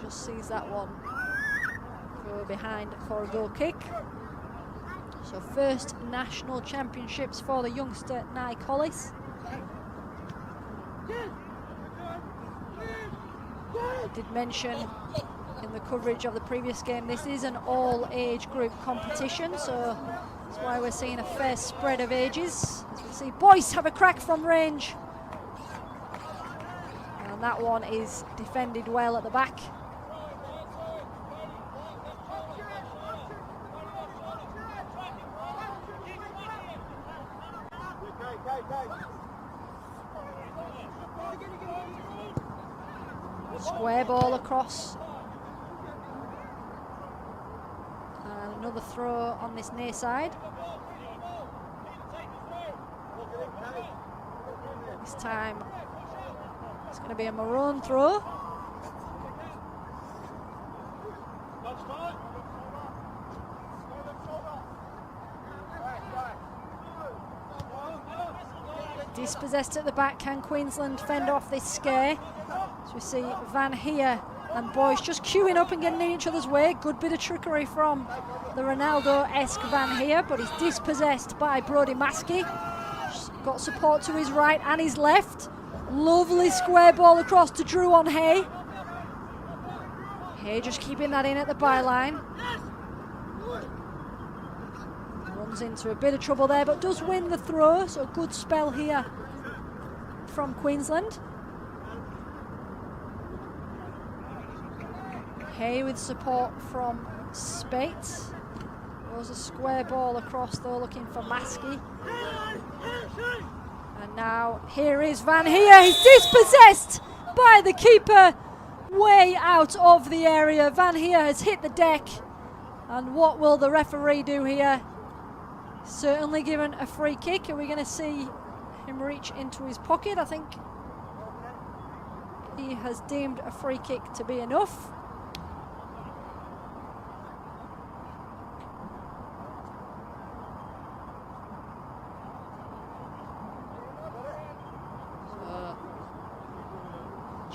Just sees that one go behind for a goal kick. So first national championships for the youngster Nye Collis. I did mention in the coverage of the previous game, this is an all age group competition, so that's why we're seeing a fair spread of ages. As we see Boyce have a crack from range. And that one is defended well at the back. Square ball across. And another throw on this near side. This time it's going to be a maroon throw. Dispossessed at the back. Can Queensland fend off this scare? So we see Van Heer and Boyce just queuing up and getting in each other's way. Good bit of trickery from the Ronaldo-esque Van Heer, but he's dispossessed by Brodie Maskey. Got support to his right and his left. Lovely square ball across to Drew on Hay. Hay just keeping that in at the byline. Runs into a bit of trouble there, but does win the throw, so good spell here from Queensland. Hay with support from Spate. Goes a square ball across though, looking for Maskey. And now here is Van Heer. He's dispossessed by the keeper way out of the area. Van Heer has hit the deck. And what will the referee do here? Certainly given a free kick. Are we going to see him reach into his pocket? I think he has deemed a free kick to be enough.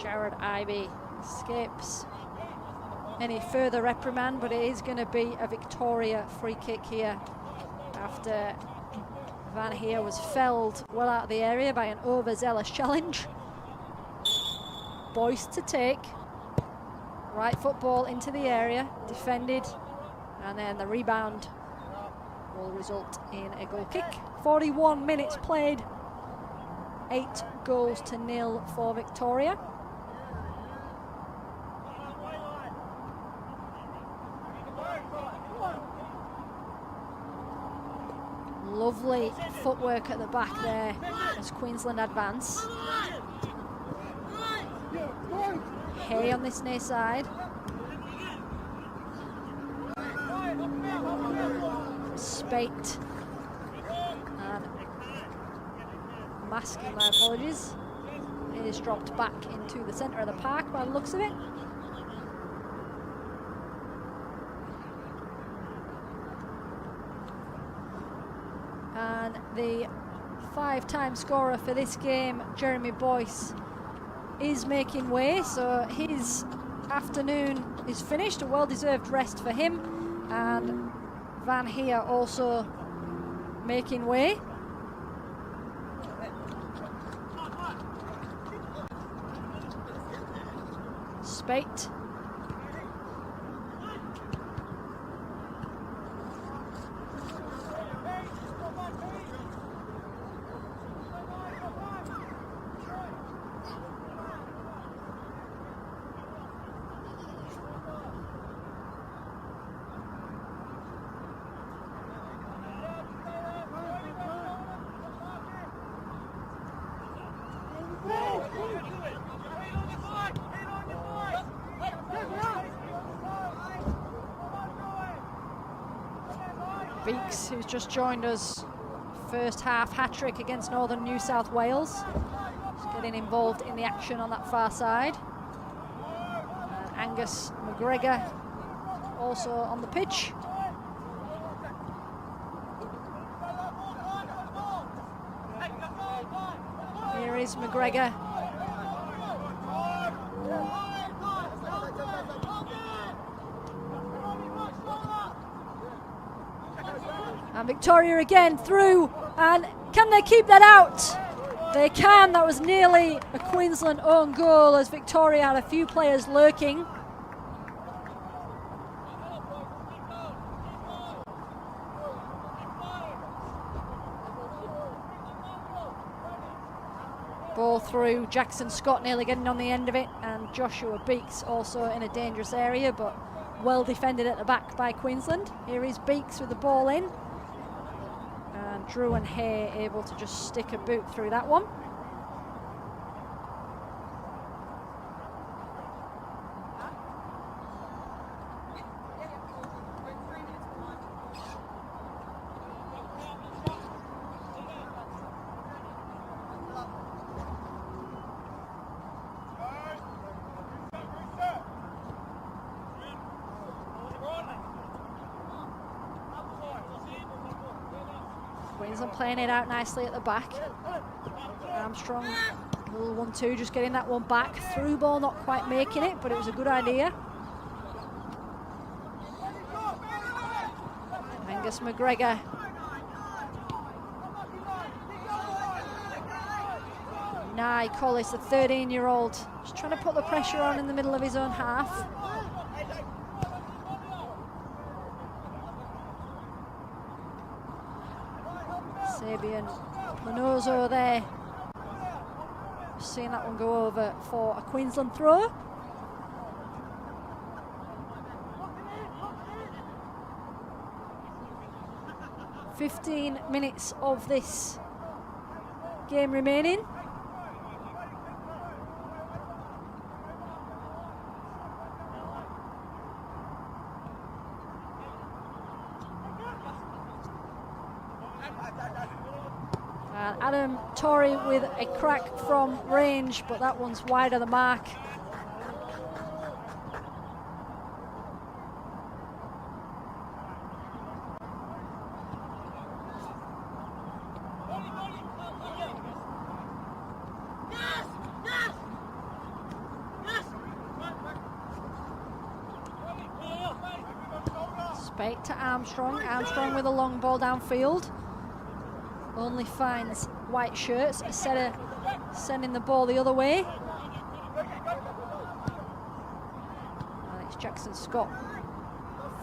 Jared Ivey escapes any further reprimand, but it is going to be a Victoria free kick here after Van Heer was felled well out of the area by an overzealous challenge. Boyce to take. Right foot ball into the area, defended, and then the rebound will result in a goal kick. 41 minutes played, 8-0 for Victoria. Lovely footwork at the back there as Queensland advance. Hay on this near side. Spate and Maskey, my apologies. It is dropped back into the centre of the park by the looks of it. And the 5-time scorer for this game, Jeremy Boyce, is making way, so his afternoon is finished. A well-deserved rest for him, and Van Heer also making way. Spate. Beeks, who's just joined us, first half hat-trick against Northern New South Wales. Just getting involved in the action on that far side. And Angus McGregor also on the pitch. Here is McGregor. And Victoria again through, and can they keep that out? They can. That was nearly a Queensland own goal as Victoria had a few players lurking. Ball through, Jackson Scott nearly getting on the end of it, and Joshua Beeks also in a dangerous area, but well defended at the back by Queensland. Here is Beeks with the ball in. And Drew and Hay able to just stick a boot through that one. Queensland playing it out nicely at the back. Armstrong, little 1-2, just getting that one back. Through ball, not quite making it, but it was a good idea. Angus McGregor. Nye Collis, the 13-year-old, just trying to put the pressure on in the middle of his own half. Sabian Panozo there. Seeing that one go over for a Queensland throw. "15 minutes of this game remaining. And Adam Torrey with a crack from range, but that one's wide of the mark. Spate to Armstrong. Armstrong with a long ball downfield. Only finds white shirts instead of sending the ball the other way. And it's Jackson Scott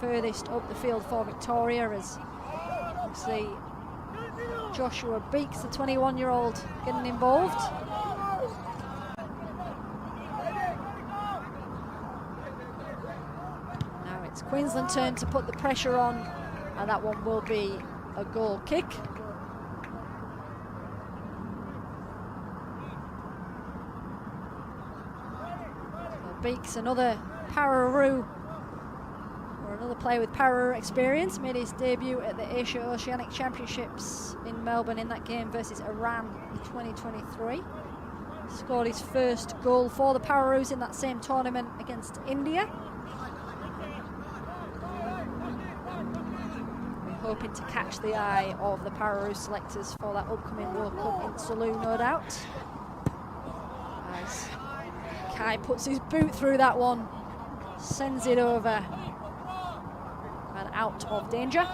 furthest up the field for Victoria, as you see Joshua Beeks, the 21-year-old, getting involved. Now it's Queensland's turn to put the pressure on, and that one will be a goal kick. Beeks, another Pararoo, or another player with Pararoo experience, made his debut at the Asia Oceanic Championships in Melbourne in that game versus Iran in 2023. Scored his first goal for the Pararoos in that same tournament against India. We're hoping to catch the eye of the Pararoo selectors for that upcoming World Cup in Salou, no doubt. As Kai puts his boot through that one, sends it over and out of danger.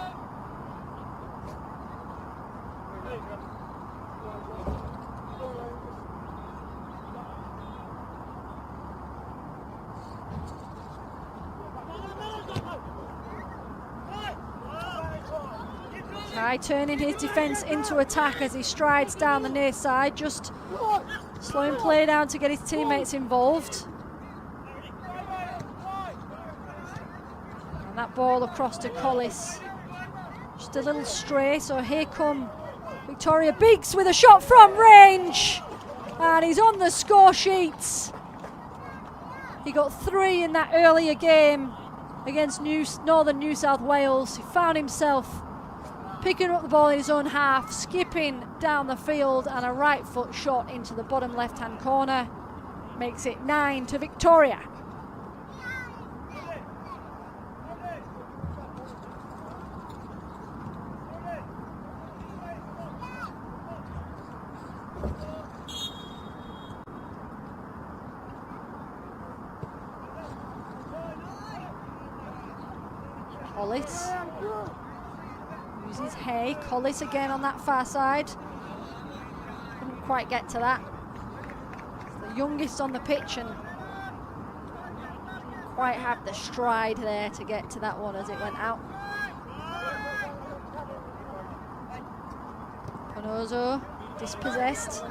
Kai turning his defence into attack as he strides down the near side, just slowing play down to get his teammates involved. And that ball across to Collis. Just a little stray, so here come Victoria. Beeks with a shot from range. And he's on the score sheets. He got 3 in that earlier game against Northern New South Wales. He found himself picking up the ball in his own half, skipping down the field, and a right foot shot into the bottom left-hand corner makes it 9 to Victoria. Collis uses Hay. Collis again on that far side. Couldn't quite get to that. It's the youngest on the pitch and didn't quite have the stride there to get to that one as it went out. Panozo dispossessed.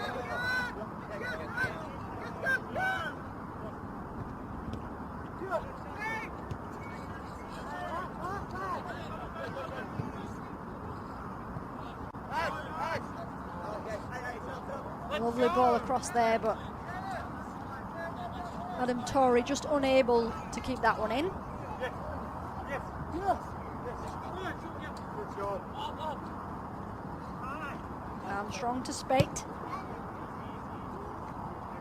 Lovely ball across there, but Adam Torrey just unable to keep that one in. Armstrong to Spate.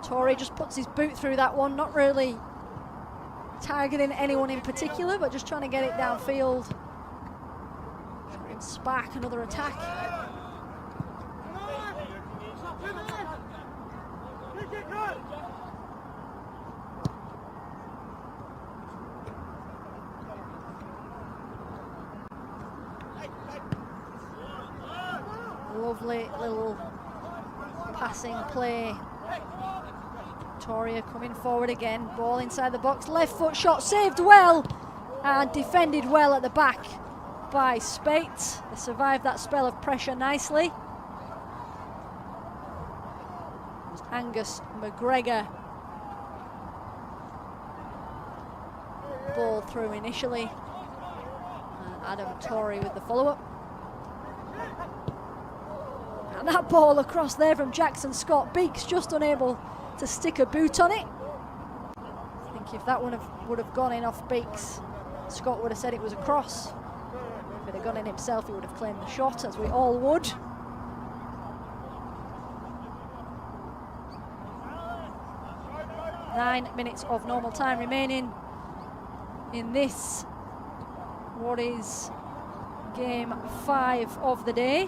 Torrey just puts his boot through that one, not really targeting anyone in particular, but just trying to get it downfield and spark another attack. Lovely little passing play. Victoria coming forward again, ball inside the box, left foot shot, saved well and defended well at the back by Spate. They survived that spell of pressure nicely. Angus McGregor. Ball through initially. And Adam Torrey with the follow-up. And that ball across there from Jackson Scott. Beaks just unable to stick a boot on it. I think if that one would have gone in off Beaks, Scott would have said it was a cross. If it had gone in himself, he would have claimed the shot, as we all would. Nine minutes of normal time remaining in this, what is game 5 of the day.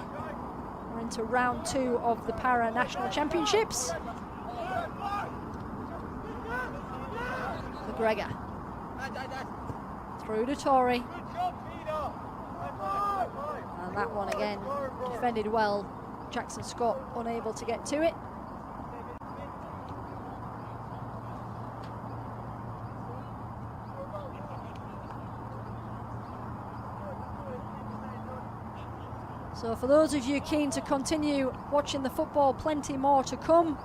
We're into round 2 of the Para National Championships. McGregor through to Torrey, and that one again defended well. Jackson Scott unable to get to it. So for those of you keen to continue watching the football, plenty more to come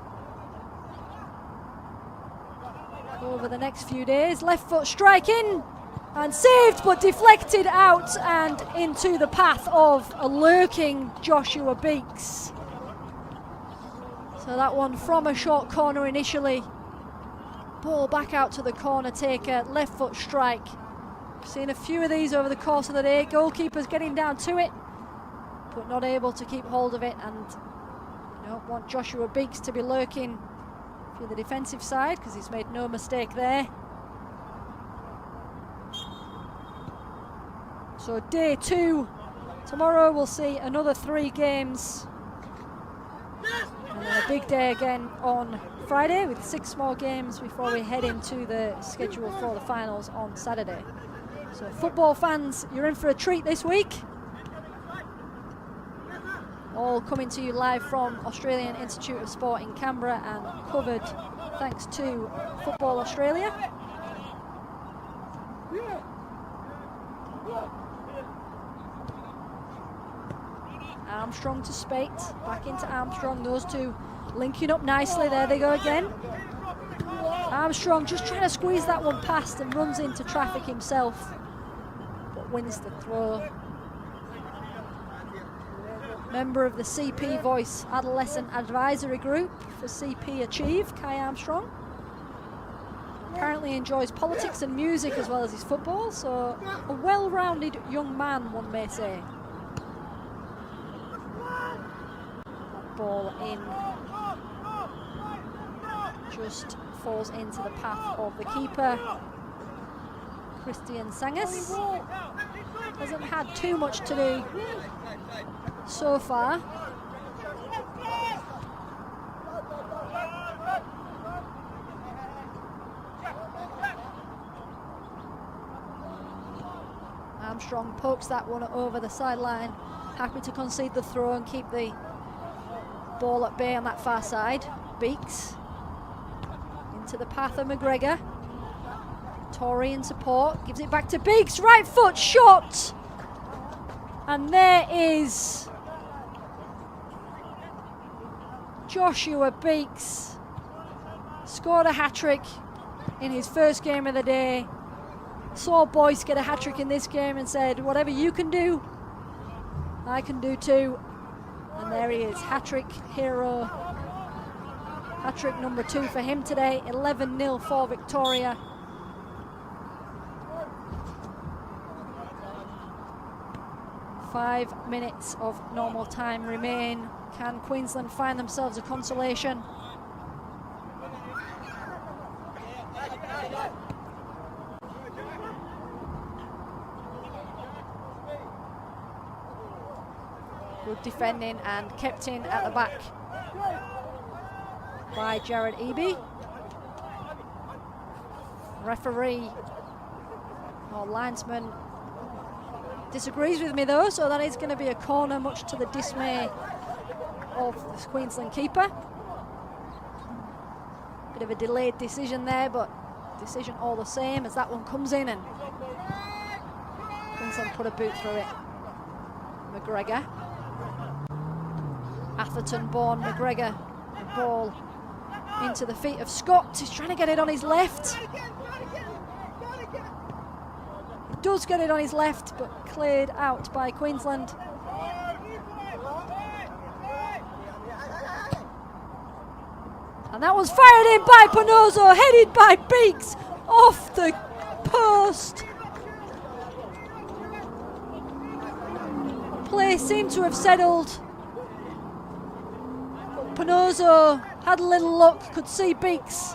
over the next few days. Left foot striking and saved, but deflected out and into the path of a lurking Joshua Beaks. So that one from a short corner initially. Ball back out to the corner taker, left foot strike. We've seen a few of these over the course of the day. Goalkeepers getting down to it, but not able to keep hold of it, and you don't want Joshua Beaks to be lurking for the defensive side, because he's made no mistake there. So day 2, tomorrow we'll see another 3 games, and then a big day again on Friday with 6 more games before we head into the schedule for the finals on Saturday. So football fans, you're in for a treat this week. All coming to you live from Australian Institute of Sport in Canberra and covered thanks to Football Australia. Armstrong to Spate, back into Armstrong, those two linking up nicely, there they go again. Armstrong just trying to squeeze that one past and runs into traffic himself, but wins the throw. Member of the CP Voice Adolescent Advisory Group for CP Achieve, Kai Armstrong. Apparently enjoys politics and music as well as his football, so a well-rounded young man, one may say. That ball in just falls into the path of the keeper, Christian Sangas. Hasn't had too much to do so far. Armstrong pokes that one over the sideline, happy to concede the throw and keep the ball at bay on that far side. Beaks into the path of McGregor. Torrey in support, gives it back to Beaks, right foot shot, and there is Joshua Beaks. Scored a hat-trick in his first game of the day. Saw Boyce get a hat-trick in this game and said, whatever you can do, I can do too. And there he is, hat-trick hero. Hat-trick number 2 for him today, 11-0 for Victoria. Five minutes of normal time remain. Can Queensland find themselves a consolation? Good defending and kept in at the back by Jared Eby. Referee or linesman disagrees with me though, so that is going to be a corner, much to the dismay of the Queensland keeper. Bit of a delayed decision there, but decision all the same as that one comes in, and Queensland put a boot through it. McGregor. Atherton-born McGregor. The ball into the feet of Scott. He's trying to get it on his left. He does get it on his left, but cleared out by Queensland. And that was fired in by Panozo, headed by Beeks off the post. Play seemed to have settled. Panozo had a little look, could see Beeks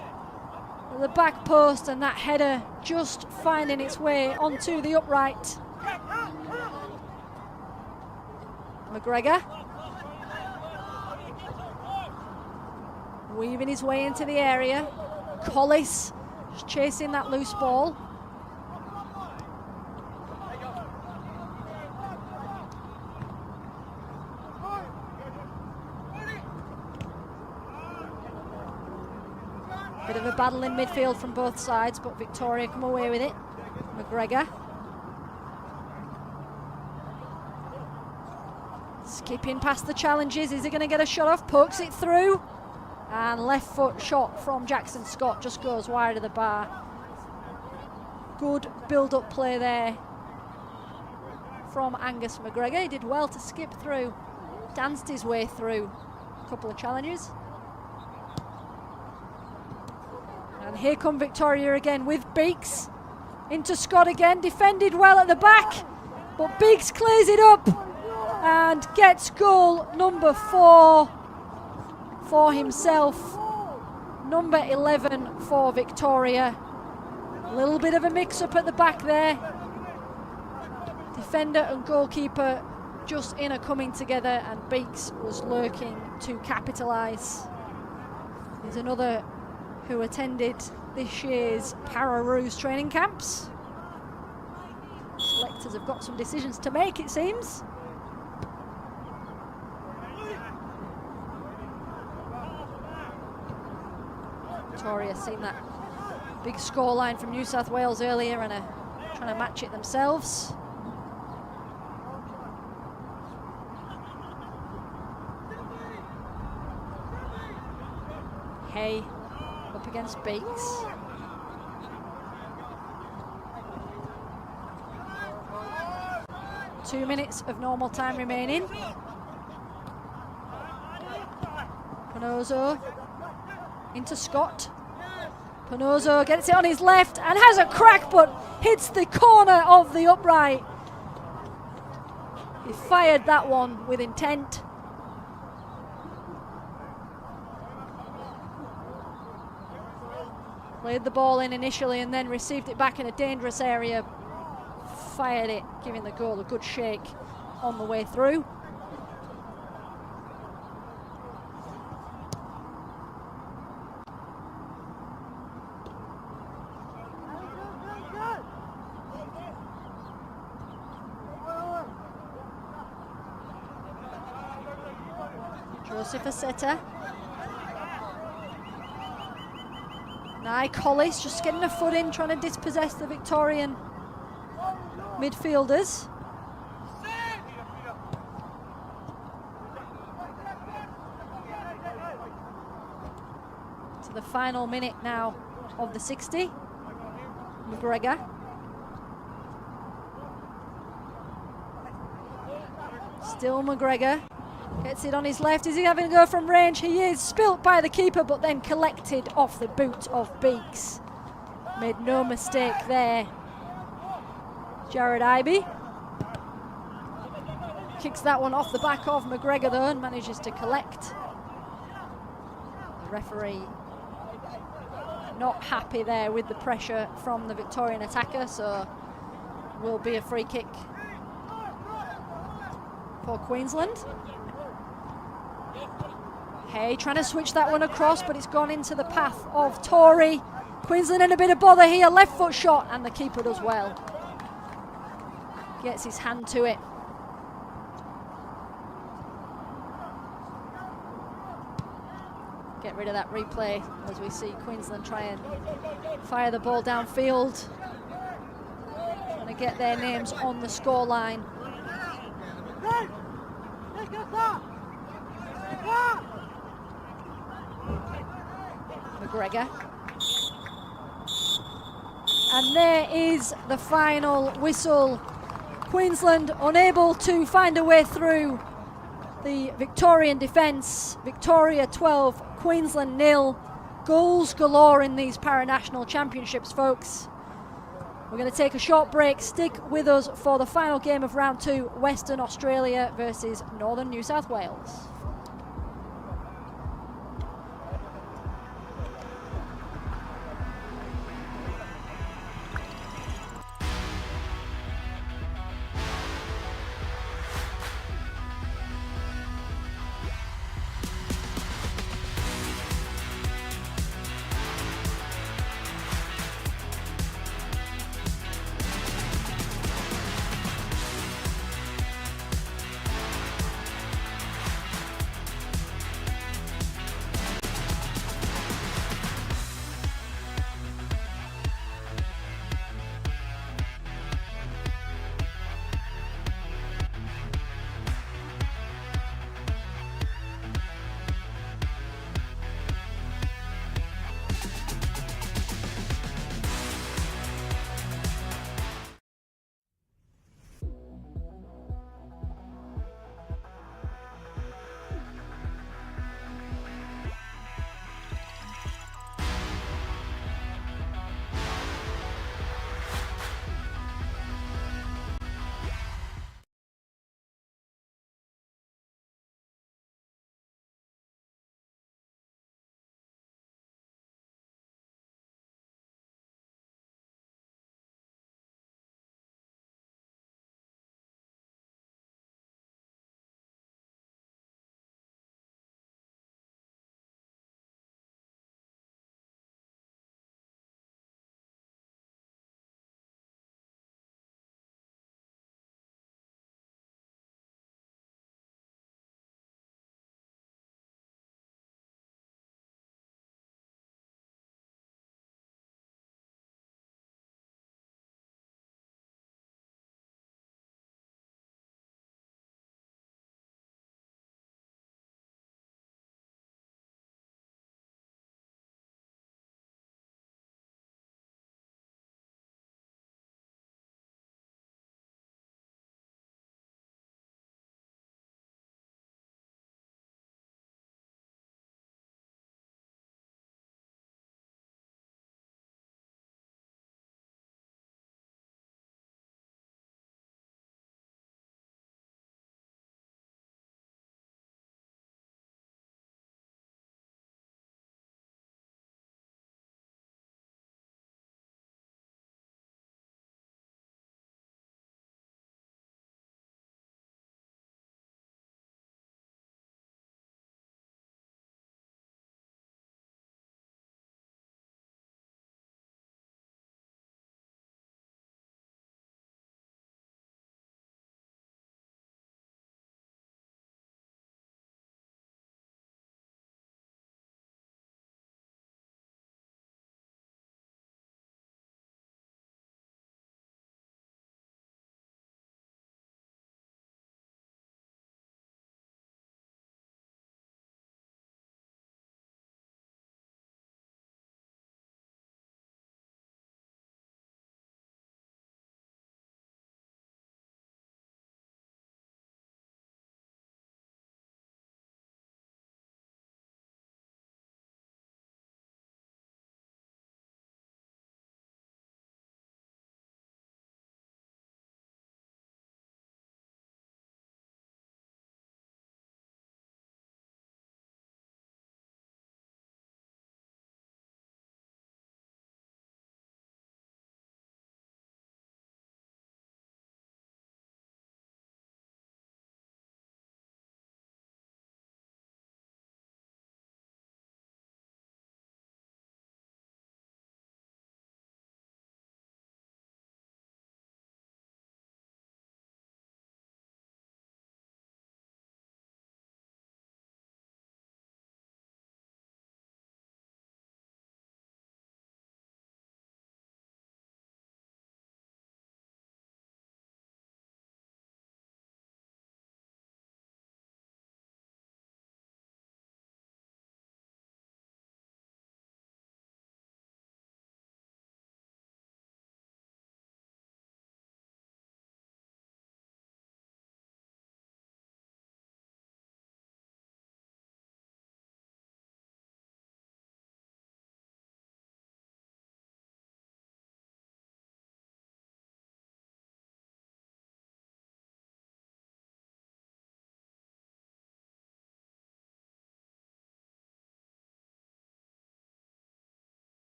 at the back post, and that header just finding its way onto the upright. McGregor weaving his way into the area. Collis just chasing that loose ball. Bit of a battle in midfield from both sides, but Victoria come away with it. McGregor. Skipping past the challenges. Is he going to get a shot off? Pokes it through. And left foot shot from Jackson Scott just goes wide of the bar. Good build-up play there from Angus McGregor. He did well to skip through, danced his way through a couple of challenges. And here come Victoria again with Beeks. Into Scott again, defended well at the back, but Beeks clears it up and gets goal number 4 for himself. Number 11 for Victoria. A little bit of a mix-up at the back there. Defender and goalkeeper just in a coming together, and Beeks was lurking to capitalise. He's another who attended this year's Pararoos training camps. Selectors have got some decisions to make, it seems. Victoria seen that big scoreline from New South Wales earlier and are trying to match it themselves. Hay up against Beeks. Two minutes of normal time remaining. Panozo into Scott. Panozo gets it on his left and has a crack, but hits the corner of the upright. He fired that one with intent. Played the ball in initially and then received it back in a dangerous area. Fired it, giving the goal a good shake on the way through. Joseph Aseta. Now Collis just getting a foot in, trying to dispossess the Victorian midfielders. To the final minute now of the 60. McGregor. Still McGregor. Gets it on his left. Is he having to go from range? He is. Spilt by the keeper, but then collected off the boot of Beeks. Made no mistake there. Jared Ivey. Kicks that one off the back of McGregor though and manages to collect. The referee not happy there with the pressure from the Victorian attacker, so will be a free kick for Queensland. Hay trying to switch that one across, but it's gone into the path of Tory. Queensland in a bit of bother here. Left foot shot, and the keeper does well. Gets his hand to it. get rid of that replay as we see Queensland try and fire the ball downfield, trying to get their names on the scoreline. McGregor. And there is the final whistle. Queensland unable to find a way through the Victorian defence. Victoria 12, Queensland 0. Goals galore in these Para-National Championships, folks. We're going to take a short break. Stick with us for the final game of round 2, Western Australia versus Northern New South Wales.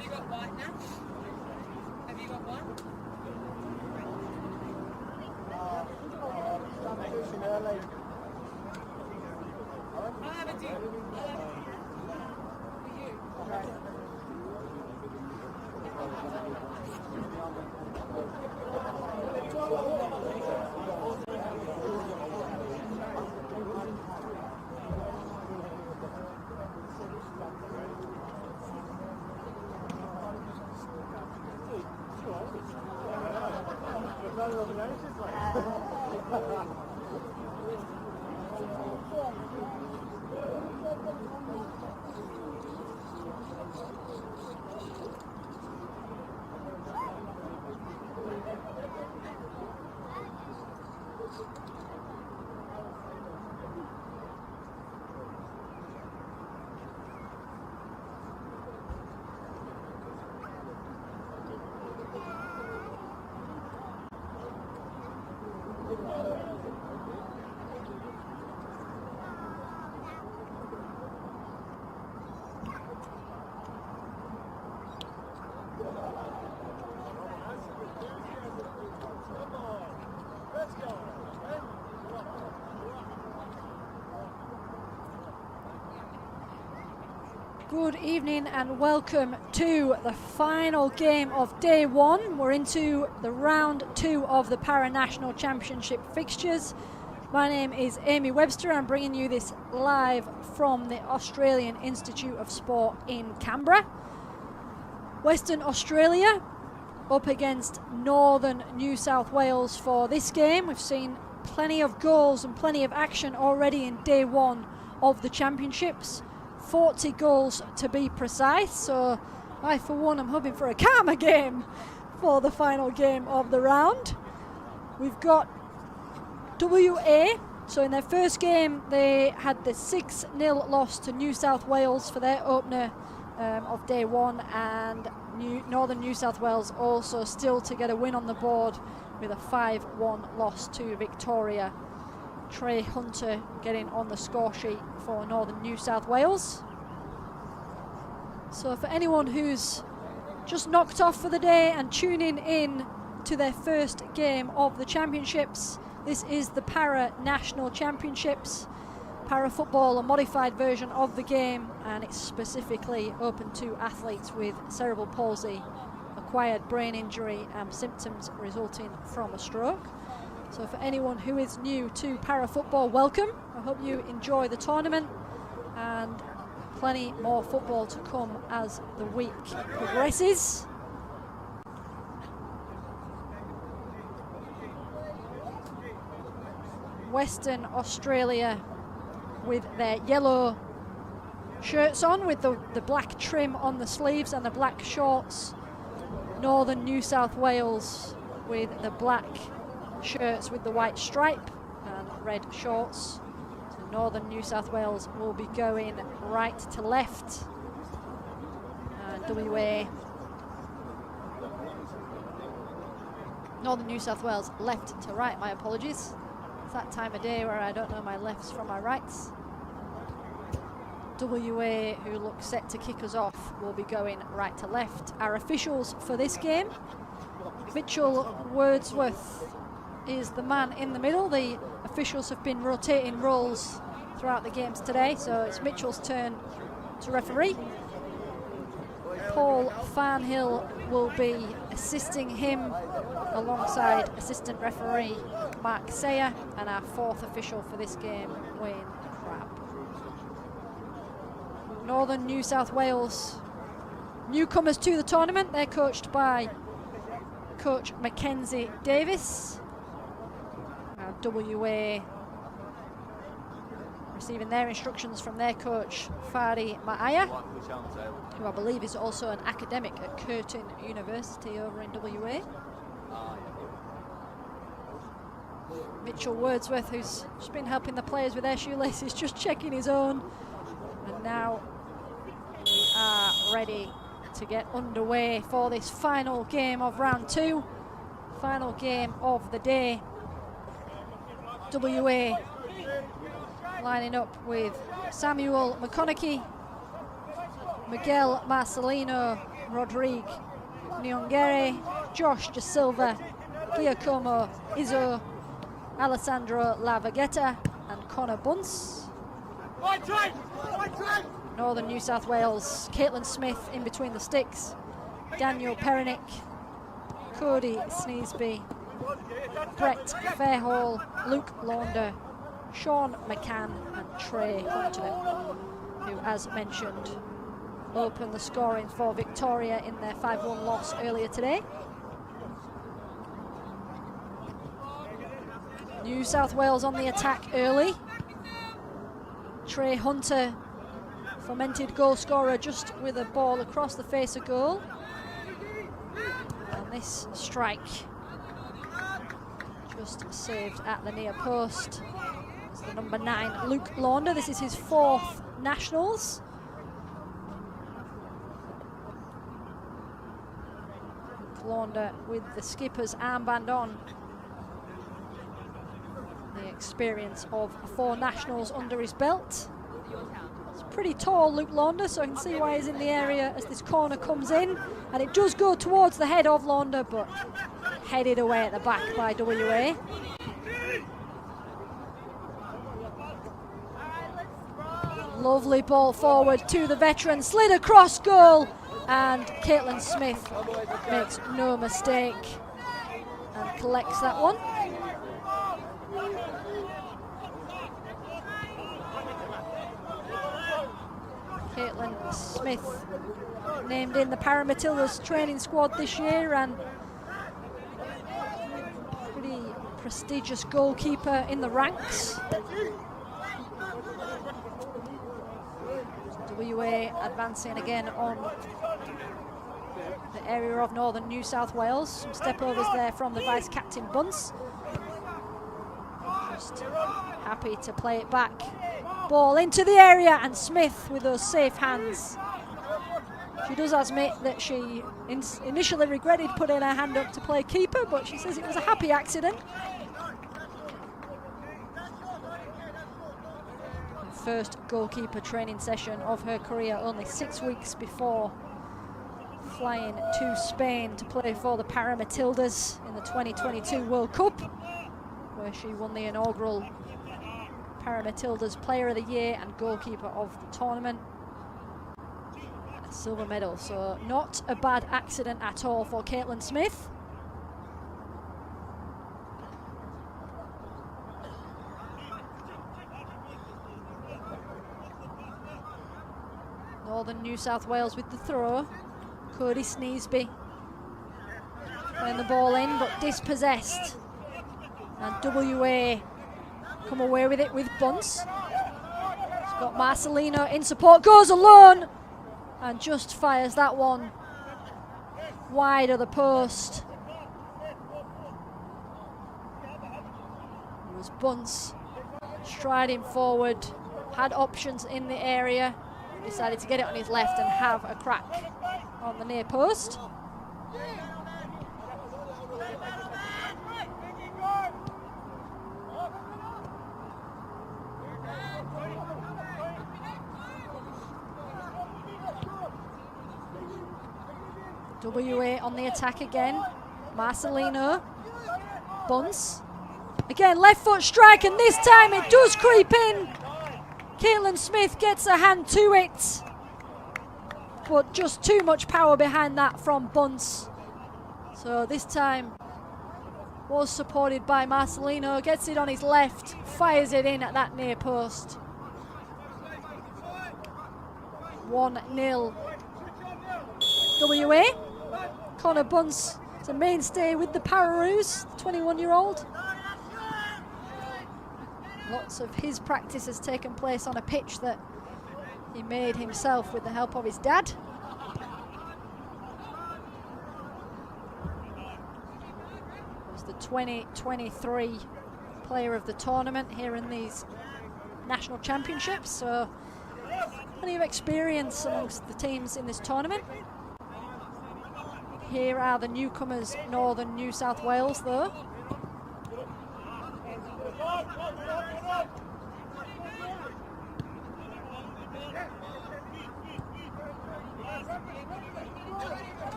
Have you got white now? Have you got one? I'll have a deal. Good evening and welcome to the final game of day one. We're into the round two of the Para-National Championship fixtures. My name is Amy Webster. I'm bringing you this live from the Australian Institute of Sport in Canberra. Western Australia up against Northern New South Wales for this game. We've seen plenty of goals and plenty of action already in day one of the championships. 40 goals to be precise, so I for one am hoping for a calmer game for the final game of the round. We've got WA, so in their first game they had the 6-0 loss to New South Wales for their opener of day one, and Northern New South Wales also still to get a win on the board with a 5-1 loss to Victoria. Trey Hunter getting on the score sheet for Northern New South Wales. So for anyone who's just knocked off for the day and tuning in to their first game of the championships, this is the Para-National Championships. Para-football, a modified version of the game, and it's specifically open to athletes with cerebral palsy, acquired brain injury and symptoms resulting from a stroke. So for anyone who is new to para-football, welcome. I hope you enjoy the tournament, and plenty more football to come as the week progresses. Western Australia with their yellow shirts on with the black trim on the sleeves and the black shorts. Northern New South Wales with the black shirts with the white stripe and red shorts. So Northern New South Wales will be going right to left, and WA, Northern New South Wales left to right, my apologies. It's that time of day where I don't know my lefts from my rights. WA, who look set to kick us off, will be going right to left. Our officials for this game, Mitchell Wordsworth is the man in the middle. The officials have been rotating roles throughout the games today, so it's Mitchell's turn to referee. Paul Farnhill will be assisting him alongside assistant referee Mark Sayer, and our fourth official for this game, Wayne Crabb. Northern New South Wales, newcomers to the tournament. They're coached by coach Mackenzie Davis. WA receiving their instructions from their coach Fadi Maaya, who I believe is also an academic at Curtin University over in WA. Mitchell Wordsworth, who's just been helping the players with their shoelaces, just checking his own. And now we are ready to get underway for this final game of round two, final game of the day. WA lining up with Samuel McConaughey, Miguel Marcelino, Rodrigue Nyongere, Josh De Silva, Giacomo Izzo, Alessandro Lavagetta and Connor Bunce. Northern New South Wales, Caitlin Smith in between the sticks, Daniel Perinick, Cody Sneesby, Brett Fairhall, Luke Launder, Sean McCann and Trey Hunter, who, as mentioned, opened the scoring for Victoria in their 5-1 loss earlier today. New South Wales on the attack early. Trey Hunter, fomented goal scorer, just with a ball across the face of goal. And this strike just saved at the near post. It's the number 9, Luke Launder. This is his 4th Nationals. Luke Launder with the skipper's armband on. The experience of 4 Nationals under his belt. It's pretty tall, Luke Launder, so I can see why he's in the area as this corner comes in. And it does go towards the head of Launder, but headed away at the back by WA. Lovely ball forward to the veteran, slid across goal, and Caitlin Smith makes no mistake and collects that one. Caitlin Smith named in the Matildas training squad this year, and pretty prestigious goalkeeper in the ranks. WA advancing again on the area of Northern New South Wales. Some stepovers there from the vice-captain Bunce. Just happy to play it back. Ball into the area, and Smith with those safe hands. She does admit that she initially regretted putting her hand up to play keeper, but she says it was a happy accident. First goalkeeper training session of her career, only 6 weeks before flying to Spain to play for the Matildas in the 2022 World Cup, where she won the inaugural Matildas Player of the Year and Goalkeeper of the tournament, and a silver medal. So not a bad accident at all for Caitlin Smith. Northern New South Wales with the throw. Cody Sneesby playing the ball in, but dispossessed. And WA come away with it with Bunce. He's got Marcelino in support, goes alone, and just fires that one wide of the post. It was Bunce striding forward, had options in the area, decided to get it on his left and have a crack on the near post. WA on the attack again. Marcelino, Bunce. Again, left foot strike, and this time it does creep in. Caitlin Smith gets a hand to it, but just too much power behind that from Bunce. So this time was supported by Marcelino, gets it on his left, fires it in at that near post. 1-0 WA. Connor Bunce is a mainstay with the Pararoos, 21-year-old. Lots of his practice has taken place on a pitch that he made himself with the help of his dad. He was the 2023 player of the tournament here in these national championships, so plenty of experience amongst the teams in this tournament. Here are the newcomers, Northern New South Wales, though.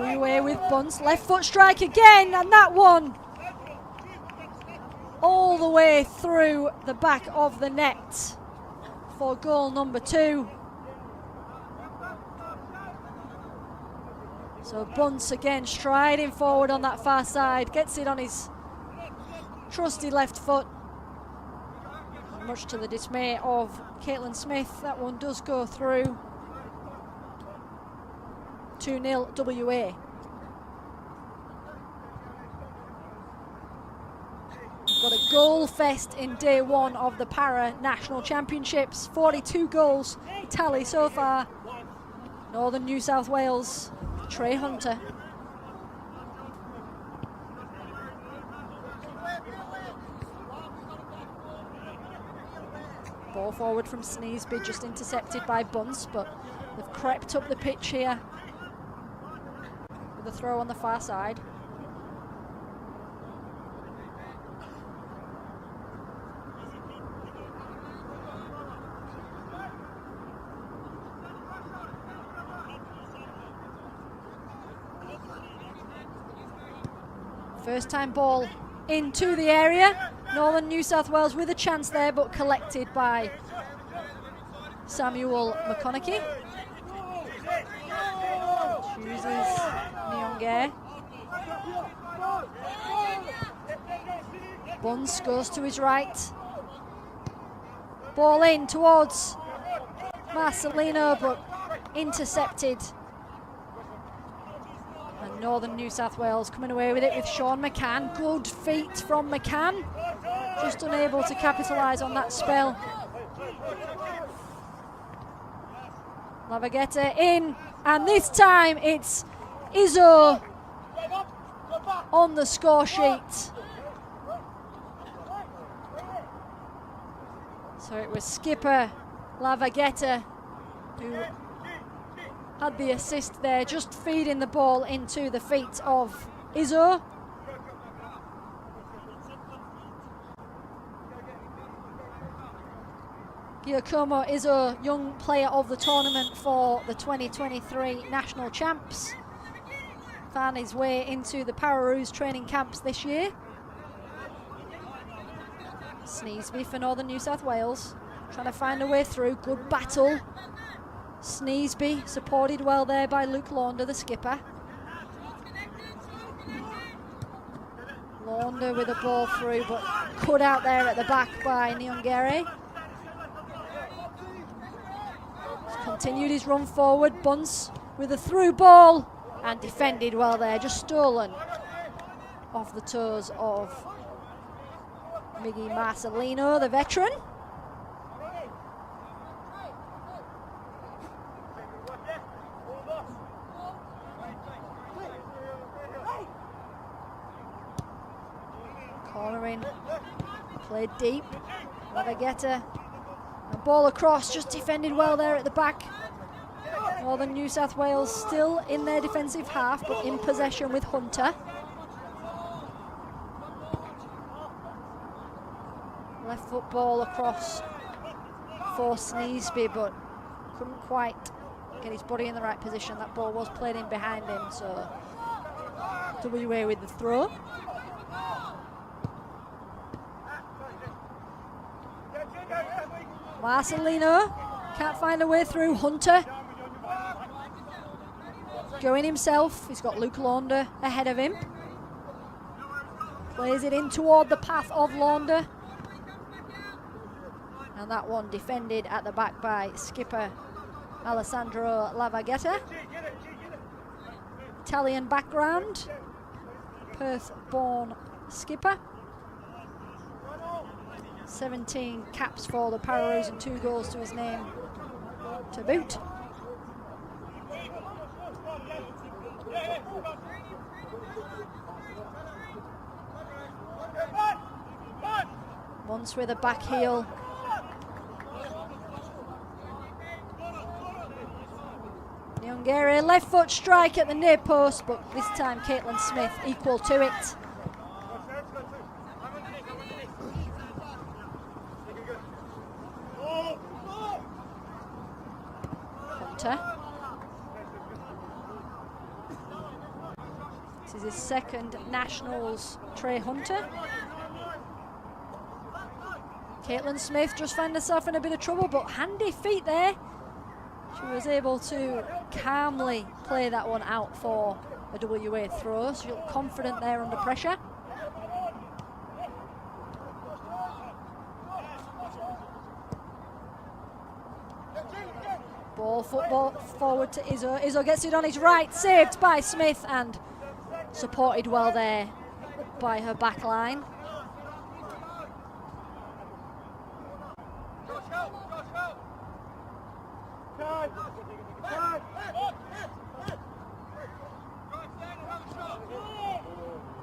WA with Bunce, left foot strike again, and that one all the way through the back of the net for goal number 2. So Bunce again striding forward on that far side, gets it on his trusty left foot. Much to the dismay of Caitlin Smith, that one does go through. 2-0 WA. We've got a goal fest in day 1 of the Para National Championships. 42 goals tally so far. Northern New South Wales, Trey Hunter. Ball forward from Sneesby, just intercepted by Bunce, but they've crept up the pitch here with a throw on the far side. First time ball into the area. Northern New South Wales with a chance there, but collected by Samuel McConaughey. Chooses Nyong'e. Bunce goes to his right. Ball in towards Marcelino, but intercepted. And Northern New South Wales coming away with it with Sean McCann. Good feet from McCann. Just unable to capitalise on that spell. Lavagetta in, and this time it's Izzo on the score sheet. So it was skipper Lavagetta who had the assist there, just feeding the ball into the feet of Izzo. Giacomo Izzo, young player of the tournament for the 2023 national champs. Found his way into the Pararoos training camps this year. Sneesby for Northern New South Wales, trying to find a way through. Good battle. Sneesby supported well there by Luke Launder, the skipper. Launder with a ball through, but cut out there at the back by Nyong'e. Continued his run forward. Bunce with a through ball and defended well there, just stolen off the toes of Miggy Marcelino, the veteran. Cornering, played deep. Lavagetta. A ball across, just defended well there at the back. Northern New South Wales still in their defensive half, but in possession with Hunter. Left foot ball across for Sneesby, but couldn't quite get his body in the right position. That ball was played in behind him, so WA with the throw. Marcelino can't find a way through. Hunter going himself. He's got Luke Launder ahead of him. Plays it in toward the path of Launder. And that one defended at the back by skipper Alessandro Lavagetta. Italian background. Perth-born skipper. 17 caps for the Pararoos and 2 goals to his name to boot. Once with a back heel. Nyong'e, left foot strike at the near post, but this time Caitlin Smith equal to it. Hunter. This is his second Nationals, Trey Hunter. Caitlin Smith just found herself in a bit of trouble, but handy feet there. She was able to calmly play that one out for a WA throw. She looked confident there under pressure. Ball football forward to Izzo. Izzo gets it on his right, saved by Smith and supported well there by her back line.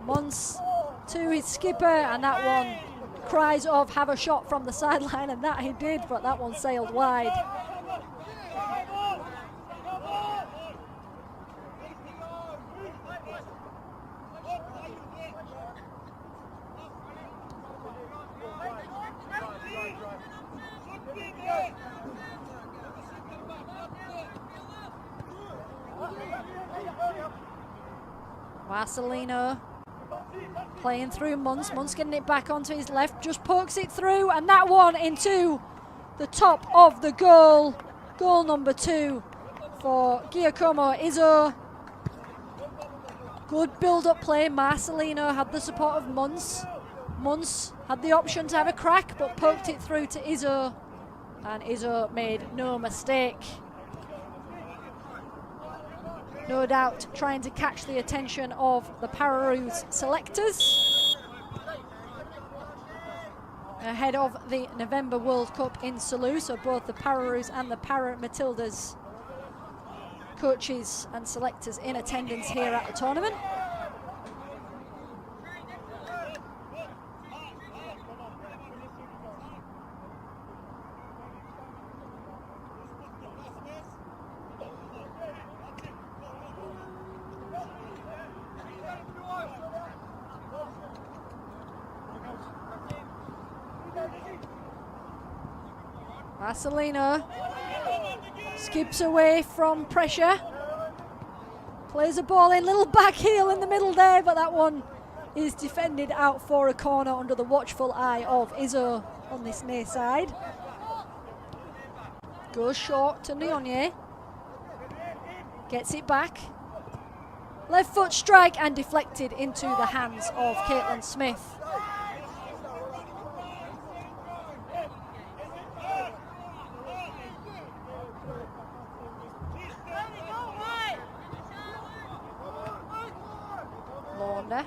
Munce to his skipper, and that one cries of have a shot from the sideline, and that he did, but that one sailed wide. Marcelino playing through Munce. Munce getting it back onto his left, just pokes it through, and that one into the top of the goal. Goal number 2 for Giacomo Izzo. Good build-up play. Marcelino had the support of Munce. Munce had the option to have a crack, but poked it through to Izzo, and Izzo made no mistake. No doubt trying to catch the attention of the Pararoos selectors ahead of the November World Cup in Salou. So both the Pararoos and the Matildas coaches and selectors in attendance here at the tournament. Marcelino skips away from pressure, plays a ball in, little back heel in the middle there, but that one is defended out for a corner under the watchful eye of Izzo on this near side. Goes short to Nyonye, gets it back, left foot strike and deflected into the hands of Caitlin Smith. Launder.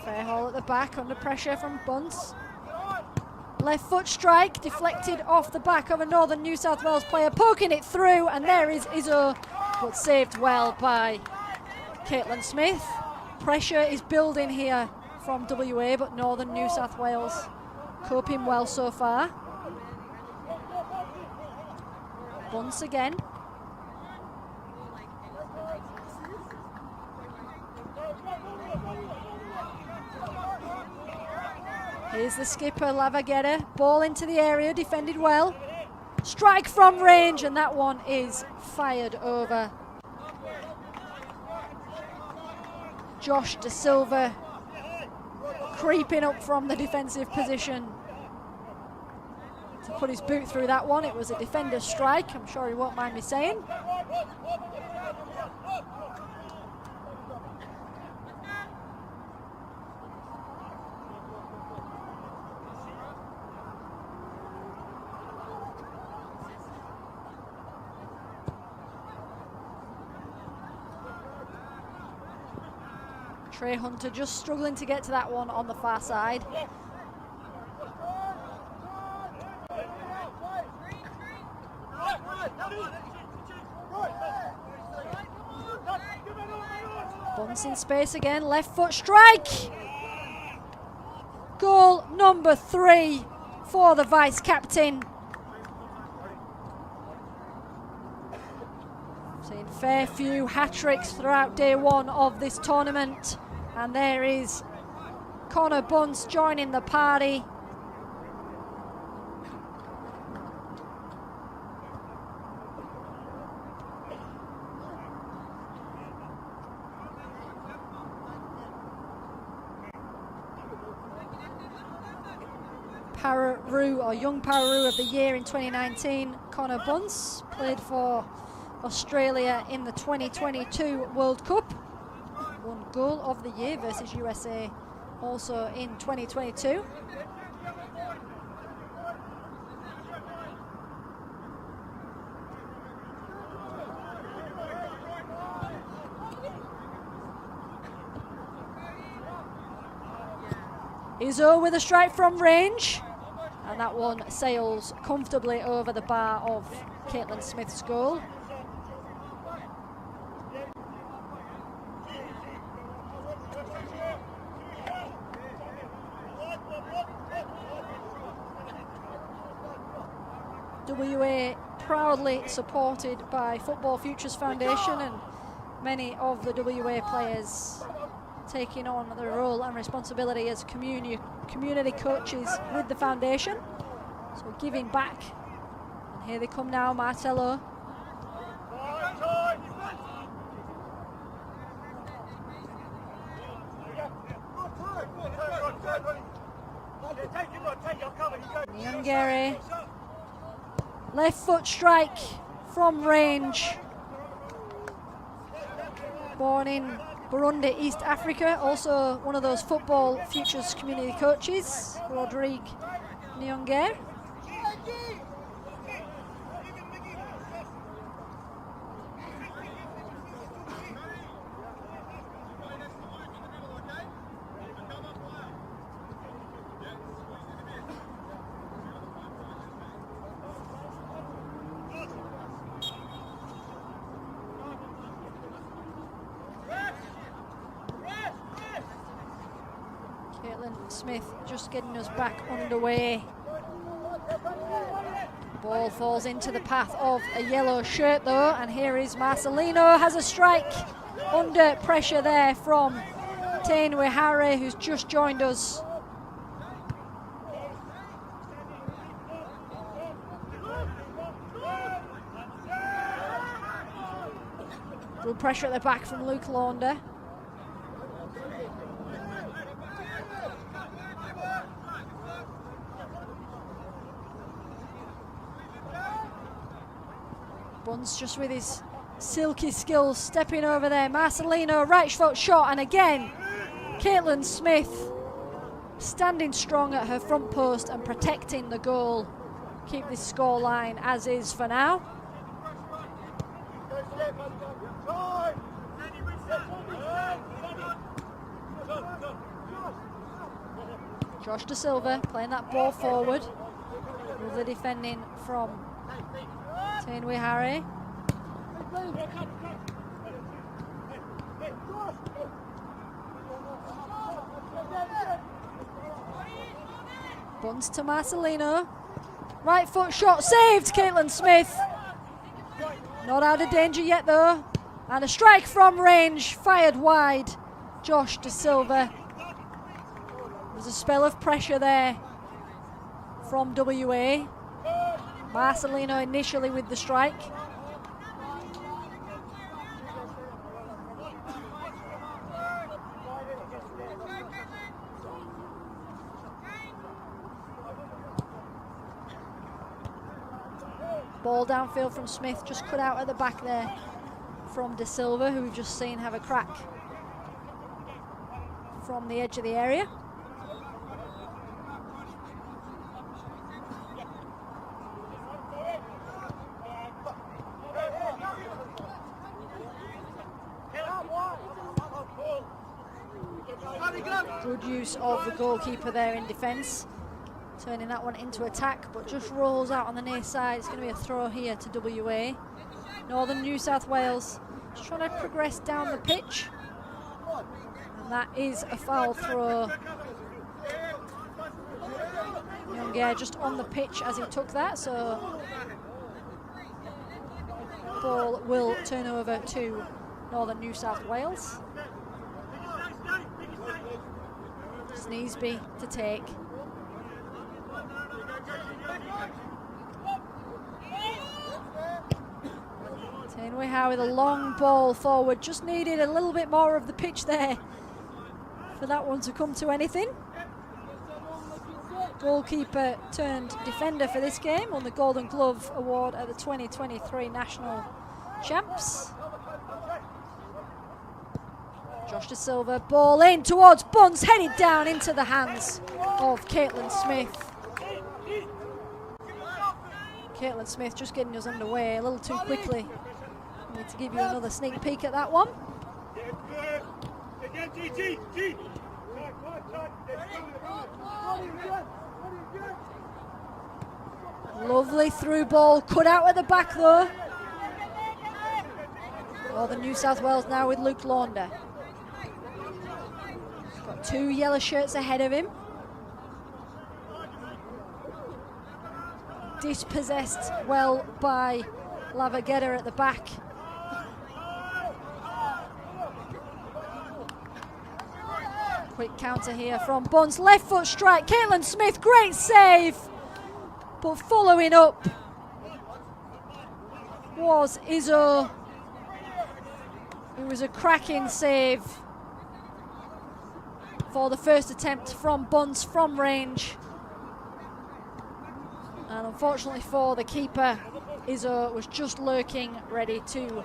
Fair haul at the back under pressure from Bunce. Left foot strike deflected off the back of a Northern New South Wales player, poking it through, and there is Izzo, but saved well by Caitlin Smith. Pressure is building here from WA, but Northern New South Wales coping well so far. Bunce again. Here's the skipper, Lavagetta. Ball into the area, defended well. Strike from range, and that one is fired over. Josh De Silva creeping up from the defensive position to put his boot through that one. It was a defender's strike, I'm sure he won't mind me saying. Trey Hunter just struggling to get to that one on the far side. Bunce in space again, left foot strike. Goal number 3 for the vice captain. Seen fair few hat-tricks throughout day one of this tournament, and there is Connor Bunce joining the party. Pararoos, or Young Pararoos of the Year in 2019, Connor Bunce, played for Australia in the 2022 World Cup. Won Goal of the Year versus USA also in 2022. Izzo with a strike from range, and that one sails comfortably over the bar of Caitlin Smith's goal. WA proudly supported by Football Futures Foundation, and many of the WA players taking on the role and responsibility as community coaches with the foundation, so giving back. And here they come now, Marcelo. Nyongere, left foot strike from range. Born in Burundi, East Africa, also one of those Football Futures community coaches, Rodrigue Nyongere. Smith just getting us back underway. Ball falls into the path of a yellow shirt though, and here is Marcelino, has a strike under pressure there from Tain Wehare, who's just joined us. Good pressure at the back from Luke Launder. Bunce just with his silky skills stepping over there. Marcelino, right foot shot, and again Caitlin Smith standing strong at her front post and protecting the goal. Keep this score line as is for now. Josh De Silva playing that ball forward. Lovely defending from Tain Wehare. Bunce to Marcelino. Right foot shot saved, Caitlin Smith. Not out of danger yet though. And a strike from range, fired wide. Josh De Silva. There's a spell of pressure there from WA. Marcelino initially with the strike. Ball downfield from Smith, just cut out at the back there from De Silva, who we've just seen have a crack from the edge of the area. Good use of the goalkeeper there in defence, turning that one into attack, but just rolls out on the near side. It's going to be a throw here to WA. Northern New South Wales just trying to progress down the pitch, and that is a foul throw. Nyongere just on the pitch as he took that, so Ball will turn over to Northern New South Wales. Sneesby to take. Tainway Howe with a long ball forward. Just needed a little bit more of the pitch there for that one to come to anything. Goalkeeper turned defender for this game, won the Golden Glove Award at the 2023 National Champs. Josh De Silva, ball in towards Bunce, headed down into the hands of Caitlin Smith. Caitlin Smith just getting us underway a little too quickly. I need to give you another sneak peek at that one. Lovely through ball, cut out at the back though. Northern New South Wales now with Luke Launder. He's got 2 yellow shirts ahead of him. Dispossessed well by Lavagetta at the back. Quick counter here from Bunce, left foot strike, Caitlin Smith, great save. But following up was Izzo. It was a cracking save for the first attempt from Bunce from range. And unfortunately for the keeper, Izzo was just lurking, ready to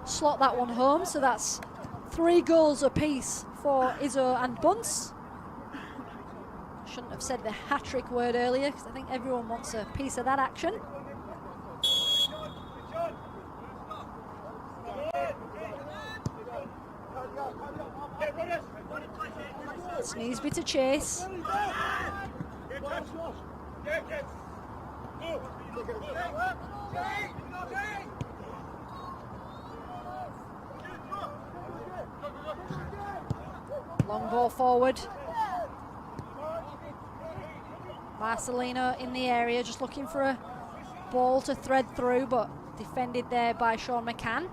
slot that one home. So that's 3 goals apiece for Izzo and Bunce. Shouldn't have said the hat-trick word earlier, because I think everyone wants a piece of that action. Sneesby to chase. Long ball forward. Marcelino in the area, just looking for a ball to thread through, but defended there by Sean McCann.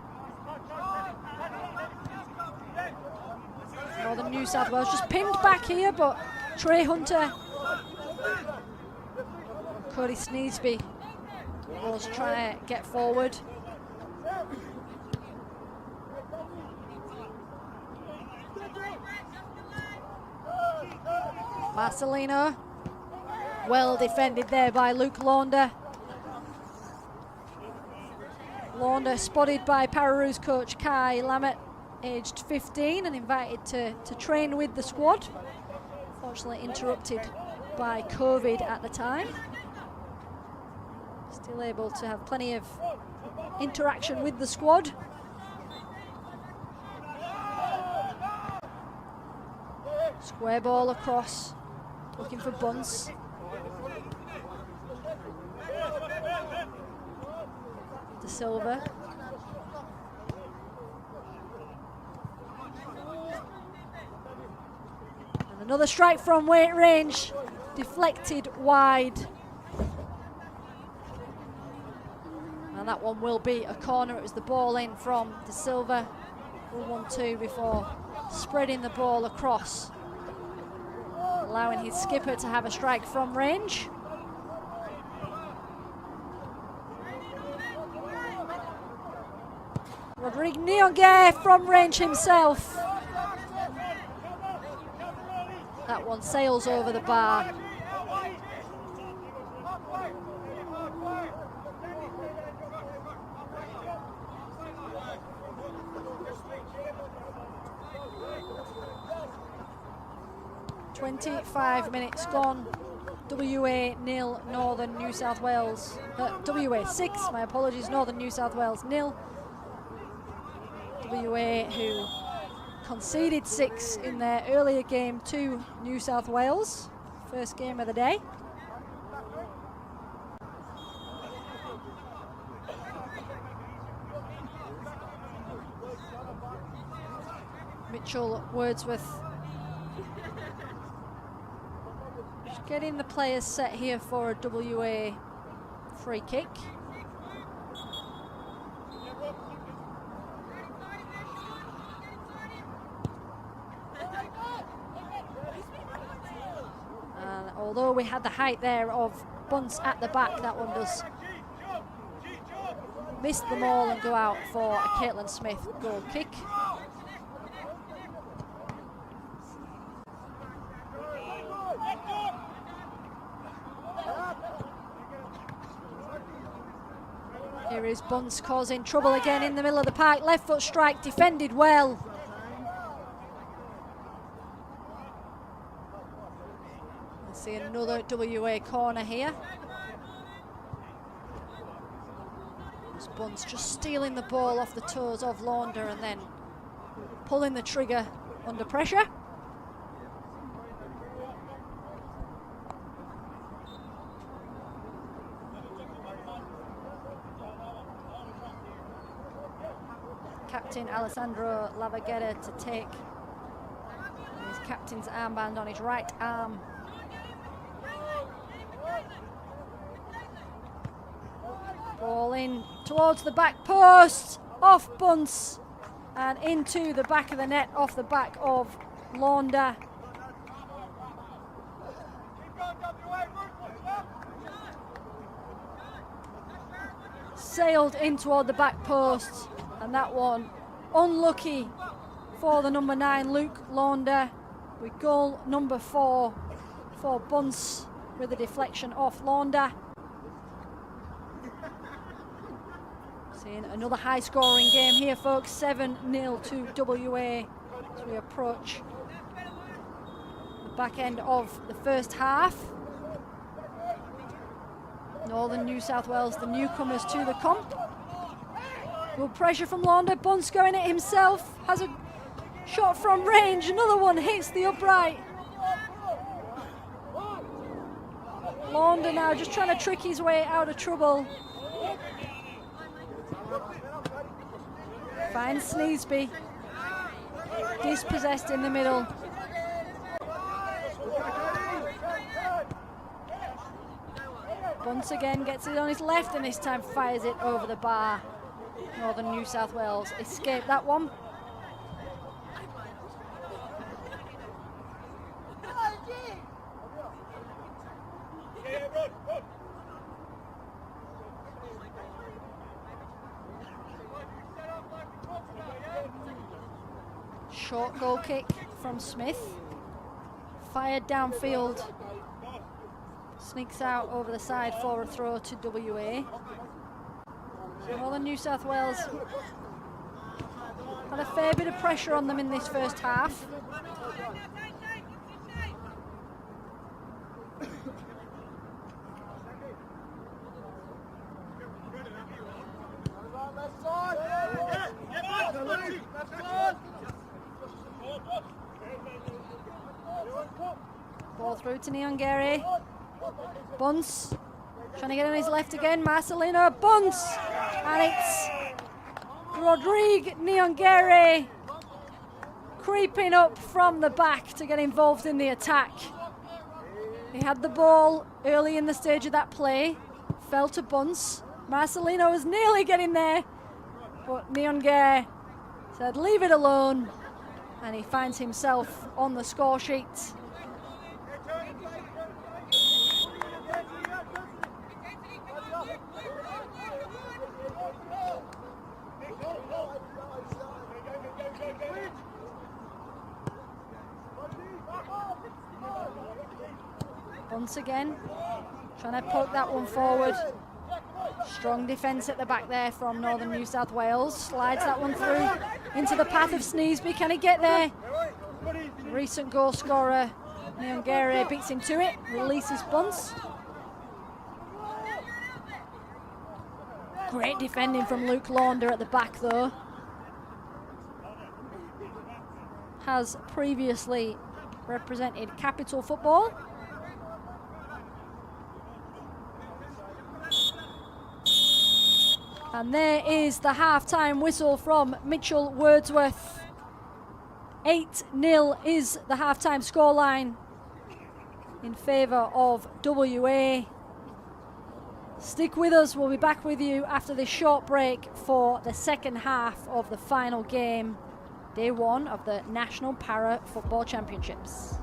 Northern New South Wales just pinned back here, but Trey Hunter, Cody Sneesby was trying to get forward. Marcelino, well defended there by Luke Launder. Launder spotted by Pararoos coach Kai Lammett, aged 15 and invited to train with the squad. Fortunately interrupted by COVID at the time. Still able to have plenty of interaction with the squad. Square ball across, looking for Bunce. De Silva. And another strike from weight range, deflected wide. And that one will be a corner. It was the ball in from De Silva. 1-2 before spreading the ball across, allowing his skipper to have a strike from range. Rodrigue Nyong'e from range himself. That one sails over the bar. .25 minutes gone. WA 0, Northern New South Wales. WA 6, my apologies, Northern New South Wales 0. WA who conceded 6 in their earlier game to New South Wales. First game of the day. Mitchell Wordsworth just getting the players set here for a WA free kick. although we had the height there of Bunce at the back, that one does miss the maul and go out for a Caitlin Smith goal kick. Here is Bunce causing trouble again in the middle of the park. Left foot strike, defended well. Let's see another WA corner here. Bunce just stealing the ball off the toes of Launder and then pulling the trigger under pressure. Captain Alessandro Lavagetta to take his captain's armband on his right arm. Ball in towards the back post, off Bunce and into the back of the net, off the back of Launder. Sailed in toward the back post, and that one unlucky for the number 9, Luke Launder, with goal number 4 for Bunce with a deflection off Launder. Seeing another high scoring game here, folks. 7-0 to WA as we approach the back end of the first half. Northern New South Wales, the newcomers to the comp. Good pressure from Launder. Bunce going it himself. Has a shot from range. Another one hits the upright. Launder now just trying to trick his way out of trouble. Finds Sneesby. Dispossessed in the middle. Bunce again gets it on his left and this time fires it over the bar. Northern New South Wales escaped that one. Short goal kick from Smith. Fired downfield. Sneaks out over the side for a throw to WA. Northern New South Wales had a fair bit of pressure on them in this first half. Ball through to Nyong'ere. Bunce trying to get on his left again. Marcelino, Bunce, and it's Rodrigue Nyong'ere creeping up from the back to get involved in the attack. He had the ball early in the stage of that play, fell to Bunce. Marcelino was nearly getting there, but Nyong'ere said leave it alone, and he finds himself on the score sheet. Once again, trying to poke that one forward. Strong defence at the back there from Northern New South Wales. Slides that one through into the path of Sneesby. Can he get there? Recent goal scorer Nyong'ere beats him to it. Releases Bunce. Great defending from Luke Launder at the back though. Has previously represented Capital Football. And there is the half-time whistle from Mitchell Wordsworth. 8-0 is the half-time scoreline in favour of WA. Stick with us, we'll be back with you after this short break for the second half of the final game, day 1 of the National Para Football Championships.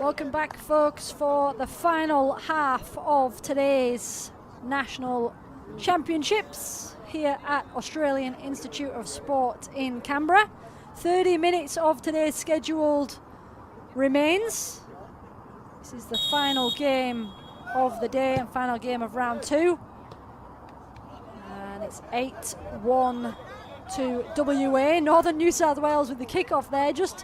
Welcome back, folks, for the final half of today's National Championships here at Australian Institute of Sport in Canberra. 30 minutes of today's scheduled remains. This is the final game of the day and final game of round 2. And it's 8-1 to WA. Northern New South Wales with the kickoff there, just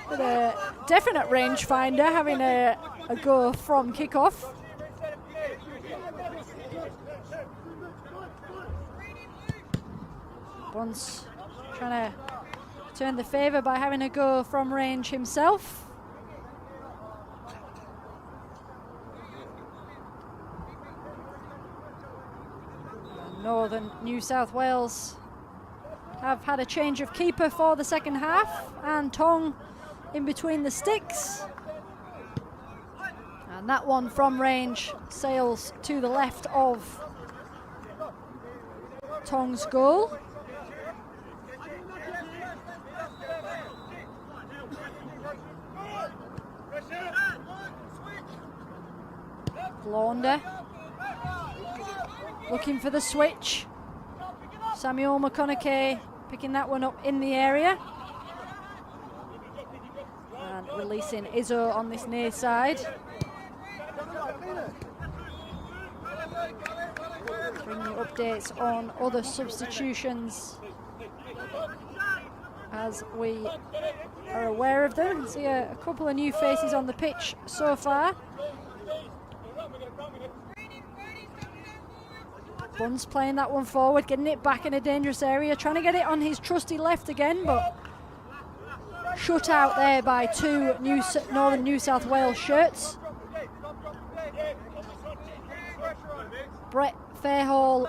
with a definite rangefinder having a go from kickoff. Bunce trying to turn the favour by having a go from range himself. Northern New South Wales have had a change of keeper for the second half, and Tong in between the sticks. And that one from range sails to the left of Tong's goal. Launder looking for the switch. Samuel McConaughey picking that one up in the area. And releasing Izzo on this near side. Bringing you updates on other substitutions as we are aware of them. See a couple of new faces on the pitch so far. Bunce playing that one forward, getting it back in a dangerous area, trying to get it on his trusty left again, but shut out there by two Northern New South Wales shirts. Brett Fairhall,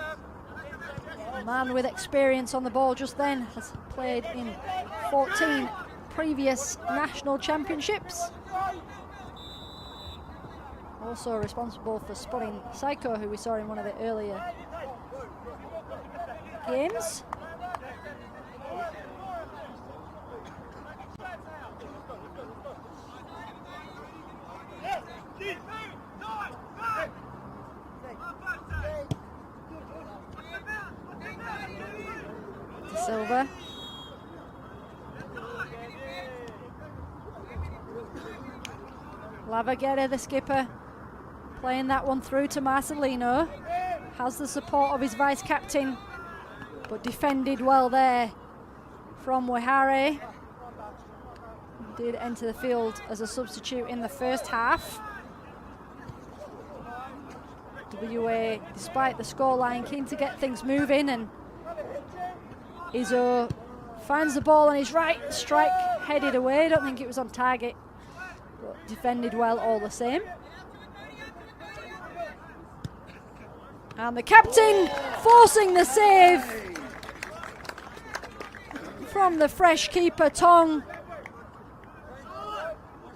a man with experience on the ball just then, has played in 14 previous national championships. Also responsible for spotting Psycho, who we saw in one of the earlier games. Silva. Lavagetta, the skipper, playing that one through to Marcelino. Has the support of his vice-captain, but defended well there from Wehare. Did enter the field as a substitute in the first half. WA, despite the scoreline, keen to get things moving, and Izzo finds the ball on his right, strike headed away. I don't think it was on target, but defended well all the same. And the captain forcing the save from the fresh keeper, Tong.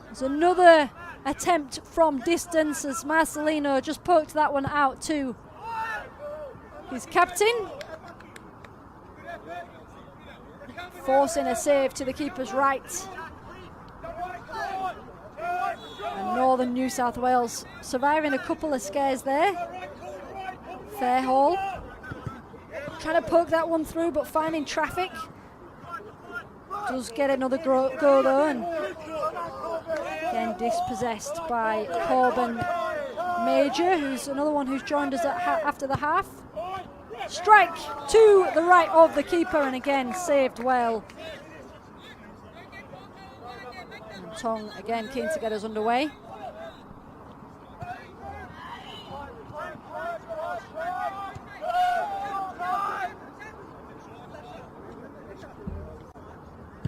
There's another attempt from distance as Marcelino just poked that one out to his captain. Forcing a save to the keeper's right. And Northern New South Wales surviving a couple of scares there. Fairhall trying to poke that one through, but finding traffic. Does get another go though, and again dispossessed by Corbin Major, who's another one who's joined us after the half. Strike to the right of the keeper, and again saved well. And Tong again keen to get us underway.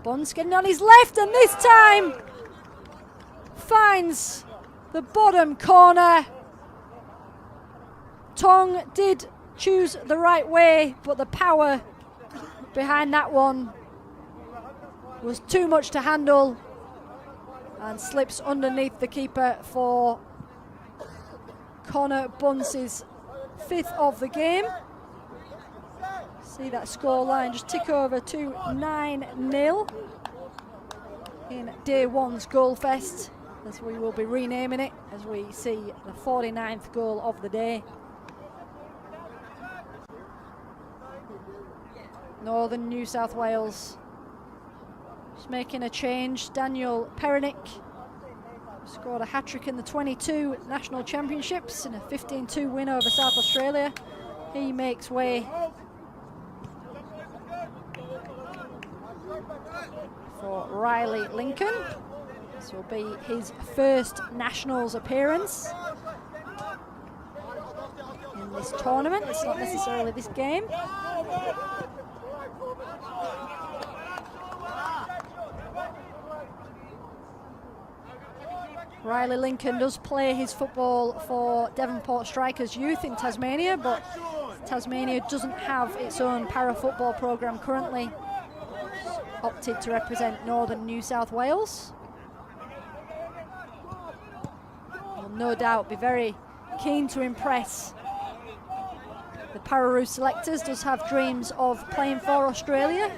Bunce getting on his left, and this time finds the bottom corner. Tong did choose the right way, but the power behind that one was too much to handle and slips underneath the keeper for Connor Bunce's 5th of the game. See that score line just tick over to 9-0 in day one's goal fest. as we will be renaming it as we see the 49th goal of the day. Northern New South Wales just making a change. Daniel Perinick scored a hat-trick in the 22 National Championships in a 15-2 win over South Australia. He makes way for Riley Lincoln. This will be his first Nationals appearance in this tournament. It's not necessarily this game. Riley Lincoln does play his football for Devonport Strikers Youth in Tasmania, but Tasmania doesn't have its own para-football programme currently. It's opted to represent Northern New South Wales. Will no doubt be very keen to impress. The Pararoos selectors does have dreams of playing for Australia.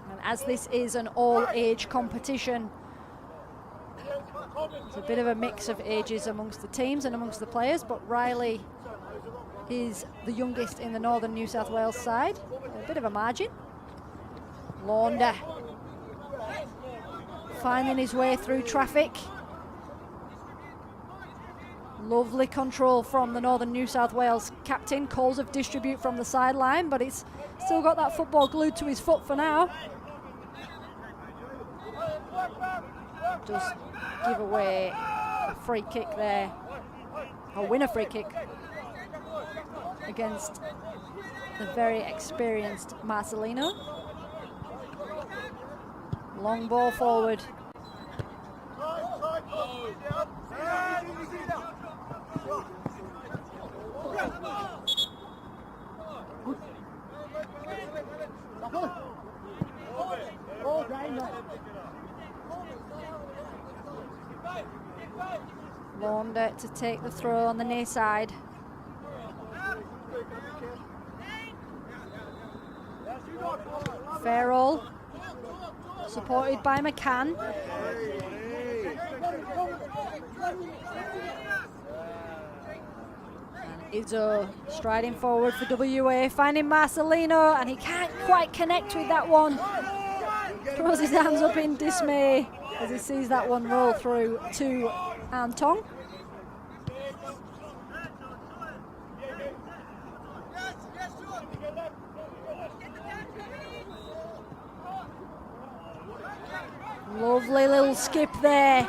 And as this is an all-age competition, it's a bit of a mix of ages amongst the teams and amongst the players, but Riley is the youngest in the Northern New South Wales side. A bit of a margin. Launder finding his way through traffic. Lovely control from the Northern New South Wales captain. Calls of distribute from the sideline, but he's still got that football glued to his foot for now. Does give away a free kick there, or win a free kick against the very experienced Marcelino. Long ball forward. Launder to take the throw on the near side. Farrell, supported by McCann. And Izzo striding forward for WA, finding Marcelino, and he can't quite connect with that one. Throws his hands up in dismay as he sees that one roll through to Antong. Lovely little skip there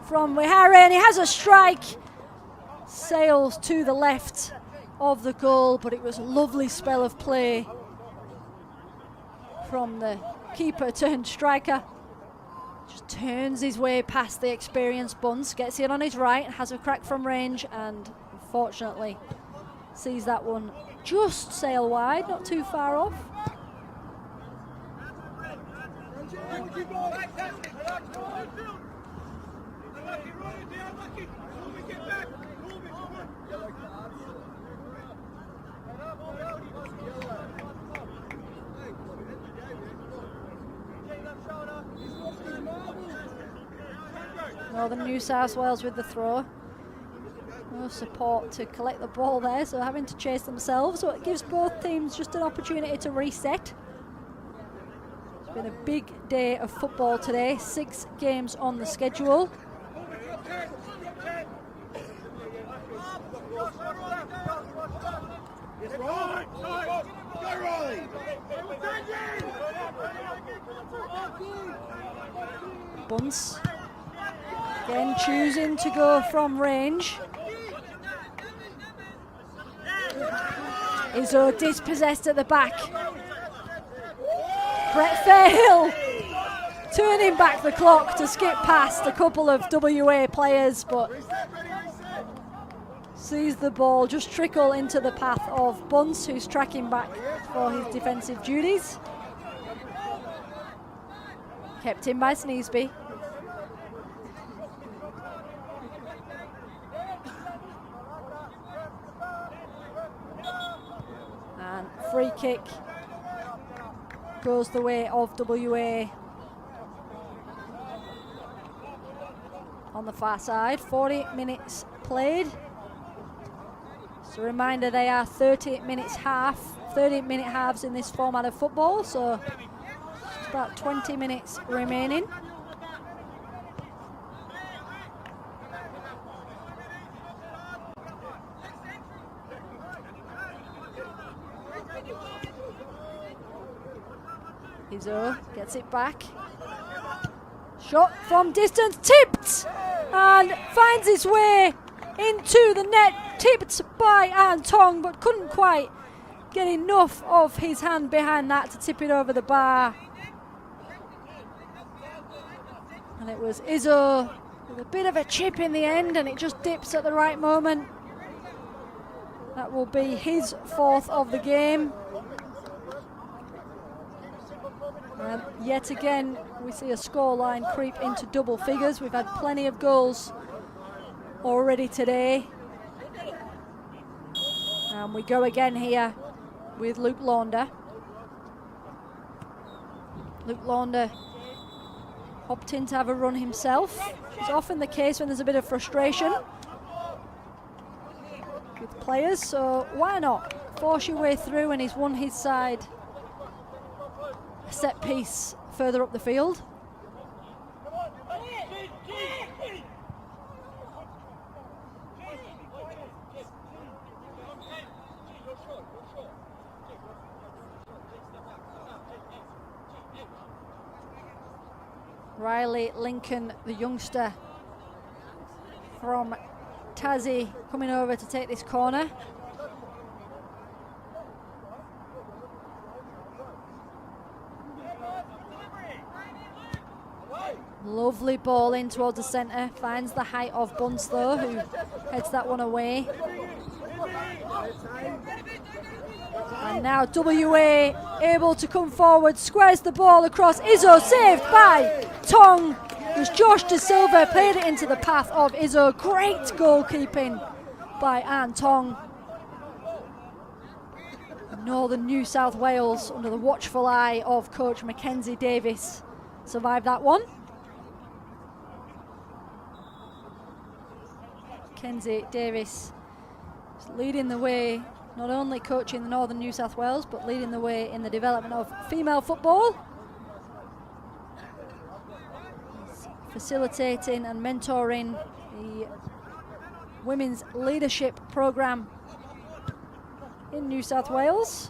from Wihara, and he has a strike. Sails to the left of the goal, but it was a lovely spell of play from the keeper turned striker. Just turns his way past the experienced Bunce, gets it on his right, has a crack from range, and unfortunately sees that one just sail wide, not too far off. Northern New South Wales with the throw. No support to collect the ball there, so having to chase themselves. So it gives both teams just an opportunity to reset. It's been a big day of football today. 6 games on the schedule. Bunce again choosing to go from range. Izzo dispossessed at the back. Brett Fairhill turning back the clock to skip past a couple of WA players, but sees the ball just trickle into the path of Bunce, who's tracking back for his defensive duties. Kept in by Sneesby. free kick goes the way of WA. On the far side, 40 minutes played. Just a reminder, they are 30-minute halves in this format of football, so just about 20 minutes remaining. Izzo gets it back. Shot from distance, tipped, and finds its way into the net. Tipped by Antong, but couldn't quite get enough of his hand behind that to tip it over the bar. And it was Izzo with a bit of a chip in the end, and it just dips at the right moment. That will be his 4th of the game. And yet again, we see a scoreline creep into double figures. We've had plenty of goals already today. And we go again here with Luke Launder. Luke Launder opting to have a run himself. It's often the case when there's a bit of frustration with players, so why not force your way through, and he's won his side a set piece further up the field. Riley Lincoln, the youngster from Tassie, coming over to take this corner. Lovely ball in towards the centre, finds the height of Bunslow, who heads that one away. And now WA able to come forward, squares the ball across. Izzo saved by Tong. It was Josh De Silva, played it into the path of Izzo. Great goalkeeping by Anne Tong. Northern New South Wales, under the watchful eye of coach Mackenzie Davis, survived that one. Mackenzie Davis is leading the way, not only coaching the Northern New South Wales, but leading the way in the development of female football. He's facilitating and mentoring the women's leadership programme in New South Wales.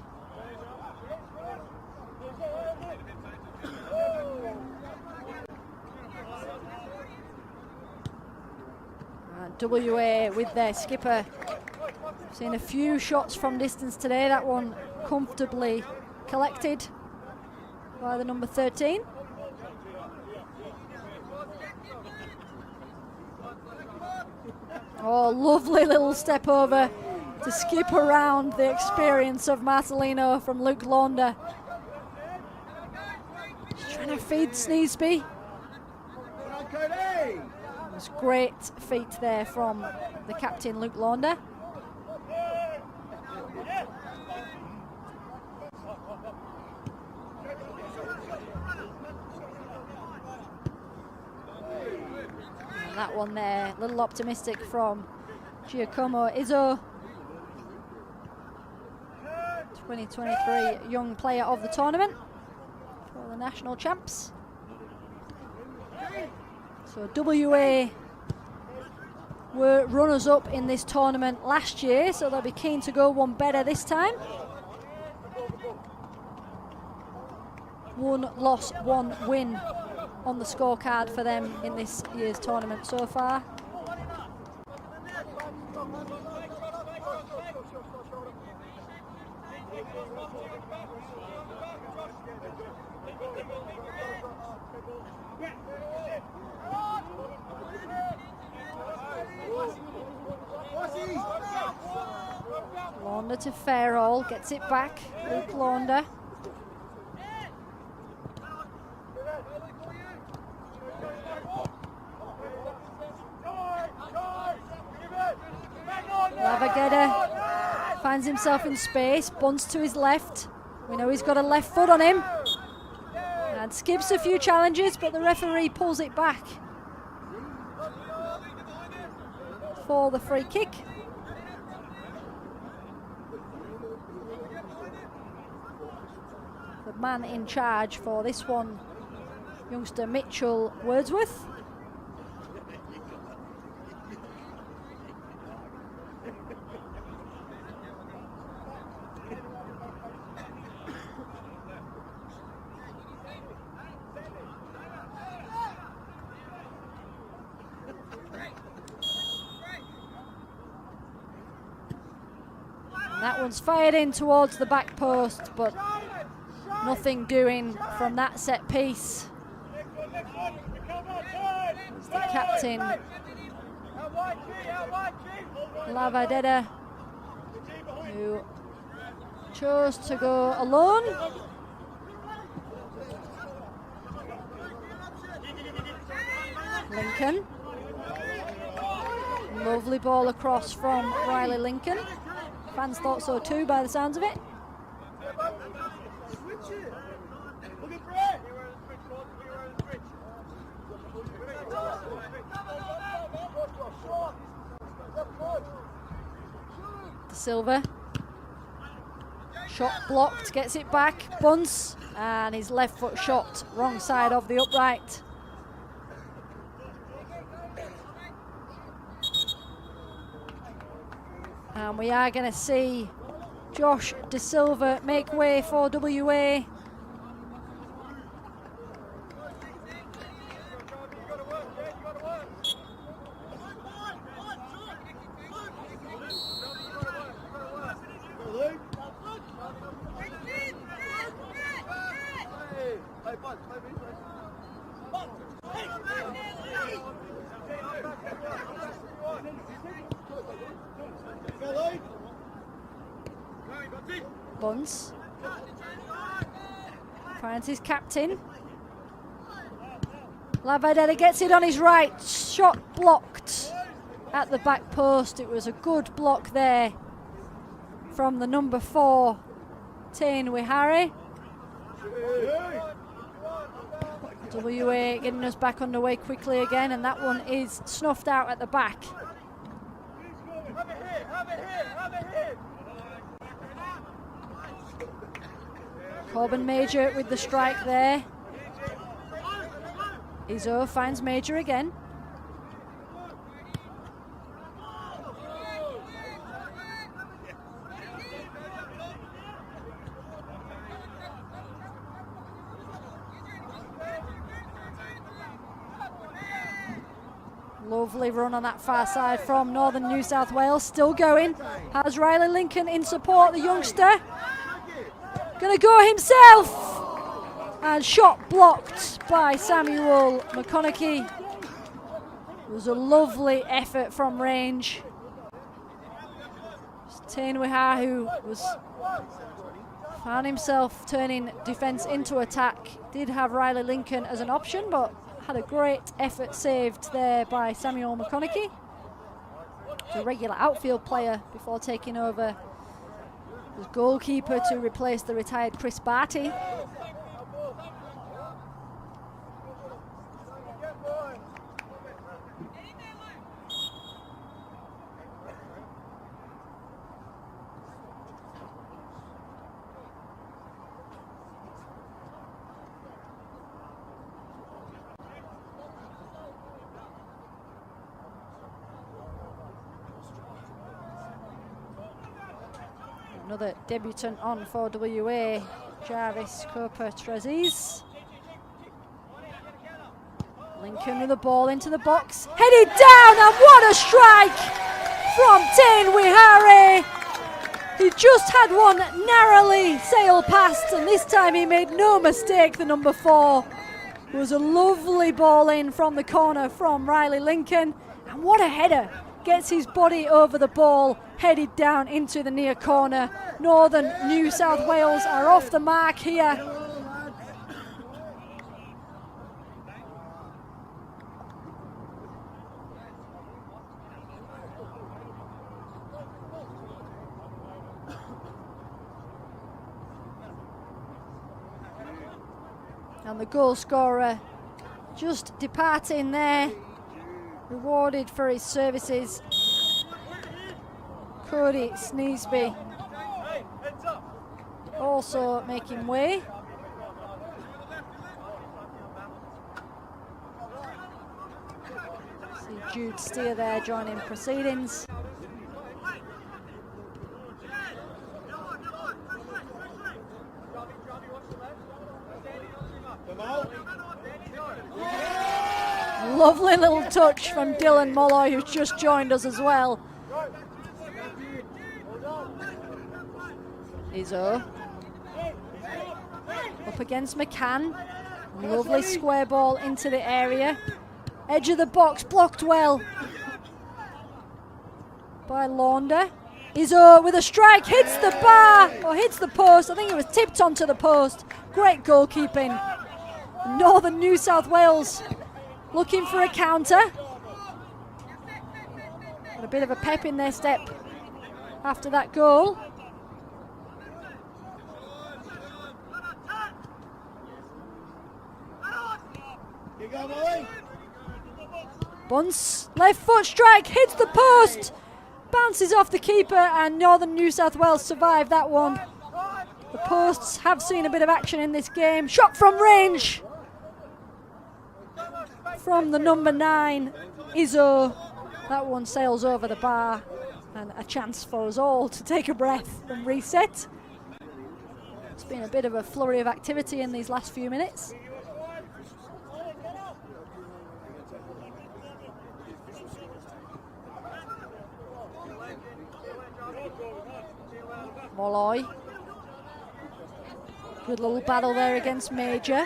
And WA with their skipper. Seen a few shots from distance today. That one comfortably collected by the number 13. Oh, lovely little step over to skip around the experience of Marcelino from Luke Launder. Just trying to feed Sneesby. It was great feet there from the captain, Luke Launder. And that one there, a little optimistic from Giacomo Izzo. 2023 young player of the tournament for the national champs. So WA were runners-up in this tournament last year, so they'll be keen to go one better this time. 1 loss, 1 win on the scorecard for them in this year's tournament so far. Launder to Farrell, gets it back, Luke Launder. Lavageda Finds himself in space, bunts to his left. We know he's got a left foot on him. And skips a few challenges, but the referee pulls it back for the free kick. The man in charge for this one, youngster Mitchell Wordsworth. That one's fired in towards the back post, but nothing doing from that set piece. It's the captain, Lavadeda, who chose to go alone. Lincoln. Lovely ball across from Riley Lincoln. Fans thought so too by the sounds of it. De Silva. Shot blocked, gets it back, bunts, and his left foot shot wrong side of the upright. And we are going to see Josh De Silva make way for WA. Bunce finds his captain. Lavadeda gets it on his right. Shot blocked at the back post. It was a good block there from the number 4, Tain Wihari. WA getting us back underway quickly again, and that one is snuffed out at the back. Corbin Major with the strike there. Izzo finds Major again. Lovely run on that far side from Northern New South Wales. Still going. Has Riley Lincoln in support, the youngster. Going to go himself. And shot blocked by Samuel McConaughey. It was a lovely effort from range. Tain Wihar, who found himself turning defence into attack, did have Riley Lincoln as an option, but had a great effort saved there by Samuel McConaughey. A regular outfield player before taking over as goalkeeper to replace the retired Chris Barty. Another debutant on for WA, Jarvis Copa-Treziz. Lincoln with the ball into the box, headed down, and what a strike from Tain Wihari. He just had one narrowly sail past, and this time he made no mistake, the number 4. It was a lovely ball in from the corner from Riley Lincoln, and what a header. Gets his body over the ball, headed down into the near corner. Northern New South Wales are off the mark here. And the goal scorer just departing there, rewarded for his services. Cody Sneesby also making way. See Jude Steer there joining proceedings. Lovely little touch from Dylan Molloy, who's just joined us as well. Izzo up against McCann. Lovely square ball into the area. Edge of the box blocked well by Launder. Izzo with a strike, hits the bar or hits the post. I think it was tipped onto the post. Great goalkeeping. Northern New South Wales looking for a counter. Got a bit of a pep in their step after that goal. Bunce, left foot strike, hits the post, bounces off the keeper, and Northern New South Wales survived that one. The posts have seen a bit of action in this game. Shot from range from the number 9, Izzo. That one sails over the bar, and a chance for us all to take a breath and reset. It's been a bit of a flurry of activity in these last few minutes. Molloy. Good little battle there against Major.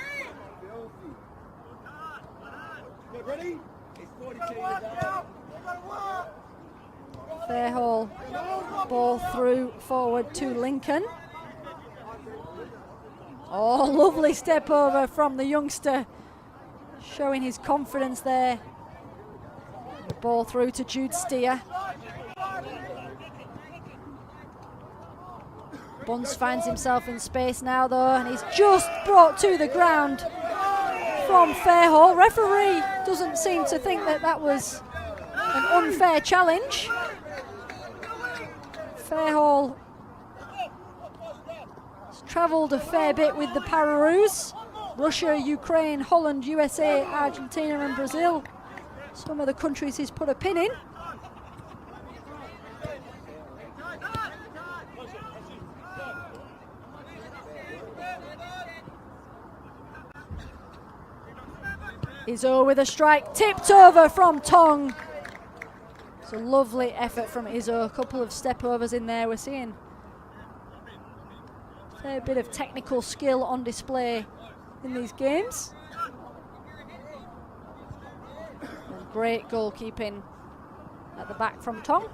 Fairhall, ball through forward to Lincoln. Oh, lovely step over from the youngster, showing his confidence there. The ball through to Jude Steer. Bunce finds himself in space now though, and he's just brought to the ground from Fairhall. Referee doesn't seem to think that that was an unfair challenge. Fairhall has travelled a fair bit with the Pararoos. Russia, Ukraine, Holland, USA, Argentina and Brazil. Some of the countries he's put a pin in. Izzo with a strike, tipped over from Tong. It's a lovely effort from Izzo. A couple of step overs in there. We're seeing a fair bit of technical skill on display in these games. And great goalkeeping at the back from Tong.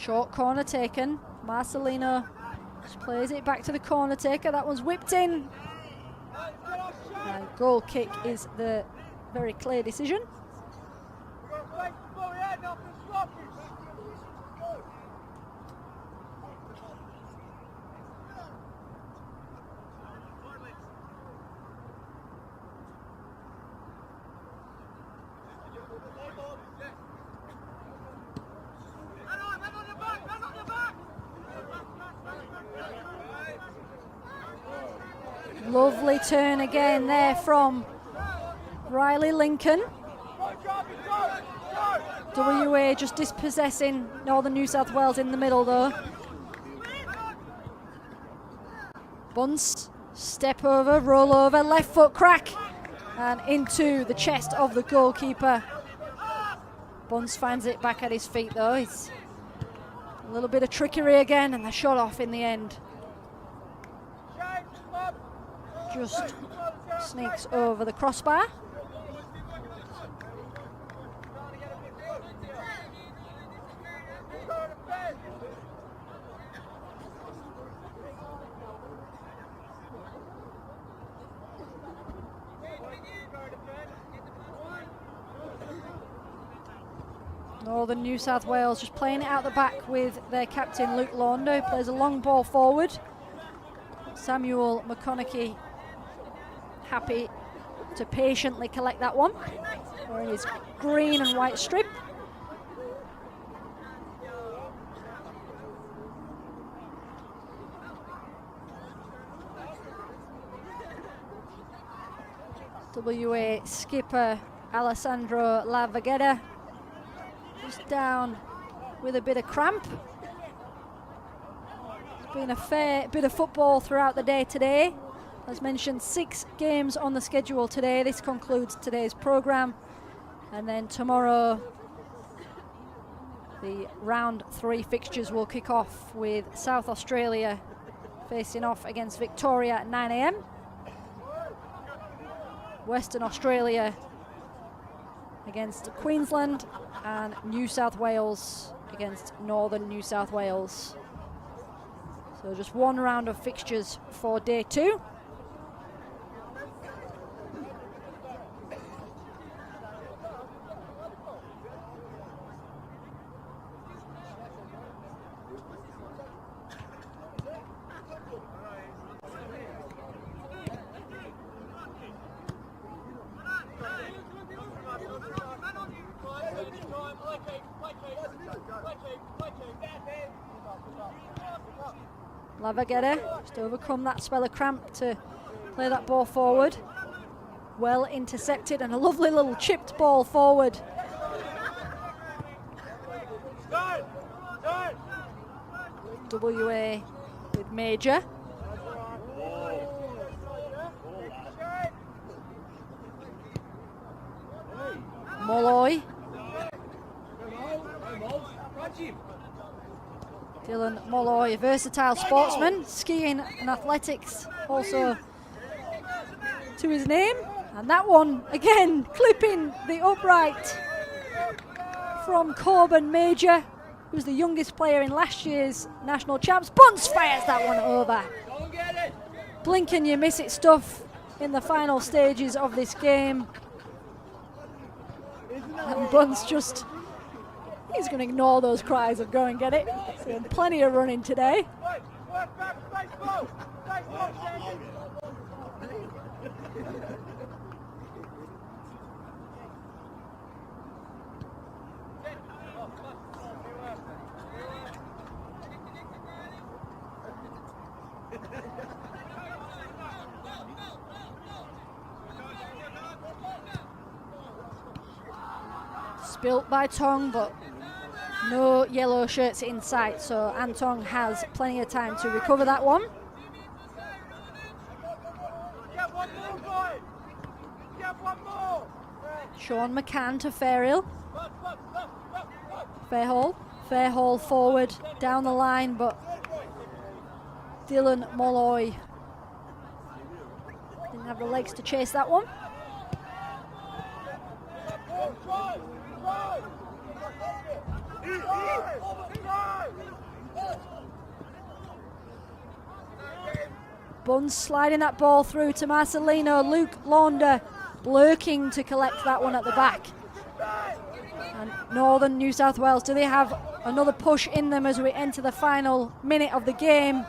Short corner taken. Marcelino just plays it back to the corner taker. That one's whipped in. And goal kick is the very clear decision. Lovely turn again there from Riley Lincoln. WA just dispossessing Northern New South Wales in the middle though. Bunce, step over, roll over, left foot crack, and into the chest of the goalkeeper. Bunce finds it back at his feet though. It's a little bit of trickery again, and the shot off in the end. Just sneaks over the crossbar. Northern New South Wales just playing it out the back with their captain Luke Launder, who plays a long ball forward. Samuel McConaughey happy to patiently collect that one, wearing his green and white strip. WA skipper Alessandro Lavagetta just down with a bit of cramp. It's been a fair bit of football throughout the day today. As mentioned, 6 games on the schedule today. This concludes today's programme. And then tomorrow, the round 3 fixtures will kick off with South Australia facing off against Victoria at 9 AM. Western Australia against Queensland, and New South Wales against Northern New South Wales. So just one round of fixtures for day 2. Lavagetta just overcome that spell of cramp to play that ball forward. Well intercepted, and a lovely little chipped ball forward. WA with Major. Molloy. Dylan Molloy, a versatile sportsman, skiing and athletics also to his name. And that one, again, clipping the upright from Corbin Major, who's the youngest player in last year's national champs. Bunce fires that one over. Blink and you miss it stuff in the final stages of this game. And Bunce just, he's going to ignore those cries of go and get it. So plenty of running today. Spilt by Tong, but no yellow shirts in sight, so Antong has plenty of time to recover that one. Sean McCann to Fairhill. Fairhall forward down the line, but Dylan Molloy didn't have the legs to chase that one. Buns sliding that ball through to Marcelino. Luke Launder lurking to collect that one at the back. And Northern New South Wales, do they have another push in them as we enter the final minute of the game?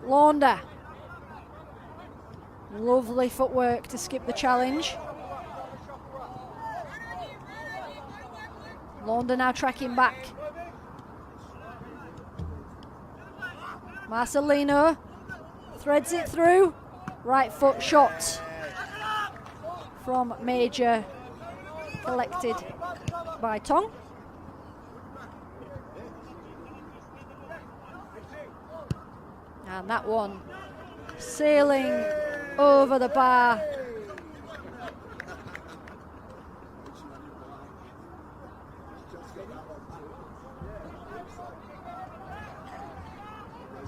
Launder. Lovely footwork to skip the challenge. Launder now tracking back. Marcelino threads it through. Right foot shot from Major, collected by Tong. And that one sailing over the bar.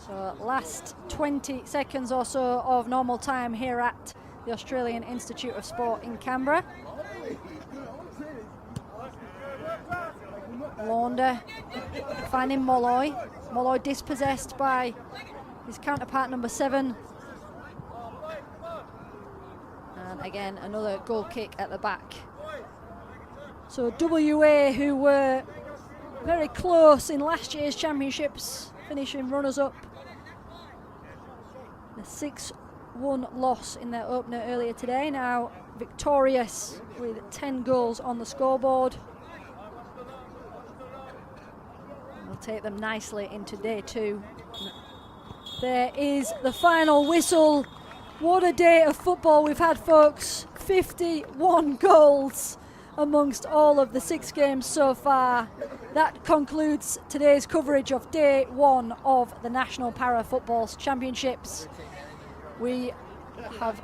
So last 20 seconds or so of normal time here at the Australian Institute of Sport in Canberra. Launder finding Molloy. Molloy dispossessed by his counterpart number 7. And again, another goal kick at the back So WA, who were very close in last year's championships, finishing runners-up. A 6-1 loss in their opener earlier today, now victorious with 10 goals on the scoreboard. We'll take them nicely into day 2. There is the final whistle. What a day of football we've had, folks. 51 goals amongst all of the 6 games so far. That concludes today's coverage of day 1 of the National Para Football Championships. We have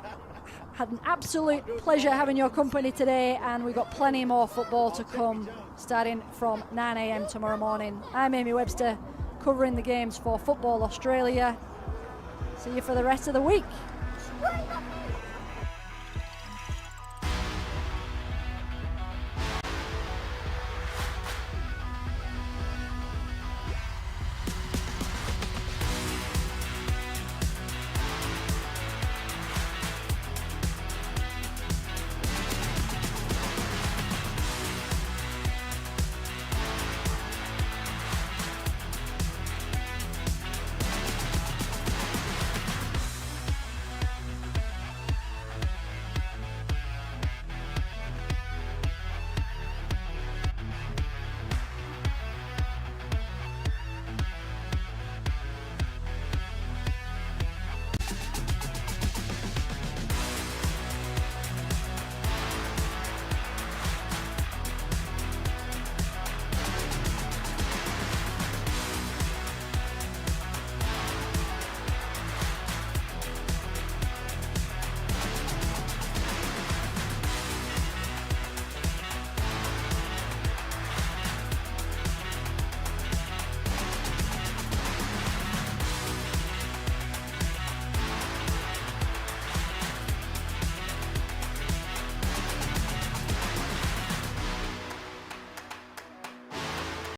had an absolute pleasure having your company today, and we've got plenty more football to come starting from 9 a.m. tomorrow morning. I'm Amy Webster, covering the games for Football Australia. See you for the rest of the week.